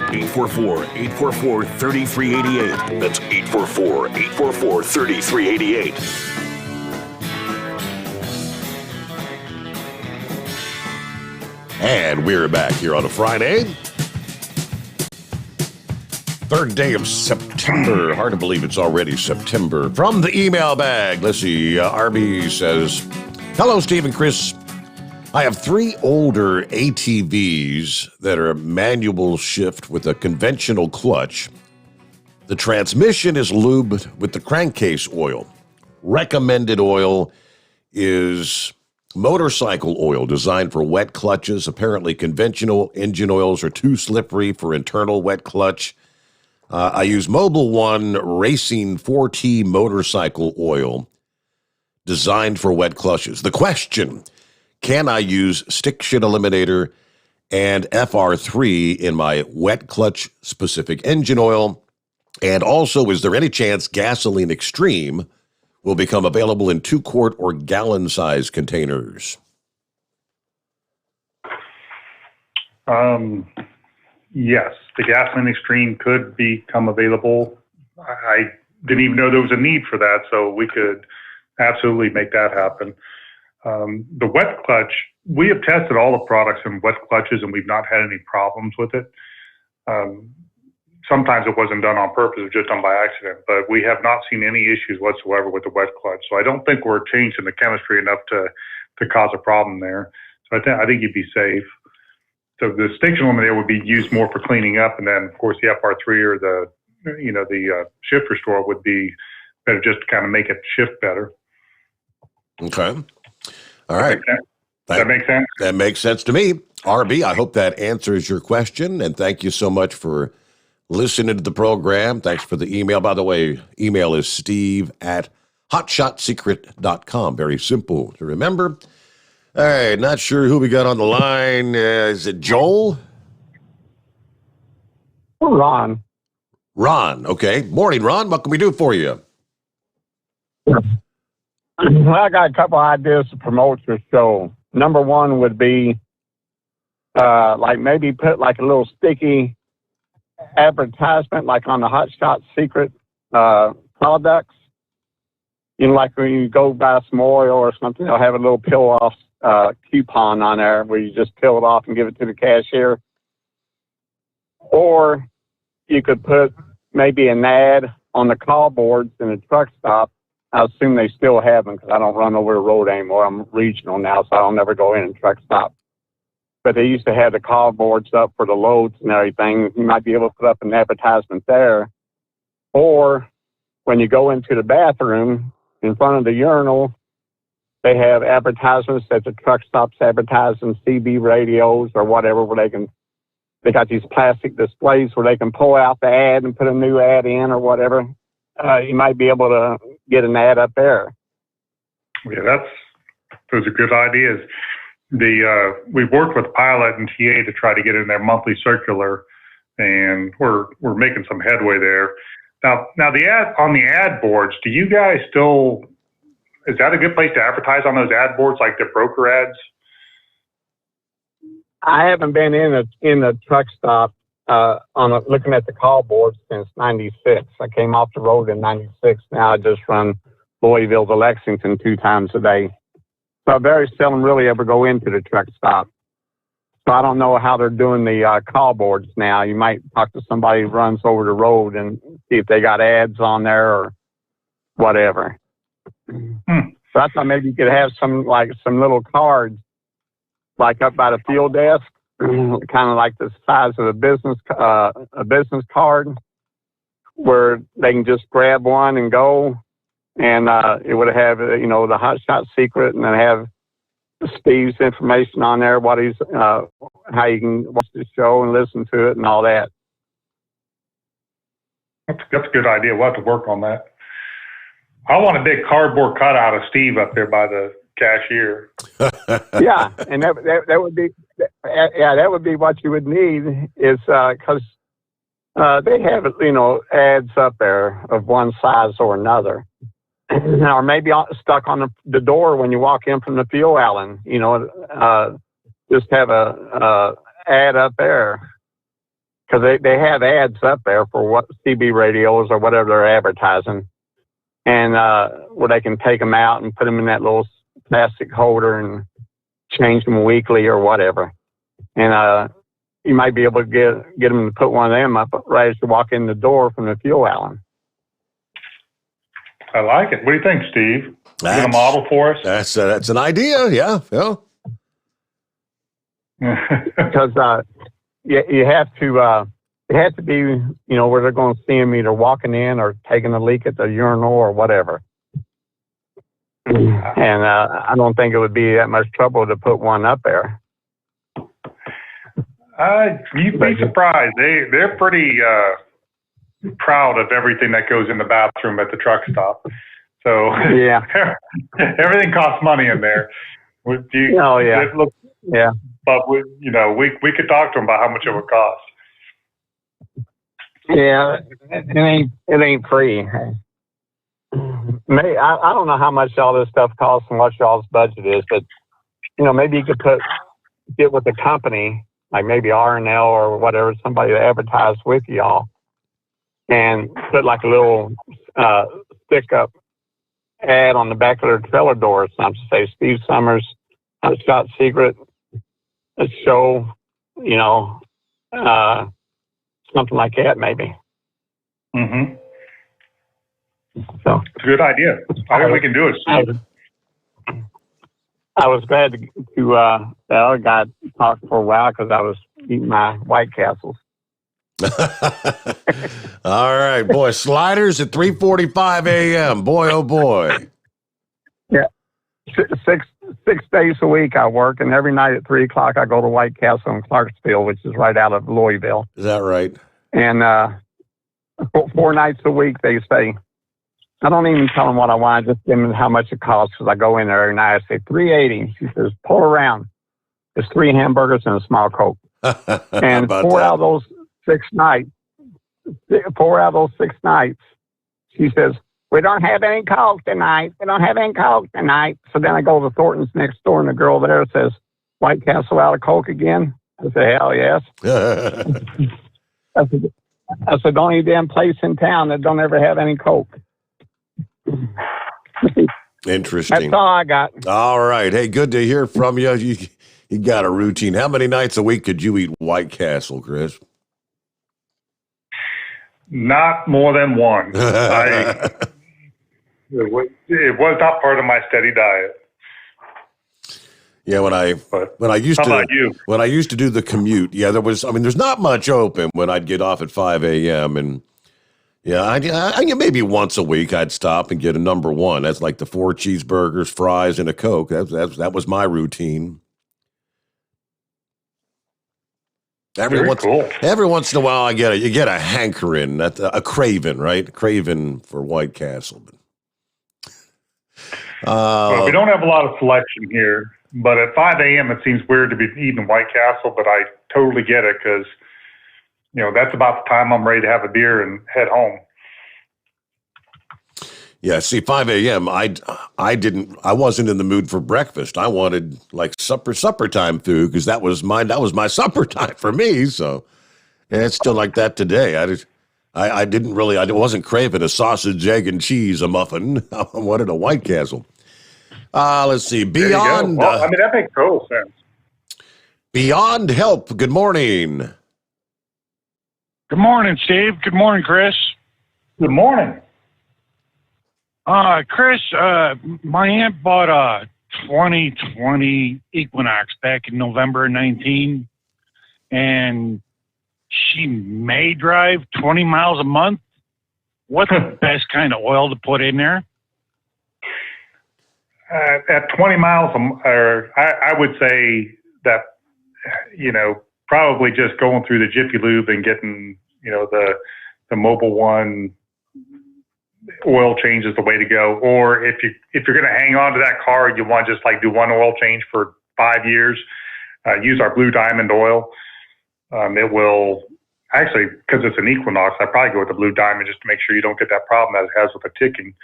844-844-3388. That's 844-844-3388. And we're back here on a Friday. Third day of September. Hard to believe it's already September. From the email bag, let's see. RB says, hello, Steve and Chris. I have 3 older ATVs that are a manual shift with a conventional clutch. The transmission is lubed with the crankcase oil. Recommended oil is motorcycle oil designed for wet clutches. Apparently, conventional engine oils are too slippery for internal wet clutch. I use Mobil One Racing 4T motorcycle oil designed for wet clutches. The question, can I use Stick Shit Eliminator and FR3 in my wet clutch specific engine oil? And also, is there any chance Gasoline Extreme will become available in 2-quart or gallon size containers? Yes, the Gasoline Extreme could become available. I didn't even know there was a need for that, so we could absolutely make that happen. The wet clutch, we have tested all the products in wet clutches, and we've not had any problems with it. Sometimes it wasn't done on purpose, it was just done by accident, but we have not seen any issues whatsoever with the wet clutch. So I don't think we're changing the chemistry enough to cause a problem there. So I think you'd be safe. So the Stick Eliminator would be used more for cleaning up, and then of course the FR3 or the shift restore would be better just to kind of make it shift better. Okay. All right. Does that make sense? That makes sense to me. RB, I hope that answers your question, and thank you so much for listening to the program. Thanks for the email. By the way, email is steve@hotshotsecret.com. Very simple to remember. All right, not sure who we got on the line. Is it Joel? Ron. Ron, okay. Morning, Ron. What can we do for you? I got a couple ideas to promote your show. Number one would be like maybe put like a little sticky advertisement like on the Hot Shot Secret products. You know, like when you go buy some oil or something, they'll have a little peel off coupon on there where you just peel it off and give it to the cashier. Or you could put maybe an ad on the call boards in a truck stop. I assume they still have them because I don't run over the road anymore. I'm regional now, so I don't never go in a truck stop. But they used to have the call boards up for the loads and everything. You might be able to put up an advertisement there. Or when you go into the bathroom, in front of the urinal, they have advertisements that the truck stops advertising, CB radios or whatever, where they got these plastic displays where they can pull out the ad and put a new ad in or whatever. You might be able to get an ad up there. Yeah, those are good ideas. We've worked with Pilot and TA to try to get in their monthly circular, and we're making some headway there. Now on the ad boards, do you guys still? Is that a good place to advertise on those ad boards, like the broker ads? I haven't been in a truck stop looking at the call boards since '96. I came off the road in '96. Now I just run Louisville to Lexington 2 times a day. So I very seldom really ever go into the truck stop. So I don't know how they're doing the call boards now. You might talk to somebody who runs over the road and see if they got ads on there or whatever. So I thought maybe you could have some little cards, like up by the fuel desk, kind of like the size of a business card, where they can just grab one and go, and it would have the Hot Shot Secret, and then have Steve's information on there, what he's how you can watch the show and listen to it and all that. That's a good idea. We'll have to work on that. I want a big cardboard cutout of Steve up there by the cashier. Yeah, and that would be what you would need, is because they have ads up there of one size or another, or maybe stuck on the door when you walk in from the fuel island. Just have a ad up there, because they have ads up there for what CB radios or whatever they're advertising, and where they can take them out and put them in that little plastic holder and change them weekly or whatever. And you might be able to get them to put one of them up right as you walk in the door from the fuel island. I like it. What do you think, Steve? Get a model for us? That's an idea. Yeah. Because you have to be, where they're going to see them either walking in or taking a leak at the urinal or whatever. And I don't think it would be that much trouble to put one up there. You'd be surprised. They're pretty proud of everything that goes in the bathroom at the truck stop. So yeah, everything costs money in there. But we could talk to them about how much it would cost. Yeah, it ain't free. I don't know how much all this stuff costs and what y'all's budget is, but maybe you could get with the company, like maybe R&L or whatever, somebody to advertise with y'all, and put like a little stick up ad on the back of their trailer door or something, say Steve Sommers, Hot Shot Secret, a show, something like that maybe. Mm-hmm. So it's a good idea. I think we can do it. I was glad to the other guy talk for a while because I was eating my White Castles. All right, boy. Sliders at 3:45 a.m. Boy, oh boy. Yeah, six days a week I work, and every night at 3:00 I go to White Castle in Clarksville, which is right out of Louisville. Is that right? And 4 nights a week they say. I don't even tell them what I want. I just give them how much it costs, because I go in there every night. I say $3.80. She says, pull around. It's 3 hamburgers and a small Coke. And 4 out of those 6 nights, she says, we don't have any Coke tonight. We don't have any Coke tonight. So then I go to Thornton's next door, and the girl there says, White Castle out of Coke again? I say, hell yes. I said, the only damn place in town that don't ever have any Coke. Interesting. That's all I got. All right. Hey, good to hear from you. You got a routine. How many nights a week could you eat White Castle, Chris? Not more than one. It was not part of my steady diet. Yeah, when I used how about you? when I used to do the commute, there's not much open when I'd get off at 5 a.m. and I maybe once a week I'd stop and get a number one. That's like the 4 cheeseburgers, fries, and a Coke. That was my routine. Every once in a while, you get a hankering, a craving, right? Craving for White Castle. Well, we don't have a lot of selection here, but at 5 a.m. it seems weird to be eating White Castle, but I totally get it because, that's about the time I'm ready to have a beer and head home. Yeah, see, 5 a.m. I wasn't in the mood for breakfast. I wanted like supper time food because that was my supper time for me. So, and it's still like that today. I wasn't craving a sausage, egg, and cheese, a muffin. I wanted a White Castle. Let's see. Beyond. Well, that makes total sense. Beyond Help. Good morning. Good morning, Steve. Good morning, Chris. Good morning. Chris, my aunt bought a 2020 Equinox back in November 19, and she may drive 20 miles a month. What's the best kind of oil to put in there? At 20 miles, I would say that, probably just going through the Jiffy Lube and getting, the Mobil One oil change is the way to go. Or if you're going to hang on to that car, you want to just like do one oil change for 5 years, use our Blue Diamond oil. It will actually, because it's an Equinox, I probably go with the Blue Diamond just to make sure you don't get that problem that it has with the ticking.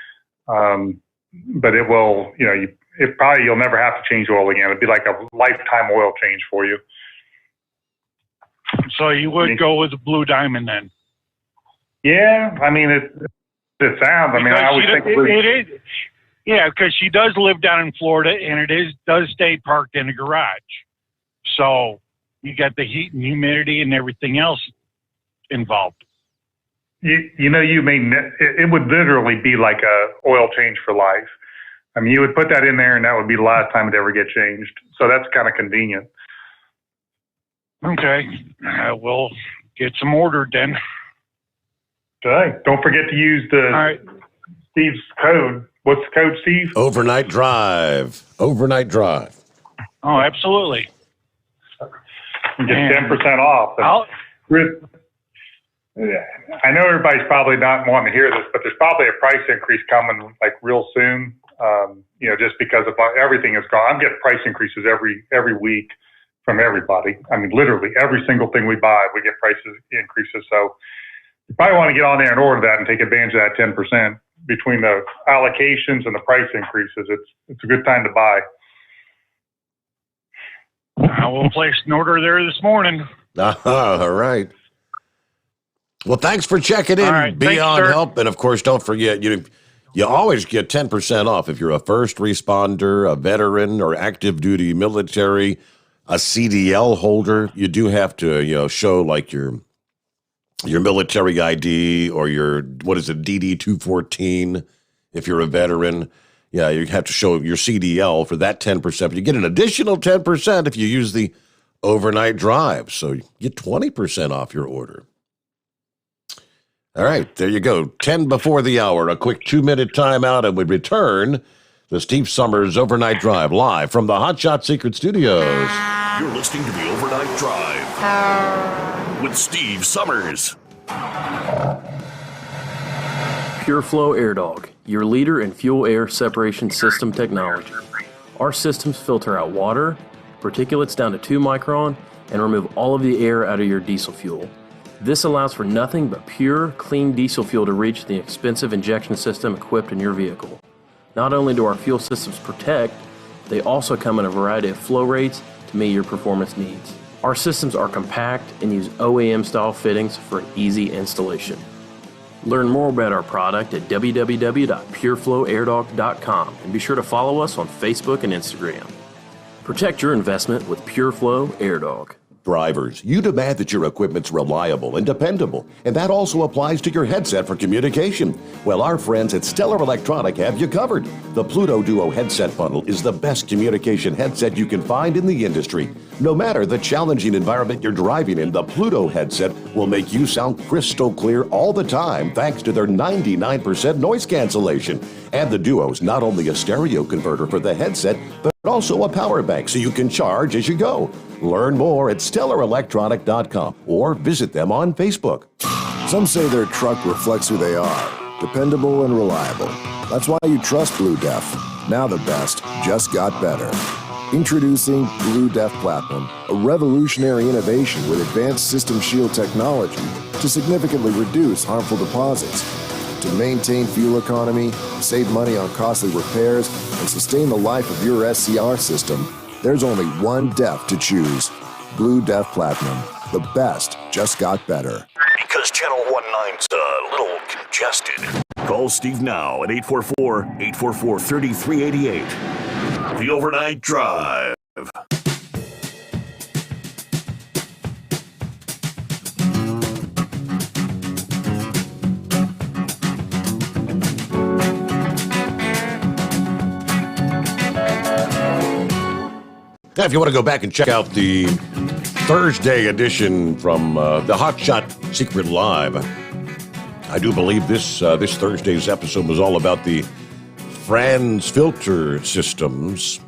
But it will, you'll never have to change oil again. It'd be like a lifetime oil change for you. So you would go with the Blue Diamond then? Yeah, it sounds. I would think it is. Yeah, because she does live down in Florida, and it does stay parked in a garage. So you got the heat and humidity and everything else involved. It would literally be like a oil change for life. You would put that in there, and that would be the last time it ever get changed. So that's kind of convenient. Okay, we'll get some ordered then. Okay. Don't forget to use Steve's code. What's the code, Steve? Overnight Drive. Overnight Drive. Oh, absolutely. You get 10% off. I know everybody's probably not wanting to hear this, but there's probably a price increase coming like real soon. Just because of everything is gone. I'm getting price increases every week from everybody. Literally every single thing we buy, we get price increases. So you probably want to get on there and order that and take advantage of that 10% between the allocations and the price increases. It's a good time to buy. I will place an order there this morning. All right. Well, thanks for checking in. Right, Beyond Help. And of course, don't forget, you always get 10% off if you're a first responder, a veteran, or active duty military, a CDL holder. You do have to, show like your military ID or your, DD 214 if you're a veteran. Yeah, you have to show your CDL for that 10%. But you get an additional 10% if you use the overnight drive. So you get 20% off your order. All right, there you go. 10 before the hour, a quick 2-minute timeout, and we return to Steve Sommers' Overnight Drive live from the Hot Shot Secret Studios. You're listening to the Overnight Drive with Steve Sommers. Pure Flow Air Dog, your leader in fuel air separation system technology. Our systems filter out water, particulates down to 2 micron, and remove all of the air out of your diesel fuel. This allows for nothing but pure, clean diesel fuel to reach the expensive injection system equipped in your vehicle. Not only do our fuel systems protect, they also come in a variety of flow rates to meet your performance needs. Our systems are compact and use OEM-style fittings for an easy installation. Learn more about our product at www.pureflowairdog.com and be sure to follow us on Facebook and Instagram. Protect your investment with Pure Flow Air Dog. Drivers, you demand that your equipment's reliable and dependable, and that also applies to your headset for communication. Well, our friends at Stellar Electronic have you covered. The Pluto Duo headset bundle is the best communication headset you can find in the industry. No matter the challenging environment you're driving in, the Pluto headset will make you sound crystal clear all the time thanks to their 99% noise cancellation. And the Duo's not only a stereo converter for the headset, but also a power bank so you can charge as you go. Learn more at StellarElectronic.com or visit them on Facebook. Some say their truck reflects who they are, dependable and reliable. That's why you trust Blue Def. Now the best just got better. Introducing Blue Def Platinum, a revolutionary innovation with advanced system shield technology to significantly reduce harmful deposits. To maintain fuel economy, save money on costly repairs, and sustain the life of your SCR system, there's only one DEF to choose. Blue Def Platinum. The best just got better. Because Channel 19's a little congested. Call Steve now at 844-844-3388. The Overnight Drive. Now, if you want to go back and check out the Thursday edition from the Hot Shot Secret Live, I do believe this Thursday's episode was all about the Franz filter systems.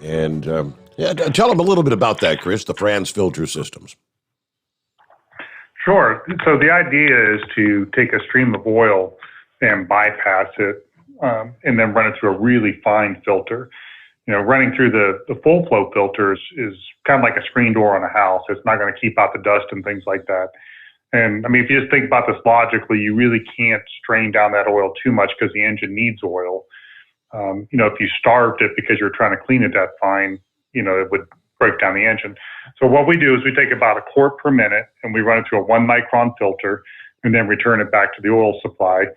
And tell them a little bit about that, Chris, the Franz filter systems. Sure. So the idea is to take a stream of oil and bypass it and then run it through a really fine filter. You know, running through the full flow filters is kind of like a screen door on a house. It's not going to keep out the dust and things like that. And I mean, if you just think about this logically, you really can't strain down that oil too much because the engine needs oil. You know, if you starved it because you're trying to clean it that fine, you know, it would break down the engine. So what we do is we take about a quart per minute and we run it through a 1 micron filter and then return it back to the oil supply.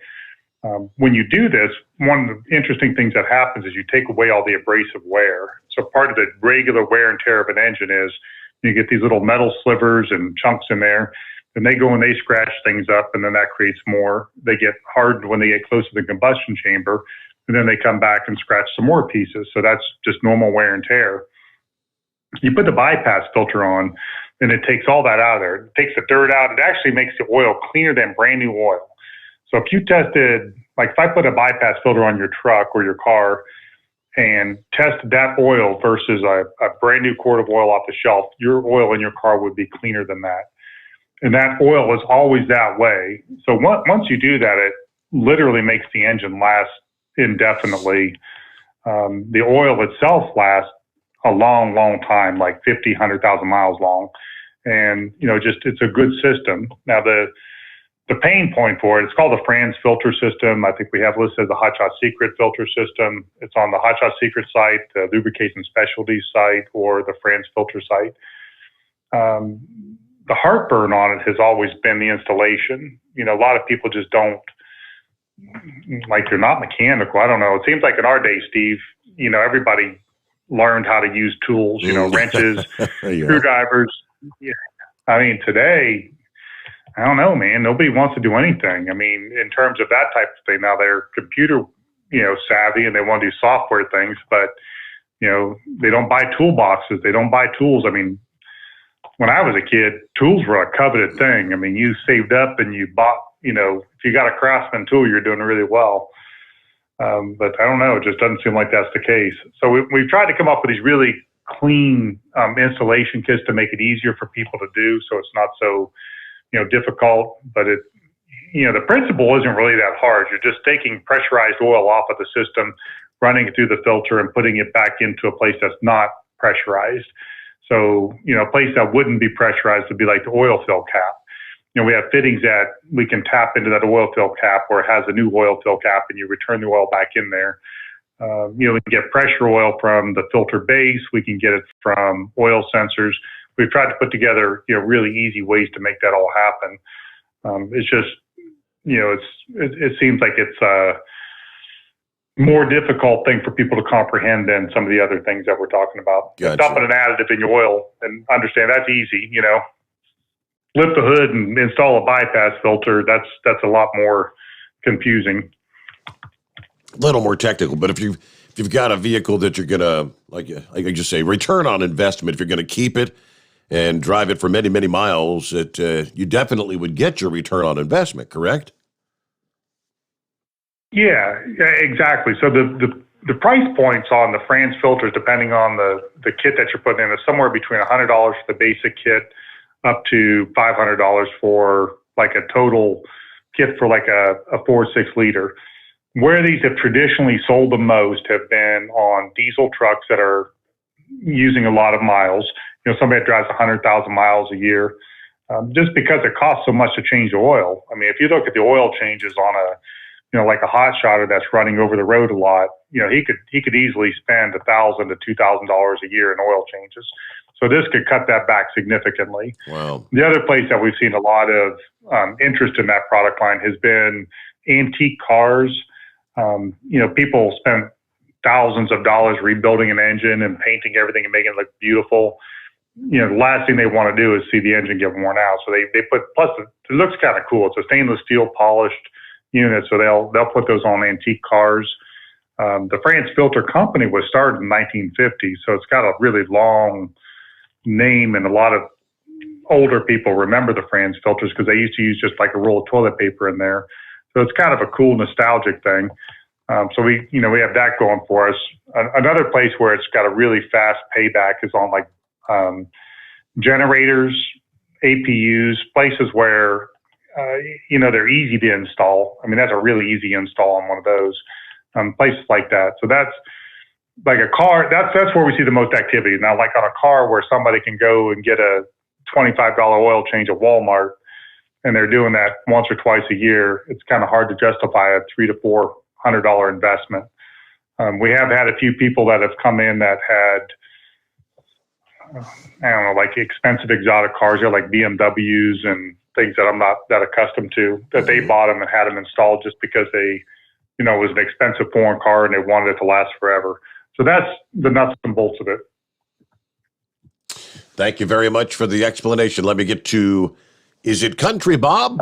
When you do this, one of the interesting things that happens is you take away all the abrasive wear. So part of the regular wear and tear of an engine is you get these little metal slivers and chunks in there, and they go and they scratch things up, and then that creates more. They get hardened when they get close to the combustion chamber, and then they come back and scratch some more pieces. So that's just normal wear and tear. You put the bypass filter on, and it takes all that out of there. It takes the dirt out. It actually makes the oil cleaner than brand new oil. So if you tested, like if I put a bypass filter on your truck or your car and tested that oil versus a brand new quart of oil off the shelf, your oil in your car would be cleaner than that. And that oil is always that way. So once you do that, it literally makes the engine last indefinitely. The oil itself lasts a long, long time, like 50, 100,000 miles long. And, you know, just it's a good system. Now, the pain point for it, it's called the Franz filter system. I think we have listed the Hot Shot Secret filter system. It's on the Hot Shot Secret site, the Lubrication Specialties site, or the Franz filter site. The heartburn on it has always been the installation. You know, a lot of people just don't, like, they're not mechanical. I don't know. It seems like in our day, Steve, you know, everybody learned how to use tools, you know, wrenches, screwdrivers. Yeah. I mean, today, I don't know, man. Nobody wants to do anything. I mean, in terms of that type of thing, now they're computer, you know, savvy and they want to do software things, but, you know, they don't buy toolboxes. They don't buy tools. I mean, when I was a kid, tools were a coveted thing. I mean, you saved up and you bought, you know, if you got a Craftsman tool, you're doing really well. But I don't know. It just doesn't seem like that's the case. So we've tried to come up with these really clean installation kits to make it easier for people to do, so it's not so, you know, difficult. But it, you know, the principle isn't really that hard. You're just taking pressurized oil off of the system, running it through the filter, and putting it back into a place that's not pressurized. So, you know, a place that wouldn't be pressurized would be like the oil fill cap. You know, we have fittings that we can tap into that oil fill cap where it has a new oil fill cap and you return the oil back in there. You know, we can get pressure oil from the filter base. We can get it from oil sensors. We've tried to put together, you know, really easy ways to make that all happen. It's just, you know, it seems like it's more difficult thing for people to comprehend than some of the other things that we're talking about. Gotcha. Dumping an additive in your oil and understand that's easy, Lift the hood and install a bypass filter. That's a lot more confusing. A little more technical, but if you've got a vehicle that you're gonna, like I just say, return on investment, if you're gonna keep it and drive it for many, many miles, you definitely would get your return on investment, correct? Yeah, exactly. So the price points on the France filters, depending on the kit that you're putting in, is somewhere between $100 for the basic kit up to $500 for like a total kit for like a 4 or 6 liter. Where these have traditionally sold the most have been on diesel trucks that are using a lot of miles. Somebody that drives 100,000 miles a year, just because it costs so much to change the oil. I mean, if you look at the oil changes on like a hot shotter that's running over the road a lot, he could easily spend $1,000 to $2,000 a year in oil changes. So this could cut that back significantly. Wow. The other place that we've seen a lot of interest in that product line has been antique cars. People spend thousands of dollars rebuilding an engine and painting everything and making it look beautiful. The last thing they want to do is see the engine get worn out. So they put, plus it looks kind of cool. It's a stainless steel polished unit, so they'll put those on antique cars. The France Filter Company was started in 1950, so it's got a really long name, and a lot of older people remember the France filters because they used to use just like a roll of toilet paper in there. So it's kind of a cool nostalgic thing. So we have that going for us. Another place where it's got a really fast payback is on like generators, APUs, places where they're easy to install. I mean, that's a really easy install on one of those places like that. So that's like a car. That's where we see the most activity. Now, like on a car where somebody can go and get a $25 oil change at Walmart, and they're doing that once or twice a year, it's kind of hard to justify a $300 to $400 investment. We have had a few people that have come in that had, like expensive exotic cars, like BMWs and things that I'm not that accustomed to, that they bought them and had them installed just because they, it was an expensive foreign car and they wanted it to last forever. So that's the nuts and bolts of it. Thank you very much for the explanation. Let me get to, is it Country Bob?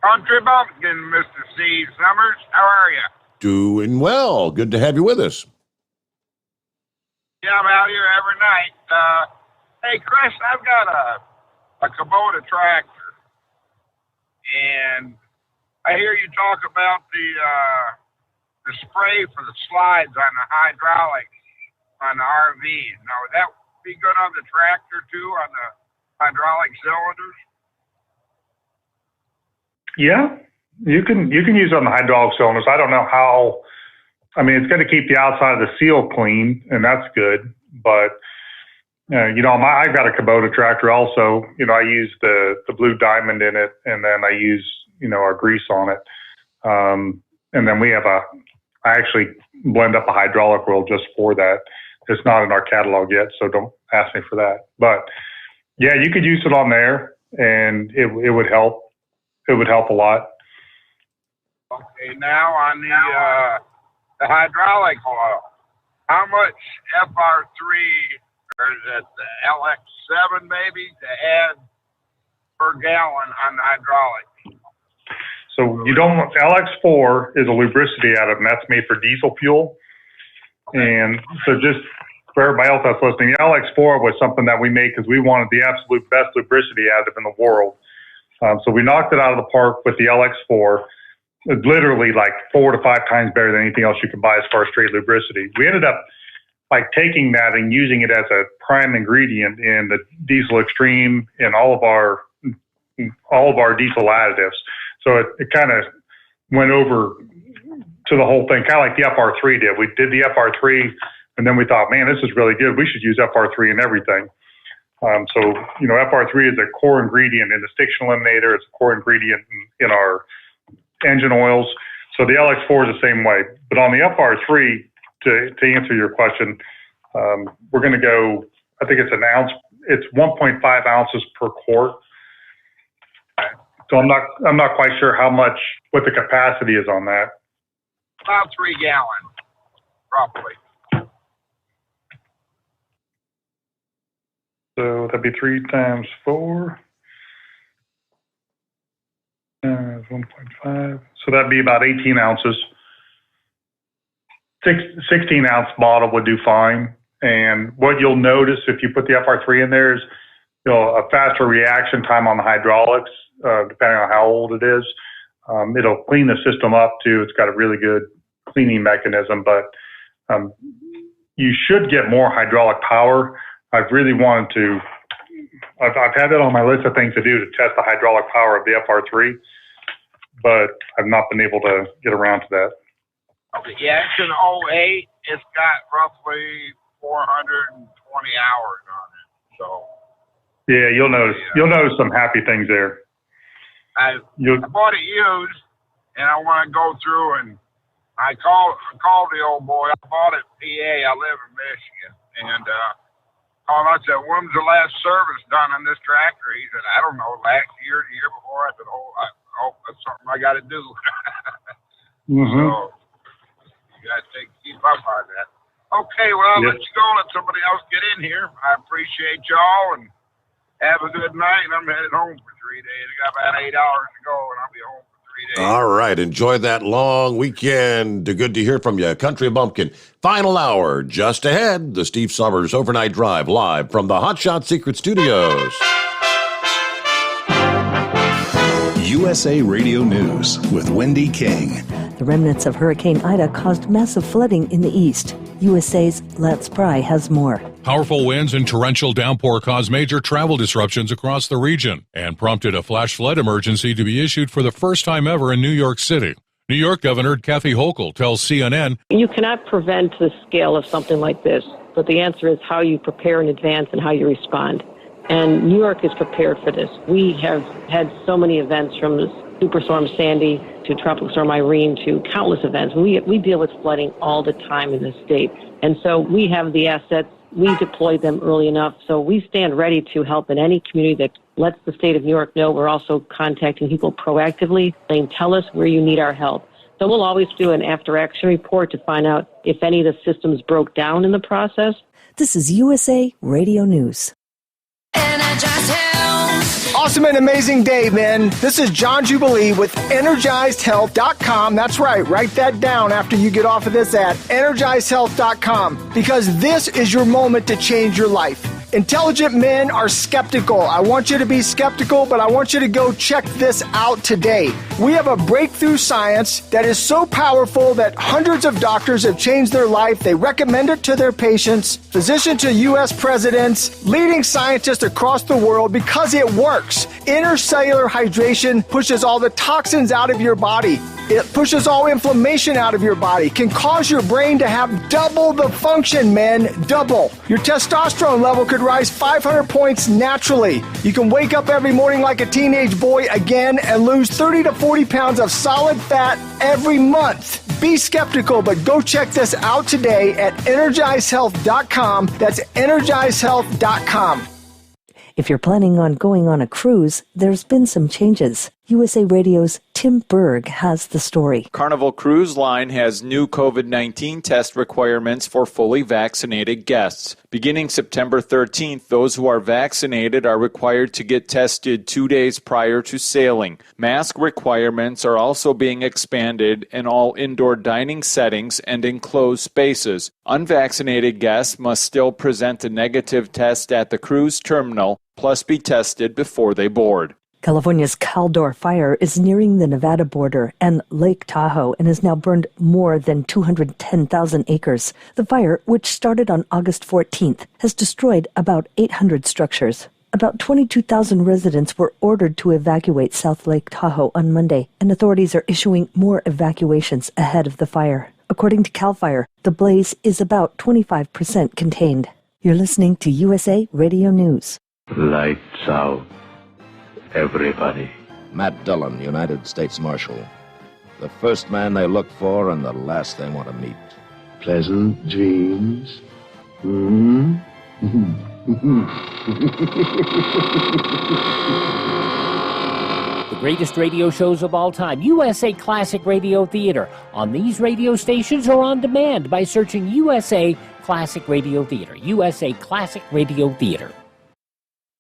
Country Bumpkin, Mr. Steve Sommers. How are you? Doing well. Good to have you with us. Yeah, I'm out here every night. Hey, Chris, I've got a Kubota tractor, and I hear you talk about the spray for the slides on the hydraulics on the RV. Now, would that be good on the tractor too, on the hydraulic cylinders? Yeah, you can use it on the hydraulic cylinders. I don't know how. I mean, it's going to keep the outside of the seal clean, and that's good. But I've got a Kubota tractor also. I use the Blue Diamond in it, and then I use our grease on it. And then I actually blend up a hydraulic oil just for that. It's not in our catalog yet, so don't ask me for that. But yeah, you could use it on there, and it would help. It would help a lot. Okay, now on the hydraulic oil, how much FR3 or is it the LX7 maybe to add per gallon on the hydraulic? So you don't want, LX4 is a lubricity additive, and that's made for diesel fuel. And so just for everybody else that's listening, the LX4 was something that we made because we wanted the absolute best lubricity additive in the world. So we knocked it out of the park with the LX4. It's literally like 4 to 5 times better than anything else you can buy as far as straight lubricity. We ended up like taking that and using it as a prime ingredient in the Diesel Extreme and all of our diesel additives. So it kind of went over to the whole thing, kind of like the FR3 did. We did the FR3, and then we thought, man, this is really good. We should use FR3 in everything. So FR3 is a core ingredient in the stiction eliminator. It's a core ingredient in our engine oils. So the LX4 is the same way. But on the FR3, to answer your question, we're going to go, I think it's an ounce. It's 1.5 ounces per quart. So I'm not quite sure what the capacity is on that. About 3 gallons, roughly. So that'd be 3 times 4. 1.5. So that'd be about 18 ounces. 16-ounce bottle would do fine. And what you'll notice if you put the FR3 in there is a faster reaction time on the hydraulics, depending on how old it is. It'll clean the system up too. It's got a really good cleaning mechanism, but you should get more hydraulic power. I've really wanted to, I've had that on my list of things to do to test the hydraulic power of the FR3, but I've not been able to get around to that. Okay, yeah, it's an 08. It's got roughly 420 hours on it. So yeah, you'll notice some happy things there. I bought it used, and I want to go through and I called the old boy. I bought it PA. I live in Michigan, and I said, "When's the last service done on this tractor?" He said, "I don't know, last year, the year before." I said, "Oh, that's something I got to do." Mm-hmm. So you got to keep up on that. Okay, well, I'll let you go. Let somebody else get in here. I appreciate y'all, and have a good night. And I'm headed home for 3 days. I got about 8 hours to go, and I'll be home for 3 days. All right. Enjoy that long weekend. Good to hear from you. Country Bumpkin. Final hour just ahead. The Steve Sommers Overnight Drive live from the Hot Shot Secret Studios. USA Radio News with Wendy King. The remnants of Hurricane Ida caused massive flooding in the east. USA's Let's Pry has more. Powerful winds and torrential downpour caused major travel disruptions across the region and prompted a flash flood emergency to be issued for the first time ever in New York City. New York Governor Kathy Hochul tells CNN, You cannot prevent the scale of something like this, but the answer is how you prepare in advance and how you respond. And New York is prepared for this. We have had so many events from Superstorm Sandy to Tropical Storm Irene to countless events. We deal with flooding all the time in this state. And so we have the assets. We deployed them early enough. So we stand ready to help in any community that lets the state of New York know. We're also contacting people proactively, saying, tell us where you need our help. So we'll always do an after-action report to find out if any of the systems broke down in the process. This is USA Radio News. Awesome and amazing day, man. This is John Jubilee with EnergizedHealth.com. That's right. Write that down after you get off of this at EnergizedHealth.com, because this is your moment to change your life. Intelligent men are skeptical. I want you to be skeptical, but I want you to go check this out today. We have a breakthrough science that is so powerful that hundreds of doctors have changed their life. They recommend it to their patients, physicians to U.S. presidents, leading scientists across the world, because it works. Intercellular hydration pushes all the toxins out of your body. It pushes all inflammation out of your body, can cause your brain to have double the function, men, double. Your testosterone level could rise 500 points naturally. You can wake up every morning like a teenage boy again and lose 30 to 40 pounds of solid fat every month. Be skeptical, but go check this out today at EnergizedHealth.com. That's EnergizedHealth.com. If you're planning on going on a cruise, there's been some changes. USA Radio's Tim Berg has the story. Carnival Cruise Line has new COVID-19 test requirements for fully vaccinated guests. Beginning September 13th, those who are vaccinated are required to get tested 2 days prior to sailing. Mask requirements are also being expanded in all indoor dining settings and enclosed spaces. Unvaccinated guests must still present a negative test at the cruise terminal, plus be tested before they board. California's Caldor fire is nearing the Nevada border and Lake Tahoe and has now burned more than 210,000 acres. The fire, which started on August 14th, has destroyed about 800 structures. About 22,000 residents were ordered to evacuate South Lake Tahoe on Monday, and authorities are issuing more evacuations ahead of the fire. According to CAL FIRE, the blaze is about 25% contained. You're listening to USA Radio News. Lights out. Everybody. Matt Dillon, United States Marshal. The first man they look for and the last they want to meet. Pleasant dreams. The greatest radio shows of all time, USA Classic Radio Theater, on these radio stations or on demand by searching USA Classic Radio Theater. USA Classic Radio Theater.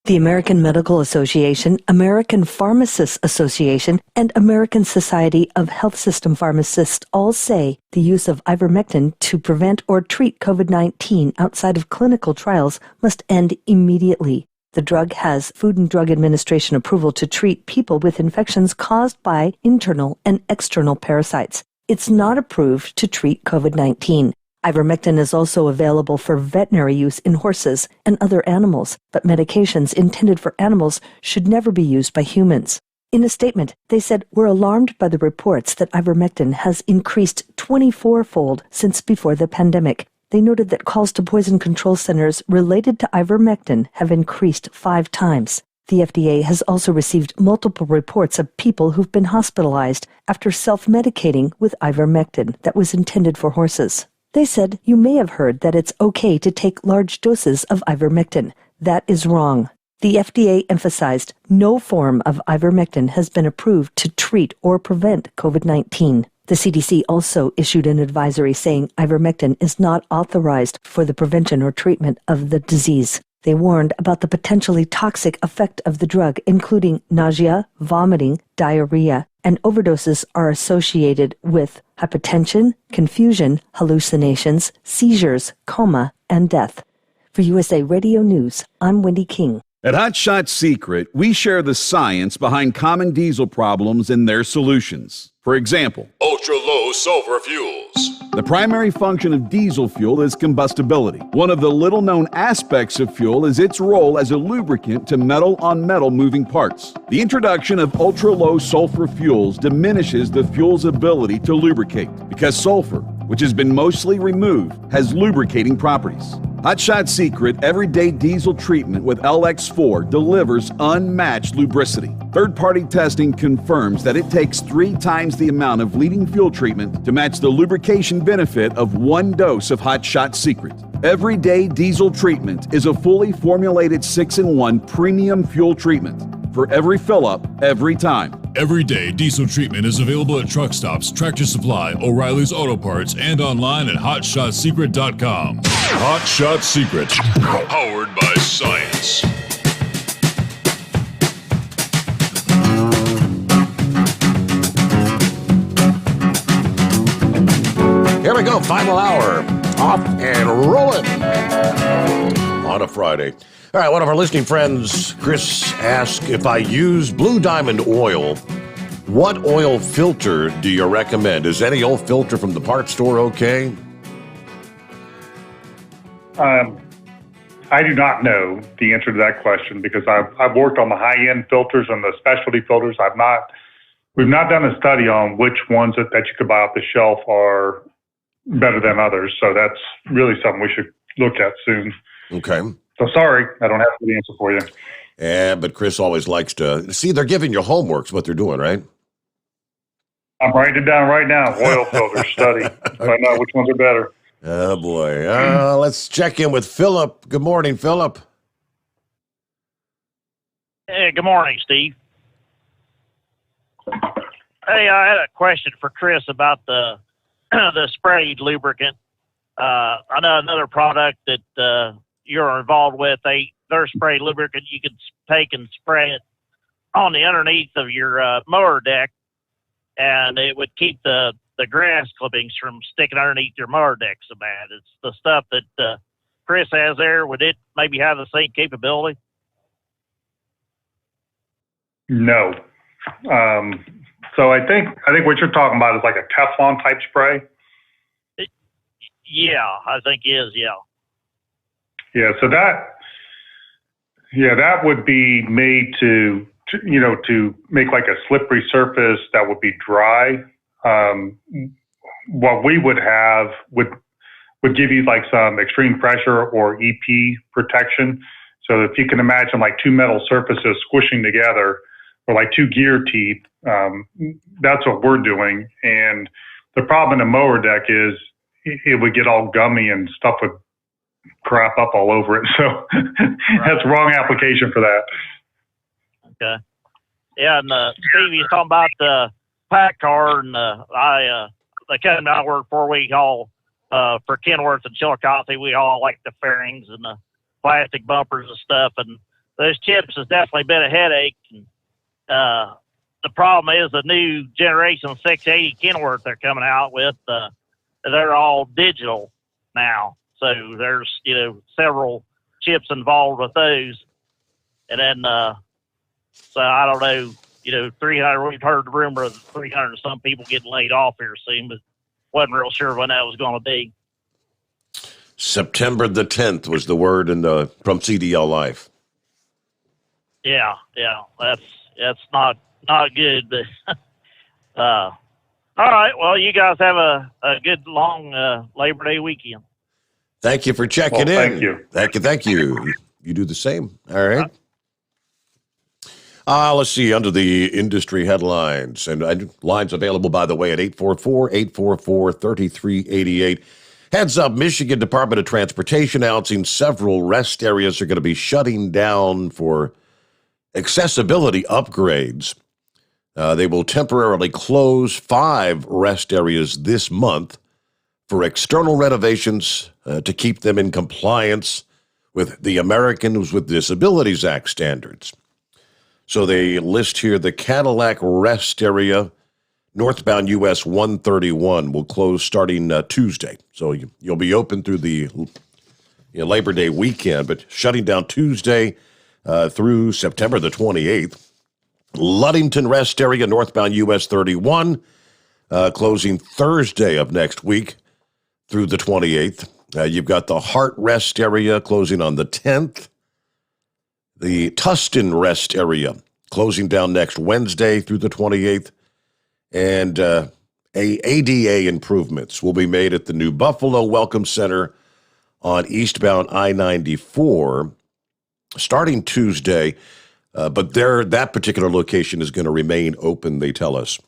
The American Medical Association, American Pharmacists Association, and American Society of Health System Pharmacists all say the use of ivermectin to prevent or treat COVID-19 outside of clinical trials must end immediately. The drug has Food and Drug Administration approval to treat people with infections caused by internal and external parasites. It's not approved to treat COVID-19. Ivermectin is also available for veterinary use in horses and other animals, but medications intended for animals should never be used by humans. In a statement, they said, "We're alarmed by the reports that ivermectin has increased 24-fold since before the pandemic." They noted that calls to poison control centers related to ivermectin have increased 5 times. The FDA has also received multiple reports of people who've been hospitalized after self-medicating with ivermectin that was intended for horses. They said, "You may have heard that it's okay to take large doses of ivermectin. That is wrong." The FDA emphasized no form of ivermectin has been approved to treat or prevent COVID-19. The CDC also issued an advisory saying ivermectin is not authorized for the prevention or treatment of the disease. They warned about the potentially toxic effect of the drug, including nausea, vomiting, diarrhea, and overdoses are associated with hypotension, confusion, hallucinations, seizures, coma, and death. For USA Radio News, I'm Wendy King. At Hot Shot Secret, we share the science behind common diesel problems and their solutions. For example, ultra-low sulfur fuels. The primary function of diesel fuel is combustibility. One of the little-known aspects of fuel is its role as a lubricant to metal-on-metal moving parts. The introduction of ultra-low sulfur fuels diminishes the fuel's ability to lubricate because sulfur, which has been mostly removed, has lubricating properties. Hot Shot Secret Everyday Diesel Treatment with LX4 delivers unmatched lubricity. Third-party testing confirms that it takes 3 times the amount of leading fuel treatment to match the lubrication benefit of 1 dose of Hot Shot Secret. Everyday Diesel Treatment is a fully formulated 6-in-1 premium fuel treatment for every fill-up, every time. Everyday Diesel Treatment is available at truck stops, Tractor Supply, O'Reilly's Auto Parts, and online at HotShotSecret.com. Hot Shot Secret, powered by science. Here we go, final hour. Off and rolling on a Friday. All right, one of our listening friends, Chris, asked if I use Blue Diamond oil, what oil filter do you recommend? Is any old filter from the parts store okay? I do not know the answer to that question because I've worked on the high-end filters and the specialty filters. We've not done a study on which ones that you could buy off the shelf are better than others. So that's really something we should look at soon. Okay. So sorry, I don't have the answer for you. Yeah, but Chris always likes to see. They're giving you homework, is what they're doing, right? I'm writing it down right now. Oil filter study. Find out which ones are better. Oh boy. Let's check in with Philip. Good morning, Philip. Hey, good morning, Steve. Hey, I had a question for Chris about the sprayed lubricant. I know another product that you're involved with, their spray lubricant, you could take and spray it on the underneath of your mower deck, and it would keep the grass clippings from sticking underneath your mower deck so bad. It's the stuff that Chris has there. Would it maybe have the same capability? No. So I think what you're talking about is like a Teflon type spray. Yeah, I think it is. Yeah. Yeah. So that would be made to make like a slippery surface that would be dry. What we would have would give you like some extreme pressure or EP protection. So if you can imagine like 2 metal surfaces squishing together, or like 2 gear teeth, that's what we're doing. And the problem in a mower deck is it would get all gummy and stuff would crap up all over it. So that's the wrong application for that. Okay. Yeah, and Steve, he's talking about the pack car, and the company I work for, we haul for Kenworth and Chillicothe, we haul like the fairings and the plastic bumpers and stuff, and those chips has definitely been a headache. And, the problem is the new generation 680 Kenworth they're coming out with, they're all digital now. So there's, several chips involved with those. And then, so I don't know, 300, we've heard the rumor of 300 some people getting laid off here soon, but wasn't real sure when that was going to be. September the 10th was the word from CDL Life. Yeah, that's not good. But all right, well, you guys have a good long Labor Day weekend. Thank you for checking in. Thank you. Thank you. You do the same. All right. Let's see, under the industry headlines, and lines available, by the way, at 844-844-3388. Heads up, Michigan Department of Transportation announcing several rest areas are going to be shutting down for accessibility upgrades. They will temporarily close 5 rest areas this month for external renovations to keep them in compliance with the Americans with Disabilities Act standards. So they list here the Cadillac Rest Area, northbound US 131, will close starting Tuesday. So you'll be open through the Labor Day weekend, but shutting down Tuesday through September the 28th. Ludington Rest Area, northbound US 31, closing Thursday of next week through the 28th. You've got the Hart Rest Area closing on the 10th. The Tustin Rest Area closing down next Wednesday through the 28th. And ADA improvements will be made at the New Buffalo Welcome Center on eastbound I-94 starting Tuesday. But that particular location is going to remain open, they tell us.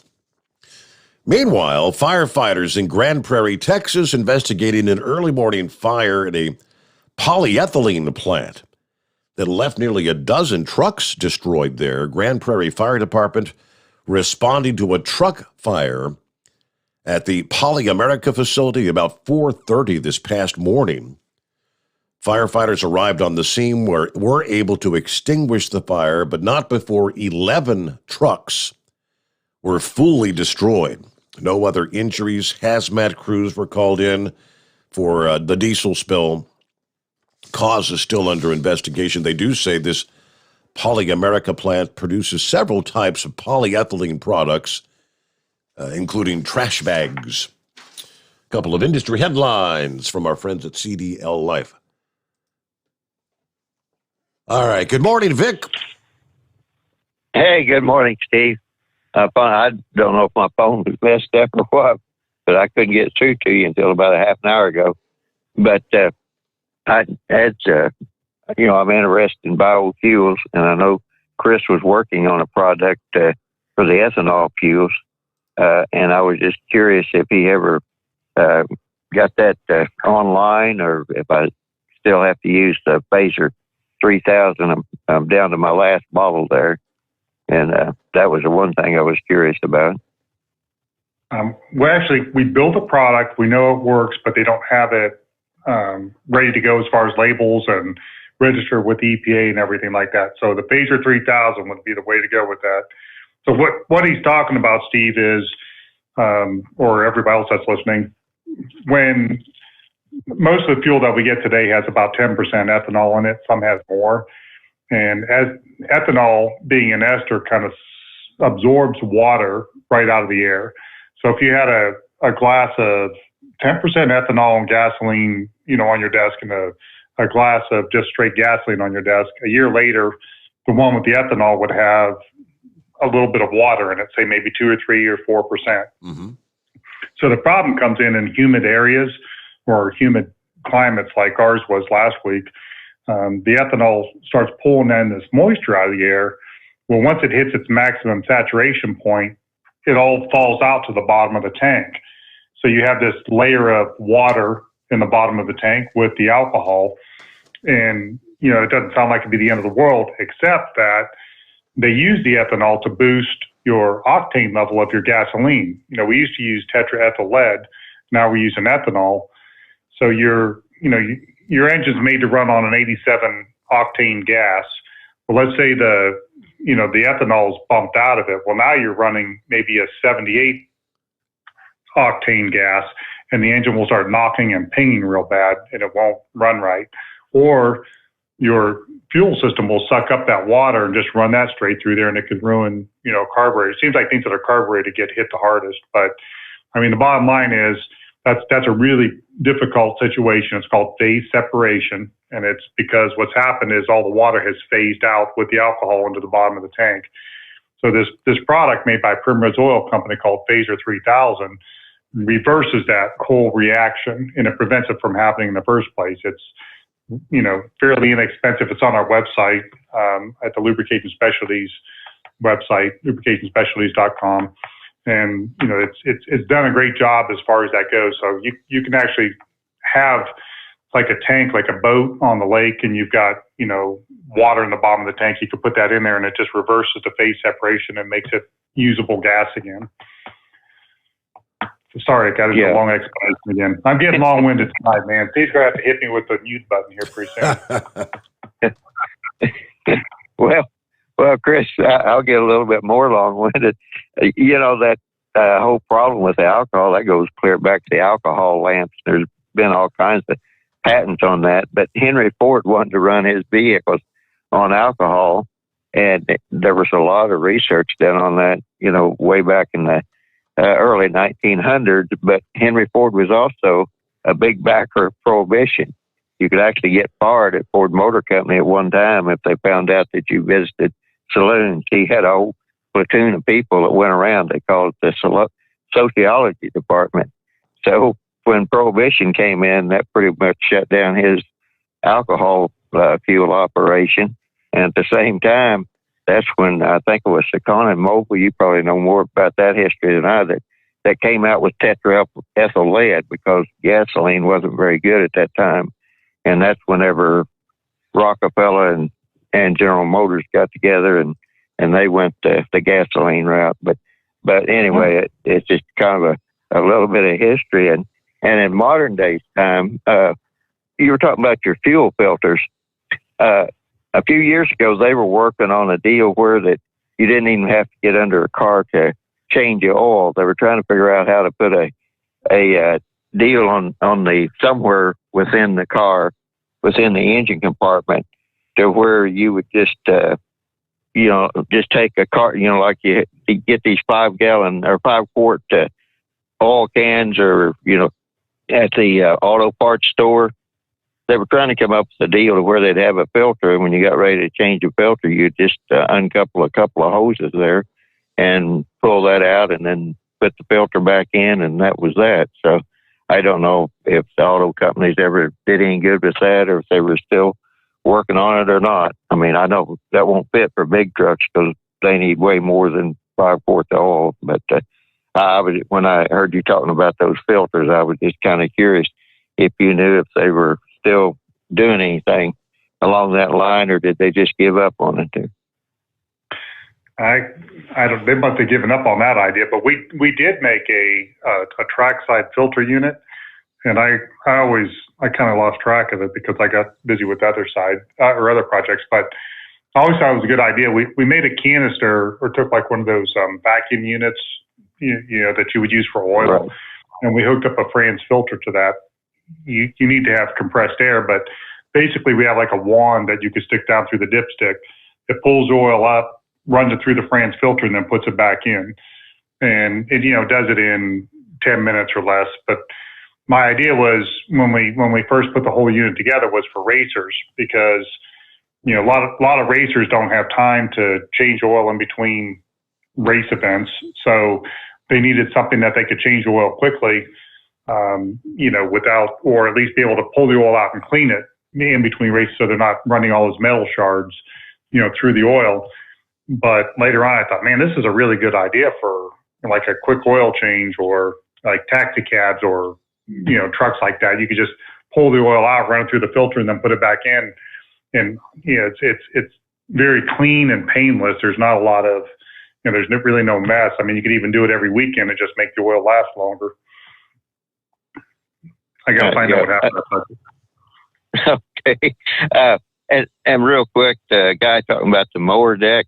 Meanwhile, firefighters in Grand Prairie, Texas, investigating an early morning fire at a polyethylene plant that left nearly a dozen trucks destroyed there. Grand Prairie Fire Department responding to a truck fire at the Poly America facility about 4:30 this past morning. Firefighters arrived on the scene where were able to extinguish the fire, but not before 11 trucks were fully destroyed. No other injuries. Hazmat crews were called in for the diesel spill. Cause is still under investigation. They do say this Poly America plant produces several types of polyethylene products, including trash bags. A couple of industry headlines from our friends at CDL Life. All right. Good morning, Vic. Hey, good morning, Steve. I don't know if my phone was messed up or what, but I couldn't get through to you until about a half an hour ago. But I'm interested in biofuels, and I know Chris was working on a product for the ethanol fuels, and I was just curious if he ever got that online, or if I still have to use the Phaser 3000. I'm down to my last bottle there, and that was the one thing I was curious about. We built a product. We know it works, but they don't have it ready to go as far as labels and register with the EPA and everything like that. So the Phaser 3000 would be the way to go with that. So what he's talking about, Steve, is, or everybody else that's listening, when most of the fuel that we get today has about 10% ethanol in it, some has more. And as ethanol, being an ester, kind of absorbs water right out of the air. So if you had a glass of 10% ethanol and gasoline, on your desk, and a glass of just straight gasoline on your desk, a year later, the one with the ethanol would have a little bit of water in it, say maybe 2 or 3 or 4%. Mm-hmm. So the problem comes in humid areas or humid climates like ours was last week. The ethanol starts pulling in this moisture out of the air. Well, once it hits its maximum saturation point, it all falls out to the bottom of the tank. So you have this layer of water in the bottom of the tank with the alcohol. And, it doesn't sound like it'd be the end of the world, except that they use the ethanol to boost your octane level of your gasoline. We used to use tetraethyl lead. Now we're using ethanol. So your engine's made to run on an 87 octane gas. Well, let's say the ethanol is bumped out of it. Well, now you're running maybe a 78 octane gas, and the engine will start knocking and pinging real bad, and it won't run right. Or your fuel system will suck up that water and just run that straight through there, and it could ruin, carburetor. It seems like things that are carbureted get hit the hardest. But, the bottom line is that's a really difficult situation. It's called phase separation, and it's because what's happened is all the water has phased out with the alcohol into the bottom of the tank. So this product made by Primrose Oil Company called Phaser 3000 reverses that whole reaction, and it prevents it from happening in the first place. It's fairly inexpensive. It's on our website at the Lubrication Specialties website, lubricationspecialties.com. And, it's done a great job as far as that goes. So you can actually have like a tank, like a boat on the lake, and you've got, water in the bottom of the tank. You can put that in there and it just reverses the phase separation and makes it usable gas again. Sorry, I got a long explanation again. I'm getting long-winded tonight, man. Steve's going to have to hit me with the mute button here pretty soon. Well, Chris, I'll get a little bit more long-winded. That whole problem with the alcohol, that goes clear back to the alcohol lamps. There's been all kinds of patents on that. But Henry Ford wanted to run his vehicles on alcohol, and there was a lot of research done on that, way back in the early 1900s. But Henry Ford was also a big backer of Prohibition. You could actually get fired at Ford Motor Company at one time if they found out that you visited saloons. He had a whole platoon of people that went around. They called it the sociology department. So when Prohibition came in, that pretty much shut down his alcohol fuel operation. And at the same time, that's when I think it was Sakana and Mobil. You probably know more about that history than I did. That came out with tetraethyl lead because gasoline wasn't very good at that time. And that's whenever Rockefeller and General Motors got together and they went the gasoline route. But anyway, it's just kind of a little bit of history. And in modern day time, you were talking about your fuel filters. A few years ago, they were working on a deal where that you didn't even have to get under a car to change your oil. They were trying to figure out how to put a deal on the somewhere within the car, within the engine compartment, to where you would just just take a car, like you get these 5-gallon or 5-quart oil cans, or at the auto parts store. They were trying to come up with a deal to where they'd have a filter, and when you got ready to change the filter, you just uncouple a couple of hoses there and pull that out, and then put the filter back in, and that was that. So I don't know if the auto companies ever did any good with that, or if they were still working on it or not. I know that won't fit for big trucks because they need way more than 5-quart oil. But when I heard you talking about those filters, I was just kind of curious if you knew if they were still doing anything along that line, or did they just give up on it too? I don't. They must have given up on that idea. But we did make a trackside filter unit, and I kind of lost track of it because I got busy with the other side or other projects. But I always thought it was a good idea. We made a canister, or took like one of those vacuum units, that you would use for oil, right, and we hooked up a Franz filter to that. You need to have compressed air, but basically we have like a wand that you could stick down through the dipstick. It pulls oil up, runs it through the Franz filter, and then puts it back in. And it, does it in 10 minutes or less. But my idea was when we first put the whole unit together was for racers, because, a lot of racers don't have time to change oil in between race events. So they needed something that they could change oil quickly, without, or at least be able to pull the oil out and clean it in between races, so they're not running all those metal shards, through the oil. But later on, I thought, man, this is a really good idea for like a quick oil change, or like taxi cabs, or trucks like that. You could just pull the oil out, run it through the filter, and then put it back in. And it's very clean and painless. There's not a lot of, there's really no mess. I mean, you could even do it every weekend and just make the oil last longer. I got to find out what happened. Okay. And real quick, the guy talking about the mower deck,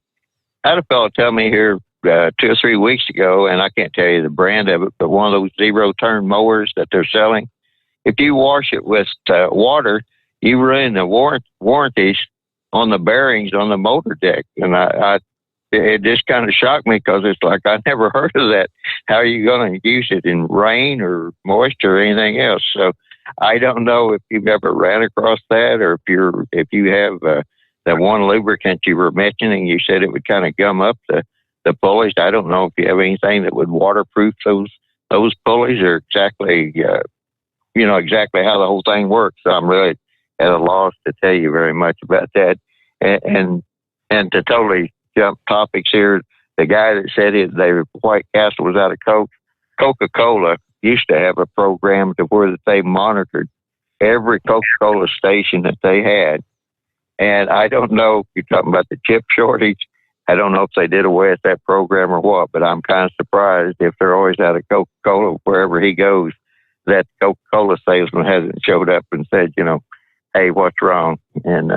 I had a fellow tell me here 2 or 3 weeks ago, and I can't tell you the brand of it, but one of those zero-turn mowers that they're selling, if you wash it with water, you ruin the warranties on the bearings on the motor deck. And it just kind of shocked me because it's like I never heard of that. How are you going to use it in rain or moisture or anything else? So I don't know if you've ever ran across that, or if you have that one lubricant you were mentioning. You said it would kind of gum up the pulleys. I don't know if you have anything that would waterproof those pulleys, or exactly exactly how the whole thing works. So I'm really at a loss to tell you very much about that. And to totally jump topics here, the guy that said White Castle was out of Coca-Cola used to have a program to where they monitored every Coca-Cola station that they had. And I don't know if you're talking about the chip shortage. I don't know if they did away with that program or what, but I'm kind of surprised if they're always out of Coca-Cola wherever he goes, that Coca-Cola salesman hasn't showed up and said, hey, what's wrong? And,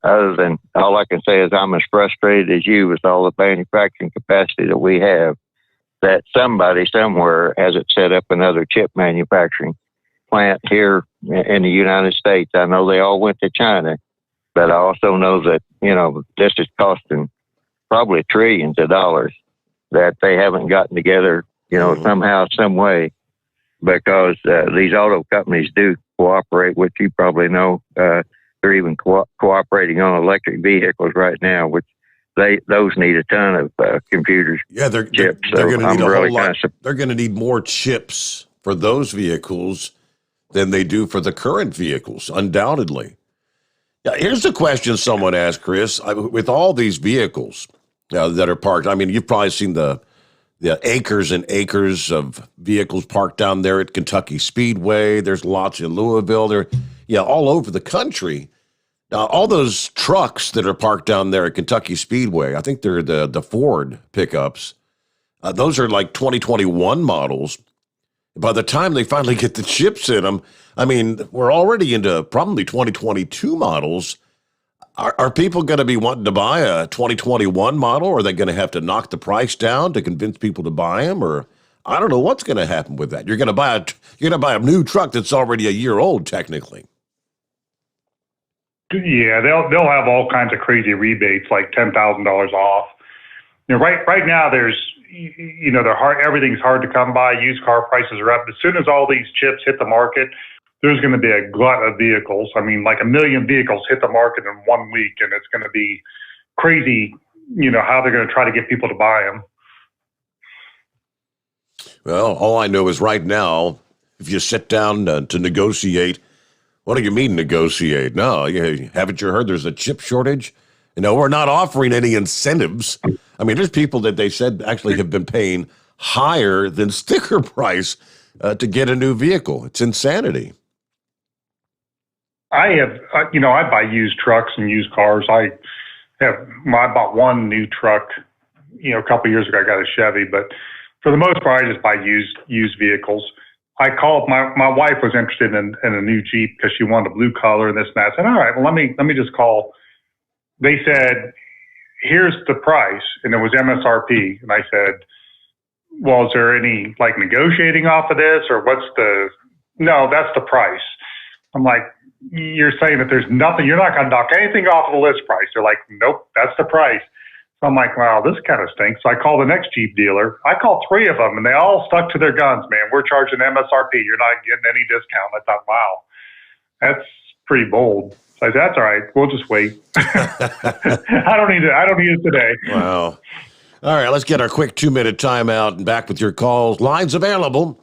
other than all I can say is I'm as frustrated as you with all the manufacturing capacity that we have, that somebody somewhere hasn't set up another chip manufacturing plant here in the United States. I know they all went to China, but I also know that, this is costing probably trillions of dollars that they haven't gotten together, somehow, some way, because these auto companies do cooperate, which you probably know. They're even cooperating on electric vehicles right now, which those need a ton of computers. Yeah, they're chips. going to need a whole lot. They're going to need more chips for those vehicles than they do for the current vehicles, undoubtedly. Now, here's the question someone asked, Chris. With all these vehicles that are parked, I mean, you've probably seen the acres and acres of vehicles parked down there at Kentucky Speedway. There's lots in Louisville. They're all over the country. Now, all those trucks that are parked down there at Kentucky Speedway, I think they're the Ford pickups. Those are like 2021 models. By the time they finally get the chips in them, I mean, we're already into probably 2022 models. Are people going to be wanting to buy a 2021 model? Or are they going to have to knock the price down to convince people to buy them? Or I don't know what's going to happen with that. You're going to buy a new truck that's already a year old, technically. Yeah, they'll have all kinds of crazy rebates, like $10,000 off. Right now there's everything's hard to come by. Used car prices are up. As soon as all these chips hit the market, there's going to be a glut of vehicles. I mean, like 1 million vehicles hit the market in 1 week, and it's going to be crazy, how they're going to try to get people to buy them. Well, all I know is right now, if you sit down to negotiate, what do you mean negotiate? No, haven't you heard there's a chip shortage? We're not offering any incentives. I mean, there's people that they said actually have been paying higher than sticker price to get a new vehicle. It's insanity. I buy used trucks and used cars. I bought one new truck, a couple of years ago. I got a Chevy, but for the most part, I just buy used vehicles. I called my wife was interested in a new Jeep because she wanted a blue color and this and that. I said, all right, well, let me just call. They said, here's the price, and it was MSRP. And I said, well, is there any negotiating off of this, or no, that's the price. I'm like, you're saying that there's nothing, you're not going to knock anything off of the list price. They're like, nope, that's the price. So I'm like, wow, this kind of stinks. So I called the next Jeep dealer. I called 3 of them, and they all stuck to their guns, man. We're charging MSRP. You're not getting any discount. I thought, wow, that's pretty bold. So I said, that's all right. We'll just wait. I don't need it today. Wow. All right, let's get our quick 2-minute timeout and back with your calls. Lines available.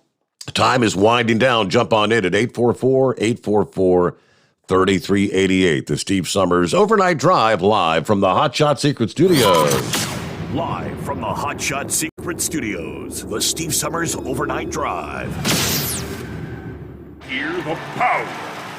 Time is winding down. Jump on in at 844-844-3388. The Steve Sommers Overnight Drive live from the Hot Shot Secret Studios. Live from the Hot Shot Secret Studios, the Steve Sommers Overnight Drive. Hear the power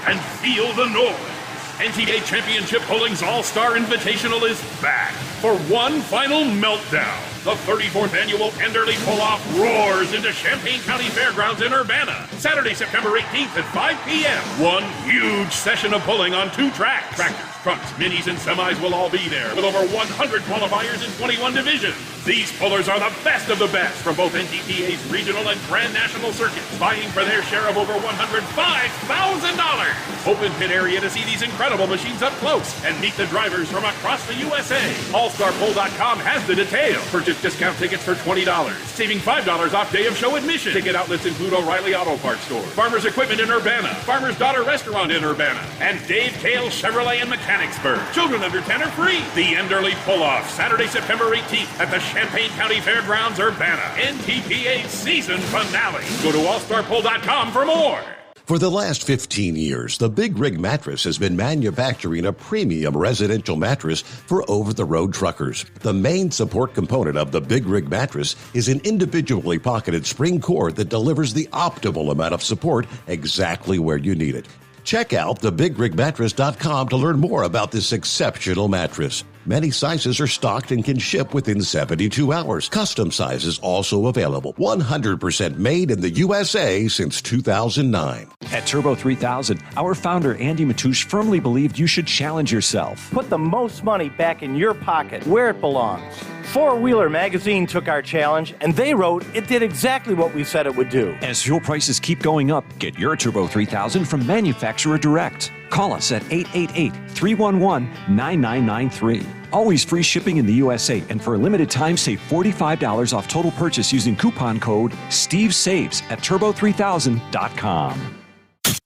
and feel the noise. NTA Championship Bowling's All-Star Invitational is back for one final meltdown. The 34th annual Enderley Pull-Off roars into Champaign County Fairgrounds in Urbana. Saturday, September 18th at 5 p.m. One huge session of bowling on 2 tracks. Tractors, trucks, minis, and semis will all be there with over 100 qualifiers in 21 divisions. These pullers are the best of the best from both NTPA's regional and Grand National circuits, vying for their share of over $105,000. Open pit area to see these incredible machines up close and meet the drivers from across the USA. AllStarPoll.com has the details. Purchase discount tickets for $20, saving $5 off day of show admission. Ticket outlets include O'Reilly Auto Parts Store, Farmers Equipment in Urbana, Farmer's Daughter Restaurant in Urbana, and Dave Kale Chevrolet in Mechanicsburg. Children under 10 are free. The Enderley Pull-Off, Saturday, September 18th at the Champaign County Fairgrounds, Urbana. NTPA season finale. Go to allstarpoll.com for more. For the last 15 years, the Big Rig Mattress has been manufacturing a premium residential mattress for over-the-road truckers. The main support component of the Big Rig Mattress is an individually pocketed spring cord that delivers the optimal amount of support exactly where you need it. Check out thebigrigmattress.com to learn more about this exceptional mattress. Many sizes are stocked and can ship within 72 hours. Custom sizes also available. 100% made in the USA since 2009. At Turbo 3000, our founder Andy Matouche firmly believed you should challenge yourself. Put the most money back in your pocket, where it belongs. Four Wheeler magazine took our challenge, and they wrote it did exactly what we said it would do. As fuel prices keep going up, get your Turbo 3000 from manufacturer direct. Call us at 888-311-9993. Always free shipping in the USA, and for a limited time, save $45 off total purchase using coupon code STEVESAVES at turbo3000.com.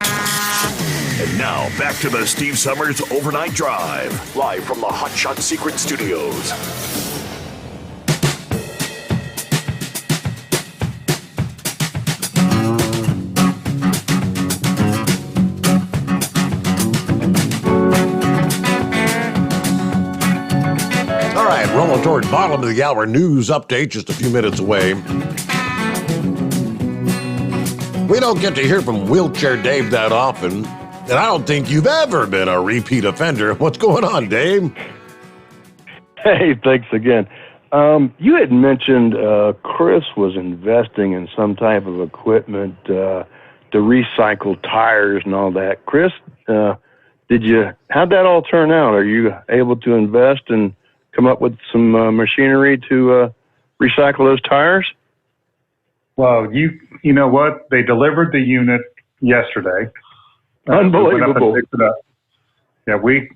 And now, back to the Steve Summers Overnight Drive, live from the Hot Shot Secret Studios. Rolling toward bottom of the hour news update, just a few minutes away. We don't get to hear from Wheelchair Dave that often, and I don't think you've ever been a repeat offender. What's going on, Dave? Hey, thanks again. You had mentioned Chris was investing in some type of equipment to recycle tires and all that. Chris, how'd that all turn out? Are you able to invest and come up with some machinery to recycle those tires? Well, you know what? They delivered the unit yesterday. Unbelievable. Yeah, we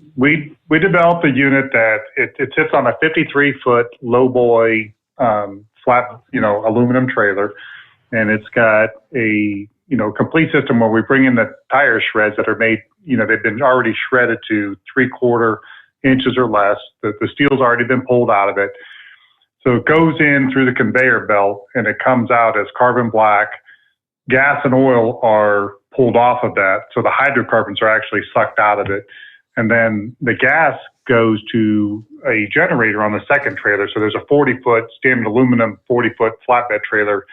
developed a unit that it sits on a 53-foot low-boy flat, aluminum trailer, and it's got a complete system where we bring in the tire shreds that are made. They've been already shredded to 3/4 inches or less. The steel's already been pulled out of it. So it goes in through the conveyor belt and it comes out as carbon black. Gas and oil are pulled off of that. So the hydrocarbons are actually sucked out of it. And then the gas goes to a generator on the second trailer. So there's a 40-foot standard aluminum 40-foot flatbed trailer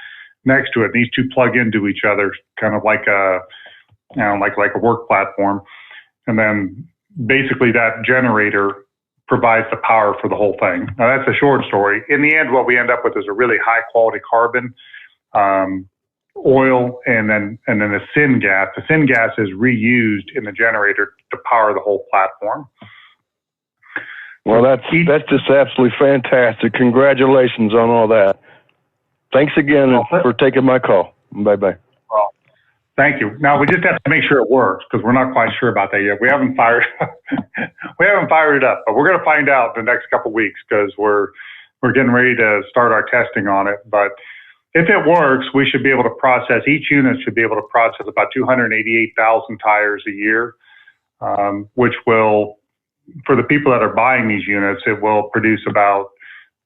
next to it. These two plug into each other, kind of like a work platform. And then basically that generator provides the power for the whole thing. Now that's a short story. In the end, what we end up with is a really high quality carbon, oil, and then the syngas. The syngas is reused in the generator to power the whole platform. Well, that's just absolutely fantastic. Congratulations on all that. Thanks again for taking my call. Bye-bye. Well, thank you. Now we just have to make sure it works because we're not quite sure about that yet. We haven't fired it up, but we're going to find out in the next couple of weeks because we're getting ready to start our testing on it. But if it works, we should be able to process, each unit should be able to process about 288,000 tires a year, which will, for the people that are buying these units, it will produce about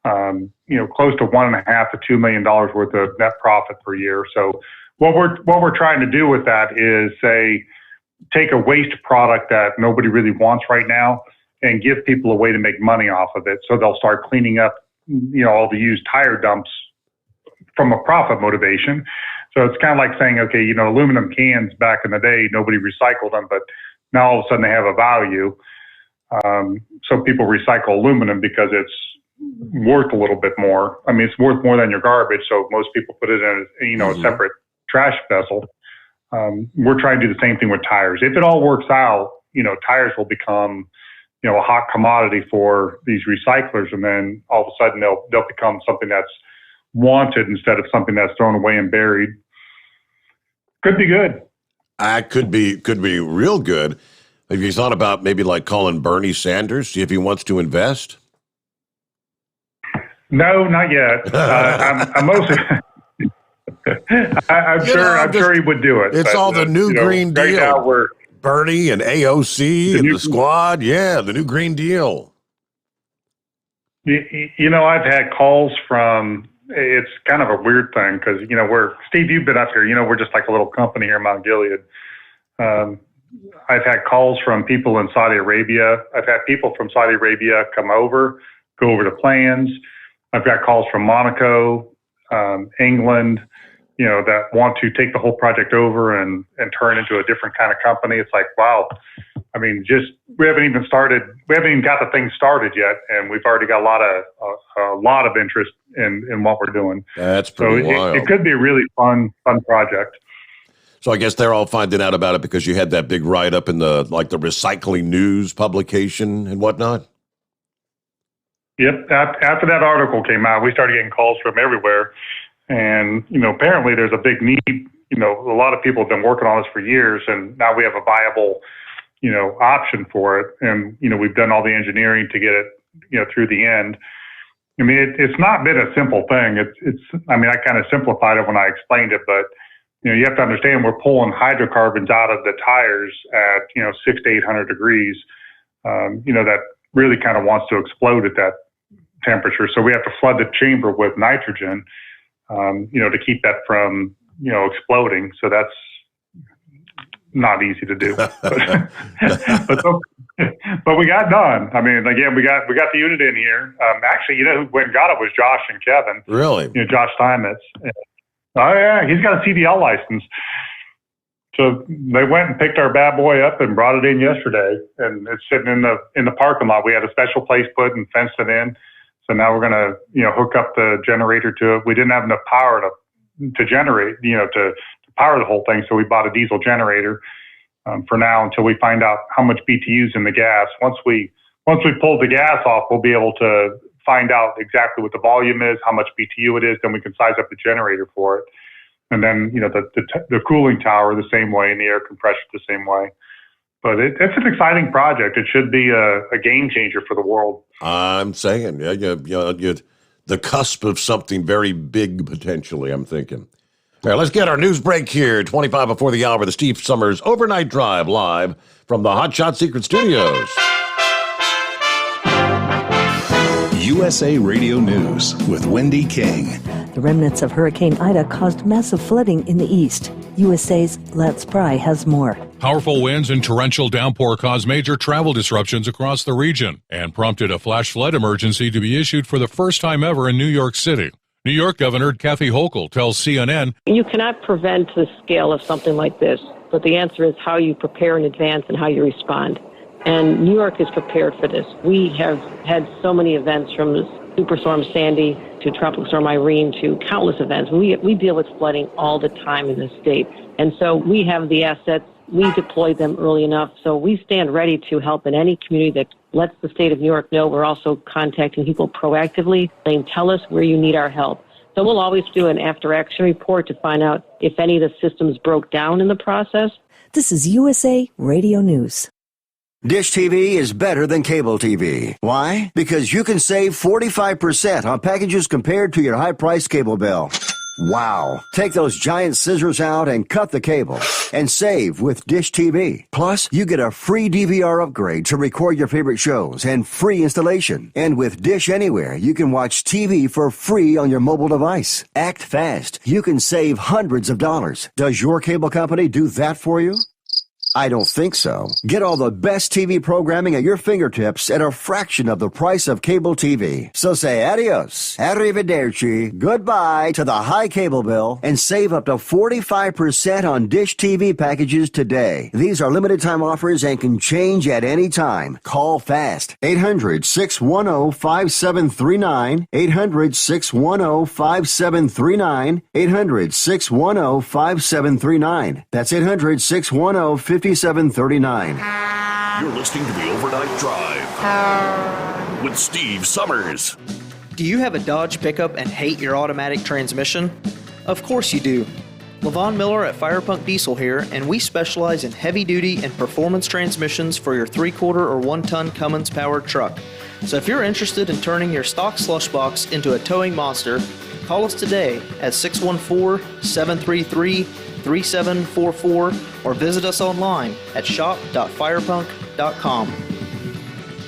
close to $1.5 to $2 million worth of net profit per year. So what we're trying to do with that is take a waste product that nobody really wants right now and give people a way to make money off of it. So they'll start cleaning up, all the used tire dumps from a profit motivation. So it's kind of like saying, okay, aluminum cans back in the day, nobody recycled them, but now all of a sudden they have a value. So people recycle aluminum because it's worth a little bit more. I mean, it's worth more than your garbage. So most people put it in a separate trash vessel. We're trying to do the same thing with tires. If it all works out, tires will become, a hot commodity for these recyclers. And then all of a sudden they'll become something that's wanted instead of something that's thrown away and buried. Could be good. Could be real good. Have you thought about maybe like calling Bernie Sanders, see if he wants to invest? No, not yet. I'm mostly. I'm sure he would do it. It's all the new Green Deal. Right now we're Bernie and AOC and the squad. Yeah, the new Green Deal. I've had calls from. It's kind of a weird thing because Steve, you've been up here. We're just like a little company here in Mount Gilead. I've had calls from people in Saudi Arabia. I've had people from Saudi Arabia come over, go over the plans. I've got calls from Monaco, England, that want to take the whole project over and turn it into a different kind of company. It's like, wow. I mean, we haven't even got the thing started yet, and we've already got a lot of interest in what we're doing. That's pretty wild. It could be a really fun project. So I guess they're all finding out about it because you had that big write-up in the recycling news publication and whatnot? Yep. After that article came out, we started getting calls from everywhere. And, apparently there's a big need. A lot of people have been working on this for years, and now we have a viable, option for it. And, we've done all the engineering to get it, through the end. I mean, it's not been a simple thing. I kind of simplified it when I explained it, but you have to understand we're pulling hydrocarbons out of the tires at 600 to 800 degrees. That really kind of wants to explode at that temperature. So we have to flood the chamber with nitrogen, to keep that from exploding. So that's not easy to do. But we got done. I mean, again, we got the unit in here. Actually, who went and got it was Josh and Kevin. Really? Josh Steinmetz. Oh yeah, he's got a CDL license. So they went and picked our bad boy up and brought it in yesterday, and it's sitting in the parking lot. We had a special place put and fenced it in. So now we're gonna hook up the generator to it. We didn't have enough power to generate to power the whole thing, so we bought a diesel generator for now until we find out how much BTU's in the gas. Once we pull the gas off, we'll be able to find out exactly what the volume is, how much BTU it is, then we can size up the generator for it. And then, the cooling tower the same way and the air compressor the same way. But it's an exciting project. It should be a game changer for the world. I'm saying, you're the cusp of something very big potentially, I'm thinking. All right, let's get our news break here, 25 before the hour, the Steve Sommers Overnight Drive live from the Hot Shot Secret Studios. USA Radio News with Wendy King. The remnants of Hurricane Ida caused massive flooding in the east. USA's Let's Pry has more. Powerful winds and torrential downpour caused major travel disruptions across the region and prompted a flash flood emergency to be issued for the first time ever in New York City. New York Governor Kathy Hochul tells CNN, "You cannot prevent the scale of something like this, but the answer is how you prepare in advance and how you respond. And New York is prepared for this. We have had so many events from Superstorm Sandy to Tropical Storm Irene to countless events. We deal with flooding all the time in this state. And so we have the assets. We deployed them early enough. So we stand ready to help in any community that lets the state of New York know. We're also contacting people proactively, saying, tell us where you need our help. So we'll always do an after-action report to find out if any of the systems broke down in the process." This is USA Radio News. Dish TV is better than cable TV. Why? Because you can save 45% on packages compared to your high-priced cable bill. Wow. Take those giant scissors out and cut the cable and save with Dish TV. Plus, you get a free DVR upgrade to record your favorite shows and free installation. And with Dish Anywhere, you can watch TV for free on your mobile device. Act fast. You can save hundreds of dollars. Does your cable company do that for you? I don't think so. Get all the best TV programming at your fingertips at a fraction of the price of cable TV. So say adios, arrivederci, goodbye to the high cable bill and save up to 45% on Dish TV packages today. These are limited time offers and can change at any time. Call fast. 800-610-5739. 800-610-5739. 800-610-5739. That's 800-610-5739. You're listening to the Overnight Drive with Steve Sommers. Do you have a Dodge pickup and hate your automatic transmission? Of course you do. LaVon Miller at Firepunk Diesel here, and we specialize in heavy-duty and performance transmissions for your 3-quarter or 1-ton Cummins-powered truck. So if you're interested in turning your stock slush box into a towing monster, call us today at 614-733-3744 or visit us online at shop.firepunk.com.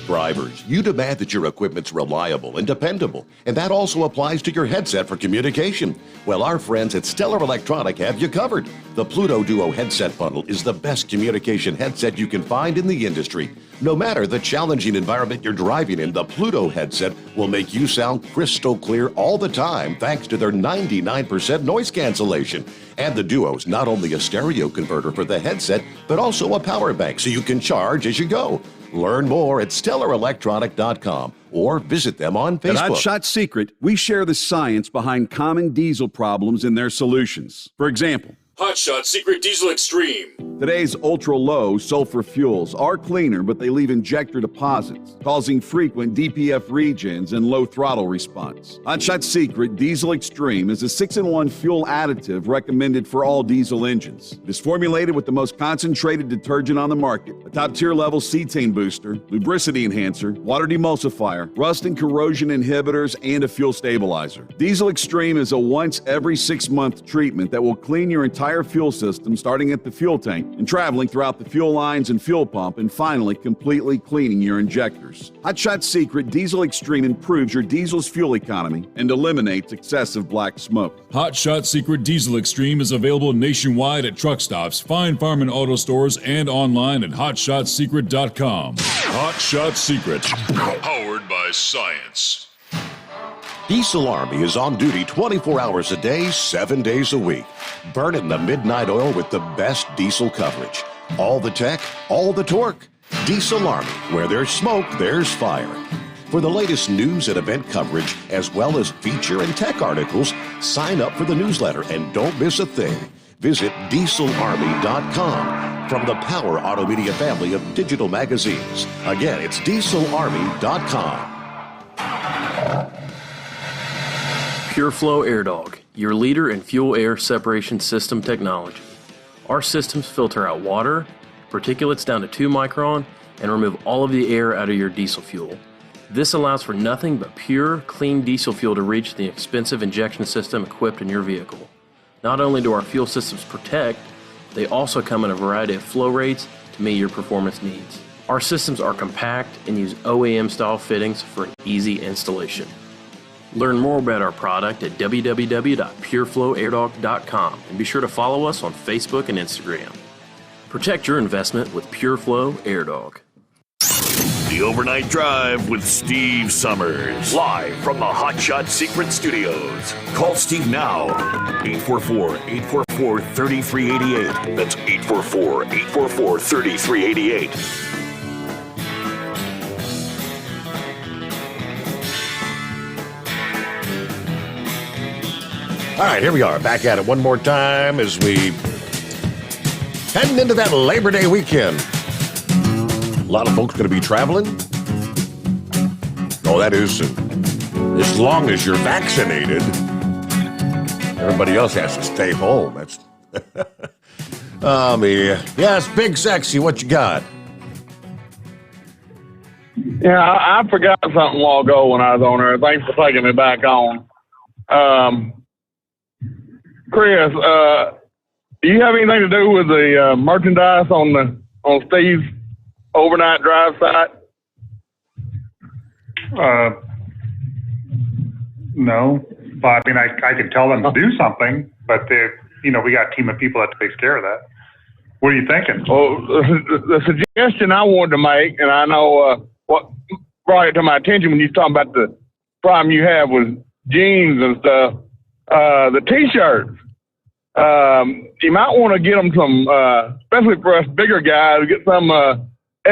Drivers, you demand that your equipment's reliable and dependable, and that also applies to your headset for communication. Well, our friends at Stellar Electronic have you covered. The Pluto Duo headset bundle is the best communication headset you can find in the industry. No matter the challenging environment you're driving in, the Pluto headset will make you sound crystal clear all the time thanks to their 99% noise cancellation. And the Duo's not only a stereo converter for the headset, but also a power bank so you can charge as you go. Learn more at StellarElectronic.com or visit them on Facebook. At Hot Shot Secret, we share the science behind common diesel problems and their solutions. For example, Hot Shot Secret Diesel Extreme. Today's ultra-low sulfur fuels are cleaner, but they leave injector deposits, causing frequent DPF regens and low throttle response. Hot Shot Secret Diesel Extreme is a 6-in-1 fuel additive recommended for all diesel engines. It is formulated with the most concentrated detergent on the market, a top-tier level cetane booster, lubricity enhancer, water demulsifier, rust and corrosion inhibitors, and a fuel stabilizer. Diesel Extreme is a once every 6-month treatment that will clean your entire fuel system, starting at the fuel tank and traveling throughout the fuel lines and fuel pump, and finally completely cleaning your injectors. Hot Shot Secret Diesel Extreme improves your diesel's fuel economy and eliminates excessive black smoke. Hot Shot Secret Diesel Extreme is available nationwide at truck stops, fine farm and auto stores, and online at hotshotsecret.com. Hot Shot Secret, powered by science. Diesel Army is on duty 24 hours a day, 7 days a week. Burning the midnight oil with the best diesel coverage. All the tech, all the torque. Diesel Army, where there's smoke, there's fire. For the latest news and event coverage, as well as feature and tech articles, sign up for the newsletter and don't miss a thing. Visit dieselarmy.com from the Power Auto Media family of digital magazines. Again, it's dieselarmy.com. PureFlow Air Dog, your leader in fuel air separation system technology. Our systems filter out water, particulates down to 2 micron, and remove all of the air out of your diesel fuel. This allows for nothing but pure, clean diesel fuel to reach the expensive injection system equipped in your vehicle. Not only do our fuel systems protect, they also come in a variety of flow rates to meet your performance needs. Our systems are compact and use OEM-style fittings for an easy installation. Learn more about our product at www.pureflowairdog.com and be sure to follow us on Facebook and Instagram. Protect your investment with PureFlow Air Dog. The Overnight Drive with Steve Sommers. Live from the Hot Shot Secret Studios. Call Steve now. 844-844-3388. That's 844-844-3388. All right, here we are, back at it one more time as we heading into that Labor Day weekend. A lot of folks going to be traveling. Oh, that is as long as you're vaccinated. Everybody else has to stay home. That's yes, Big Sexy, what you got? Yeah, I forgot something a while ago when I was on there. Thanks for taking me back on. Chris, do you have anything to do with the merchandise on Steve's Overnight Drive site? No, but I mean, I could tell them to do something, but we got a team of people that takes care of that. What are you thinking? Well, the suggestion I wanted to make, and I know what brought it to my attention when you were talking about the problem you have with jeans and stuff, the T-shirts. You might want to get them some, especially for us bigger guys, get some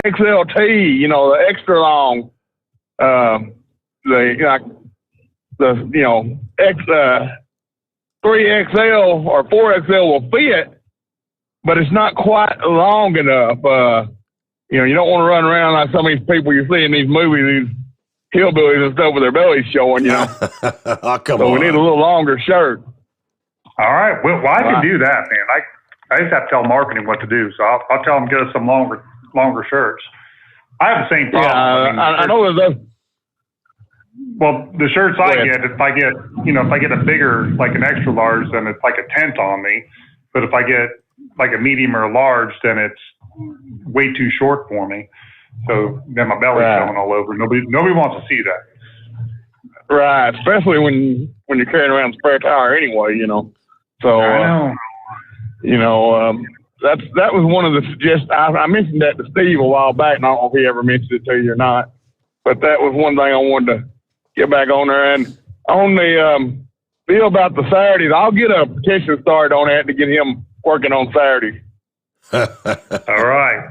XLT, you know, the extra long, X 3XL or 4XL will fit, but it's not quite long enough. You don't want to run around like some of these people you see in these movies, these hillbillies and stuff with their bellies showing, you know. Oh, come so on. we need a little longer shirt. All right. Well, I can do that, man. I just have to tell marketing what to do. So I'll tell them get us some longer shirts. I have the same problem. Yeah, I know there's those. Well, the shirts I get, if I get a bigger, like an extra large, then it's like a tent on me. But if I get like a medium or a large, then it's way too short for me. So then my belly's showing all over. Nobody wants to see that. Right, especially when you're carrying around a spare tire anyway, you know. So, that was one of the suggestions. I mentioned that to Steve a while back, and I don't know if he ever mentioned it to you or not. But that was one thing I wanted to get back on there. And on the deal about the Saturdays, I'll get a petition started on that to get him working on Saturdays. All right.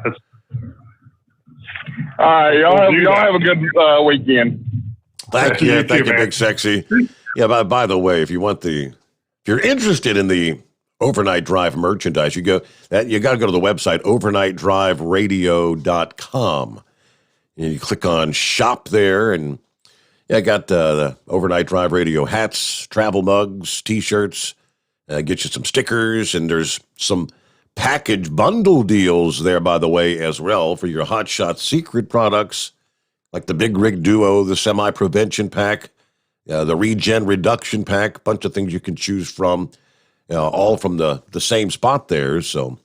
All right, y'all have a good weekend. Thank you, Big Sexy. Yeah, by the way, if you're interested in the Overnight Drive merchandise, you got to go to the website overnightdriveradio.com, and you click on shop there, and I got the Overnight Drive Radio hats, travel mugs, T-shirts. Get you some stickers, and there's some package bundle deals there, by the way, as well, for your Hot Shot Secret products, like the Big Rig Duo, the Semi Prevention Pack, the Regen Reduction Pack, bunch of things you can choose from, all from the same spot there. So,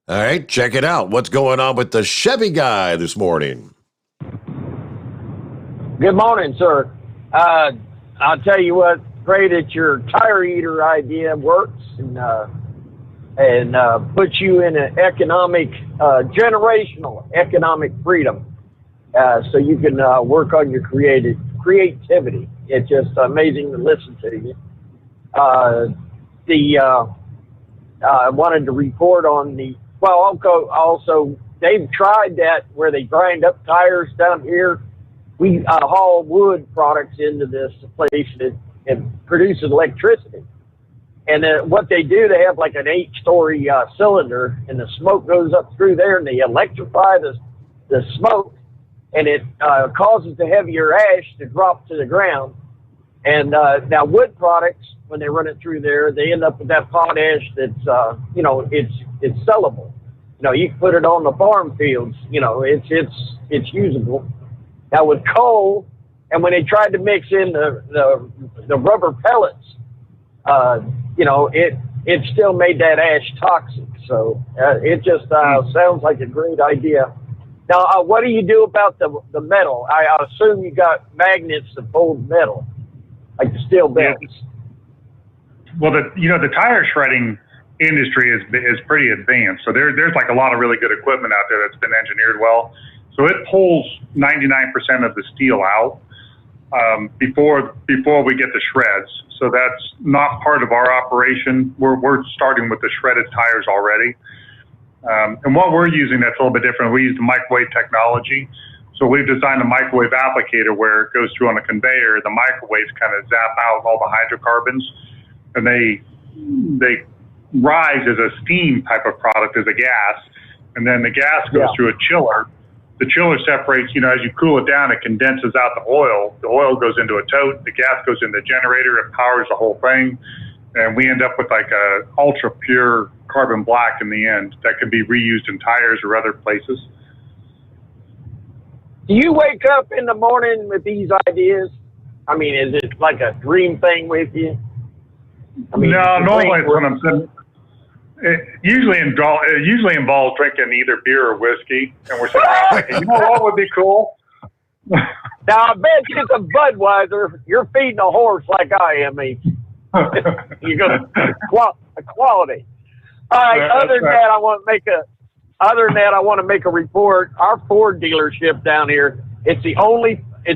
all right, check it out. What's going on with the Chevy guy this morning? Good morning, sir. I'll tell you what, pray that your tire eater idea works and puts you in an generational economic freedom, so you can work on your creativity. It's just amazing to listen to you. I wanted to report on also they've tried that where they grind up tires down here. We haul wood products into this place that it produces electricity. And what they do, they have like an 8-story cylinder, and the smoke goes up through there, and they electrify the smoke, and it causes the heavier ash to drop to the ground. And now wood products, when they run it through there, they end up with that potash that's, it's sellable. You can put it on the farm fields. It's usable. Now with coal, and when they tried to mix in the rubber pellets, it still made that ash toxic. So it just sounds like a great idea. Now, what do you do about the metal? I assume you got magnets that hold metal, like the steel belts. Yeah. Well, the tire shredding industry is pretty advanced. So there's like a lot of really good equipment out there that's been engineered well. So it pulls 99% of the steel out before we get the shreds. So that's not part of our operation. We're starting with the shredded tires already. And what we're using that's a little bit different, we use the microwave technology. So we've designed a microwave applicator where it goes through on a conveyor. The microwaves kind of zap out all the hydrocarbons, and they rise as a steam type of product, as a gas. And then the gas goes through a chiller. The chiller separates, as you cool it down, it condenses out the oil. The oil goes into a tote. The gas goes in the generator. It powers the whole thing. And we end up with like a ultra pure carbon black in the end that can be reused in tires or other places. Do you wake up in the morning with these ideas? I mean, is it like a dream thing with you? No, normally it's when I'm sitting. It usually involves drinking either beer or whiskey, and we're sitting around thinking, you know what would be cool? Now, I bet you it's a Budweiser. You're feeding a horse like I am, mate. You got quality. All right. Other than that, I want to make a report. Our Ford dealership down here, it's a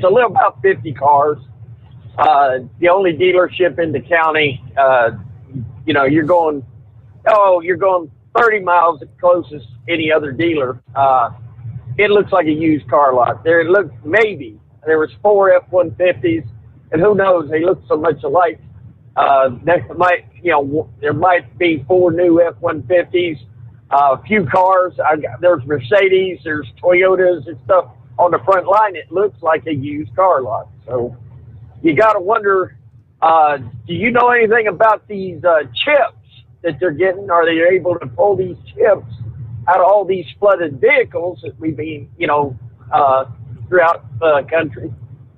little about 50 cars. The only dealership in the county. You're going 30 miles at closest any other dealer. It looks like a used car lot. There was 4 F-150s, and who knows? They look so much alike. There might be 4 new F-150s, a few cars. There's Mercedes, there's Toyotas and stuff on the front line. It looks like a used car lot. So you got to wonder, do you know anything about these chips that they're getting? Are they able to pull these chips out of all these flooded vehicles that we've been, throughout the country?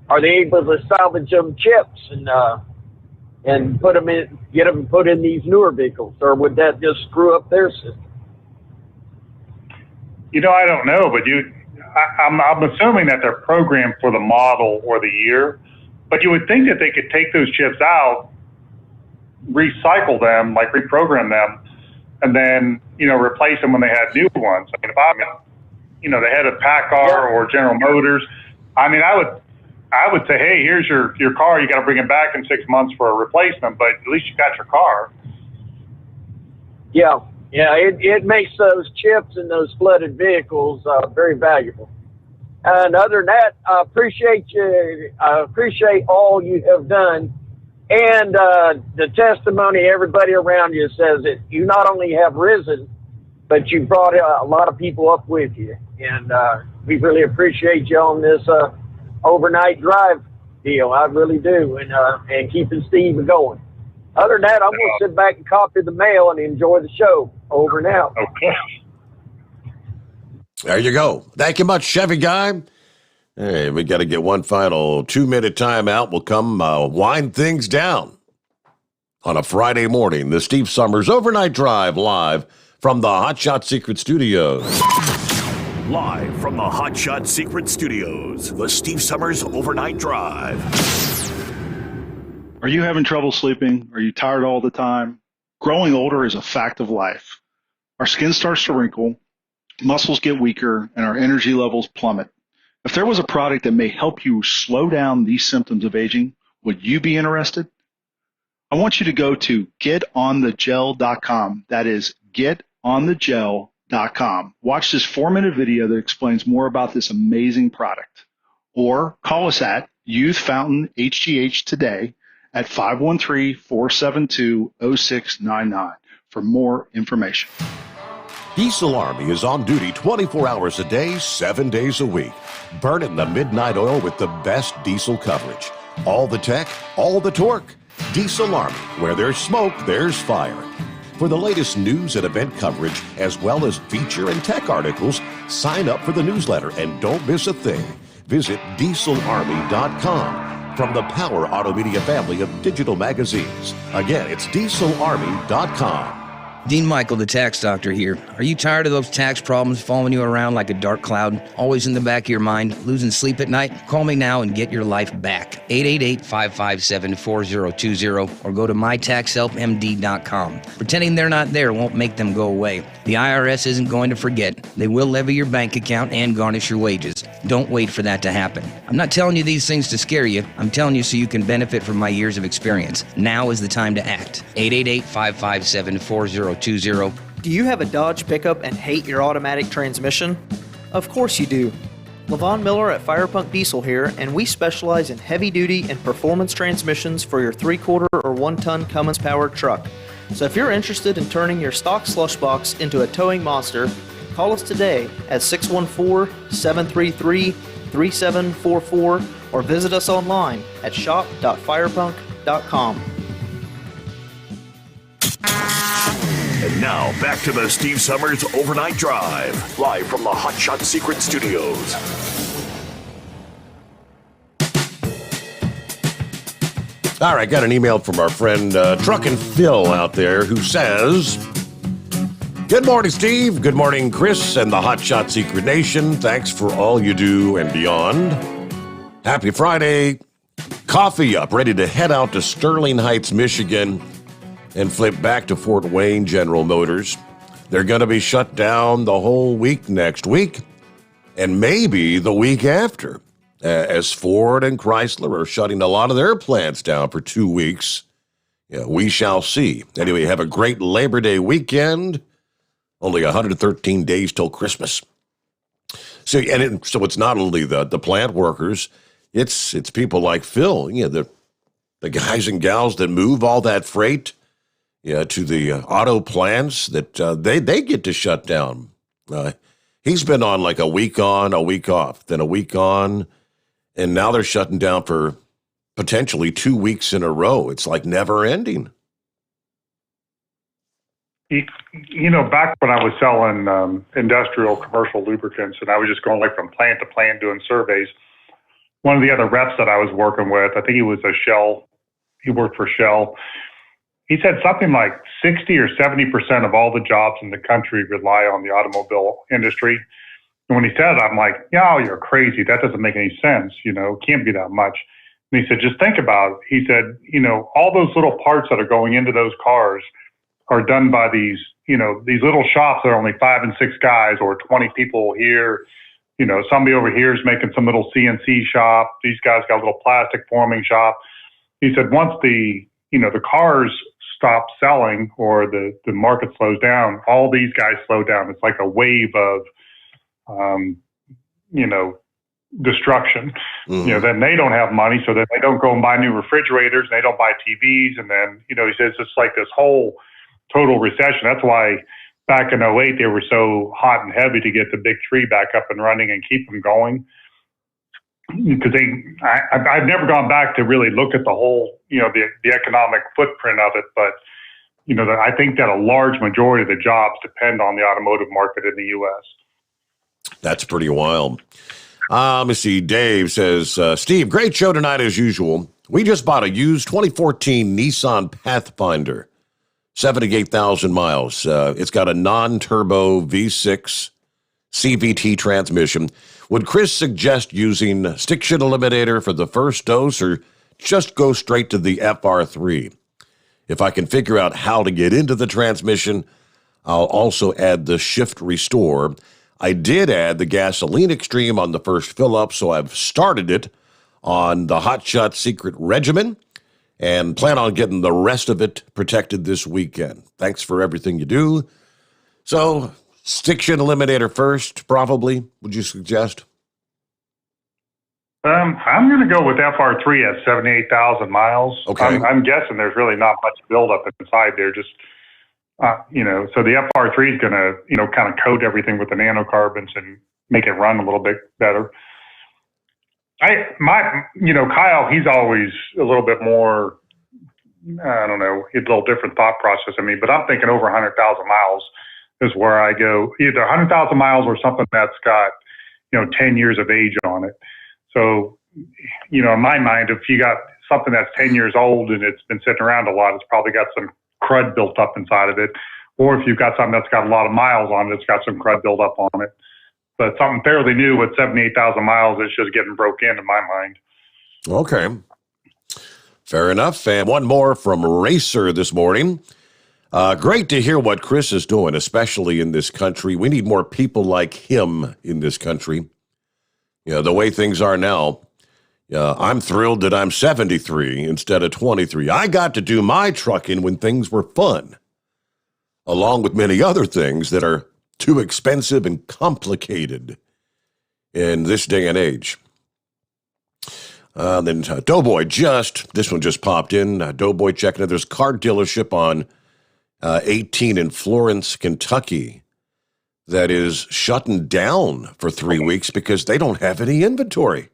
Are they able to salvage them chips and get them put in these newer vehicles, or would that just screw up their system? I don't know, but I'm assuming that they're programmed for the model or the year. But you would think that they could take those chips out, recycle them, like reprogram them, and then replace them when they had new ones. I mean, if I'm the head of PACCAR or General Motors, I would say, hey, here's your car. You got to bring it back in 6 months for a replacement, but at least you got your car. Yeah, it makes those chips in those flooded vehicles very valuable. And other than that, I appreciate you. I appreciate all you have done, and the testimony. Everybody around you says that you not only have risen, but you brought a lot of people up with you, and we really appreciate you on this overnight drive deal. I really do, and keeping Steve going. Other than that, I'm going to sit back and copy the mail and enjoy the show. Over and out. Okay. There you go. Thank you much, Chevy Guy. Hey, we got to get one final 2-minute timeout. We'll come wind things down on a Friday morning. The Steve Sommers Overnight Drive live from the Hot Shot Secret Studios. Live from the Hot Shot Secret Studios, the Steve Sommers Overnight Drive. Are you having trouble sleeping? Are you tired all the time? Growing older is a fact of life. Our skin starts to wrinkle, muscles get weaker, and our energy levels plummet. If there was a product that may help you slow down these symptoms of aging, would you be interested? I want you to go to getonthegel.com. That is getonthegel.com. Watch this 4-minute video that explains more about this amazing product. Or call us at Youth Fountain HGH today at 513-472-0699 for more information. Diesel Army is on duty 24 hours a day, 7 days a week. Burning the midnight oil with the best diesel coverage. All the tech, all the torque. Diesel Army, where there's smoke, there's fire. For the latest news and event coverage, as well as feature and tech articles, sign up for the newsletter and don't miss a thing. Visit dieselarmy.com. From the Power Auto Media family of digital magazines. Again, it's dieselarmy.com. Dean Michael, the tax doctor here. Are you tired of those tax problems following you around like a dark cloud, always in the back of your mind, losing sleep at night? Call me now and get your life back. 888-557-4020 or go to mytaxhelpmd.com. Pretending they're not there won't make them go away. The IRS isn't going to forget. They will levy your bank account and garnish your wages. Don't wait for that to happen. I'm not telling you these things to scare you. I'm telling you so you can benefit from my years of experience. Now is the time to act. 888-557-4020. Do you have a Dodge pickup and hate your automatic transmission? Of course you do. Levon Miller at Firepunk Diesel here, and we specialize in heavy-duty and performance transmissions for your 3/4 or 1-ton Cummins-powered truck. So if you're interested in turning your stock slush box into a towing monster, call us today at 614-733-3744 or visit us online at shop.firepunk.com. And now, back to the Steve Sommers Overnight Drive, live from the Hot Shot Secret Studios. All right, got an email from our friend Truckin' Phil out there who says, good morning, Steve. Good morning, Chris and the Hot Shot Secret Nation. Thanks for all you do and beyond. Happy Friday. Coffee up, ready to head out to Sterling Heights, Michigan, and flip back to Fort Wayne General Motors. They're going to be shut down the whole week next week and maybe the week after, as Ford and Chrysler are shutting a lot of their plants down for 2 weeks. Yeah, we shall see. Anyway, have a great Labor Day weekend. Only 113 days till Christmas. So, so it's not only the plant workers, it's people like Phil, the guys and gals that move all that freight to the auto plants that they get to shut down. He's been on like a week on, a week off, then a week on, and now they're shutting down for potentially 2 weeks in a row. It's like never ending. Back when I was selling industrial commercial lubricants, and I was just going like from plant to plant doing surveys, one of the other reps that I was working with, I think he was he worked for Shell. He said something like 60 or 70% of all the jobs in the country rely on the automobile industry. And when he said it, I'm like, yeah, you're crazy. That doesn't make any sense. It can't be that much. And he said, just think about it. He said, all those little parts that are going into those cars are done by these little shops that are only 5 and 6 guys or 20 people here. Somebody over here is making some little CNC shop. These guys got a little plastic forming shop. He said, once the cars stop selling or the market slows down, all these guys slow down. It's like a wave of, destruction. Mm-hmm. Then they don't have money, so then they don't go and buy new refrigerators, and they don't buy TVs, and then, he says it's like this whole total recession. That's why back in 08, they were so hot and heavy to get the big three back up and running and keep them going. Because I've never gone back to really look at the whole, the economic footprint of it. But, I think that a large majority of the jobs depend on the automotive market in the U.S. That's pretty wild. Let me see. Dave says, Steve, great show tonight as usual. We just bought a used 2014 Nissan Pathfinder, 78,000 miles. It's got a non-turbo V6 CVT transmission. Would Chris suggest using stiction eliminator for the first dose or just go straight to the FR3? If I can figure out how to get into the transmission, I'll also add the shift restore. I did add the gasoline extreme on the first fill-up, so I've started it on the Hot Shot Secret regimen and plan on getting the rest of it protected this weekend. Thanks for everything you do. So, stiction eliminator first, probably, would you suggest? I'm going to go with FR3 at 78,000 miles. Okay. I'm guessing there's really not much buildup inside there. Just, so the FR3 is going to, kind of coat everything with the nanocarbons and make it run a little bit better. Kyle, he's always a little bit more, I don't know, he's a little different thought process than me, but I'm thinking over 100,000 miles is where I go, either 100,000 miles or something that's got, 10 years of age on it. So, in my mind, if you got something that's 10 years old and it's been sitting around a lot, it's probably got some crud built up inside of it. Or if you've got something that's got a lot of miles on it, it's got some crud built up on it. But something fairly new with 78,000 miles is just getting broke in my mind. Okay. Fair enough. And one more from Racer this morning. Great to hear what Chris is doing, especially in this country. We need more people like him in this country. The way things are now, I'm thrilled that I'm 73 instead of 23. I got to do my trucking when things were fun, along with many other things that are too expensive and complicated in this day and age. Then Doughboy this one just popped in. Doughboy checking out. There's a car dealership on 18 in Florence, Kentucky that is shutting down for 3 weeks because they don't have any inventory.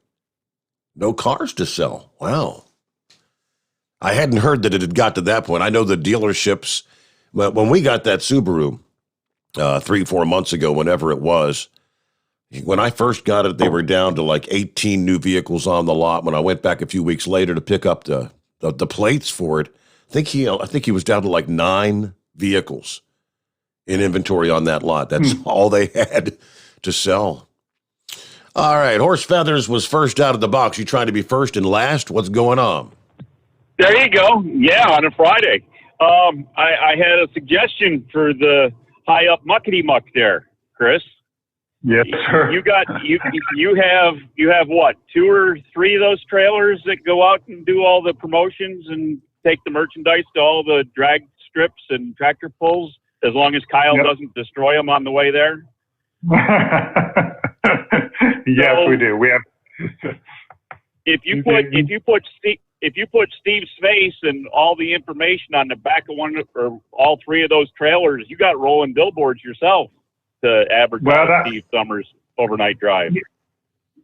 No cars to sell. Wow. I hadn't heard that it had got to that point. I know the dealerships, when we got that Subaru 3-4 months ago, whenever it was, when I first got it, they were down to like 18 new vehicles on the lot. When I went back a few weeks later to pick up the plates for it, I think he was down to like 9 vehicles in inventory on that lot. That's all they had to sell. All right, Horse Feathers was first out of the box. You trying to be first and last? What's going on? There you go. Yeah, on a Friday. I had a suggestion for the high up muckety muck there, Chris. Yes, sir. You have what, 2 or 3 of those trailers that go out and do all the promotions and take the merchandise to all the drag strips and tractor pulls, as long as Kyle doesn't destroy them on the way there? Yes, so, we do. We have. If you put Steve's face and all the information on the back of one or all 3 of those trailers, you got rolling billboards yourself to advertise Steve Sommers overnight drive.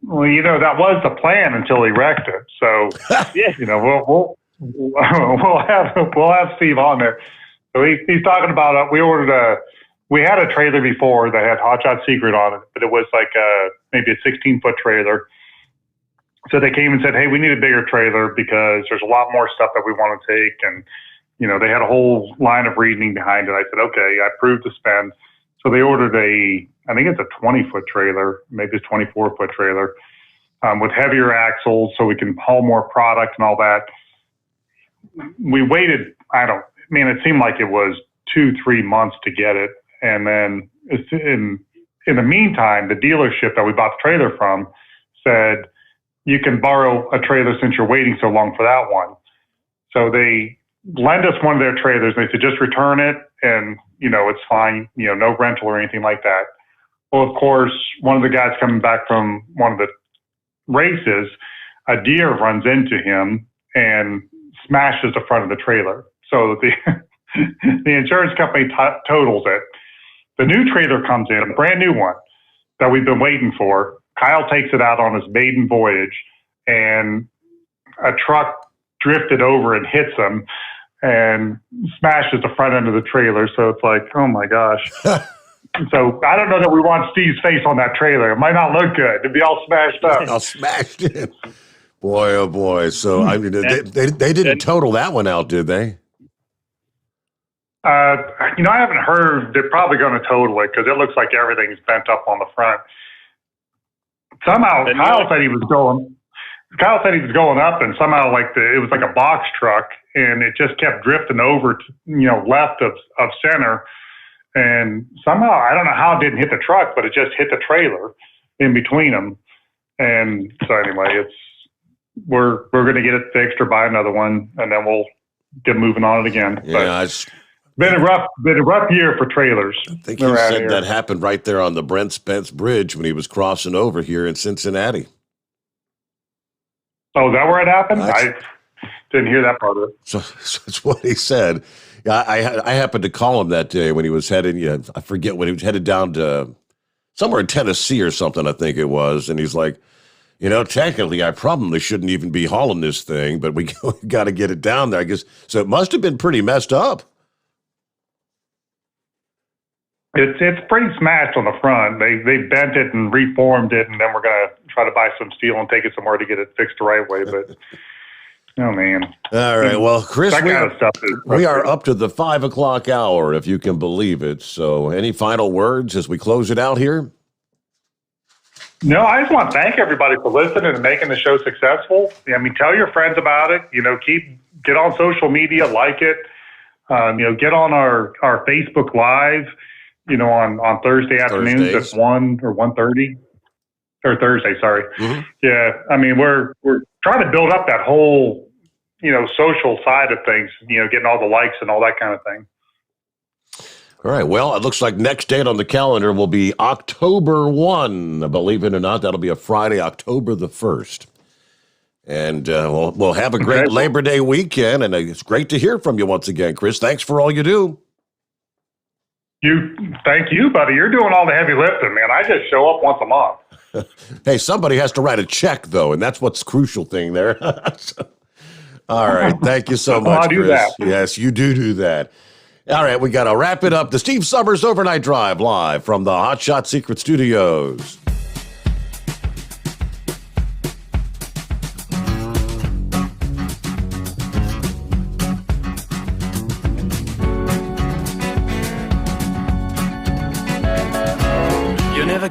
Well, that was the plan until he wrecked it. So, we'll have Steve on there. So he's talking about we had a trailer before that had Hot Shot Secret on it, but it was like maybe a 16-foot trailer. So they came and said, hey, we need a bigger trailer because there's a lot more stuff that we want to take. And, they had a whole line of reasoning behind it. I said, okay, I approved to spend. So they ordered I think it's a 20-foot trailer, maybe it's a 24-foot trailer with heavier axles so we can haul more product and all that. We waited, it seemed like it was 2-3 months to get it. And then in the meantime, the dealership that we bought the trailer from said, you can borrow a trailer since you're waiting so long for that one. So they lend us one of their trailers. And they said, just return it and, it's fine, no rental or anything like that. Well, of course, one of the guys coming back from one of the races, a deer runs into him and smashes the front of the trailer. So the insurance company totals it. The new trailer comes in, a brand new one that we've been waiting for. Kyle takes it out on his maiden voyage, and a truck drifted over and hits him and smashes the front end of the trailer. So it's like, oh my gosh. So I don't know that we want Steve's face on that trailer. It might not look good. It'd be all smashed up. All smashed in. Boy, oh boy. So they didn't total that one out, did they? I haven't heard. They're probably going to total it because it looks like everything's bent up on the front. Somehow, Kyle said he was going up, and somehow it was like a box truck, and it just kept drifting over to, left of center. And somehow, I don't know how it didn't hit the truck, but it just hit the trailer in between them. And so anyway, we're going to get it fixed or buy another one, and then we'll get moving on it again. Yeah, it's been a rough year for trailers. I think he said that happened right there on the Brent Spence Bridge when he was crossing over here in Cincinnati. Oh, is that where it happened? I didn't hear that part of it. So that's what he said. Yeah, I happened to call him that day when he was headed. I forget when he was headed down to somewhere in Tennessee or something. I think it was, and he's like, technically, I probably shouldn't even be hauling this thing, but we got to get it down there. I guess so. It must have been pretty messed up. It's pretty smashed on the front. They bent it and reformed it, and then we're gonna try to buy some steel and take it somewhere to get it fixed the right way. But oh man! All right, well, Chris, that kind of stuff we are up to the 5 o'clock hour, if you can believe it. So, any final words as we close it out here? No, I just want to thank everybody for listening and making the show successful. Tell your friends about it. Get on social media, like it. Get on our Facebook Live. On Thursday afternoons at 1 or 1:30, or Thursday, sorry. Mm-hmm. Yeah, we're trying to build up that whole, social side of things, getting all the likes and all that kind of thing. All right, well, it looks like next date on the calendar will be October 1. Believe it or not, that'll be a Friday, October the 1st. And we'll have a great Labor Day weekend, and it's great to hear from you once again, Chris. Thanks for all you do. Thank you, buddy. You're doing all the heavy lifting, man. I just show up once a month. Hey, somebody has to write a check, though, and that's what's crucial thing there. All right. Thank you so much, I'll do Chris. that. Yes, you do that. All right, we got to wrap it up. The Steve Sommers Overnight Drive live from the Hot Shot Secret Studios.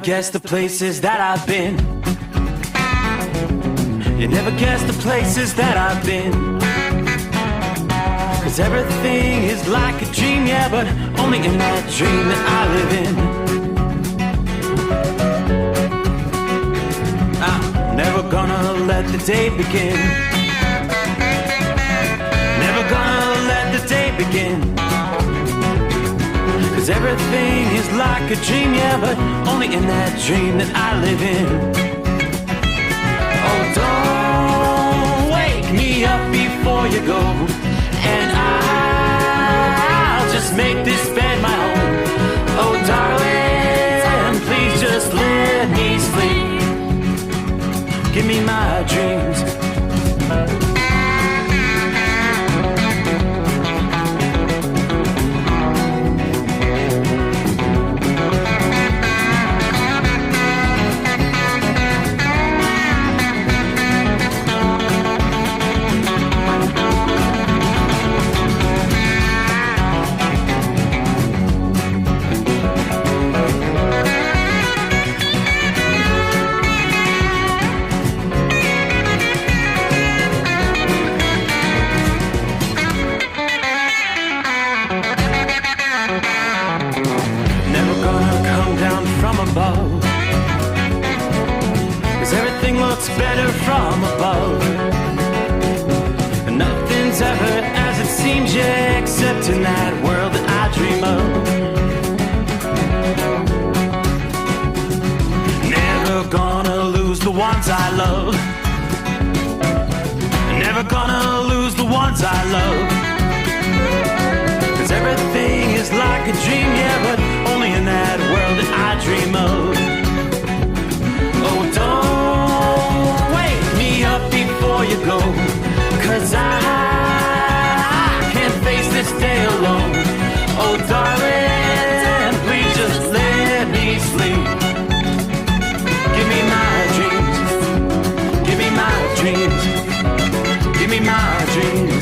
Guess the places that I've been. You never guess the places that I've been. 'Cause everything is like a dream, yeah, but only in that dream that I live in. I'm never gonna let the day begin. Never gonna let the day begin. 'Cause everything is like a dream, yeah, but only in that dream that I live in. Oh, don't wake me up before you go, and I'll just make this bed my home. Oh, darling, please just let me sleep. Give me my dreams. Better from above. Nothing's ever as it seems, yeah, except in that world that I dream of. Never gonna lose the ones I love. Never gonna lose the ones I love. 'Cause everything is like a dream, yeah, but only in that world that I dream of. Oh, don't wake me up before you go, 'cause I can't face this day alone. Oh, darling, please just let me sleep. Give me my dreams. Give me my dreams. Give me my dreams.